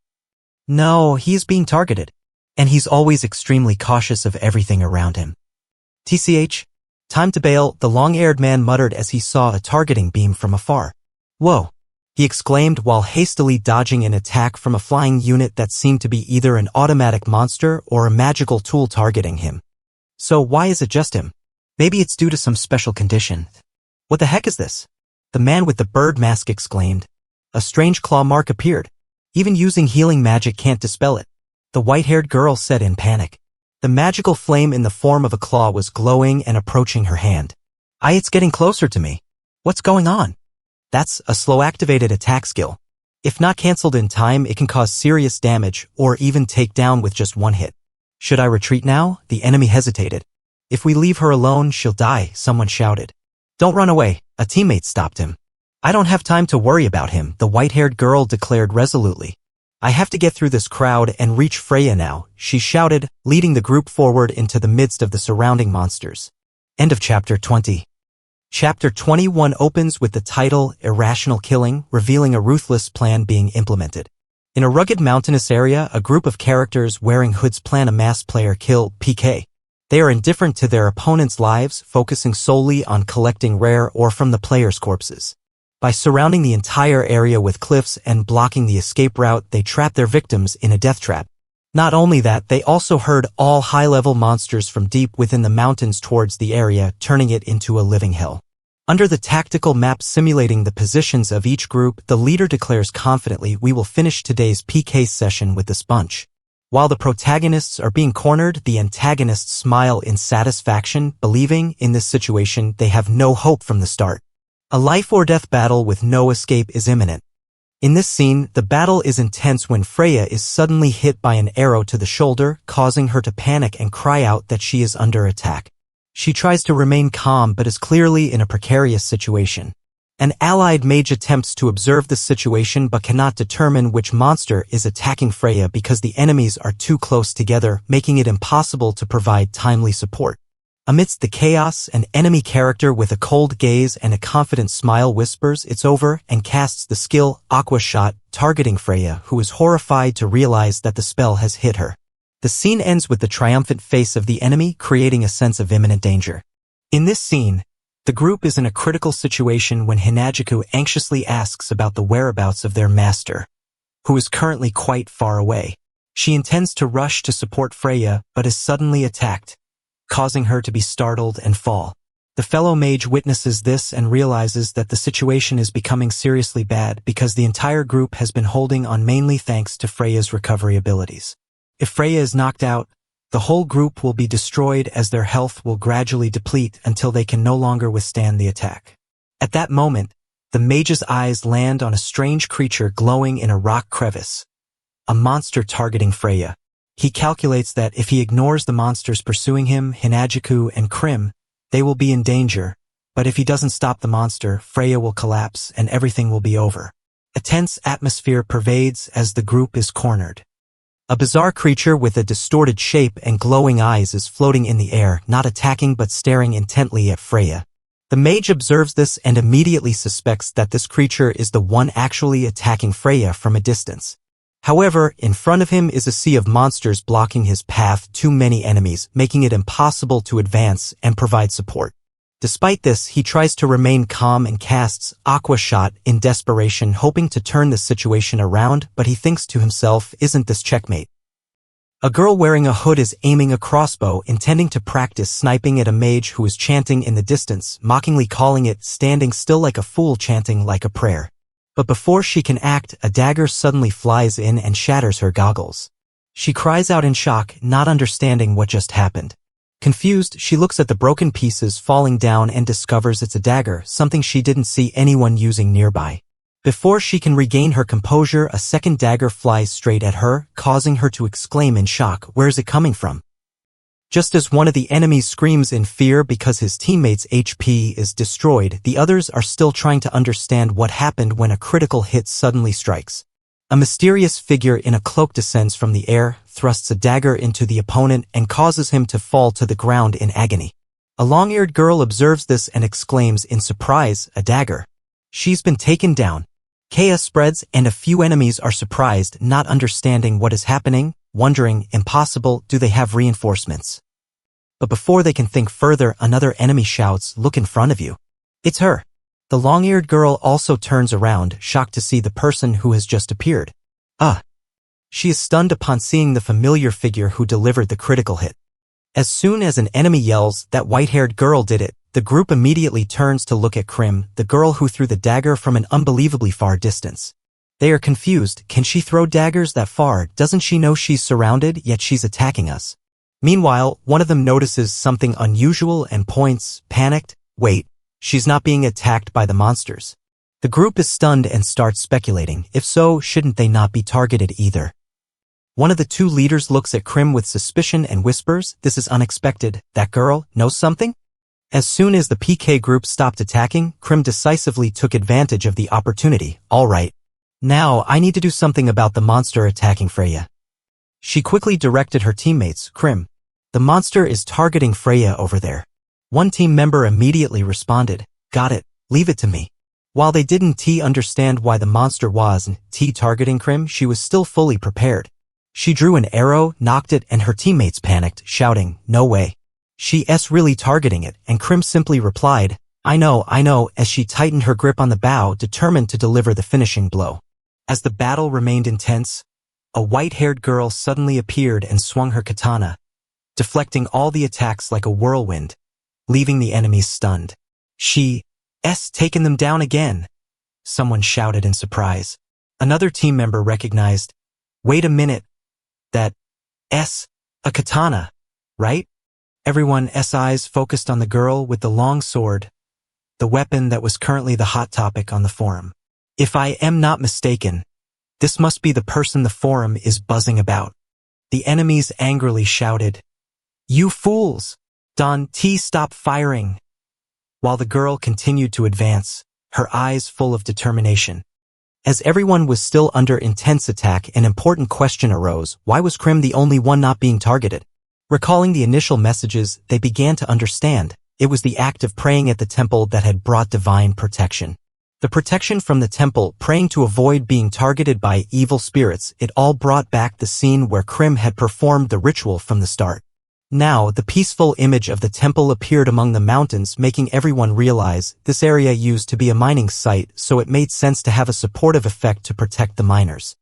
No, he is being targeted, and he's always extremely cautious of everything around him. TCH, time to bail, the long-haired man muttered as he saw a targeting beam from afar. Whoa, he exclaimed while hastily dodging an attack from a flying unit that seemed to be either an automatic monster or a magical tool targeting him. So why is it just him? Maybe it's due to some special condition. What the heck is this? The man with the bird mask exclaimed. A strange claw mark appeared. Even using healing magic can't dispel it. The white-haired girl said in panic. The magical flame in the form of a claw was glowing and approaching her hand. It's getting closer to me. What's going on? That's a slow-activated attack skill. If not cancelled in time, it can cause serious damage or even take down with just one hit. Should I retreat now? The enemy hesitated. If we leave her alone, she'll die, someone shouted. Don't run away, a teammate stopped him. I don't have time to worry about him, the white-haired girl declared resolutely. I have to get through this crowd and reach Freya now, she shouted, leading the group forward into the midst of the surrounding monsters. End of Chapter 20. Chapter 21 opens with the title, Irrational Killing, revealing a ruthless plan being implemented. In a rugged mountainous area, a group of characters wearing hoods plan a mass player kill, PK. They are indifferent to their opponents' lives, focusing solely on collecting rare ore from the players' corpses. By surrounding the entire area with cliffs and blocking the escape route, they trap their victims in a death trap. Not only that, they also herd all high-level monsters from deep within the mountains towards the area, turning it into a living hell. Under the tactical map simulating the positions of each group, the leader declares confidently, "We will finish today's PK session with this bunch." While the protagonists are being cornered, the antagonists smile in satisfaction, believing, in this situation, they have no hope from the start. A life-or-death battle with no escape is imminent. In this scene, the battle is intense when Freya is suddenly hit by an arrow to the shoulder, causing her to panic and cry out that she is under attack. She tries to remain calm but is clearly in a precarious situation. An allied mage attempts to observe the situation but cannot determine which monster is attacking Freya because the enemies are too close together, making it impossible to provide timely support. Amidst the chaos, an enemy character with a cold gaze and a confident smile whispers, "It's over," and casts the skill, Aqua Shot, targeting Freya, who is horrified to realize that the spell has hit her. The scene ends with the triumphant face of the enemy, creating a sense of imminent danger. In this scene, the group is in a critical situation when Hinagiku anxiously asks about the whereabouts of their master, who is currently quite far away. She intends to rush to support Freya, but is suddenly attacked, causing her to be startled and fall. The fellow mage witnesses this and realizes that the situation is becoming seriously bad because the entire group has been holding on mainly thanks to Freya's recovery abilities. If Freya is knocked out, the whole group will be destroyed as their health will gradually deplete until they can no longer withstand the attack. At that moment, the mage's eyes land on a strange creature glowing in a rock crevice, a monster targeting Freya. He calculates that if he ignores the monsters pursuing him, Hinagiku and Krim, they will be in danger, but if he doesn't stop the monster, Freya will collapse and everything will be over. A tense atmosphere pervades as the group is cornered. A bizarre creature with a distorted shape and glowing eyes is floating in the air, not attacking but staring intently at Freya. The mage observes this and immediately suspects that this creature is the one actually attacking Freya from a distance. However, in front of him is a sea of monsters blocking his path, too many enemies, making it impossible to advance and provide support. Despite this, he tries to remain calm and casts Aqua Shot in desperation, hoping to turn the situation around, but he thinks to himself, "Isn't this checkmate?" A girl wearing a hood is aiming a crossbow, intending to practice sniping at a mage who is chanting in the distance, mockingly calling it "standing still like a fool, chanting like a prayer." But before she can act, a dagger suddenly flies in and shatters her goggles. She cries out in shock, not understanding what just happened. Confused, she looks at the broken pieces falling down and discovers it's a dagger, something she didn't see anyone using nearby. Before she can regain her composure, a second dagger flies straight at her, causing her to exclaim in shock, "Where's it coming from?" Just as one of the enemies screams in fear because his teammate's HP is destroyed, the others are still trying to understand what happened when a critical hit suddenly strikes. A mysterious figure in a cloak descends from the air, thrusts a dagger into the opponent, and causes him to fall to the ground in agony. A long-eared girl observes this and exclaims in surprise, "A dagger. She's been taken down." Chaos spreads and a few enemies are surprised, not understanding what is happening, wondering, "Impossible, do they have reinforcements?" But before they can think further, another enemy shouts, "Look in front of you." It's her. The long-eared girl also turns around, shocked to see the person who has just appeared. She is stunned upon seeing the familiar figure who delivered the critical hit. As soon as an enemy yells, "That white-haired girl did it," the group immediately turns to look at Krim, the girl who threw the dagger from an unbelievably far distance. They are confused. Can she throw daggers that far? Doesn't she know she's surrounded, yet she's attacking us? Meanwhile, one of them notices something unusual and points, panicked, "Wait, she's not being attacked by the monsters." The group is stunned and starts speculating. If so, shouldn't they not be targeted either? One of the two leaders looks at Krim with suspicion and whispers, "This is unexpected. That girl knows something?" As soon as the PK group stopped attacking, Krim decisively took advantage of the opportunity. "All right. Now I need to do something about the monster attacking Freya." She quickly directed her teammates, "Krim, the monster is targeting Freya over there." One team member immediately responded, "Got it. Leave it to me." While they didn't understand why the monster was targeting Krim, she was still fully prepared. She drew an arrow, knocked it, and her teammates panicked, shouting, "No way. She's really targeting it," and Krim simply replied, I know, as she tightened her grip on the bow, determined to deliver the finishing blow. As the battle remained intense, a white-haired girl suddenly appeared and swung her katana, deflecting all the attacks like a whirlwind, leaving the enemies stunned. "She's taken them down again," someone shouted in surprise. Another team member recognized, "Wait a minute, that's a katana, right?" Everyone's eyes focused on the girl with the long sword, the weapon that was currently the hot topic on the forum. If I am not mistaken, this must be the person the forum is buzzing about. The enemies angrily shouted, "You fools! Stop firing!" While the girl continued to advance, her eyes full of determination. As everyone was still under intense attack, an important question arose: why was Krim the only one not being targeted? Recalling the initial messages, they began to understand. It was the act of praying at the temple that had brought divine protection. The protection from the temple, praying to avoid being targeted by evil spirits, it all brought back the scene where Krim had performed the ritual from the start. Now, the peaceful image of the temple appeared among the mountains, making everyone realize this area used to be a mining site, so it made sense to have a supportive effect to protect the miners.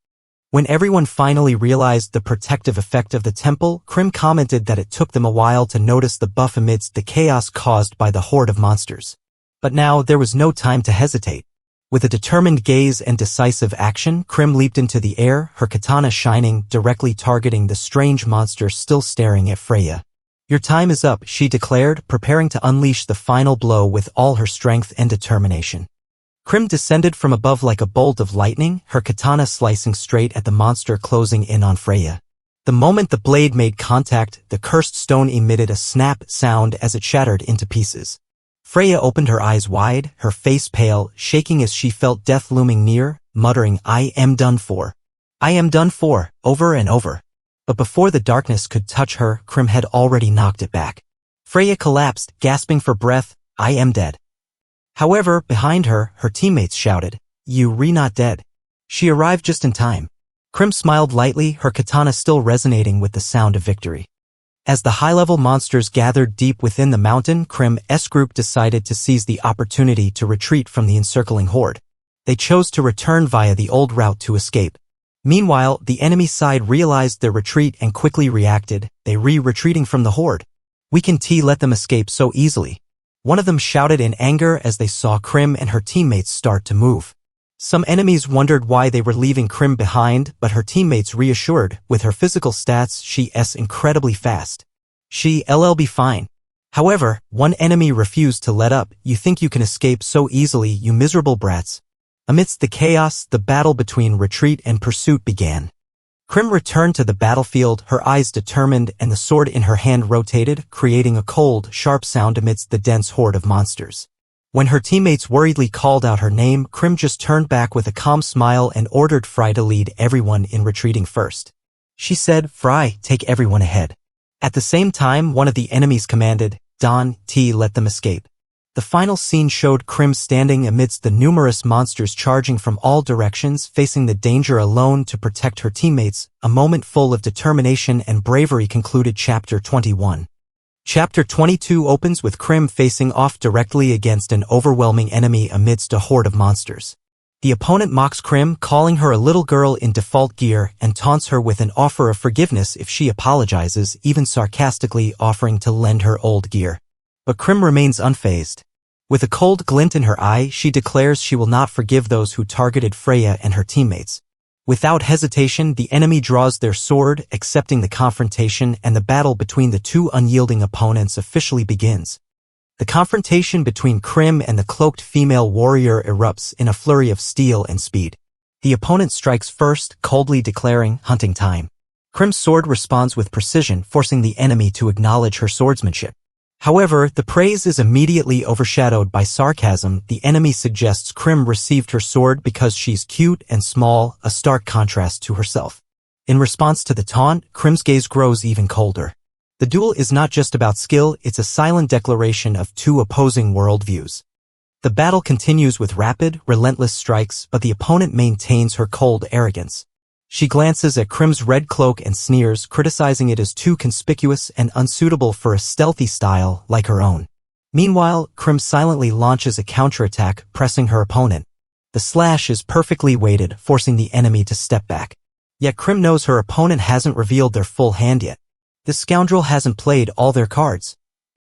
When everyone finally realized the protective effect of the temple, Krim commented that it took them a while to notice the buff amidst the chaos caused by the horde of monsters. But now there was no time to hesitate. With a determined gaze and decisive action, Krim leaped into the air, her katana shining, directly targeting the strange monster still staring at Freya. "Your time is up," she declared, preparing to unleash the final blow with all her strength and determination. Krim descended from above like a bolt of lightning, her katana slicing straight at the monster closing in on Freya. The moment the blade made contact, the cursed stone emitted a snap sound as it shattered into pieces. Freya opened her eyes wide, her face pale, shaking as she felt death looming near, muttering, "I am done for. I am done for," over and over. But before the darkness could touch her, Krim had already knocked it back. Freya collapsed, gasping for breath, "I am dead." However, behind her, her teammates shouted, "You're not dead." She arrived just in time. Krim smiled lightly, her katana still resonating with the sound of victory. As the high-level monsters gathered deep within the mountain, Krim's group decided to seize the opportunity to retreat from the encircling horde. They chose to return via the old route to escape. Meanwhile, the enemy side realized their retreat and quickly reacted, they retreating from the horde. "We can let them escape so easily." One of them shouted in anger as they saw Krim and her teammates start to move. Some enemies wondered why they were leaving Krim behind, but her teammates reassured, with her physical stats, she's incredibly fast. She'll be fine. However, one enemy refused to let up. "You think you can escape so easily, you miserable brats." Amidst the chaos, the battle between retreat and pursuit began. Krim returned to the battlefield, her eyes determined, and the sword in her hand rotated, creating a cold, sharp sound amidst the dense horde of monsters. When her teammates worriedly called out her name, Krim just turned back with a calm smile and ordered Fry to lead everyone in retreating first. She said, "Fry, take everyone ahead." At the same time, one of the enemies commanded, let them escape." The final scene showed Krim standing amidst the numerous monsters charging from all directions, facing the danger alone to protect her teammates. A moment full of determination and bravery concluded Chapter 21. Chapter 22 opens with Krim facing off directly against an overwhelming enemy amidst a horde of monsters. The opponent mocks Krim, calling her a little girl in default gear, and taunts her with an offer of forgiveness if she apologizes, even sarcastically offering to lend her old gear. But Krim remains unfazed. With a cold glint in her eye, she declares she will not forgive those who targeted Freya and her teammates. Without hesitation, the enemy draws their sword, accepting the confrontation, and the battle between the two unyielding opponents officially begins. The confrontation between Krim and the cloaked female warrior erupts in a flurry of steel and speed. The opponent strikes first, coldly declaring, "Hunting time." Krim's sword responds with precision, forcing the enemy to acknowledge her swordsmanship. However, the praise is immediately overshadowed by sarcasm. The enemy suggests Krim received her sword because she's cute and small, a stark contrast to herself. In response to the taunt, Krim's gaze grows even colder. The duel is not just about skill, it's a silent declaration of two opposing worldviews. The battle continues with rapid, relentless strikes, but the opponent maintains her cold arrogance. She glances at Krim's red cloak and sneers, criticizing it as too conspicuous and unsuitable for a stealthy style like her own. Meanwhile, Krim silently launches a counterattack, pressing her opponent. The slash is perfectly weighted, forcing the enemy to step back. Yet Krim knows her opponent hasn't revealed their full hand yet. This scoundrel hasn't played all their cards.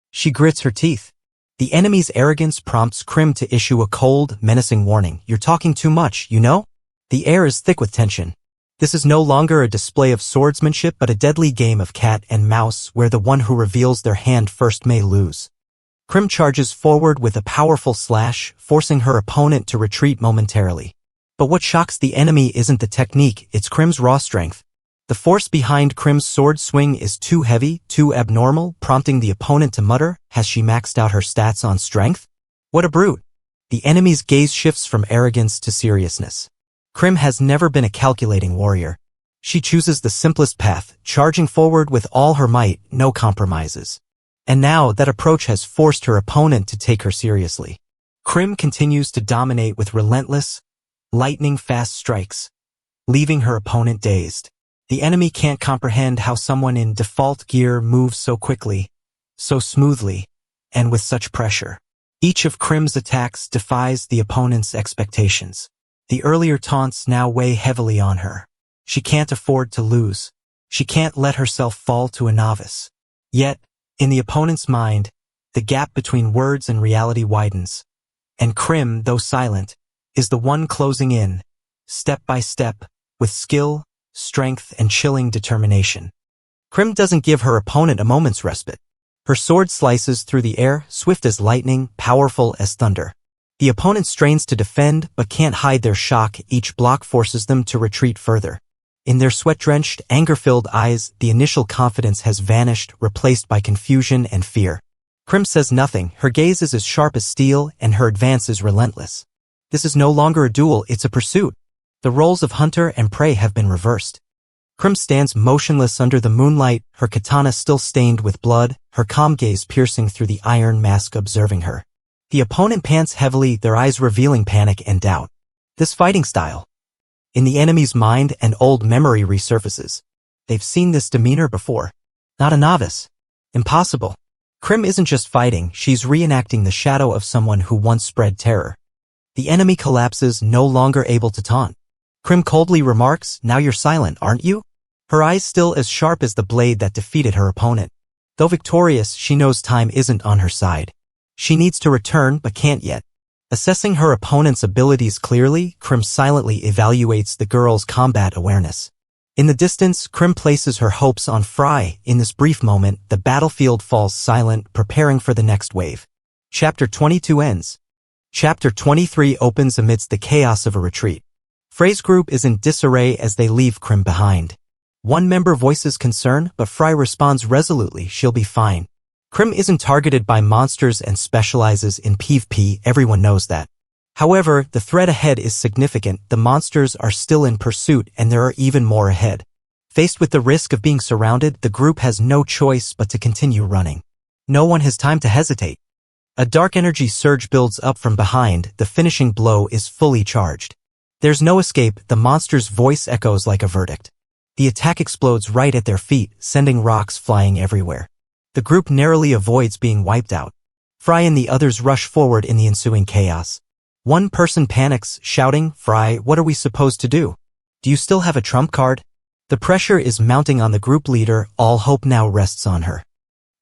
She grits her teeth. The enemy's arrogance prompts Krim to issue a cold, menacing warning. You're talking too much, you know? The air is thick with tension. This is no longer a display of swordsmanship but a deadly game of cat and mouse where the one who reveals their hand first may lose. Krim charges forward with a powerful slash, forcing her opponent to retreat momentarily. But what shocks the enemy isn't the technique, it's Krim's raw strength. The force behind Krim's sword swing is too heavy, too abnormal, prompting the opponent to mutter, has she maxed out her stats on strength? What a brute! The enemy's gaze shifts from arrogance to seriousness. Krim has never been a calculating warrior. She chooses the simplest path, charging forward with all her might, no compromises. And now that approach has forced her opponent to take her seriously. Krim continues to dominate with relentless, lightning-fast strikes, leaving her opponent dazed. The enemy can't comprehend how someone in default gear moves so quickly, so smoothly, and with such pressure. Each of Krim's attacks defies the opponent's expectations. The earlier taunts now weigh heavily on her. She can't afford to lose. She can't let herself fall to a novice. Yet, in the opponent's mind, the gap between words and reality widens. And Krim, though silent, is the one closing in, step by step, with skill, strength, and chilling determination. Krim doesn't give her opponent a moment's respite. Her sword slices through the air, swift as lightning, powerful as thunder. The opponent strains to defend, but can't hide their shock. Each block forces them to retreat further. In their sweat-drenched, anger-filled eyes, the initial confidence has vanished, replaced by confusion and fear. Krim says nothing, her gaze is as sharp as steel, and her advance is relentless. This is no longer a duel, it's a pursuit. The roles of hunter and prey have been reversed. Krim stands motionless under the moonlight, her katana still stained with blood, her calm gaze piercing through the iron mask observing her. The opponent pants heavily, their eyes revealing panic and doubt. This fighting style. In the enemy's mind, an old memory resurfaces. They've seen this demeanor before. Not a novice. Impossible. Krim isn't just fighting, she's reenacting the shadow of someone who once spread terror. The enemy collapses, no longer able to taunt. Krim coldly remarks, now you're silent, aren't you? Her eyes still as sharp as the blade that defeated her opponent. Though victorious, she knows time isn't on her side. She needs to return, but can't yet. Assessing her opponent's abilities clearly, Krim silently evaluates the girl's combat awareness. In the distance, Krim places her hopes on Fry. In this brief moment, the battlefield falls silent, preparing for the next wave. Chapter 22 ends. Chapter 23 opens amidst the chaos of a retreat. Frey's group is in disarray as they leave Krim behind. One member voices concern, but Fry responds resolutely, she'll be fine. Krim isn't targeted by monsters and specializes in PvP, everyone knows that. However, the threat ahead is significant, the monsters are still in pursuit and there are even more ahead. Faced with the risk of being surrounded, the group has no choice but to continue running. No one has time to hesitate. A dark energy surge builds up from behind, the finishing blow is fully charged. There's no escape, the monster's voice echoes like a verdict. The attack explodes right at their feet, sending rocks flying everywhere. The group narrowly avoids being wiped out. Fry and the others rush forward in the ensuing chaos. One person panics, shouting, Fry, what are we supposed to do? Do you still have a trump card? The pressure is mounting on the group leader, all hope now rests on her.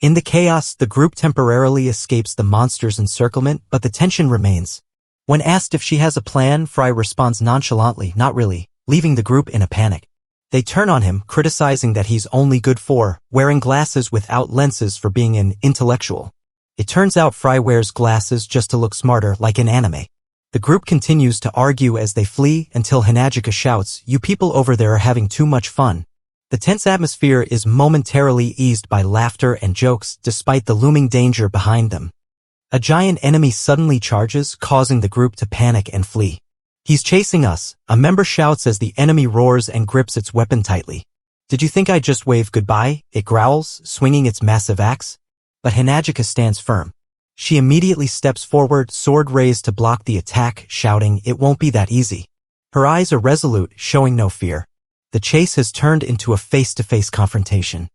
In the chaos, the group temporarily escapes the monster's encirclement, but the tension remains. When asked if she has a plan, Fry responds nonchalantly, not really, leaving the group in a panic. They turn on him, criticizing that he's only good for wearing glasses without lenses for being an intellectual. It turns out Fry wears glasses just to look smarter, like in anime. The group continues to argue as they flee until Hinajika shouts, you people over there are having too much fun. The tense atmosphere is momentarily eased by laughter and jokes despite the looming danger behind them. A giant enemy suddenly charges, causing the group to panic and flee. "He's chasing us," a member shouts as the enemy roars and grips its weapon tightly. "Did you think I'd just wave goodbye?" it growls, swinging its massive axe. But Hinagika stands firm. She immediately steps forward, sword raised to block the attack, shouting, "It won't be that easy." Her eyes are resolute, showing no fear. The chase has turned into a face-to-face confrontation.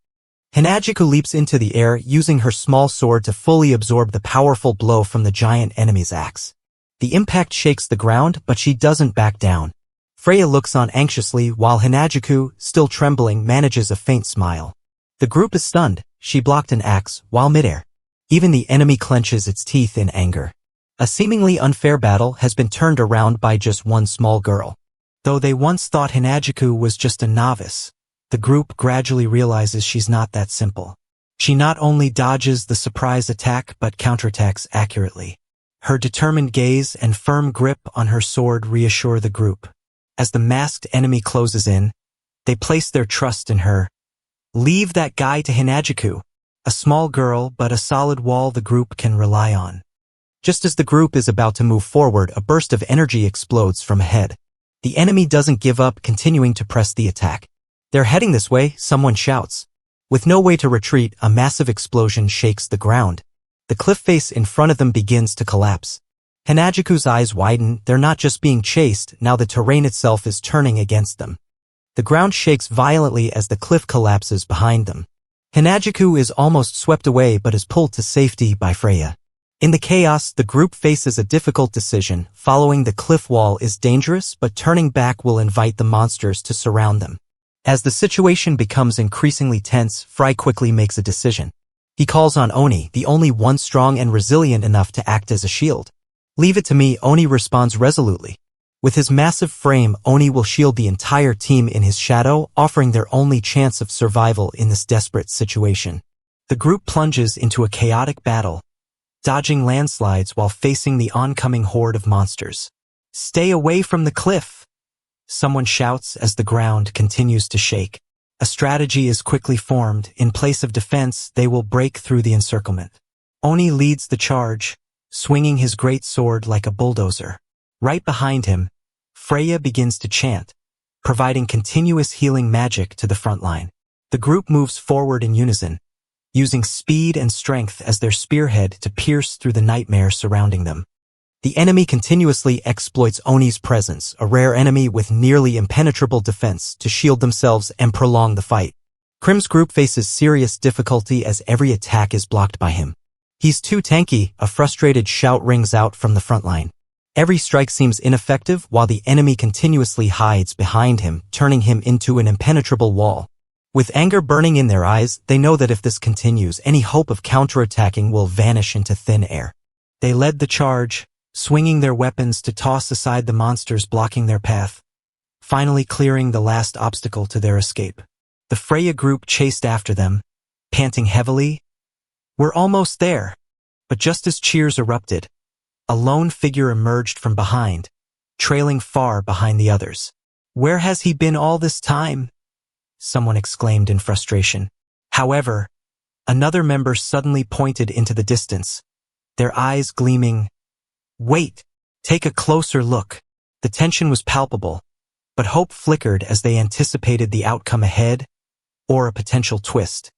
Hinagika leaps into the air, using her small sword to fully absorb the powerful blow from the giant enemy's axe. The impact shakes the ground, but she doesn't back down. Freya looks on anxiously while Hinagiku, still trembling, manages a faint smile. The group is stunned. She blocked an axe while midair. Even the enemy clenches its teeth in anger. A seemingly unfair battle has been turned around by just one small girl. Though they once thought Hinagiku was just a novice, the group gradually realizes she's not that simple. She not only dodges the surprise attack but counterattacks accurately. Her determined gaze and firm grip on her sword reassure the group. As the masked enemy closes in, they place their trust in her. "Leave that guy to Hinagiku." A small girl, but a solid wall the group can rely on. Just as the group is about to move forward, a burst of energy explodes from ahead. The enemy doesn't give up, continuing to press the attack. "They're heading this way," someone shouts. With no way to retreat, a massive explosion shakes the ground. The cliff face in front of them begins to collapse. Hinagiku's eyes widen. They're not just being chased, now the terrain itself is turning against them. The ground shakes violently as the cliff collapses behind them. Hinagiku is almost swept away but is pulled to safety by Freya. In the chaos, the group faces a difficult decision. Following the cliff wall is dangerous, but turning back will invite the monsters to surround them. As the situation becomes increasingly tense, Fry quickly makes a decision. He calls on Oni, the only one strong and resilient enough to act as a shield. "Leave it to me," Oni responds resolutely. With his massive frame, Oni will shield the entire team in his shadow, offering their only chance of survival in this desperate situation. The group plunges into a chaotic battle, dodging landslides while facing the oncoming horde of monsters. "Stay away from the cliff," someone shouts as the ground continues to shake. A strategy is quickly formed. In place of defense, they will break through the encirclement. Oni leads the charge, swinging his great sword like a bulldozer. Right behind him, Freya begins to chant, providing continuous healing magic to the front line. The group moves forward in unison, using speed and strength as their spearhead to pierce through the nightmare surrounding them. The enemy continuously exploits Oni's presence, a rare enemy with nearly impenetrable defense, to shield themselves and prolong the fight. Krim's group faces serious difficulty as every attack is blocked by him. "He's too tanky," a frustrated shout rings out from the front line. Every strike seems ineffective while the enemy continuously hides behind him, turning him into an impenetrable wall. With anger burning in their eyes, they know that if this continues, any hope of counterattacking will vanish into thin air. They led the charge, swinging their weapons to toss aside the monsters blocking their path, finally clearing the last obstacle to their escape. The Freya group chased after them, panting heavily. "We're almost there." But just as cheers erupted, a lone figure emerged from behind, trailing far behind the others. "Where has he been all this time?" someone exclaimed in frustration. However, another member suddenly pointed into the distance, their eyes gleaming. "Wait, take a closer look." The tension was palpable, but hope flickered as they anticipated the outcome ahead, or a potential twist.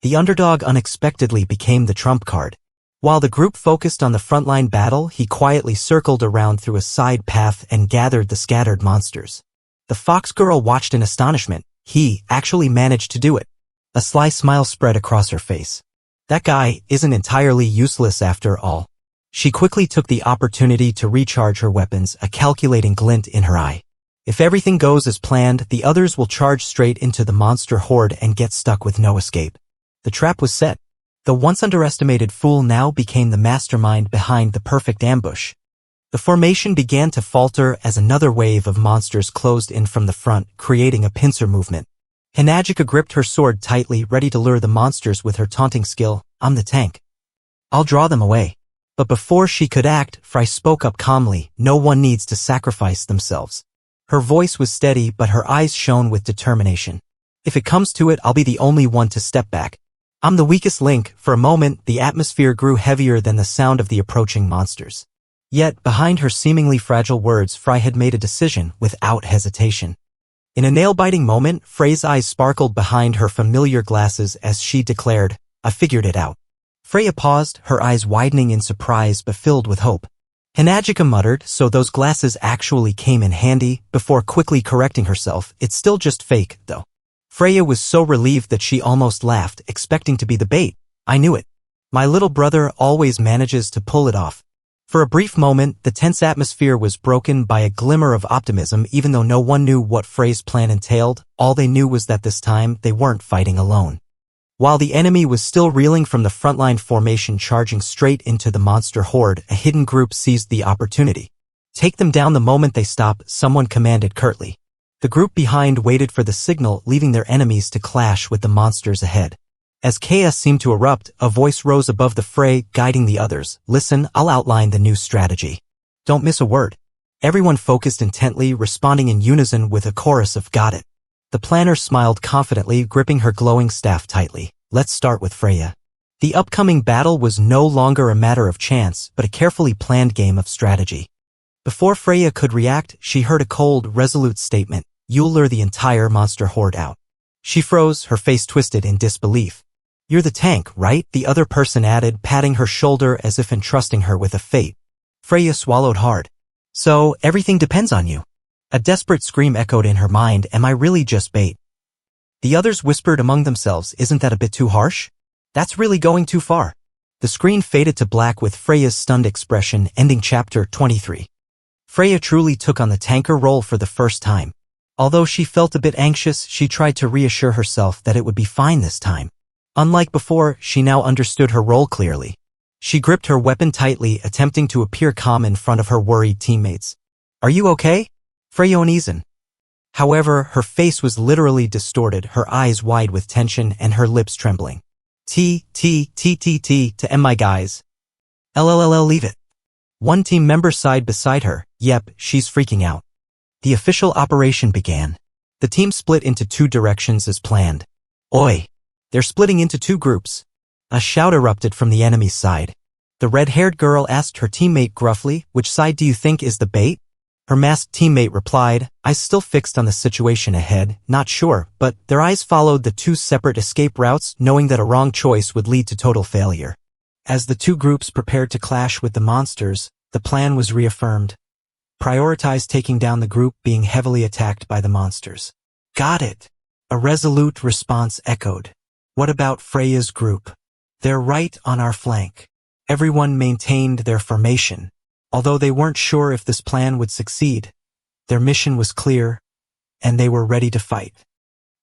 The underdog unexpectedly became the trump card. While the group focused on the frontline battle, he quietly circled around through a side path and gathered the scattered monsters. The fox girl watched in astonishment. He actually managed to do it. A sly smile spread across her face. That guy isn't entirely useless after all. She quickly took the opportunity to recharge her weapons, a calculating glint in her eye. If everything goes as planned, the others will charge straight into the monster horde and get stuck with no escape. The trap was set. The once underestimated fool now became the mastermind behind the perfect ambush. The formation began to falter as another wave of monsters closed in from the front, creating a pincer movement. Hinagika gripped her sword tightly, ready to lure the monsters with her taunting skill. "I'm the tank. I'll draw them away." But before she could act, Fry spoke up calmly. "No one needs to sacrifice themselves." Her voice was steady, but her eyes shone with determination. If it comes to it, I'll be the only one to step back. I'm the weakest link. For a moment, the atmosphere grew heavier than the sound of the approaching monsters. Yet, behind her seemingly fragile words, Fry had made a decision without hesitation. In a nail-biting moment, Frey's eyes sparkled behind her familiar glasses as she declared, "I figured it out." Freya paused, her eyes widening in surprise but filled with hope. Hinagika muttered, "So those glasses actually came in handy," before quickly correcting herself. "It's still just fake, though." Freya was so relieved that she almost laughed, expecting to be the bait. "I knew it. My little brother always manages to pull it off." For a brief moment, the tense atmosphere was broken by a glimmer of optimism. Even though no one knew what Frey's plan entailed, all they knew was that this time they weren't fighting alone. While the enemy was still reeling from the frontline formation charging straight into the monster horde, a hidden group seized the opportunity. "Take them down the moment they stop," someone commanded curtly. The group behind waited for the signal, leaving their enemies to clash with the monsters ahead. As chaos seemed to erupt, a voice rose above the fray, guiding the others. "Listen, I'll outline the new strategy. Don't miss a word." Everyone focused intently, responding in unison with a chorus of "Got it." The planner smiled confidently, gripping her glowing staff tightly. "Let's start with Freya." The upcoming battle was no longer a matter of chance, but a carefully planned game of strategy. Before Freya could react, she heard a cold, resolute statement. "You'll lure the entire monster horde out." She froze, her face twisted in disbelief. "You're the tank, right?" the other person added, patting her shoulder as if entrusting her with a fate. Freya swallowed hard. "So, everything depends on you." A desperate scream echoed in her mind. "Am I really just bait?" The others whispered among themselves, "Isn't that a bit too harsh? That's really going too far." The screen faded to black with Freya's stunned expression, ending chapter 23. Freya truly took on the tanker role for the first time. Although she felt a bit anxious, she tried to reassure herself that it would be fine this time. Unlike before, she now understood her role clearly. She gripped her weapon tightly, attempting to appear calm in front of her worried teammates. "Are you okay, Freya Onizen?" However, her face was literally distorted, her eyes wide with tension and her lips trembling. To end my guys. LLLL leave it." One team member sighed beside her. "Yep, she's freaking out." The official operation began. The team split into two directions as planned. "Oi! They're splitting into two groups." A shout erupted from the enemy's side. The red-haired girl asked her teammate gruffly, "Which side do you think is the bait?" Her masked teammate replied, "Eyes still fixed on the situation ahead, not sure," but their eyes followed the two separate escape routes, knowing that a wrong choice would lead to total failure. As the two groups prepared to clash with the monsters, the plan was reaffirmed. Prioritize taking down the group being heavily attacked by the monsters. "Got it." A resolute response echoed. "What about Freya's group?" "They're right on our flank." Everyone maintained their formation. Although they weren't sure if this plan would succeed, their mission was clear, and they were ready to fight.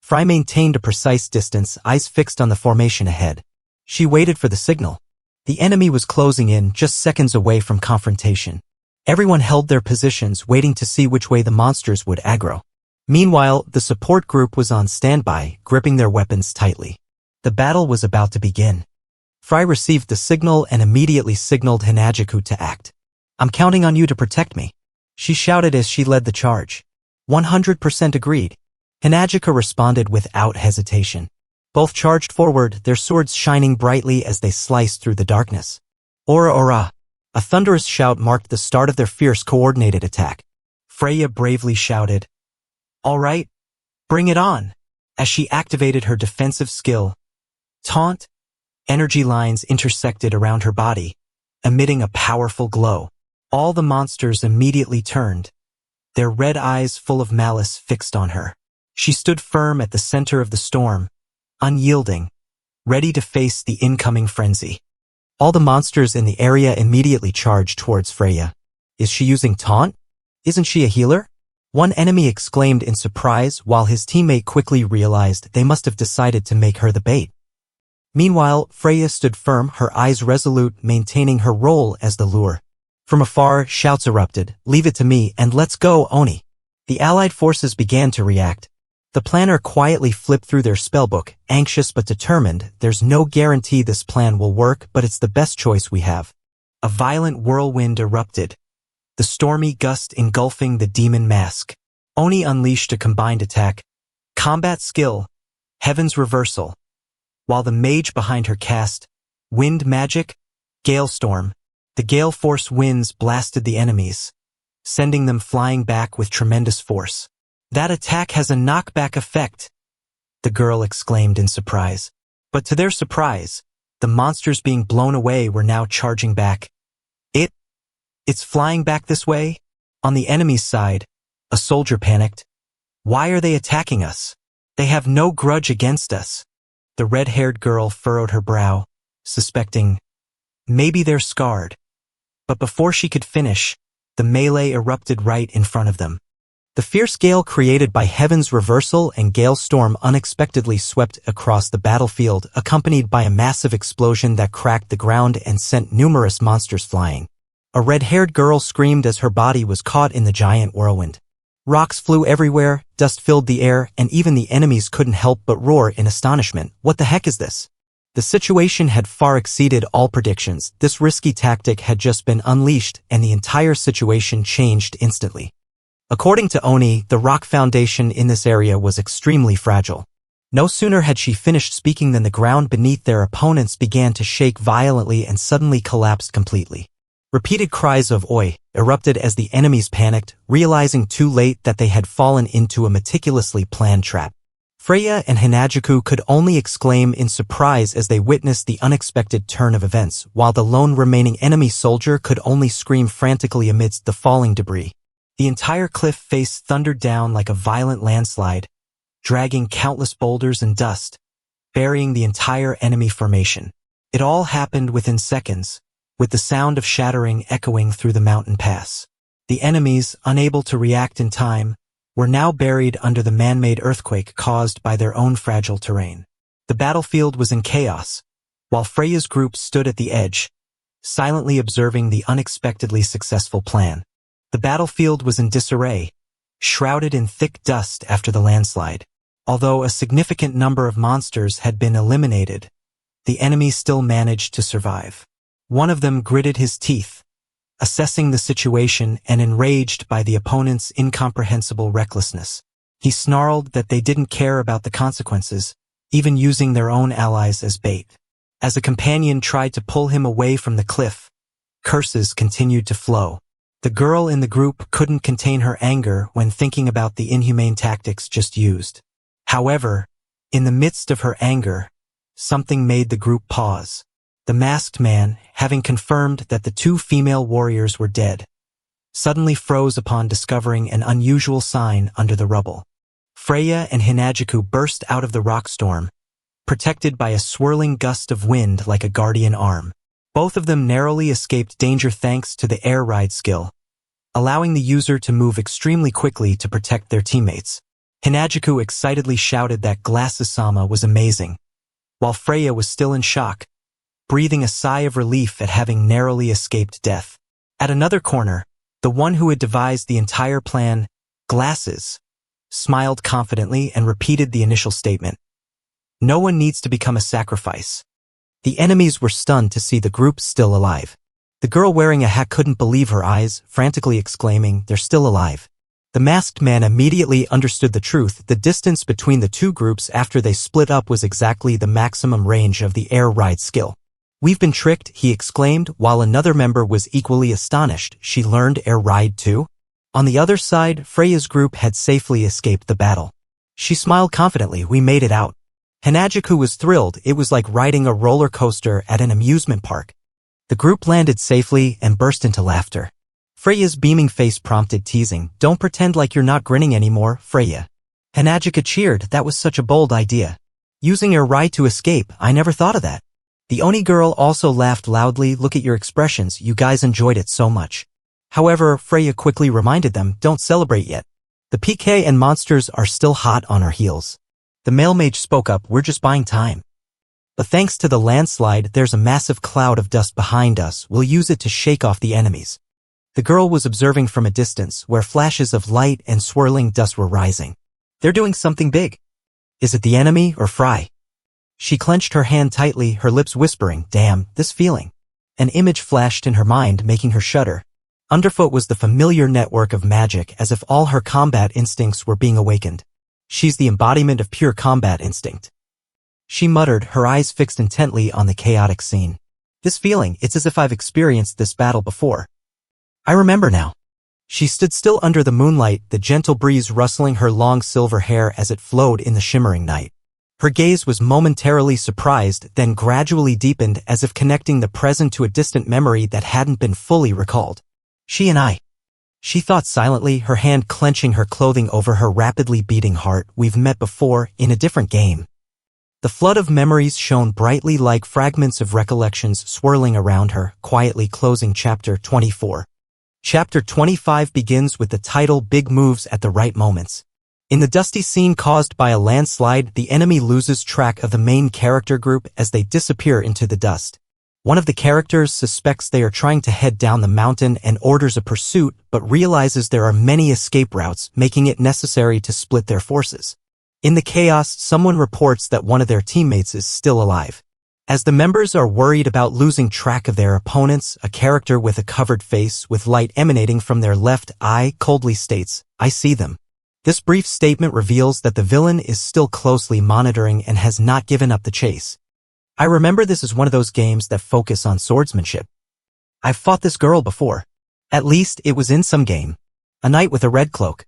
Fry maintained a precise distance, eyes fixed on the formation ahead. She waited for the signal. The enemy was closing in, just seconds away from confrontation. Everyone held their positions, waiting to see which way the monsters would aggro. Meanwhile, the support group was on standby, gripping their weapons tightly. The battle was about to begin. Fry received the signal and immediately signaled Hinajiku to act. "I'm counting on you to protect me," she shouted as she led the charge. 100% agreed. Hinagika responded without hesitation. Both charged forward, their swords shining brightly as they sliced through the darkness. "Ora ora!" A thunderous shout marked the start of their fierce coordinated attack. Freya bravely shouted, "All right, bring it on!" As she activated her defensive skill, Taunt, energy lines intersected around her body, emitting a powerful glow. All the monsters immediately turned, their red eyes full of malice fixed on her. She stood firm at the center of the storm, unyielding, ready to face the incoming frenzy. All the monsters in the area immediately charged towards Freya. "Is she using taunt? Isn't she a healer?" One enemy exclaimed in surprise, while his teammate quickly realized they must have decided to make her the bait. Meanwhile, Freya stood firm, her eyes resolute, maintaining her role as the lure. From afar, shouts erupted, "Leave it to me, and let's go, Oni!" The allied forces began to react. The planner quietly flipped through their spellbook, anxious but determined. "There's no guarantee this plan will work, but it's the best choice we have." A violent whirlwind erupted, the stormy gust engulfing the demon mask. Oni unleashed a combined attack, combat skill, Heaven's Reversal. While the mage behind her cast Wind Magic, Gale Storm, the gale force winds blasted the enemies, sending them flying back with tremendous force. That attack has a knockback effect, the girl exclaimed in surprise. But to their surprise, the monsters being blown away were now charging back. It's flying back this way? On the enemy's side, a soldier panicked. Why are they attacking us? They have no grudge against us. The red-haired girl furrowed her brow, suspecting maybe they're scarred. But before she could finish, the melee erupted right in front of them. The fierce gale created by Heaven's Reversal and Gale Storm unexpectedly swept across the battlefield, accompanied by a massive explosion that cracked the ground and sent numerous monsters flying. A red-haired girl screamed as her body was caught in the giant whirlwind. Rocks flew everywhere, dust filled the air, and even the enemies couldn't help but roar in astonishment. What the heck is this? The situation had far exceeded all predictions. This risky tactic had just been unleashed, and the entire situation changed instantly. According to Oni, the rock foundation in this area was extremely fragile. No sooner had she finished speaking than the ground beneath their opponents began to shake violently and suddenly collapsed completely. Repeated cries of "Oi!" erupted as the enemies panicked, realizing too late that they had fallen into a meticulously planned trap. Freya and Hinajuku could only exclaim in surprise as they witnessed the unexpected turn of events, while the lone remaining enemy soldier could only scream frantically amidst the falling debris. The entire cliff face thundered down like a violent landslide, dragging countless boulders and dust, burying the entire enemy formation. It all happened within seconds, with the sound of shattering echoing through the mountain pass. The enemies, unable to react in time, were now buried under the man-made earthquake caused by their own fragile terrain. The battlefield was in chaos, while Freya's group stood at the edge, silently observing the unexpectedly successful plan. The battlefield was in disarray, shrouded in thick dust after the landslide. Although a significant number of monsters had been eliminated, the enemy still managed to survive. One of them gritted his teeth, assessing the situation and enraged by the opponent's incomprehensible recklessness. He snarled that they didn't care about the consequences, even using their own allies as bait. As a companion tried to pull him away from the cliff, curses continued to flow. The girl in the group couldn't contain her anger when thinking about the inhumane tactics just used. However, in the midst of her anger, something made the group pause. The masked man, having confirmed that the two female warriors were dead, suddenly froze upon discovering an unusual sign under the rubble. Freya and Hinajuku burst out of the rock storm, protected by a swirling gust of wind like a guardian arm. Both of them narrowly escaped danger thanks to the air ride skill, allowing the user to move extremely quickly to protect their teammates. Hinajuku excitedly shouted that Glass-sama was amazing, while Freya was still in shock, breathing a sigh of relief at having narrowly escaped death. At another corner, the one who had devised the entire plan, Glasses, smiled confidently and repeated the initial statement. No one needs to become a sacrifice. The enemies were stunned to see the group still alive. The girl wearing a hat couldn't believe her eyes, frantically exclaiming, "They're still alive." The masked man immediately understood the truth. The distance between the two groups after they split up was exactly the maximum range of the air ride skill. "We've been tricked," he exclaimed, while another member was equally astonished. She learned air ride too? On the other side, Freya's group had safely escaped the battle. She smiled confidently. "We made it out." Hinajuku was thrilled. It was like riding a roller coaster at an amusement park. The group landed safely and burst into laughter. Freya's beaming face prompted teasing. "Don't pretend like you're not grinning anymore, Freya." Hinajuku cheered. "That was such a bold idea. Using air ride to escape, I never thought of that." The Oni girl also laughed loudly. "Look at your expressions, you guys enjoyed it so much." However, Freya quickly reminded them, "Don't celebrate yet. The PK and monsters are still hot on our heels." The male mage spoke up, "We're just buying time. But thanks to the landslide, there's a massive cloud of dust behind us. We'll use it to shake off the enemies." The girl was observing from a distance, where flashes of light and swirling dust were rising. "They're doing something big. Is it the enemy or Fry?" She clenched her hand tightly, her lips whispering, "Damn, this feeling." An image flashed in her mind, making her shudder. Underfoot was the familiar network of magic, as if all her combat instincts were being awakened. She's the embodiment of pure combat instinct. She muttered, her eyes fixed intently on the chaotic scene. This feeling, it's as if I've experienced this battle before. I remember now. She stood still under the moonlight, the gentle breeze rustling her long silver hair as it flowed in the shimmering night. Her gaze was momentarily surprised, then gradually deepened as if connecting the present to a distant memory that hadn't been fully recalled. She and I. She thought silently, her hand clenching her clothing over her rapidly beating heart. We've met before, in a different game. The flood of memories shone brightly like fragments of recollections swirling around her, quietly closing Chapter 24. Chapter 25 begins with the title Big Moves at the Right Moments. In the dusty scene caused by a landslide, the enemy loses track of the main character group as they disappear into the dust. One of the characters suspects they are trying to head down the mountain and orders a pursuit, but realizes there are many escape routes, making it necessary to split their forces. In the chaos, someone reports that one of their teammates is still alive. As the members are worried about losing track of their opponents, a character with a covered face with light emanating from their left eye coldly states, "I see them." This brief statement reveals that the villain is still closely monitoring and has not given up the chase. I remember this is one of those games that focus on swordsmanship. I've fought this girl before. At least it was in some game. A knight with a red cloak.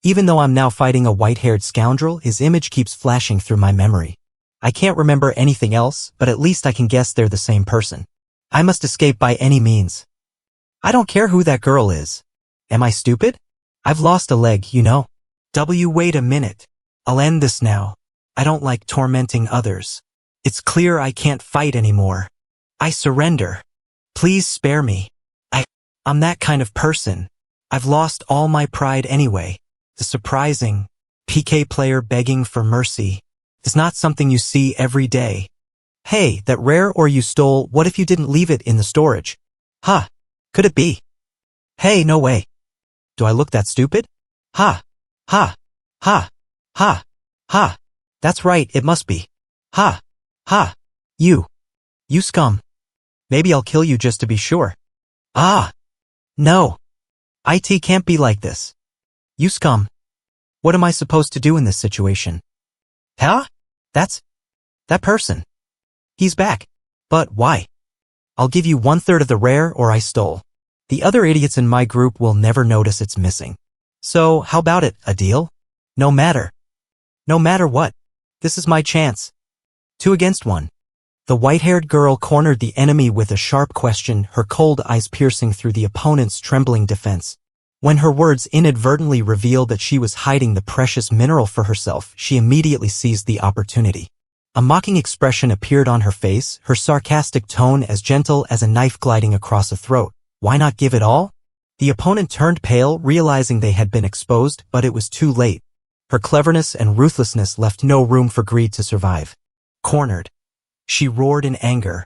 Even though I'm now fighting a white-haired scoundrel, his image keeps flashing through my memory. I can't remember anything else, but at least I can guess they're the same person. I must escape by any means. I don't care who that girl is. Am I stupid? I've lost a leg, you know. Wait a minute. I'll end this now. I don't like tormenting others. It's clear I can't fight anymore. I surrender. Please spare me. I'm that kind of person. I've lost all my pride anyway. The surprising PK player begging for mercy is not something you see every day. Hey, that rare ore you stole, what if you didn't leave it in the storage? Huh. Could it be? Hey, no way. Do I look that stupid? Ha. Ha. Ha. Ha. Ha. That's right, it must be. Ha. Ha. You scum. Maybe I'll kill you just to be sure. Ah. No. IT can't be like this. You scum. What am I supposed to do in this situation? Huh? That person. He's back. But why? I'll give you 1/3 of the rare or I stole. The other idiots in my group will never notice it's missing. So, how about it, a deal? No matter. No matter what. This is my chance. 2 against 1. The white-haired girl cornered the enemy with a sharp question, her cold eyes piercing through the opponent's trembling defense. When her words inadvertently revealed that she was hiding the precious mineral for herself, she immediately seized the opportunity. A mocking expression appeared on her face, her sarcastic tone as gentle as a knife gliding across a throat. Why not give it all? The opponent turned pale, realizing they had been exposed, but it was too late. Her cleverness and ruthlessness left no room for greed to survive. Cornered. She roared in anger,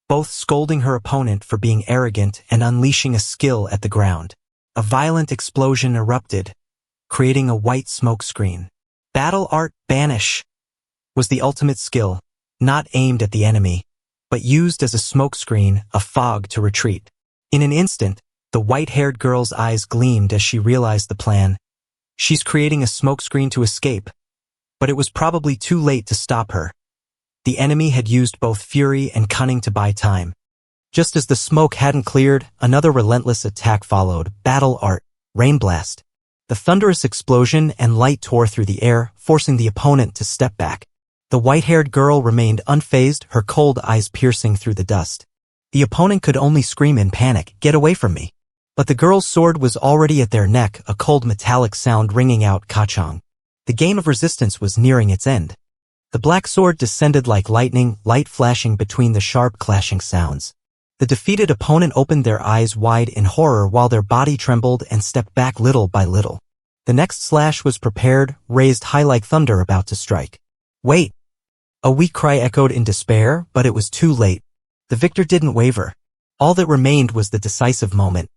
both scolding her opponent for being arrogant and unleashing a skill at the ground. A violent explosion erupted, creating a white smoke screen. Battle Art Banish was the ultimate skill, not aimed at the enemy, but used as a smoke screen, a fog to retreat. In an instant, the white-haired girl's eyes gleamed as she realized the plan. She's creating a smoke screen to escape, but it was probably too late to stop her. The enemy had used both fury and cunning to buy time. Just as the smoke hadn't cleared, another relentless attack followed, Battle Art, Rain Blast. The thunderous explosion and light tore through the air, forcing the opponent to step back. The white-haired girl remained unfazed, her cold eyes piercing through the dust. The opponent could only scream in panic, "Get away from me." But the girl's sword was already at their neck, a cold metallic sound ringing out kachong. The game of resistance was nearing its end. The black sword descended like lightning, light flashing between the sharp clashing sounds. The defeated opponent opened their eyes wide in horror while their body trembled and stepped back little by little. The next slash was prepared, raised high like thunder about to strike. Wait! A weak cry echoed in despair, but it was too late. The victor didn't waver. All that remained was the decisive moment.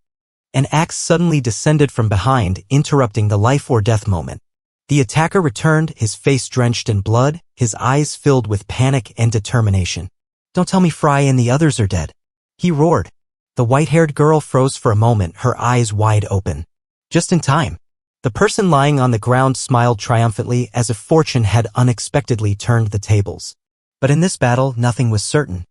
An axe suddenly descended from behind, interrupting the life or death moment. The attacker returned, his face drenched in blood, his eyes filled with panic and determination. "Don't tell me Fry and the others are dead," he roared. The white-haired girl froze for a moment, her eyes wide open. Just in time. The person lying on the ground smiled triumphantly as if fortune had unexpectedly turned the tables. But in this battle, nothing was certain.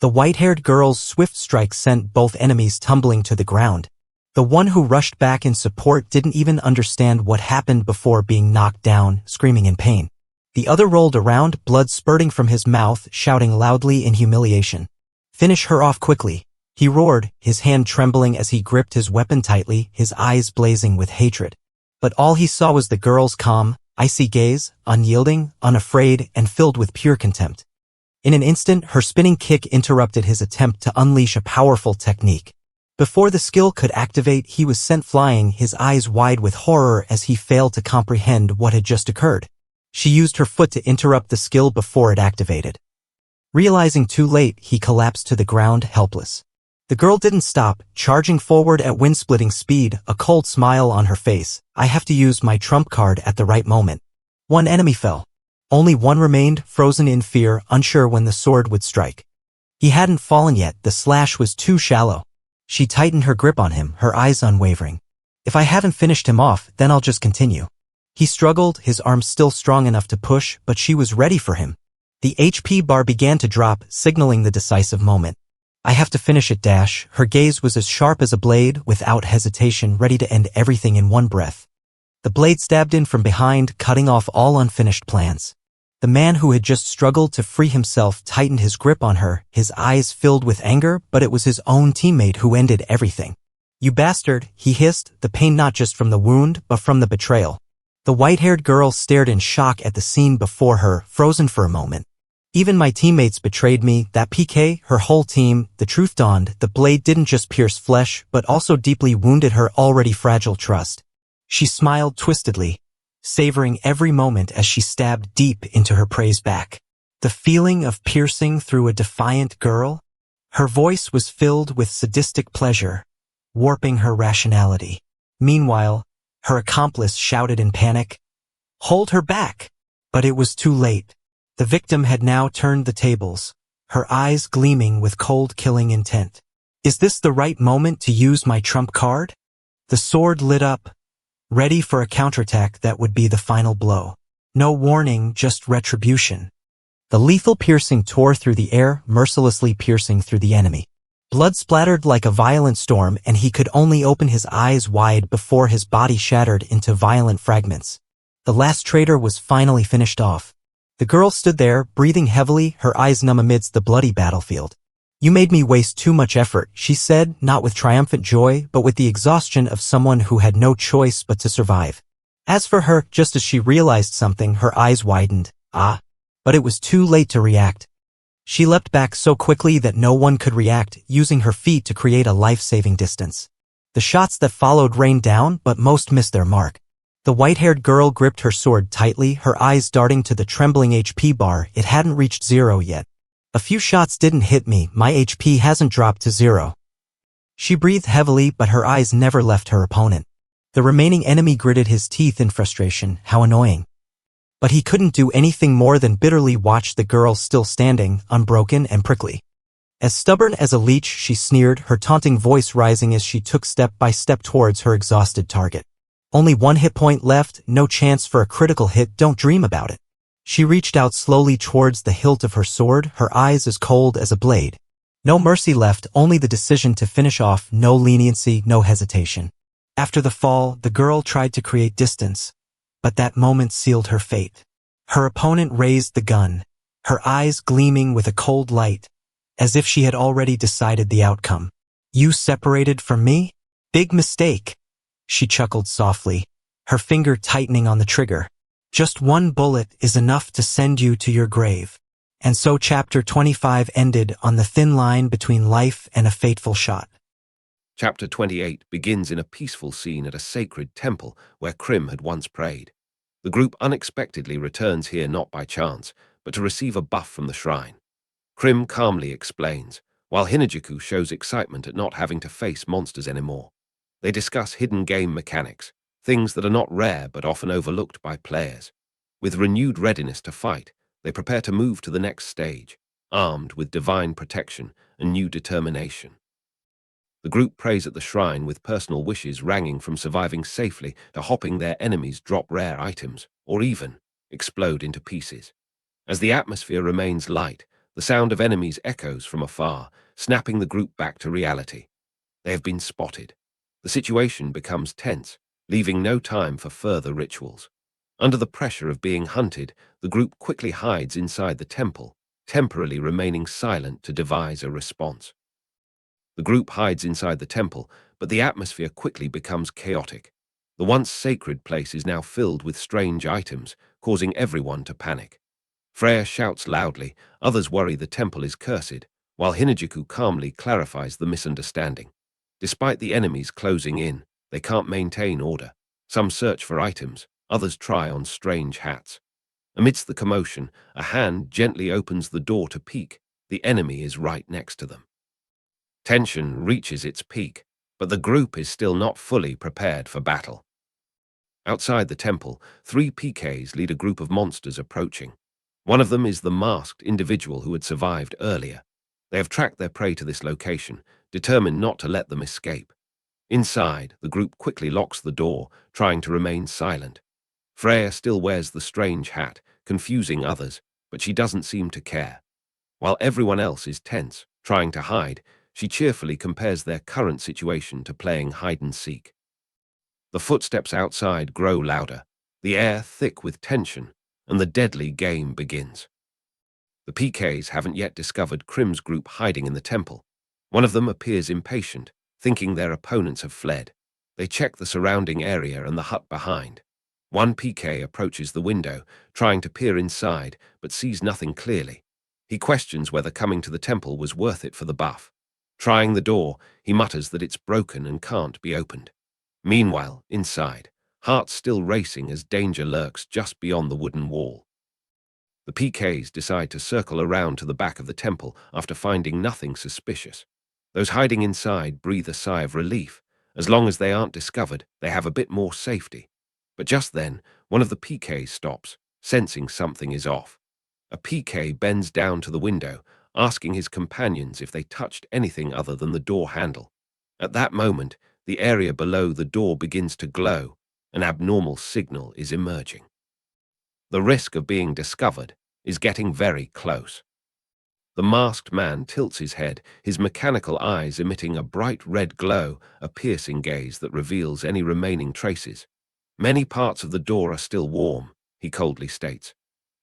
The white-haired girl's swift strike sent both enemies tumbling to the ground. The one who rushed back in support didn't even understand what happened before being knocked down, screaming in pain. The other rolled around, blood spurting from his mouth, shouting loudly in humiliation. "Finish her off quickly," he roared, his hand trembling as he gripped his weapon tightly, his eyes blazing with hatred. But all he saw was the girl's calm, icy gaze, unyielding, unafraid, and filled with pure contempt. In an instant, her spinning kick interrupted his attempt to unleash a powerful technique. Before the skill could activate, he was sent flying, his eyes wide with horror as he failed to comprehend what had just occurred. She used her foot to interrupt the skill before it activated. Realizing too late, he collapsed to the ground, helpless. The girl didn't stop, charging forward at wind-splitting speed, a cold smile on her face. "I have to use my trump card at the right moment." One enemy fell. Only one remained, frozen in fear, unsure when the sword would strike. He hadn't fallen yet, the slash was too shallow. She tightened her grip on him, her eyes unwavering. "If I haven't finished him off, then I'll just continue." He struggled, his arms still strong enough to push, but she was ready for him. The HP bar began to drop, signaling the decisive moment. "I have to finish it, Dash." Her gaze was as sharp as a blade, without hesitation, ready to end everything in one breath. The blade stabbed in from behind, cutting off all unfinished plans. The man who had just struggled to free himself tightened his grip on her, his eyes filled with anger, but it was his own teammate who ended everything. "You bastard," he hissed, the pain not just from the wound, but from the betrayal. The white-haired girl stared in shock at the scene before her, frozen for a moment. "Even my teammates betrayed me, that PK, her whole team." The truth dawned, the blade didn't just pierce flesh, but also deeply wounded her already fragile trust. She smiled twistedly, savoring every moment as she stabbed deep into her prey's back. The feeling of piercing through a defiant girl? Her voice was filled with sadistic pleasure, warping her rationality. Meanwhile, her accomplice shouted in panic, "Hold her back!" But it was too late. The victim had now turned the tables, her eyes gleaming with cold killing intent. "Is this the right moment to use my trump card?" The sword lit up, ready for a counterattack that would be the final blow. No warning, just retribution. The lethal piercing tore through the air, mercilessly piercing through the enemy. Blood splattered like a violent storm, and he could only open his eyes wide before his body shattered into violent fragments. The last traitor was finally finished off. The girl stood there, breathing heavily, her eyes numb amidst the bloody battlefield. "You made me waste too much effort," she said, not with triumphant joy, but with the exhaustion of someone who had no choice but to survive. As for her, just as she realized something, her eyes widened. But it was too late to react. She leapt back so quickly that no one could react, using her feet to create a life-saving distance. The shots that followed rained down, but most missed their mark. The white-haired girl gripped her sword tightly, her eyes darting to the trembling HP bar. It hadn't reached 0 yet. "A few shots didn't hit me, my HP hasn't dropped to 0. She breathed heavily, but her eyes never left her opponent. The remaining enemy gritted his teeth in frustration. How annoying. But he couldn't do anything more than bitterly watch the girl still standing, unbroken and prickly. As stubborn as a leech, she sneered, her taunting voice rising as she took step by step towards her exhausted target. "Only one hit point left, no chance for a critical hit, don't dream about it." She reached out slowly towards the hilt of her sword, her eyes as cold as a blade. No mercy left, only the decision to finish off, no leniency, no hesitation. After the fall, the girl tried to create distance, but that moment sealed her fate. Her opponent raised the gun, her eyes gleaming with a cold light, as if she had already decided the outcome. "You separated from me? Big mistake." She chuckled softly, her finger tightening on the trigger. "Just one bullet is enough to send you to your grave." And so Chapter 25 ended on the thin line between life and a fateful shot. Chapter 28 begins in a peaceful scene at a sacred temple where Krim had once prayed. The group unexpectedly returns here not by chance, but to receive a buff from the shrine. Krim calmly explains, while Hinajuku shows excitement at not having to face monsters anymore. They discuss hidden game mechanics, things that are not rare but often overlooked by players. With renewed readiness to fight, they prepare to move to the next stage, armed with divine protection and new determination. The group prays at the shrine with personal wishes ranging from surviving safely to hopping their enemies drop rare items, or even explode into pieces. As the atmosphere remains light, the sound of enemies echoes from afar, snapping the group back to reality. They have been spotted. The situation becomes tense, leaving no time for further rituals. Under the pressure of being hunted, the group quickly hides inside the temple, temporarily remaining silent to devise a response. The group hides inside the temple, but the atmosphere quickly becomes chaotic. The once sacred place is now filled with strange items, causing everyone to panic. Freya shouts loudly, others worry the temple is cursed, while Hinajuku calmly clarifies the misunderstanding. Despite the enemies closing in, they can't maintain order. Some search for items, others try on strange hats. Amidst the commotion, a hand gently opens the door to peek. The enemy is right next to them. Tension reaches its peak, but the group is still not fully prepared for battle. Outside the temple, 3 PKs lead a group of monsters approaching. One of them is the masked individual who had survived earlier. They have tracked their prey to this location, determined not to let them escape. Inside, the group quickly locks the door, trying to remain silent. Freya still wears the strange hat, confusing others, but she doesn't seem to care. While everyone else is tense, trying to hide, she cheerfully compares their current situation to playing hide-and-seek. The footsteps outside grow louder, the air thick with tension, and the deadly game begins. The PKs haven't yet discovered Krim's group hiding in the temple. One of them appears impatient, thinking their opponents have fled. They check the surrounding area and the hut behind. One PK approaches the window, trying to peer inside, but sees nothing clearly. He questions whether coming to the temple was worth it for the buff. Trying the door, he mutters that it's broken and can't be opened. Meanwhile, inside, hearts still racing as danger lurks just beyond the wooden wall. The PKs decide to circle around to the back of the temple after finding nothing suspicious. Those hiding inside breathe a sigh of relief. As long as they aren't discovered, they have a bit more safety. But just then, one of the PKs stops, sensing something is off. A PK bends down to the window, asking his companions if they touched anything other than the door handle. At that moment, the area below the door begins to glow. An abnormal signal is emerging. The risk of being discovered is getting very close. The masked man tilts his head, his mechanical eyes emitting a bright red glow, a piercing gaze that reveals any remaining traces. Many parts of the door are still warm, he coldly states.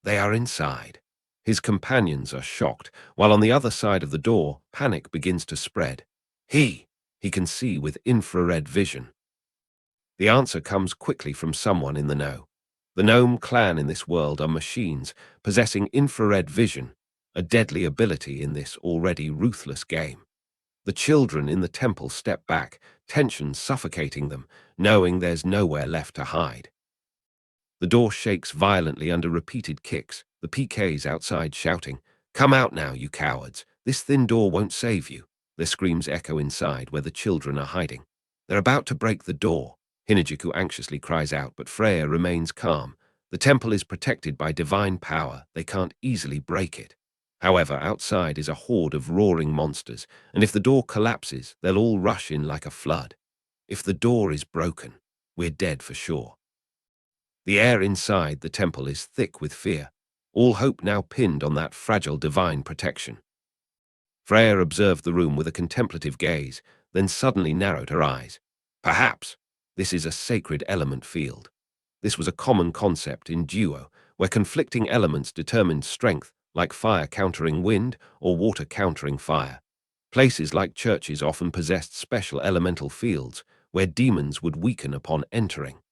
They are inside. His companions are shocked, while on the other side of the door, panic begins to spread. He can see with infrared vision. The answer comes quickly from someone in the know. The gnome clan in this world are machines, possessing infrared vision, a deadly ability in this already ruthless game. The children in the temple step back, tension suffocating them, knowing there's nowhere left to hide. The door shakes violently under repeated kicks, the PKs outside shouting, "Come out now, you cowards! This thin door won't save you!" Their screams echo inside where the children are hiding. They're about to break the door. Hinajuku anxiously cries out, but Freya remains calm. The temple is protected by divine power. They can't easily break it. However, outside is a horde of roaring monsters, and if the door collapses, they'll all rush in like a flood. If the door is broken, we're dead for sure. The air inside the temple is thick with fear, all hope now pinned on that fragile divine protection. Freya observed the room with a contemplative gaze, then suddenly narrowed her eyes. Perhaps this is a sacred element field. This was a common concept in duo, where conflicting elements determined strength, like fire countering wind or water countering fire. Places like churches often possessed special elemental fields, where demons would weaken upon entering.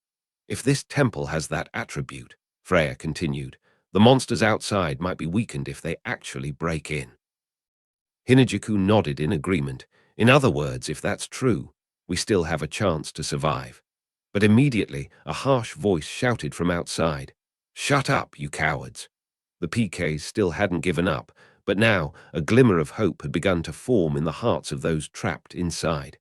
If this temple has that attribute, Freya continued, the monsters outside might be weakened if they actually break in. Hinajuku nodded in agreement. In other words, if that's true, we still have a chance to survive. But immediately, a harsh voice shouted from outside, "Shut up, you cowards!" The PKs still hadn't given up, but now a glimmer of hope had begun to form in the hearts of those trapped inside.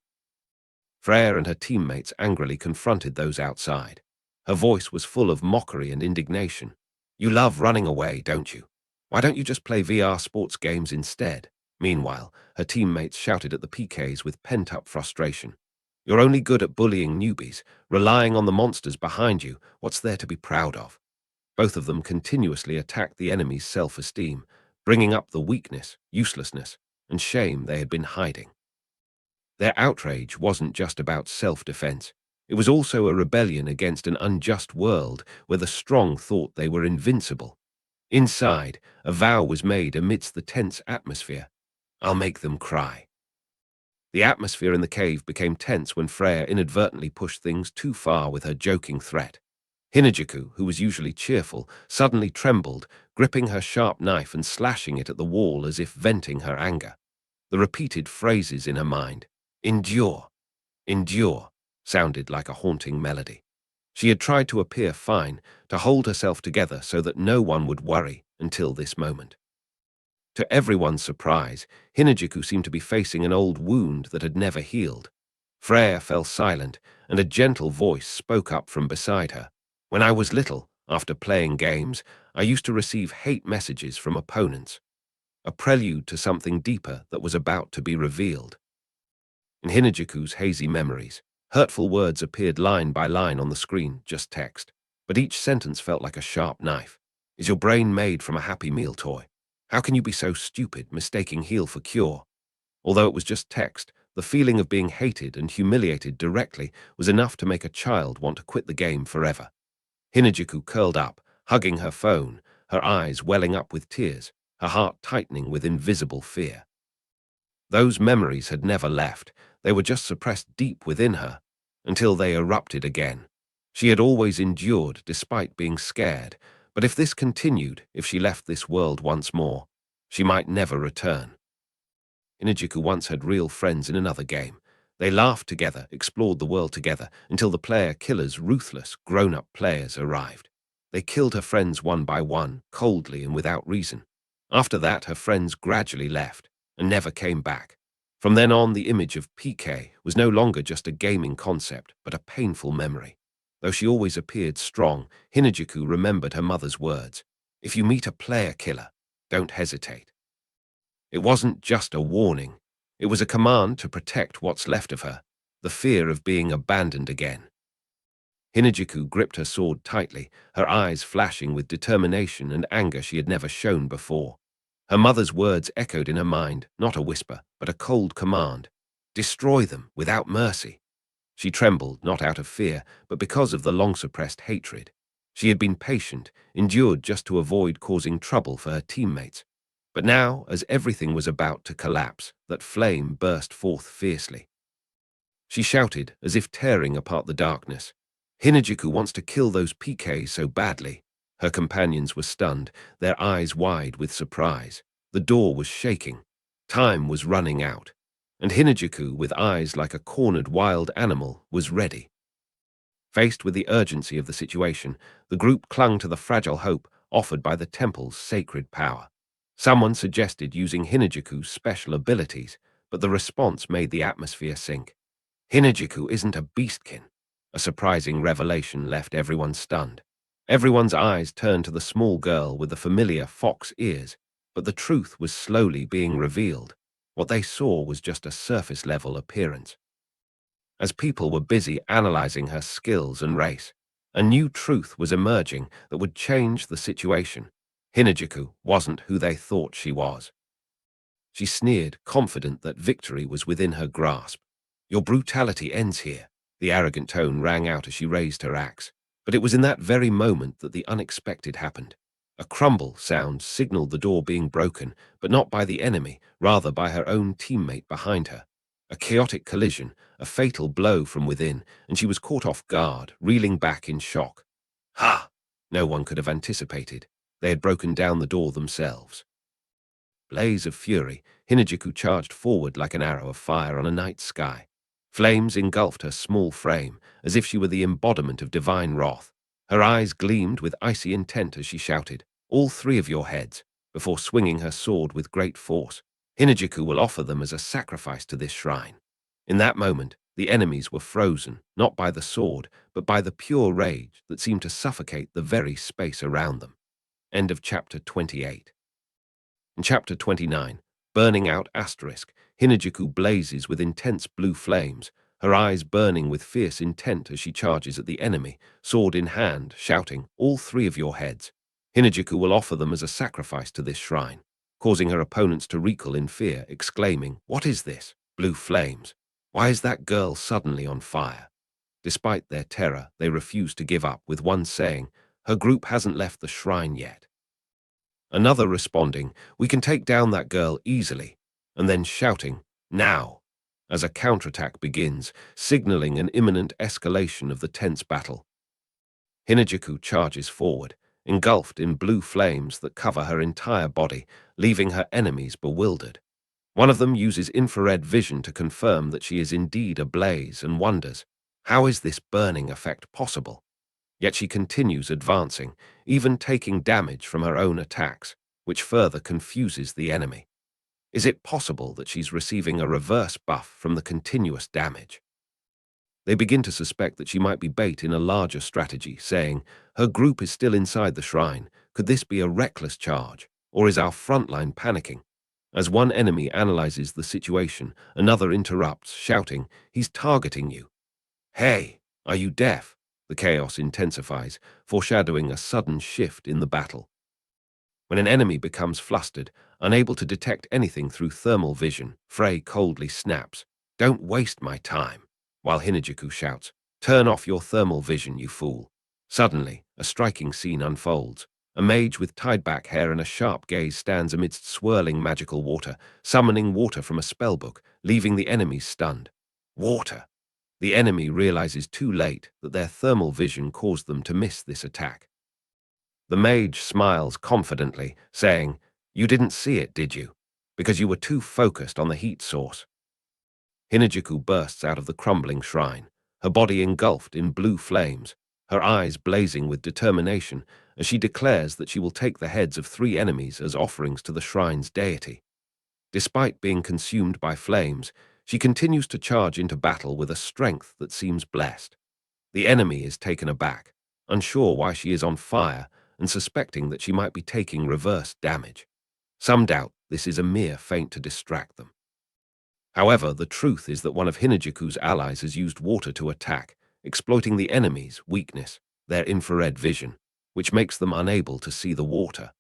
Freya and her teammates angrily confronted those outside. Her voice was full of mockery and indignation. "You love running away, don't you? Why don't you just play VR sports games instead? Meanwhile, her teammates shouted at the PKs with pent-up frustration. You're only good at bullying newbies, relying on the monsters behind you. What's there to be proud of? Both of them continuously attacked the enemy's self-esteem, bringing up the weakness, uselessness, and shame they had been hiding. Their outrage wasn't just about self-defense. It was also a rebellion against an unjust world where the strong thought they were invincible. Inside, a vow was made amidst the tense atmosphere. I'll make them cry. The atmosphere in the cave became tense when Freya inadvertently pushed things too far with her joking threat. Hinajuku, who was usually cheerful, suddenly trembled, gripping her sharp knife and slashing it at the wall as if venting her anger. The repeated phrases in her mind, endure, endure, sounded like a haunting melody. She had tried to appear fine, to hold herself together so that no one would worry until this moment. To everyone's surprise, Hinajuku seemed to be facing an old wound that had never healed. Freya fell silent, and a gentle voice spoke up from beside her. When I was little, after playing games, I used to receive hate messages from opponents, a prelude to something deeper that was about to be revealed. In Hinajuku's hazy memories, hurtful words appeared line by line on the screen, just text, but each sentence felt like a sharp knife. Is your brain made from a Happy Meal toy? How can you be so stupid, mistaking heal for cure? Although it was just text, the feeling of being hated and humiliated directly was enough to make a child want to quit the game forever. Hinajuku curled up, hugging her phone, her eyes welling up with tears, her heart tightening with invisible fear. Those memories had never left. They were just suppressed deep within her, until they erupted again. She had always endured despite being scared, but if this continued, if she left this world once more, she might never return. Hinajuku once had real friends in another game. They laughed together, explored the world together, until the player-killers, ruthless, grown-up players arrived. They killed her friends one by one, coldly and without reason. After that, her friends gradually left, and never came back. From then on, the image of PK was no longer just a gaming concept, but a painful memory. Though she always appeared strong, Hinajuku remembered her mother's words. If you meet a player killer, don't hesitate. It wasn't just a warning. It was a command to protect what's left of her, the fear of being abandoned again. Hinajuku gripped her sword tightly, her eyes flashing with determination and anger she had never shown before. Her mother's words echoed in her mind, not a whisper, but a cold command. Destroy them without mercy. She trembled, not out of fear, but because of the long-suppressed hatred. She had been patient, endured just to avoid causing trouble for her teammates. But now, as everything was about to collapse, that flame burst forth fiercely. She shouted, as if tearing apart the darkness. Hinajuku wants to kill those PKs so badly. Her companions were stunned, their eyes wide with surprise. The door was shaking. Time was running out. And Hinajuku, with eyes like a cornered wild animal, was ready. Faced with the urgency of the situation, the group clung to the fragile hope offered by the temple's sacred power. Someone suggested using Hinajuku's special abilities, but the response made the atmosphere sink. Hinajuku isn't a beastkin. A surprising revelation left everyone stunned. Everyone's eyes turned to the small girl with the familiar fox ears, but the truth was slowly being revealed. What they saw was just a surface-level appearance. As people were busy analyzing her skills and race, a new truth was emerging that would change the situation. Hinajuku wasn't who they thought she was. She sneered, confident that victory was within her grasp. Your brutality ends here. The arrogant tone rang out as she raised her axe. But it was in that very moment that the unexpected happened. A crumble sound signaled the door being broken, but not by the enemy, rather by her own teammate behind her. A chaotic collision, a fatal blow from within, and she was caught off guard, reeling back in shock. Ha! No one could have anticipated. They had broken down the door themselves. Blaze of fury, Hinajuku charged forward like an arrow of fire on a night sky. Flames engulfed her small frame, as if she were the embodiment of divine wrath. Her eyes gleamed with icy intent as she shouted, "All three of your heads," before swinging her sword with great force. Hinajuku will offer them as a sacrifice to this shrine. In that moment, the enemies were frozen, not by the sword, but by the pure rage that seemed to suffocate the very space around them. End of chapter 28. In chapter 29, Burning out asterisk, Hinajuku blazes with intense blue flames, her eyes burning with fierce intent as she charges at the enemy, sword in hand, shouting, "All three of your heads." Hinajuku will offer them as a sacrifice to this shrine, causing her opponents to recoil in fear, exclaiming, "What is this? Blue flames? Why is that girl suddenly on fire?" Despite their terror, they refuse to give up, with one saying, "Her group hasn't left the shrine yet." Another responding, "We can take down that girl easily," and then shouting, "Now!" as a counterattack begins, signaling an imminent escalation of the tense battle. Hinajuku charges forward, engulfed in blue flames that cover her entire body, leaving her enemies bewildered. One of them uses infrared vision to confirm that she is indeed ablaze and wonders, how is this burning effect possible? Yet she continues advancing, even taking damage from her own attacks, which further confuses the enemy. Is it possible that she's receiving a reverse buff from the continuous damage? They begin to suspect that she might be bait in a larger strategy, saying, "Her group is still inside the shrine. Could this be a reckless charge? Or is our frontline panicking?" As one enemy analyzes the situation, another interrupts, shouting, "He's targeting you." "Hey, are you deaf?" The chaos intensifies, foreshadowing a sudden shift in the battle. When an enemy becomes flustered, unable to detect anything through thermal vision, Frey coldly snaps, "Don't waste my time," while Hinajuku shouts, "Turn off your thermal vision, you fool." Suddenly, a striking scene unfolds. A mage with tied-back hair and a sharp gaze stands amidst swirling magical water, summoning water from a spellbook, leaving the enemies stunned. Water! The enemy realizes too late that their thermal vision caused them to miss this attack. The mage smiles confidently, saying, "You didn't see it, did you? Because you were too focused on the heat source." Hinajuku bursts out of the crumbling shrine, her body engulfed in blue flames, her eyes blazing with determination as she declares that she will take the heads of 3 enemies as offerings to the shrine's deity. Despite being consumed by flames, she continues to charge into battle with a strength that seems blessed. The enemy is taken aback, unsure why she is on fire and suspecting that she might be taking reverse damage. Some doubt this is a mere feint to distract them. However, the truth is that one of Hinajuku's allies has used water to attack, exploiting the enemy's weakness, their infrared vision, which makes them unable to see the water.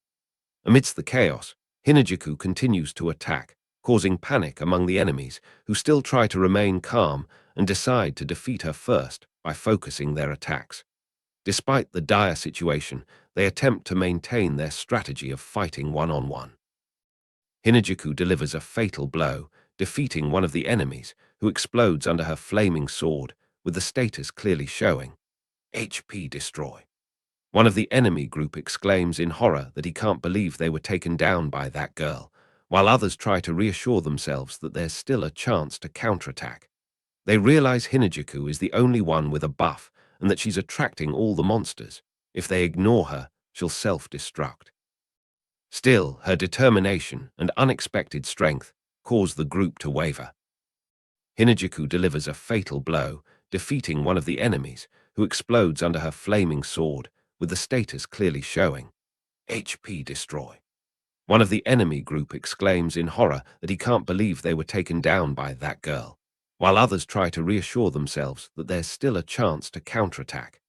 Amidst the chaos, Hinajuku continues to attack, causing panic among the enemies, who still try to remain calm and decide to defeat her first by focusing their attacks. Despite the dire situation, they attempt to maintain their strategy of fighting one-on-one. Hinajuku delivers a fatal blow, defeating one of the enemies, who explodes under her flaming sword, with the status clearly showing, "HP destroy." One of the enemy group exclaims in horror that he can't believe they were taken down by that girl, while others try to reassure themselves that there's still a chance to counterattack. They realize Hinajuku is the only one with a buff and that she's attracting all the monsters. If they ignore her, she'll self-destruct. Still, her determination and unexpected strength cause the group to waver. Hinajuku delivers a fatal blow, defeating one of the enemies, who explodes under her flaming sword, with the status clearly showing, "HP destroy." One of the enemy group exclaims in horror that he can't believe they were taken down by that girl, while others try to reassure themselves that there's still a chance to counterattack.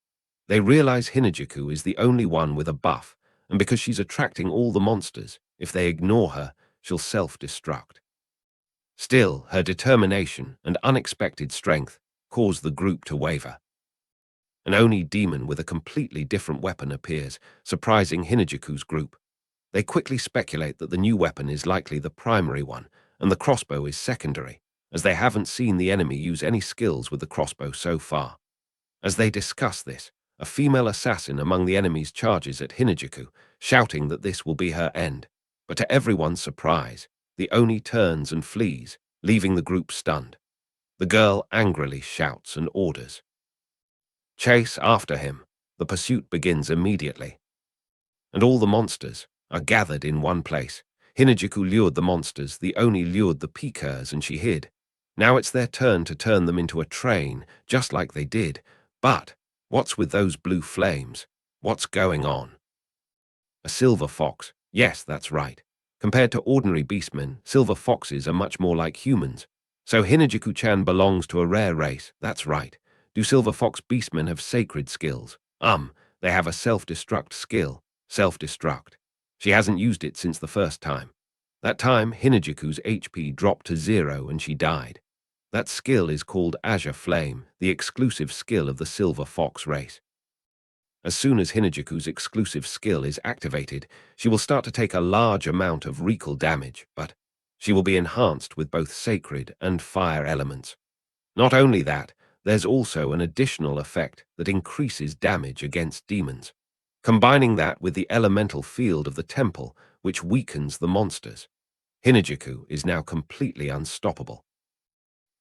They realize Hinajuku is the only one with a buff, and because she's attracting all the monsters, if they ignore her, she'll self-destruct. Still, her determination and unexpected strength cause the group to waver. An Oni demon with a completely different weapon appears, surprising Hinajuku's group. They quickly speculate that the new weapon is likely the primary one, and the crossbow is secondary, as they haven't seen the enemy use any skills with the crossbow so far. As they discuss this, a female assassin among the enemies charges at Hinajuku, shouting that this will be her end. But to everyone's surprise, the Oni turns and flees, leaving the group stunned. The girl angrily shouts and orders, "Chase after him." The pursuit begins immediately, and all the monsters are gathered in one place. Hinajuku lured the monsters, the Oni lured the Pikers, and she hid. Now it's their turn to turn them into a train, just like they did. But what's with those blue flames? What's going on? A silver fox. Yes, that's right. Compared to ordinary beastmen, silver foxes are much more like humans. So Hinajuku-chan belongs to a rare race, that's right. Do silver fox beastmen have sacred skills? They have a self-destruct skill. Self-destruct. She hasn't used it since the first time. That time, Hinajuku's HP dropped to 0 and she died. That skill is called Azure Flame, the exclusive skill of the silver fox race. As soon as Hinajuku's exclusive skill is activated, she will start to take a large amount of recall damage, but she will be enhanced with both sacred and fire elements. Not only that, there's also an additional effect that increases damage against demons. Combining that with the elemental field of the temple, which weakens the monsters, Hinajuku is now completely unstoppable.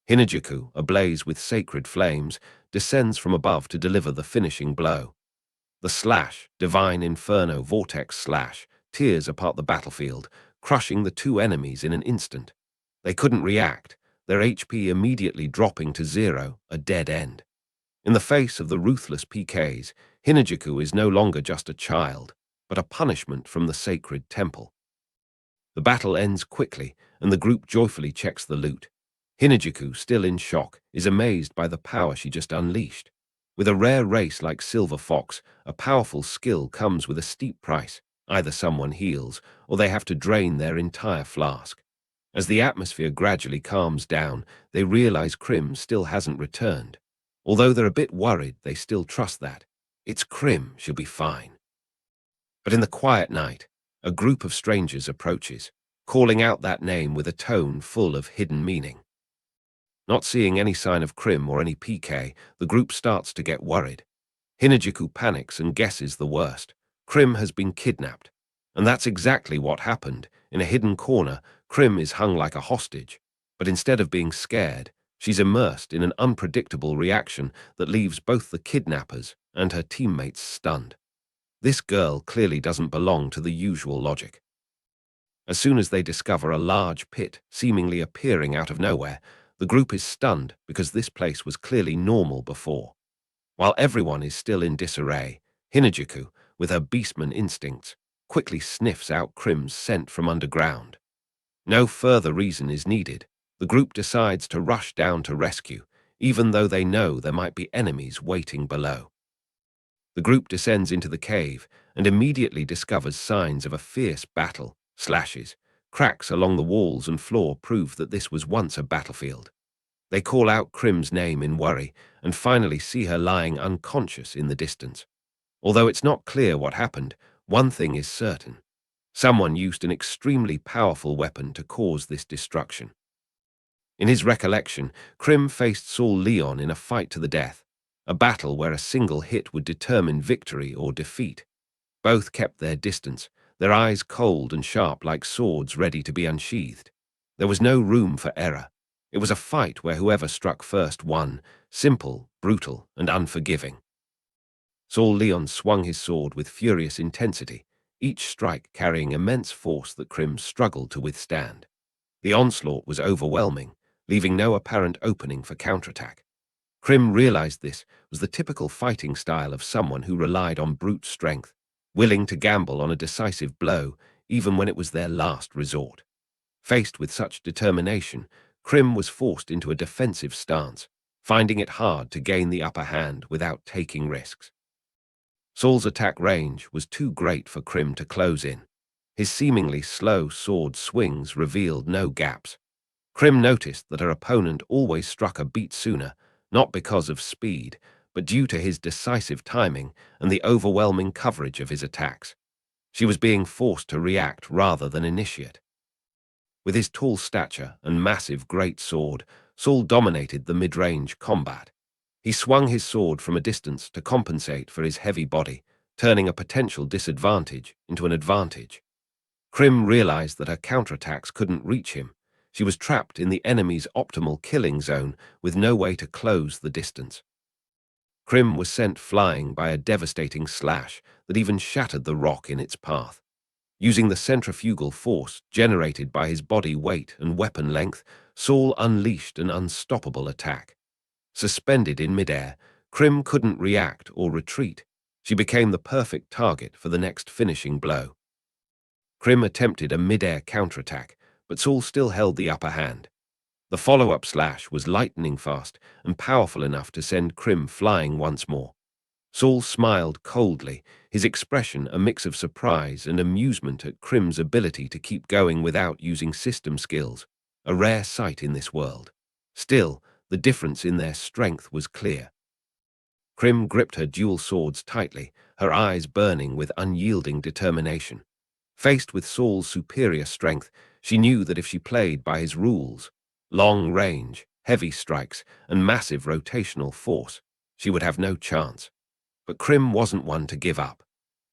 Hinajuku, ablaze with sacred flames, descends from above to deliver the finishing blow. The slash, Divine Inferno Vortex Slash, tears apart the battlefield, crushing the two enemies in an instant. They couldn't react, their HP immediately dropping to 0, a dead end. In the face of the ruthless PKs, Hinajuku is no longer just a child, but a punishment from the sacred temple. The battle ends quickly, and the group joyfully checks the loot. Hinajuku, still in shock, is amazed by the power she just unleashed. With a rare race like Silver Fox, a powerful skill comes with a steep price. Either someone heals, or they have to drain their entire flask. As the atmosphere gradually calms down, they realize Krim still hasn't returned. Although they're a bit worried, they still trust that. It's Krim, she'll be fine. But in the quiet night, a group of strangers approaches, calling out that name with a tone full of hidden meaning. Not seeing any sign of Krim or any PK, the group starts to get worried. Hinajuku panics and guesses the worst. Krim has been kidnapped. And that's exactly what happened. In a hidden corner, Krim is hung like a hostage. But instead of being scared, she's immersed in an unpredictable reaction that leaves both the kidnappers and her teammates stunned. This girl clearly doesn't belong to the usual logic. As soon as they discover a large pit seemingly appearing out of nowhere, the group is stunned because this place was clearly normal before. While everyone is still in disarray, Hinajuku, with her beastman instincts, quickly sniffs out Krim's scent from underground. No further reason is needed. The group decides to rush down to rescue, even though they know there might be enemies waiting below. The group descends into the cave and immediately discovers signs of a fierce battle. Slashes, cracks along the walls and floor prove that this was once a battlefield. They call out Krim's name in worry and finally see her lying unconscious in the distance. Although it's not clear what happened, one thing is certain. Someone used an extremely powerful weapon to cause this destruction. In his recollection, Krim faced Saul Leon in a fight to the death, a battle where a single hit would determine victory or defeat. Both kept their distance, their eyes cold and sharp like swords ready to be unsheathed. There was no room for error. It was a fight where whoever struck first won, simple, brutal, and unforgiving. Saul Leon swung his sword with furious intensity, each strike carrying immense force that Krim struggled to withstand. The onslaught was overwhelming, leaving no apparent opening for counterattack. Krim realized this was the typical fighting style of someone who relied on brute strength, willing to gamble on a decisive blow even when it was their last resort. Faced with such determination, Krim was forced into a defensive stance, finding it hard to gain the upper hand without taking risks. Saul's attack range was too great for Krim to close in. His seemingly slow sword swings revealed no gaps. Krim noticed that her opponent always struck a beat sooner, not because of speed, but due to his decisive timing and the overwhelming coverage of his attacks. She was being forced to react rather than initiate. With his tall stature and massive great sword, Saul dominated the mid-range combat. He swung his sword from a distance to compensate for his heavy body, turning a potential disadvantage into an advantage. Krim realized that her counterattacks couldn't reach him. She was trapped in the enemy's optimal killing zone with no way to close the distance. Krim was sent flying by a devastating slash that even shattered the rock in its path. Using the centrifugal force generated by his body weight and weapon length, Saul unleashed an unstoppable attack. Suspended in midair, Krim couldn't react or retreat. She became the perfect target for the next finishing blow. Krim attempted a mid-air counterattack, but Saul still held the upper hand. The follow-up slash was lightning fast and powerful enough to send Krim flying once more. Saul smiled coldly, his expression a mix of surprise and amusement at Krim's ability to keep going without using system skills, a rare sight in this world. Still, the difference in their strength was clear. Krim gripped her dual swords tightly, her eyes burning with unyielding determination. Faced with Saul's superior strength, she knew that if she played by his rules, long range, heavy strikes, and massive rotational force, she would have no chance. But Krim wasn't one to give up.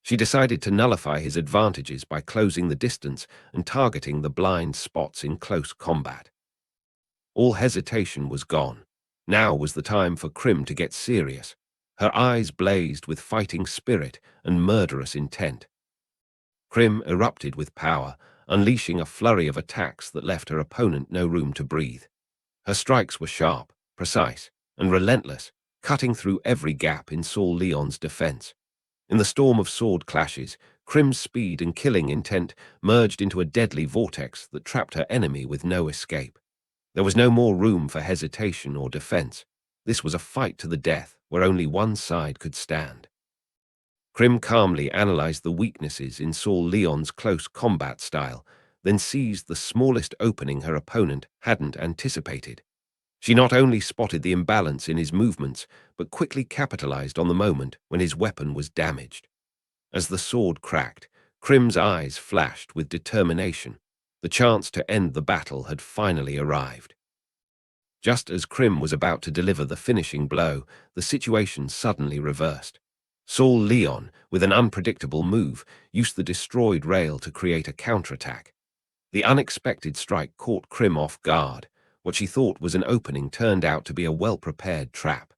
She decided to nullify his advantages by closing the distance and targeting the blind spots in close combat. All hesitation was gone. Now was the time for Krim to get serious. Her eyes blazed with fighting spirit and murderous intent. Krim erupted with power, unleashing a flurry of attacks that left her opponent no room to breathe. Her strikes were sharp, precise, and relentless, cutting through every gap in Saul Leon's defense. In the storm of sword clashes, Krim's speed and killing intent merged into a deadly vortex that trapped her enemy with no escape. There was no more room for hesitation or defense. This was a fight to the death where only one side could stand. Krim calmly analyzed the weaknesses in Saul Leon's close combat style, then seized the smallest opening her opponent hadn't anticipated. She not only spotted the imbalance in his movements, but quickly capitalized on the moment when his weapon was damaged. As the sword cracked, Krim's eyes flashed with determination. The chance to end the battle had finally arrived. Just as Krim was about to deliver the finishing blow, the situation suddenly reversed. Saul Leon, with an unpredictable move, used the destroyed rail to create a counterattack. The unexpected strike caught Krim off guard. What she thought was an opening turned out to be a well-prepared trap.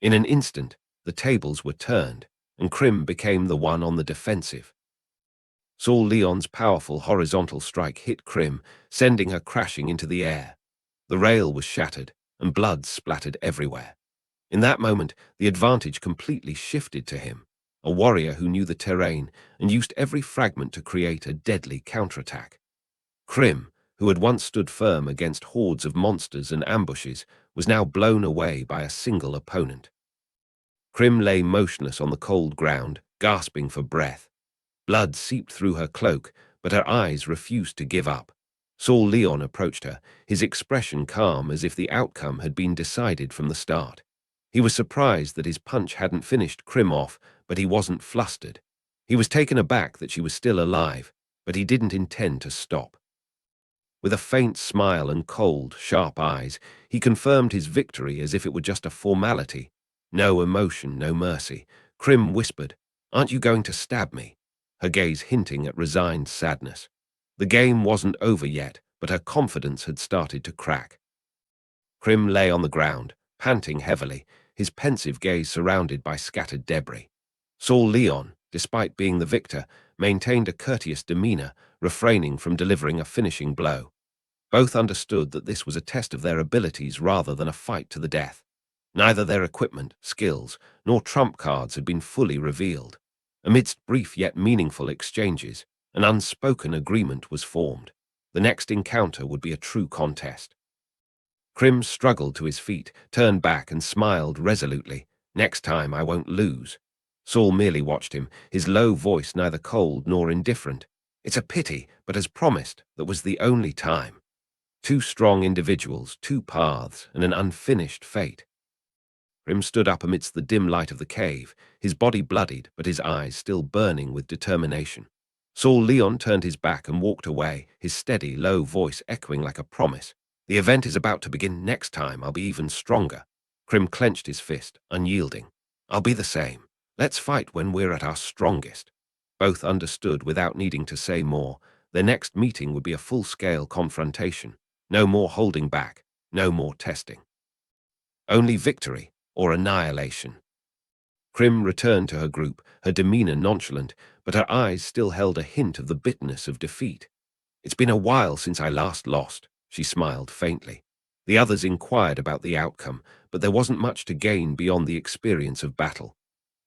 In an instant, the tables were turned, and Krim became the one on the defensive. Saul Leon's powerful horizontal strike hit Krim, sending her crashing into the air. The rail was shattered, and blood splattered everywhere. In that moment, the advantage completely shifted to him, a warrior who knew the terrain and used every fragment to create a deadly counterattack. Krim, who had once stood firm against hordes of monsters and ambushes, was now blown away by a single opponent. Krim lay motionless on the cold ground, gasping for breath. Blood seeped through her cloak, but her eyes refused to give up. Saul Leon approached her, his expression calm as if the outcome had been decided from the start. He was surprised that his punch hadn't finished Krim off, but he wasn't flustered. He was taken aback that she was still alive, but he didn't intend to stop. With a faint smile and cold, sharp eyes, he confirmed his victory as if it were just a formality. No emotion, no mercy. Krim whispered, "Aren't you going to stab me?" Her gaze hinting at resigned sadness. The game wasn't over yet, but her confidence had started to crack. Krim lay on the ground, panting heavily, his pensive gaze surrounded by scattered debris. Saul Leon, despite being the victor, maintained a courteous demeanor, refraining from delivering a finishing blow. Both understood that this was a test of their abilities rather than a fight to the death. Neither their equipment, skills, nor trump cards had been fully revealed. Amidst brief yet meaningful exchanges, an unspoken agreement was formed. The next encounter would be a true contest. Krim struggled to his feet, turned back and smiled resolutely. "Next time I won't lose." Saul merely watched him, his low voice neither cold nor indifferent. "It's a pity, but as promised, that was the only time." Two strong individuals, two paths, and an unfinished fate. Krim stood up amidst the dim light of the cave, his body bloodied, but his eyes still burning with determination. Saul Leon turned his back and walked away, his steady, low voice echoing like a promise. "The event is about to begin. Next time I'll be even stronger." Krim clenched his fist, unyielding. "I'll be the same. Let's fight when we're at our strongest." Both understood without needing to say more. Their next meeting would be a full-scale confrontation. No more holding back, no more testing. Only victory or annihilation. Krim returned to her group, her demeanor nonchalant, but her eyes still held a hint of the bitterness of defeat. "It's been a while since I last lost," she smiled faintly. The others inquired about the outcome, but there wasn't much to gain beyond the experience of battle.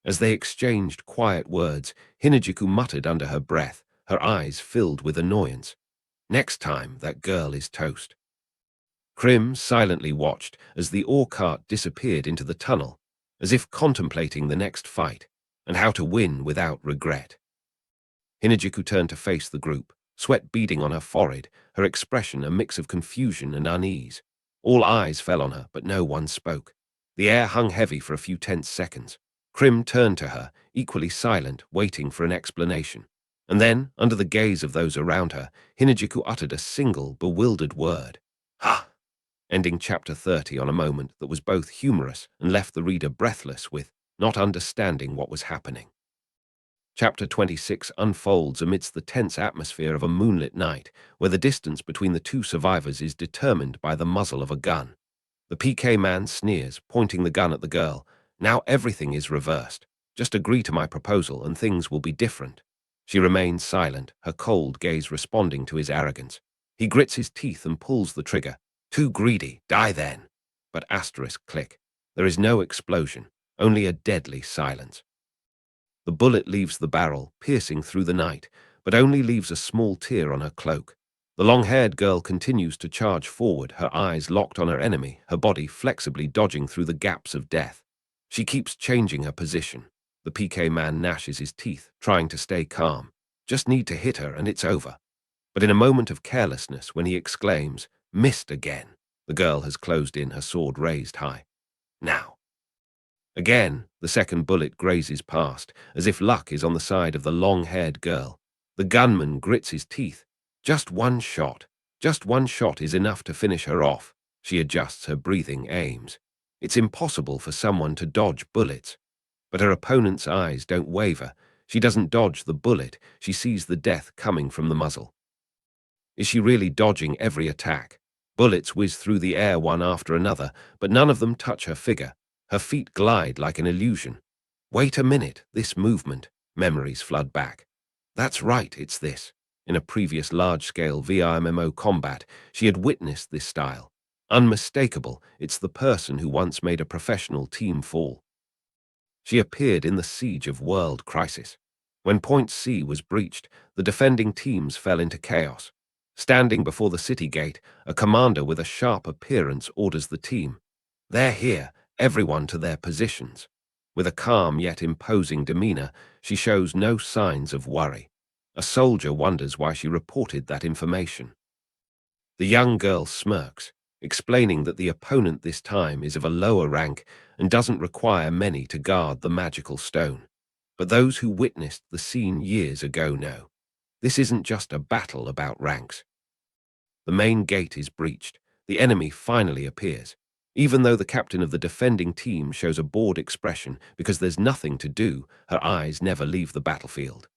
As they exchanged quiet words, Hinajuku muttered under her breath, her eyes filled with annoyance. Next time, that girl is toast. Krim silently watched as the ore cart disappeared into the tunnel, as if contemplating the next fight and how to win without regret. Hinajuku turned to face the group, sweat beading on her forehead, her expression a mix of confusion and unease. All eyes fell on her, but no one spoke. The air hung heavy for a few tense seconds. Krim turned to her, equally silent, waiting for an explanation. And then, under the gaze of those around her, Hinajuku uttered a single, bewildered word. Ha! Ending chapter 30 on a moment that was both humorous and left the reader breathless with not understanding what was happening. Chapter 26 unfolds amidst the tense atmosphere of a moonlit night, where the distance between the two survivors is determined by the muzzle of a gun. The PK man sneers, pointing the gun at the girl. Now everything is reversed. Just agree to my proposal and things will be different. She remains silent, her cold gaze responding to his arrogance. He grits his teeth and pulls the trigger. Too greedy, die then. But asterisk click. There is no explosion, only a deadly silence. The bullet leaves the barrel, piercing through the night, but only leaves a small tear on her cloak. The long-haired girl continues to charge forward, her eyes locked on her enemy, her body flexibly dodging through the gaps of death. She keeps changing her position. The PK man gnashes his teeth, trying to stay calm. Just need to hit her and it's over. But in a moment of carelessness, when he exclaims, "Missed again," the girl has closed in, her sword raised high. Now. Again, the second bullet grazes past, as if luck is on the side of the long-haired girl. The gunman grits his teeth. Just one shot is enough to finish her off. She adjusts her breathing, aims. It's impossible for someone to dodge bullets. But her opponent's eyes don't waver. She doesn't dodge the bullet, she sees the death coming from the muzzle. Is she really dodging every attack? Bullets whiz through the air one after another, but none of them touch her figure. Her feet glide like an illusion. Wait a minute, this movement. Memories flood back. That's right, it's this. In a previous large-scale VRMMO combat, she had witnessed this style. Unmistakable, it's the person who once made a professional team fall. She appeared in the Siege of World Crisis. When Point C was breached, the defending teams fell into chaos. Standing before the city gate, a commander with a sharp appearance orders the team. They're here, everyone to their positions. With a calm yet imposing demeanor, she shows no signs of worry. A soldier wonders why she reported that information. The young girl smirks, explaining that the opponent this time is of a lower rank and doesn't require many to guard the magical stone. But those who witnessed the scene years ago know. This isn't just a battle about ranks. The main gate is breached. The enemy finally appears. Even though the captain of the defending team shows a bored expression because there's nothing to do, her eyes never leave the battlefield.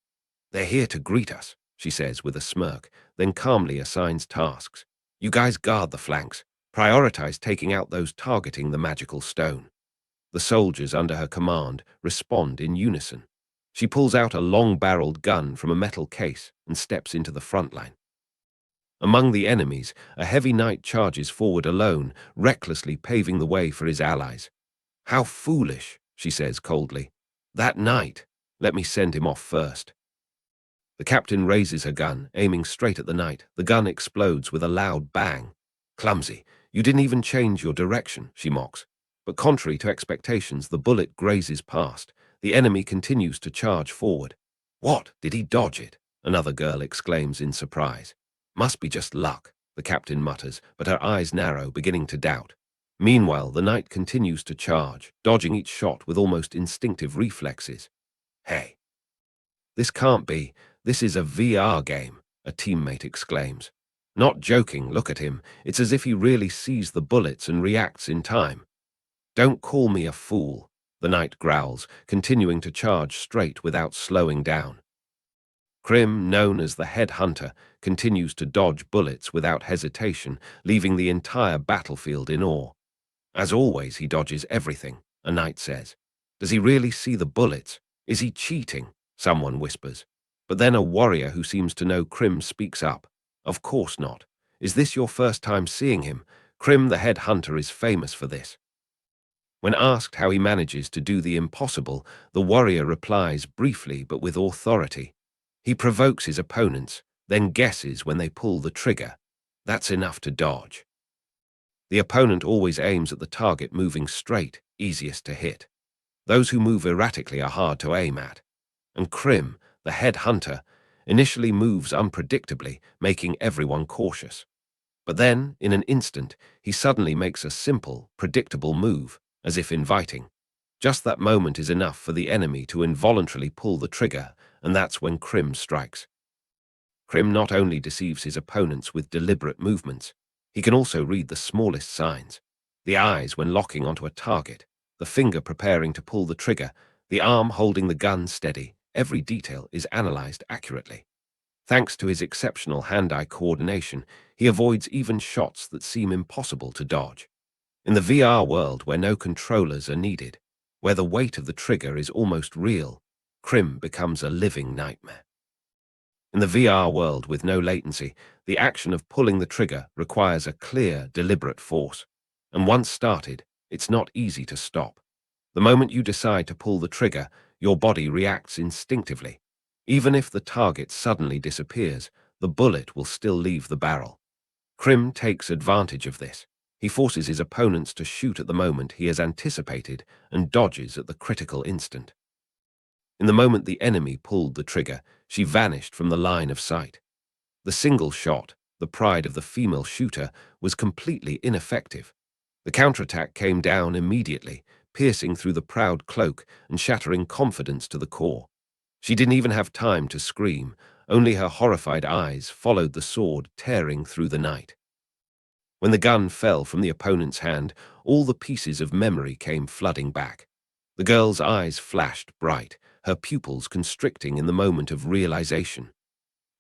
They're here to greet us, she says with a smirk, then calmly assigns tasks. You guys guard the flanks. Prioritize taking out those targeting the magical stone. The soldiers under her command respond in unison. She pulls out a long-barreled gun from a metal case and steps into the front line. Among the enemies, a heavy knight charges forward alone, recklessly paving the way for his allies. How foolish, she says coldly. That knight, let me send him off first. The captain raises her gun, aiming straight at the knight. The gun explodes with a loud bang. Clumsy, you didn't even change your direction, she mocks. But contrary to expectations, the bullet grazes past. The enemy continues to charge forward. What, did he dodge it? Another girl exclaims in surprise. Must be just luck, the captain mutters, but her eyes narrow, beginning to doubt. Meanwhile, the knight continues to charge, dodging each shot with almost instinctive reflexes. Hey. This can't be. This is a VR game, a teammate exclaims. Not joking, look at him. It's as if he really sees the bullets and reacts in time. Don't call me a fool, the knight growls, continuing to charge straight without slowing down. Krim, known as the head hunter, continues to dodge bullets without hesitation, leaving the entire battlefield in awe. As always, he dodges everything, a knight says. Does he really see the bullets? Is he cheating? Someone whispers. But then a warrior who seems to know Krim speaks up. Of course not. Is this your first time seeing him? Krim, the head hunter, is famous for this. When asked how he manages to do the impossible, the warrior replies briefly but with authority. He provokes his opponents, then guesses when they pull the trigger. That's enough to dodge. The opponent always aims at the target moving straight, easiest to hit. Those who move erratically are hard to aim at. And Krim, the head hunter, initially moves unpredictably, making everyone cautious. But then, in an instant, he suddenly makes a simple, predictable move, as if inviting. Just that moment is enough for the enemy to involuntarily pull the trigger, and that's when Krim strikes. Krim not only deceives his opponents with deliberate movements, he can also read the smallest signs. The eyes when locking onto a target, the finger preparing to pull the trigger, the arm holding the gun steady. Every detail is analyzed accurately. Thanks to his exceptional hand-eye coordination, he avoids even shots that seem impossible to dodge. In the VR world where no controllers are needed, where the weight of the trigger is almost real, Krim becomes a living nightmare. In the VR world with no latency, the action of pulling the trigger requires a clear, deliberate force. And once started, it's not easy to stop. The moment you decide to pull the trigger, your body reacts instinctively. Even if the target suddenly disappears, the bullet will still leave the barrel. Krim takes advantage of this. He forces his opponents to shoot at the moment he has anticipated and dodges at the critical instant. In the moment the enemy pulled the trigger, she vanished from the line of sight. The single shot, the pride of the female shooter, was completely ineffective. The counterattack came down immediately, piercing through the proud cloak and shattering confidence to the core. She didn't even have time to scream, only her horrified eyes followed the sword tearing through the night. When the gun fell from the opponent's hand, all the pieces of memory came flooding back. The girl's eyes flashed bright, her pupils constricting in the moment of realization.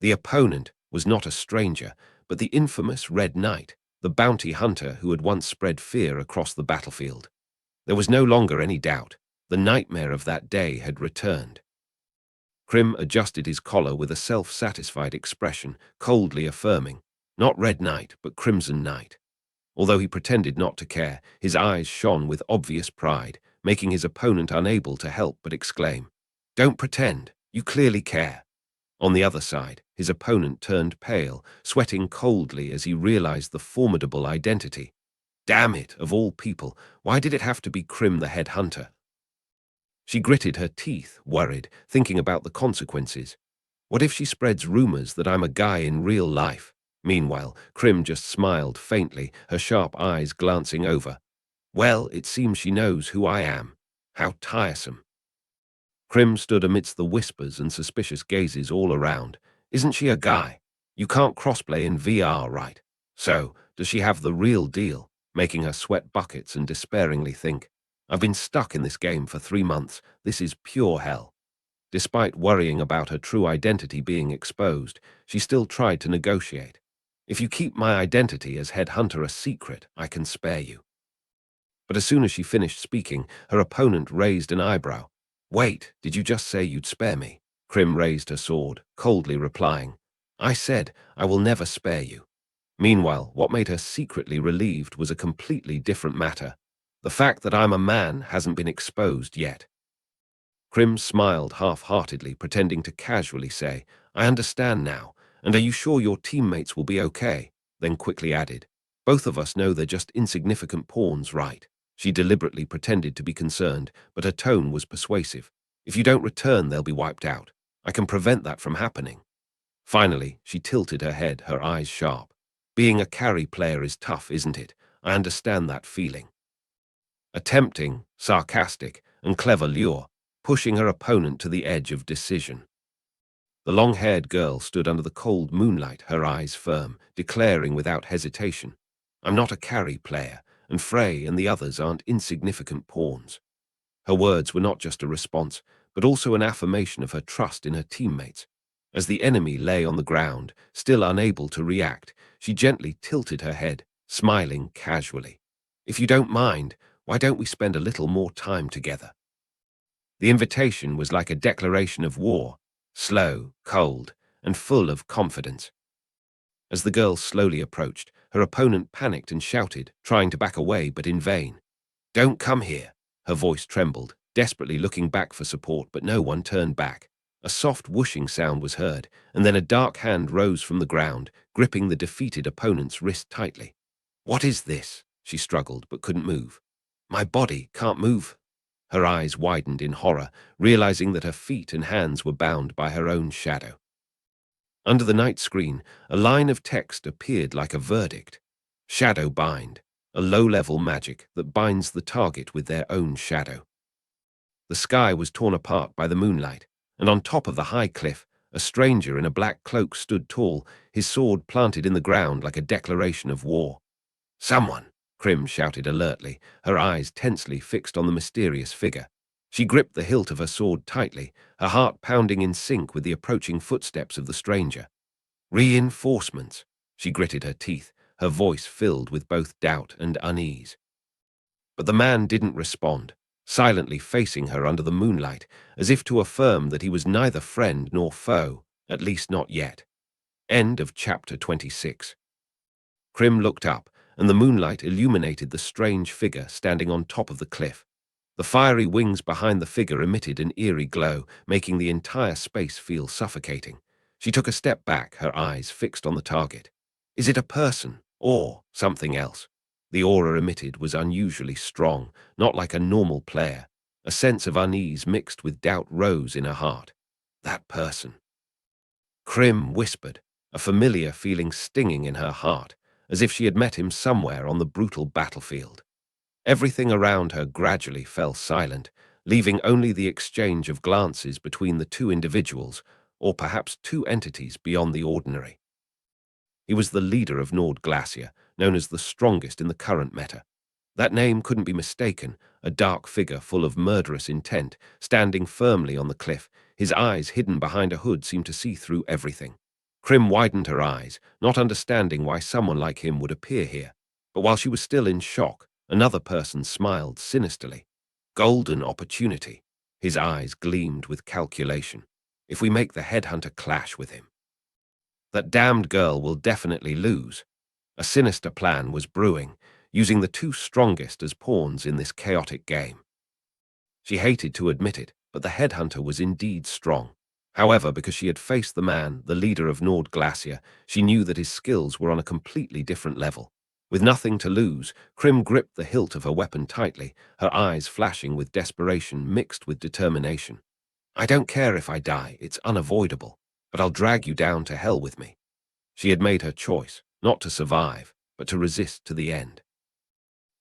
The opponent was not a stranger, but the infamous Red Knight, the bounty hunter who had once spread fear across the battlefield. There was no longer any doubt. The nightmare of that day had returned. Krim adjusted his collar with a self-satisfied expression, coldly affirming, not Red Knight, but Crimson Knight. Although he pretended not to care, his eyes shone with obvious pride, making his opponent unable to help but exclaim, "Don't pretend, you clearly care." On the other side, his opponent turned pale, sweating coldly as he realized the formidable identity. Damn it, of all people, why did it have to be Krim the head hunter? She gritted her teeth, worried, thinking about the consequences. What if she spreads rumors that I'm a guy in real life? Meanwhile, Krim just smiled faintly, her sharp eyes glancing over. Well, it seems she knows who I am. How tiresome. Krim stood amidst the whispers and suspicious gazes all around. Isn't she a guy? You can't crossplay in VR, right? So, does she have the real deal? Making her sweat buckets and despairingly think, I've been stuck in this game for 3 months. This is pure hell. Despite worrying about her true identity being exposed, she still tried to negotiate. If you keep my identity as head hunter a secret, I can spare you. But as soon as she finished speaking, her opponent raised an eyebrow. Wait, did you just say you'd spare me? Krim raised her sword, coldly replying, I said, I will never spare you. Meanwhile, what made her secretly relieved was a completely different matter. The fact that I'm a man hasn't been exposed yet. Krim smiled half-heartedly, pretending to casually say, I understand now, and are you sure your teammates will be okay? Then quickly added, both of us know they're just insignificant pawns, right? She deliberately pretended to be concerned, but her tone was persuasive. If you don't return, they'll be wiped out. I can prevent that from happening. Finally, she tilted her head, her eyes sharp. Being a carry player is tough, isn't it? I understand that feeling. A tempting, sarcastic, and clever lure, pushing her opponent to the edge of decision. The long-haired girl stood under the cold moonlight, her eyes firm, declaring without hesitation, I'm not a carry player, and Frey and the others aren't insignificant pawns. Her words were not just a response, but also an affirmation of her trust in her teammates. As the enemy lay on the ground, still unable to react, she gently tilted her head, smiling casually. If you don't mind, why don't we spend a little more time together? The invitation was like a declaration of war, slow, cold, and full of confidence. As the girl slowly approached, her opponent panicked and shouted, trying to back away but in vain. Don't come here. Her voice trembled, desperately looking back for support, but no one turned back. A soft whooshing sound was heard, and then a dark hand rose from the ground, gripping the defeated opponent's wrist tightly. "What is this?" She struggled, but couldn't move. "My body can't move." Her eyes widened in horror, realizing that her feet and hands were bound by her own shadow. Under the night screen, a line of text appeared like a verdict. Shadow bind, a low-level magic that binds the target with their own shadow. The sky was torn apart by the moonlight, and on top of the high cliff, a stranger in a black cloak stood tall, his sword planted in the ground like a declaration of war. "Someone!" Krim shouted alertly, her eyes tensely fixed on the mysterious figure. She gripped the hilt of her sword tightly, her heart pounding in sync with the approaching footsteps of the stranger. "Reinforcements!" She gritted her teeth, her voice filled with both doubt and unease. But the man didn't respond, silently facing her under the moonlight, as if to affirm that he was neither friend nor foe, at least not yet. End of chapter 26. Krim looked up, and the moonlight illuminated the strange figure standing on top of the cliff. The fiery wings behind the figure emitted an eerie glow, making the entire space feel suffocating. She took a step back, her eyes fixed on the target. Is it a person, or something else? The aura emitted was unusually strong, not like a normal player. A sense of unease mixed with doubt rose in her heart. That person. Krim whispered, a familiar feeling stinging in her heart, as if she had met him somewhere on the brutal battlefield. Everything around her gradually fell silent, leaving only the exchange of glances between the two individuals, or perhaps two entities beyond the ordinary. He was the leader of Nord Glacier, known as the strongest in the current meta. That name couldn't be mistaken, a dark figure full of murderous intent, standing firmly on the cliff, his eyes hidden behind a hood seemed to see through everything. Krim widened her eyes, not understanding why someone like him would appear here. But while she was still in shock, another person smiled sinisterly. Golden opportunity. His eyes gleamed with calculation. If we make the headhunter clash with him, that damned girl will definitely lose. A sinister plan was brewing, using the two strongest as pawns in this chaotic game. She hated to admit it, but the headhunter was indeed strong. However, because she had faced the man, the leader of Nord Glacier, she knew that his skills were on a completely different level. With nothing to lose, Krim gripped the hilt of her weapon tightly, her eyes flashing with desperation mixed with determination. "I don't care if I die, it's unavoidable, but I'll drag you down to hell with me." She had made her choice, not to survive, but to resist to the end.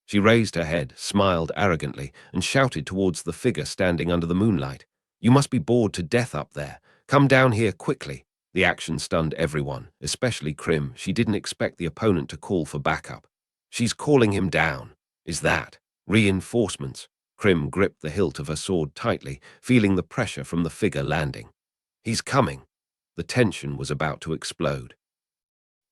She raised her head, smiled arrogantly, and shouted towards the figure standing under the moonlight. "You must be bored to death up there. Come down here quickly." The action stunned everyone, especially Krim. She didn't expect the opponent to call for backup. "She's calling him down." Is that reinforcements? Krim gripped the hilt of her sword tightly, feeling the pressure from the figure landing. "He's coming." The tension was about to explode.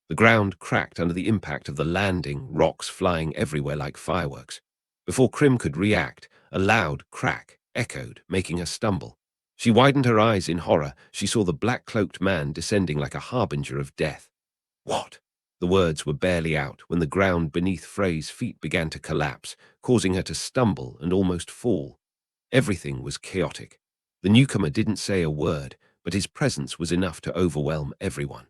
The ground cracked under the impact of the landing, rocks flying everywhere like fireworks. Before Krim could react, a loud crack echoed, making her stumble. She widened her eyes in horror. She saw the black-cloaked man descending like a harbinger of death. "What?" The words were barely out when the ground beneath Frey's feet began to collapse, causing her to stumble and almost fall. Everything was chaotic. The newcomer didn't say a word, but his presence was enough to overwhelm everyone.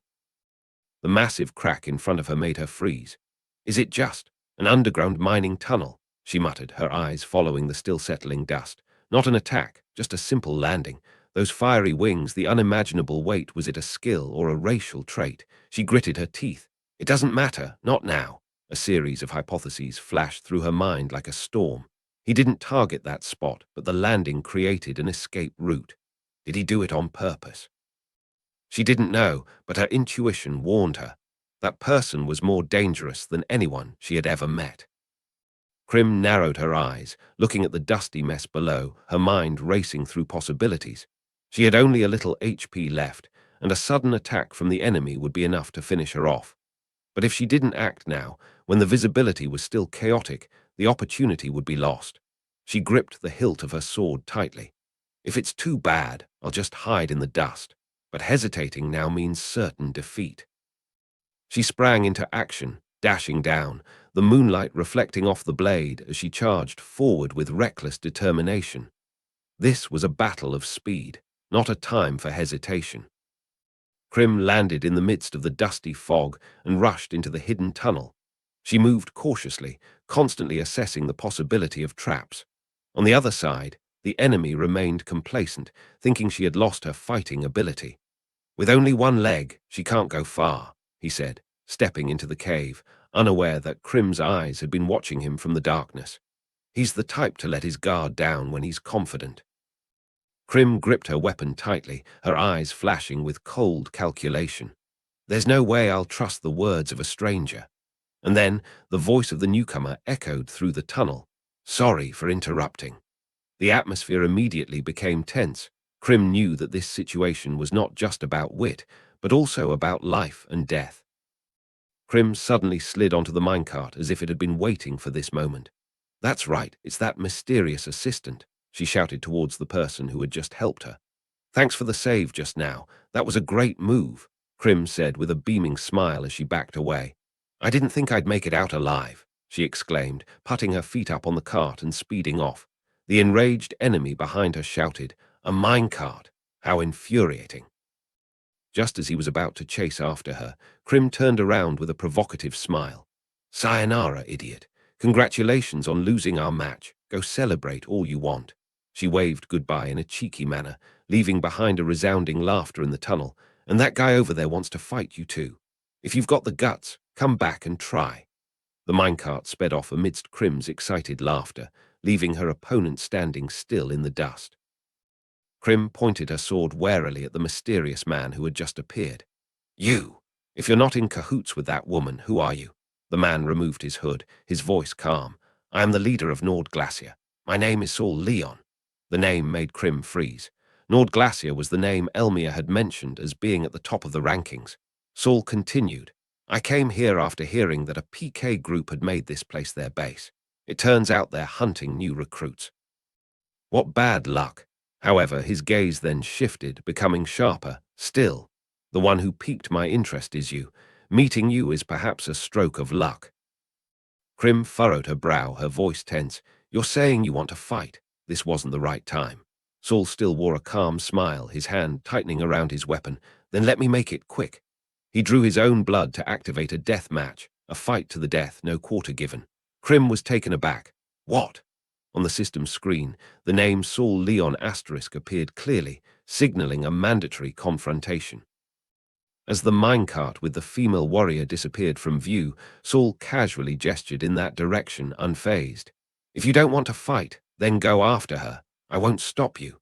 The massive crack in front of her made her freeze. "Is it just an underground mining tunnel?" she muttered, her eyes following the still settling dust. "Not an attack, just a simple landing. Those fiery wings, the unimaginable weight, was it a skill or a racial trait?" She gritted her teeth. "It doesn't matter, not now." A series of hypotheses flashed through her mind like a storm. He didn't target that spot, but the landing created an escape route. Did he do it on purpose? She didn't know, but her intuition warned her. That person was more dangerous than anyone she had ever met. Krim narrowed her eyes, looking at the dusty mess below, her mind racing through possibilities. She had only a little HP left, and a sudden attack from the enemy would be enough to finish her off. But if she didn't act now, when the visibility was still chaotic, the opportunity would be lost. She gripped the hilt of her sword tightly. "If it's too bad, I'll just hide in the dust." But hesitating now means certain defeat. She sprang into action, dashing down, the moonlight reflecting off the blade as she charged forward with reckless determination. This was a battle of speed. not a time for hesitation. Krim landed in the midst of the dusty fog and rushed into the hidden tunnel. She moved cautiously, constantly assessing the possibility of traps. On the other side, the enemy remained complacent, thinking she had lost her fighting ability. "With only one leg, she can't go far," he said, stepping into the cave, unaware that Krim's eyes had been watching him from the darkness. He's the type to let his guard down when he's confident. Krim gripped her weapon tightly, her eyes flashing with cold calculation. "There's no way I'll trust the words of a stranger." And then the voice of the newcomer echoed through the tunnel. "Sorry for interrupting." The atmosphere immediately became tense. Krim knew that this situation was not just about wit, but also about life and death. Krim suddenly slid onto the minecart as if it had been waiting for this moment. "That's right, it's that mysterious assistant," she shouted towards the person who had just helped her. "Thanks for the save just now. That was a great move," Krim said with a beaming smile as she backed away. "I didn't think I'd make it out alive," she exclaimed, putting her feet up on the cart and speeding off. The enraged enemy behind her shouted, "A minecart! How infuriating!" Just as he was about to chase after her, Krim turned around with a provocative smile. "Sayonara, idiot. Congratulations on losing our match. Go celebrate all you want." She waved goodbye in a cheeky manner, leaving behind a resounding laughter in the tunnel. "And that guy over there wants to fight you too. If you've got the guts, come back and try." The minecart sped off amidst Krim's excited laughter, leaving her opponent standing still in the dust. Krim pointed her sword warily at the mysterious man who had just appeared. "You! If you're not in cahoots with that woman, who are you?" The man removed his hood, his voice calm. "I am the leader of Nord Glacier. My name is Saul Leon." The name made Krim freeze. Nord Glacier was the name Elmia had mentioned as being at the top of the rankings. Saul continued, "I came here after hearing that a PK group had made this place their base. It turns out they're hunting new recruits." What bad luck. However, his gaze then shifted, becoming sharper. "Still, the one who piqued my interest is you. Meeting you is perhaps a stroke of luck." Krim furrowed her brow, her voice tense. "You're saying you want to fight. This wasn't the right time." Saul still wore a calm smile, his hand tightening around his weapon. "Then let me make it quick." He drew his own blood to activate a death match, a fight to the death, no quarter given. Krim was taken aback. "What?" On the system screen, the name Saul Leon Asterisk appeared clearly, signaling a mandatory confrontation. As the minecart with the female warrior disappeared from view, Saul casually gestured in that direction, unfazed. "If you don't want to fight, then go after her. I won't stop you."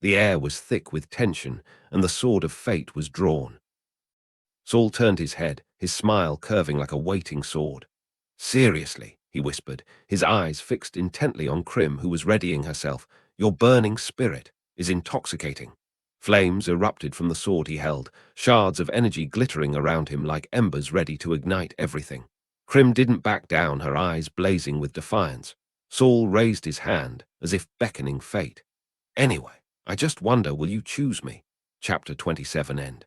The air was thick with tension, and the sword of fate was drawn. Saul turned his head, his smile curving like a waiting sword. "Seriously," he whispered, his eyes fixed intently on Krim, who was readying herself. "Your burning spirit is intoxicating." Flames erupted from the sword he held, shards of energy glittering around him like embers ready to ignite everything. Krim didn't back down, her eyes blazing with defiance. Saul raised his hand, as if beckoning fate. "Anyway, I just wonder, will you choose me?" Chapter 27 end.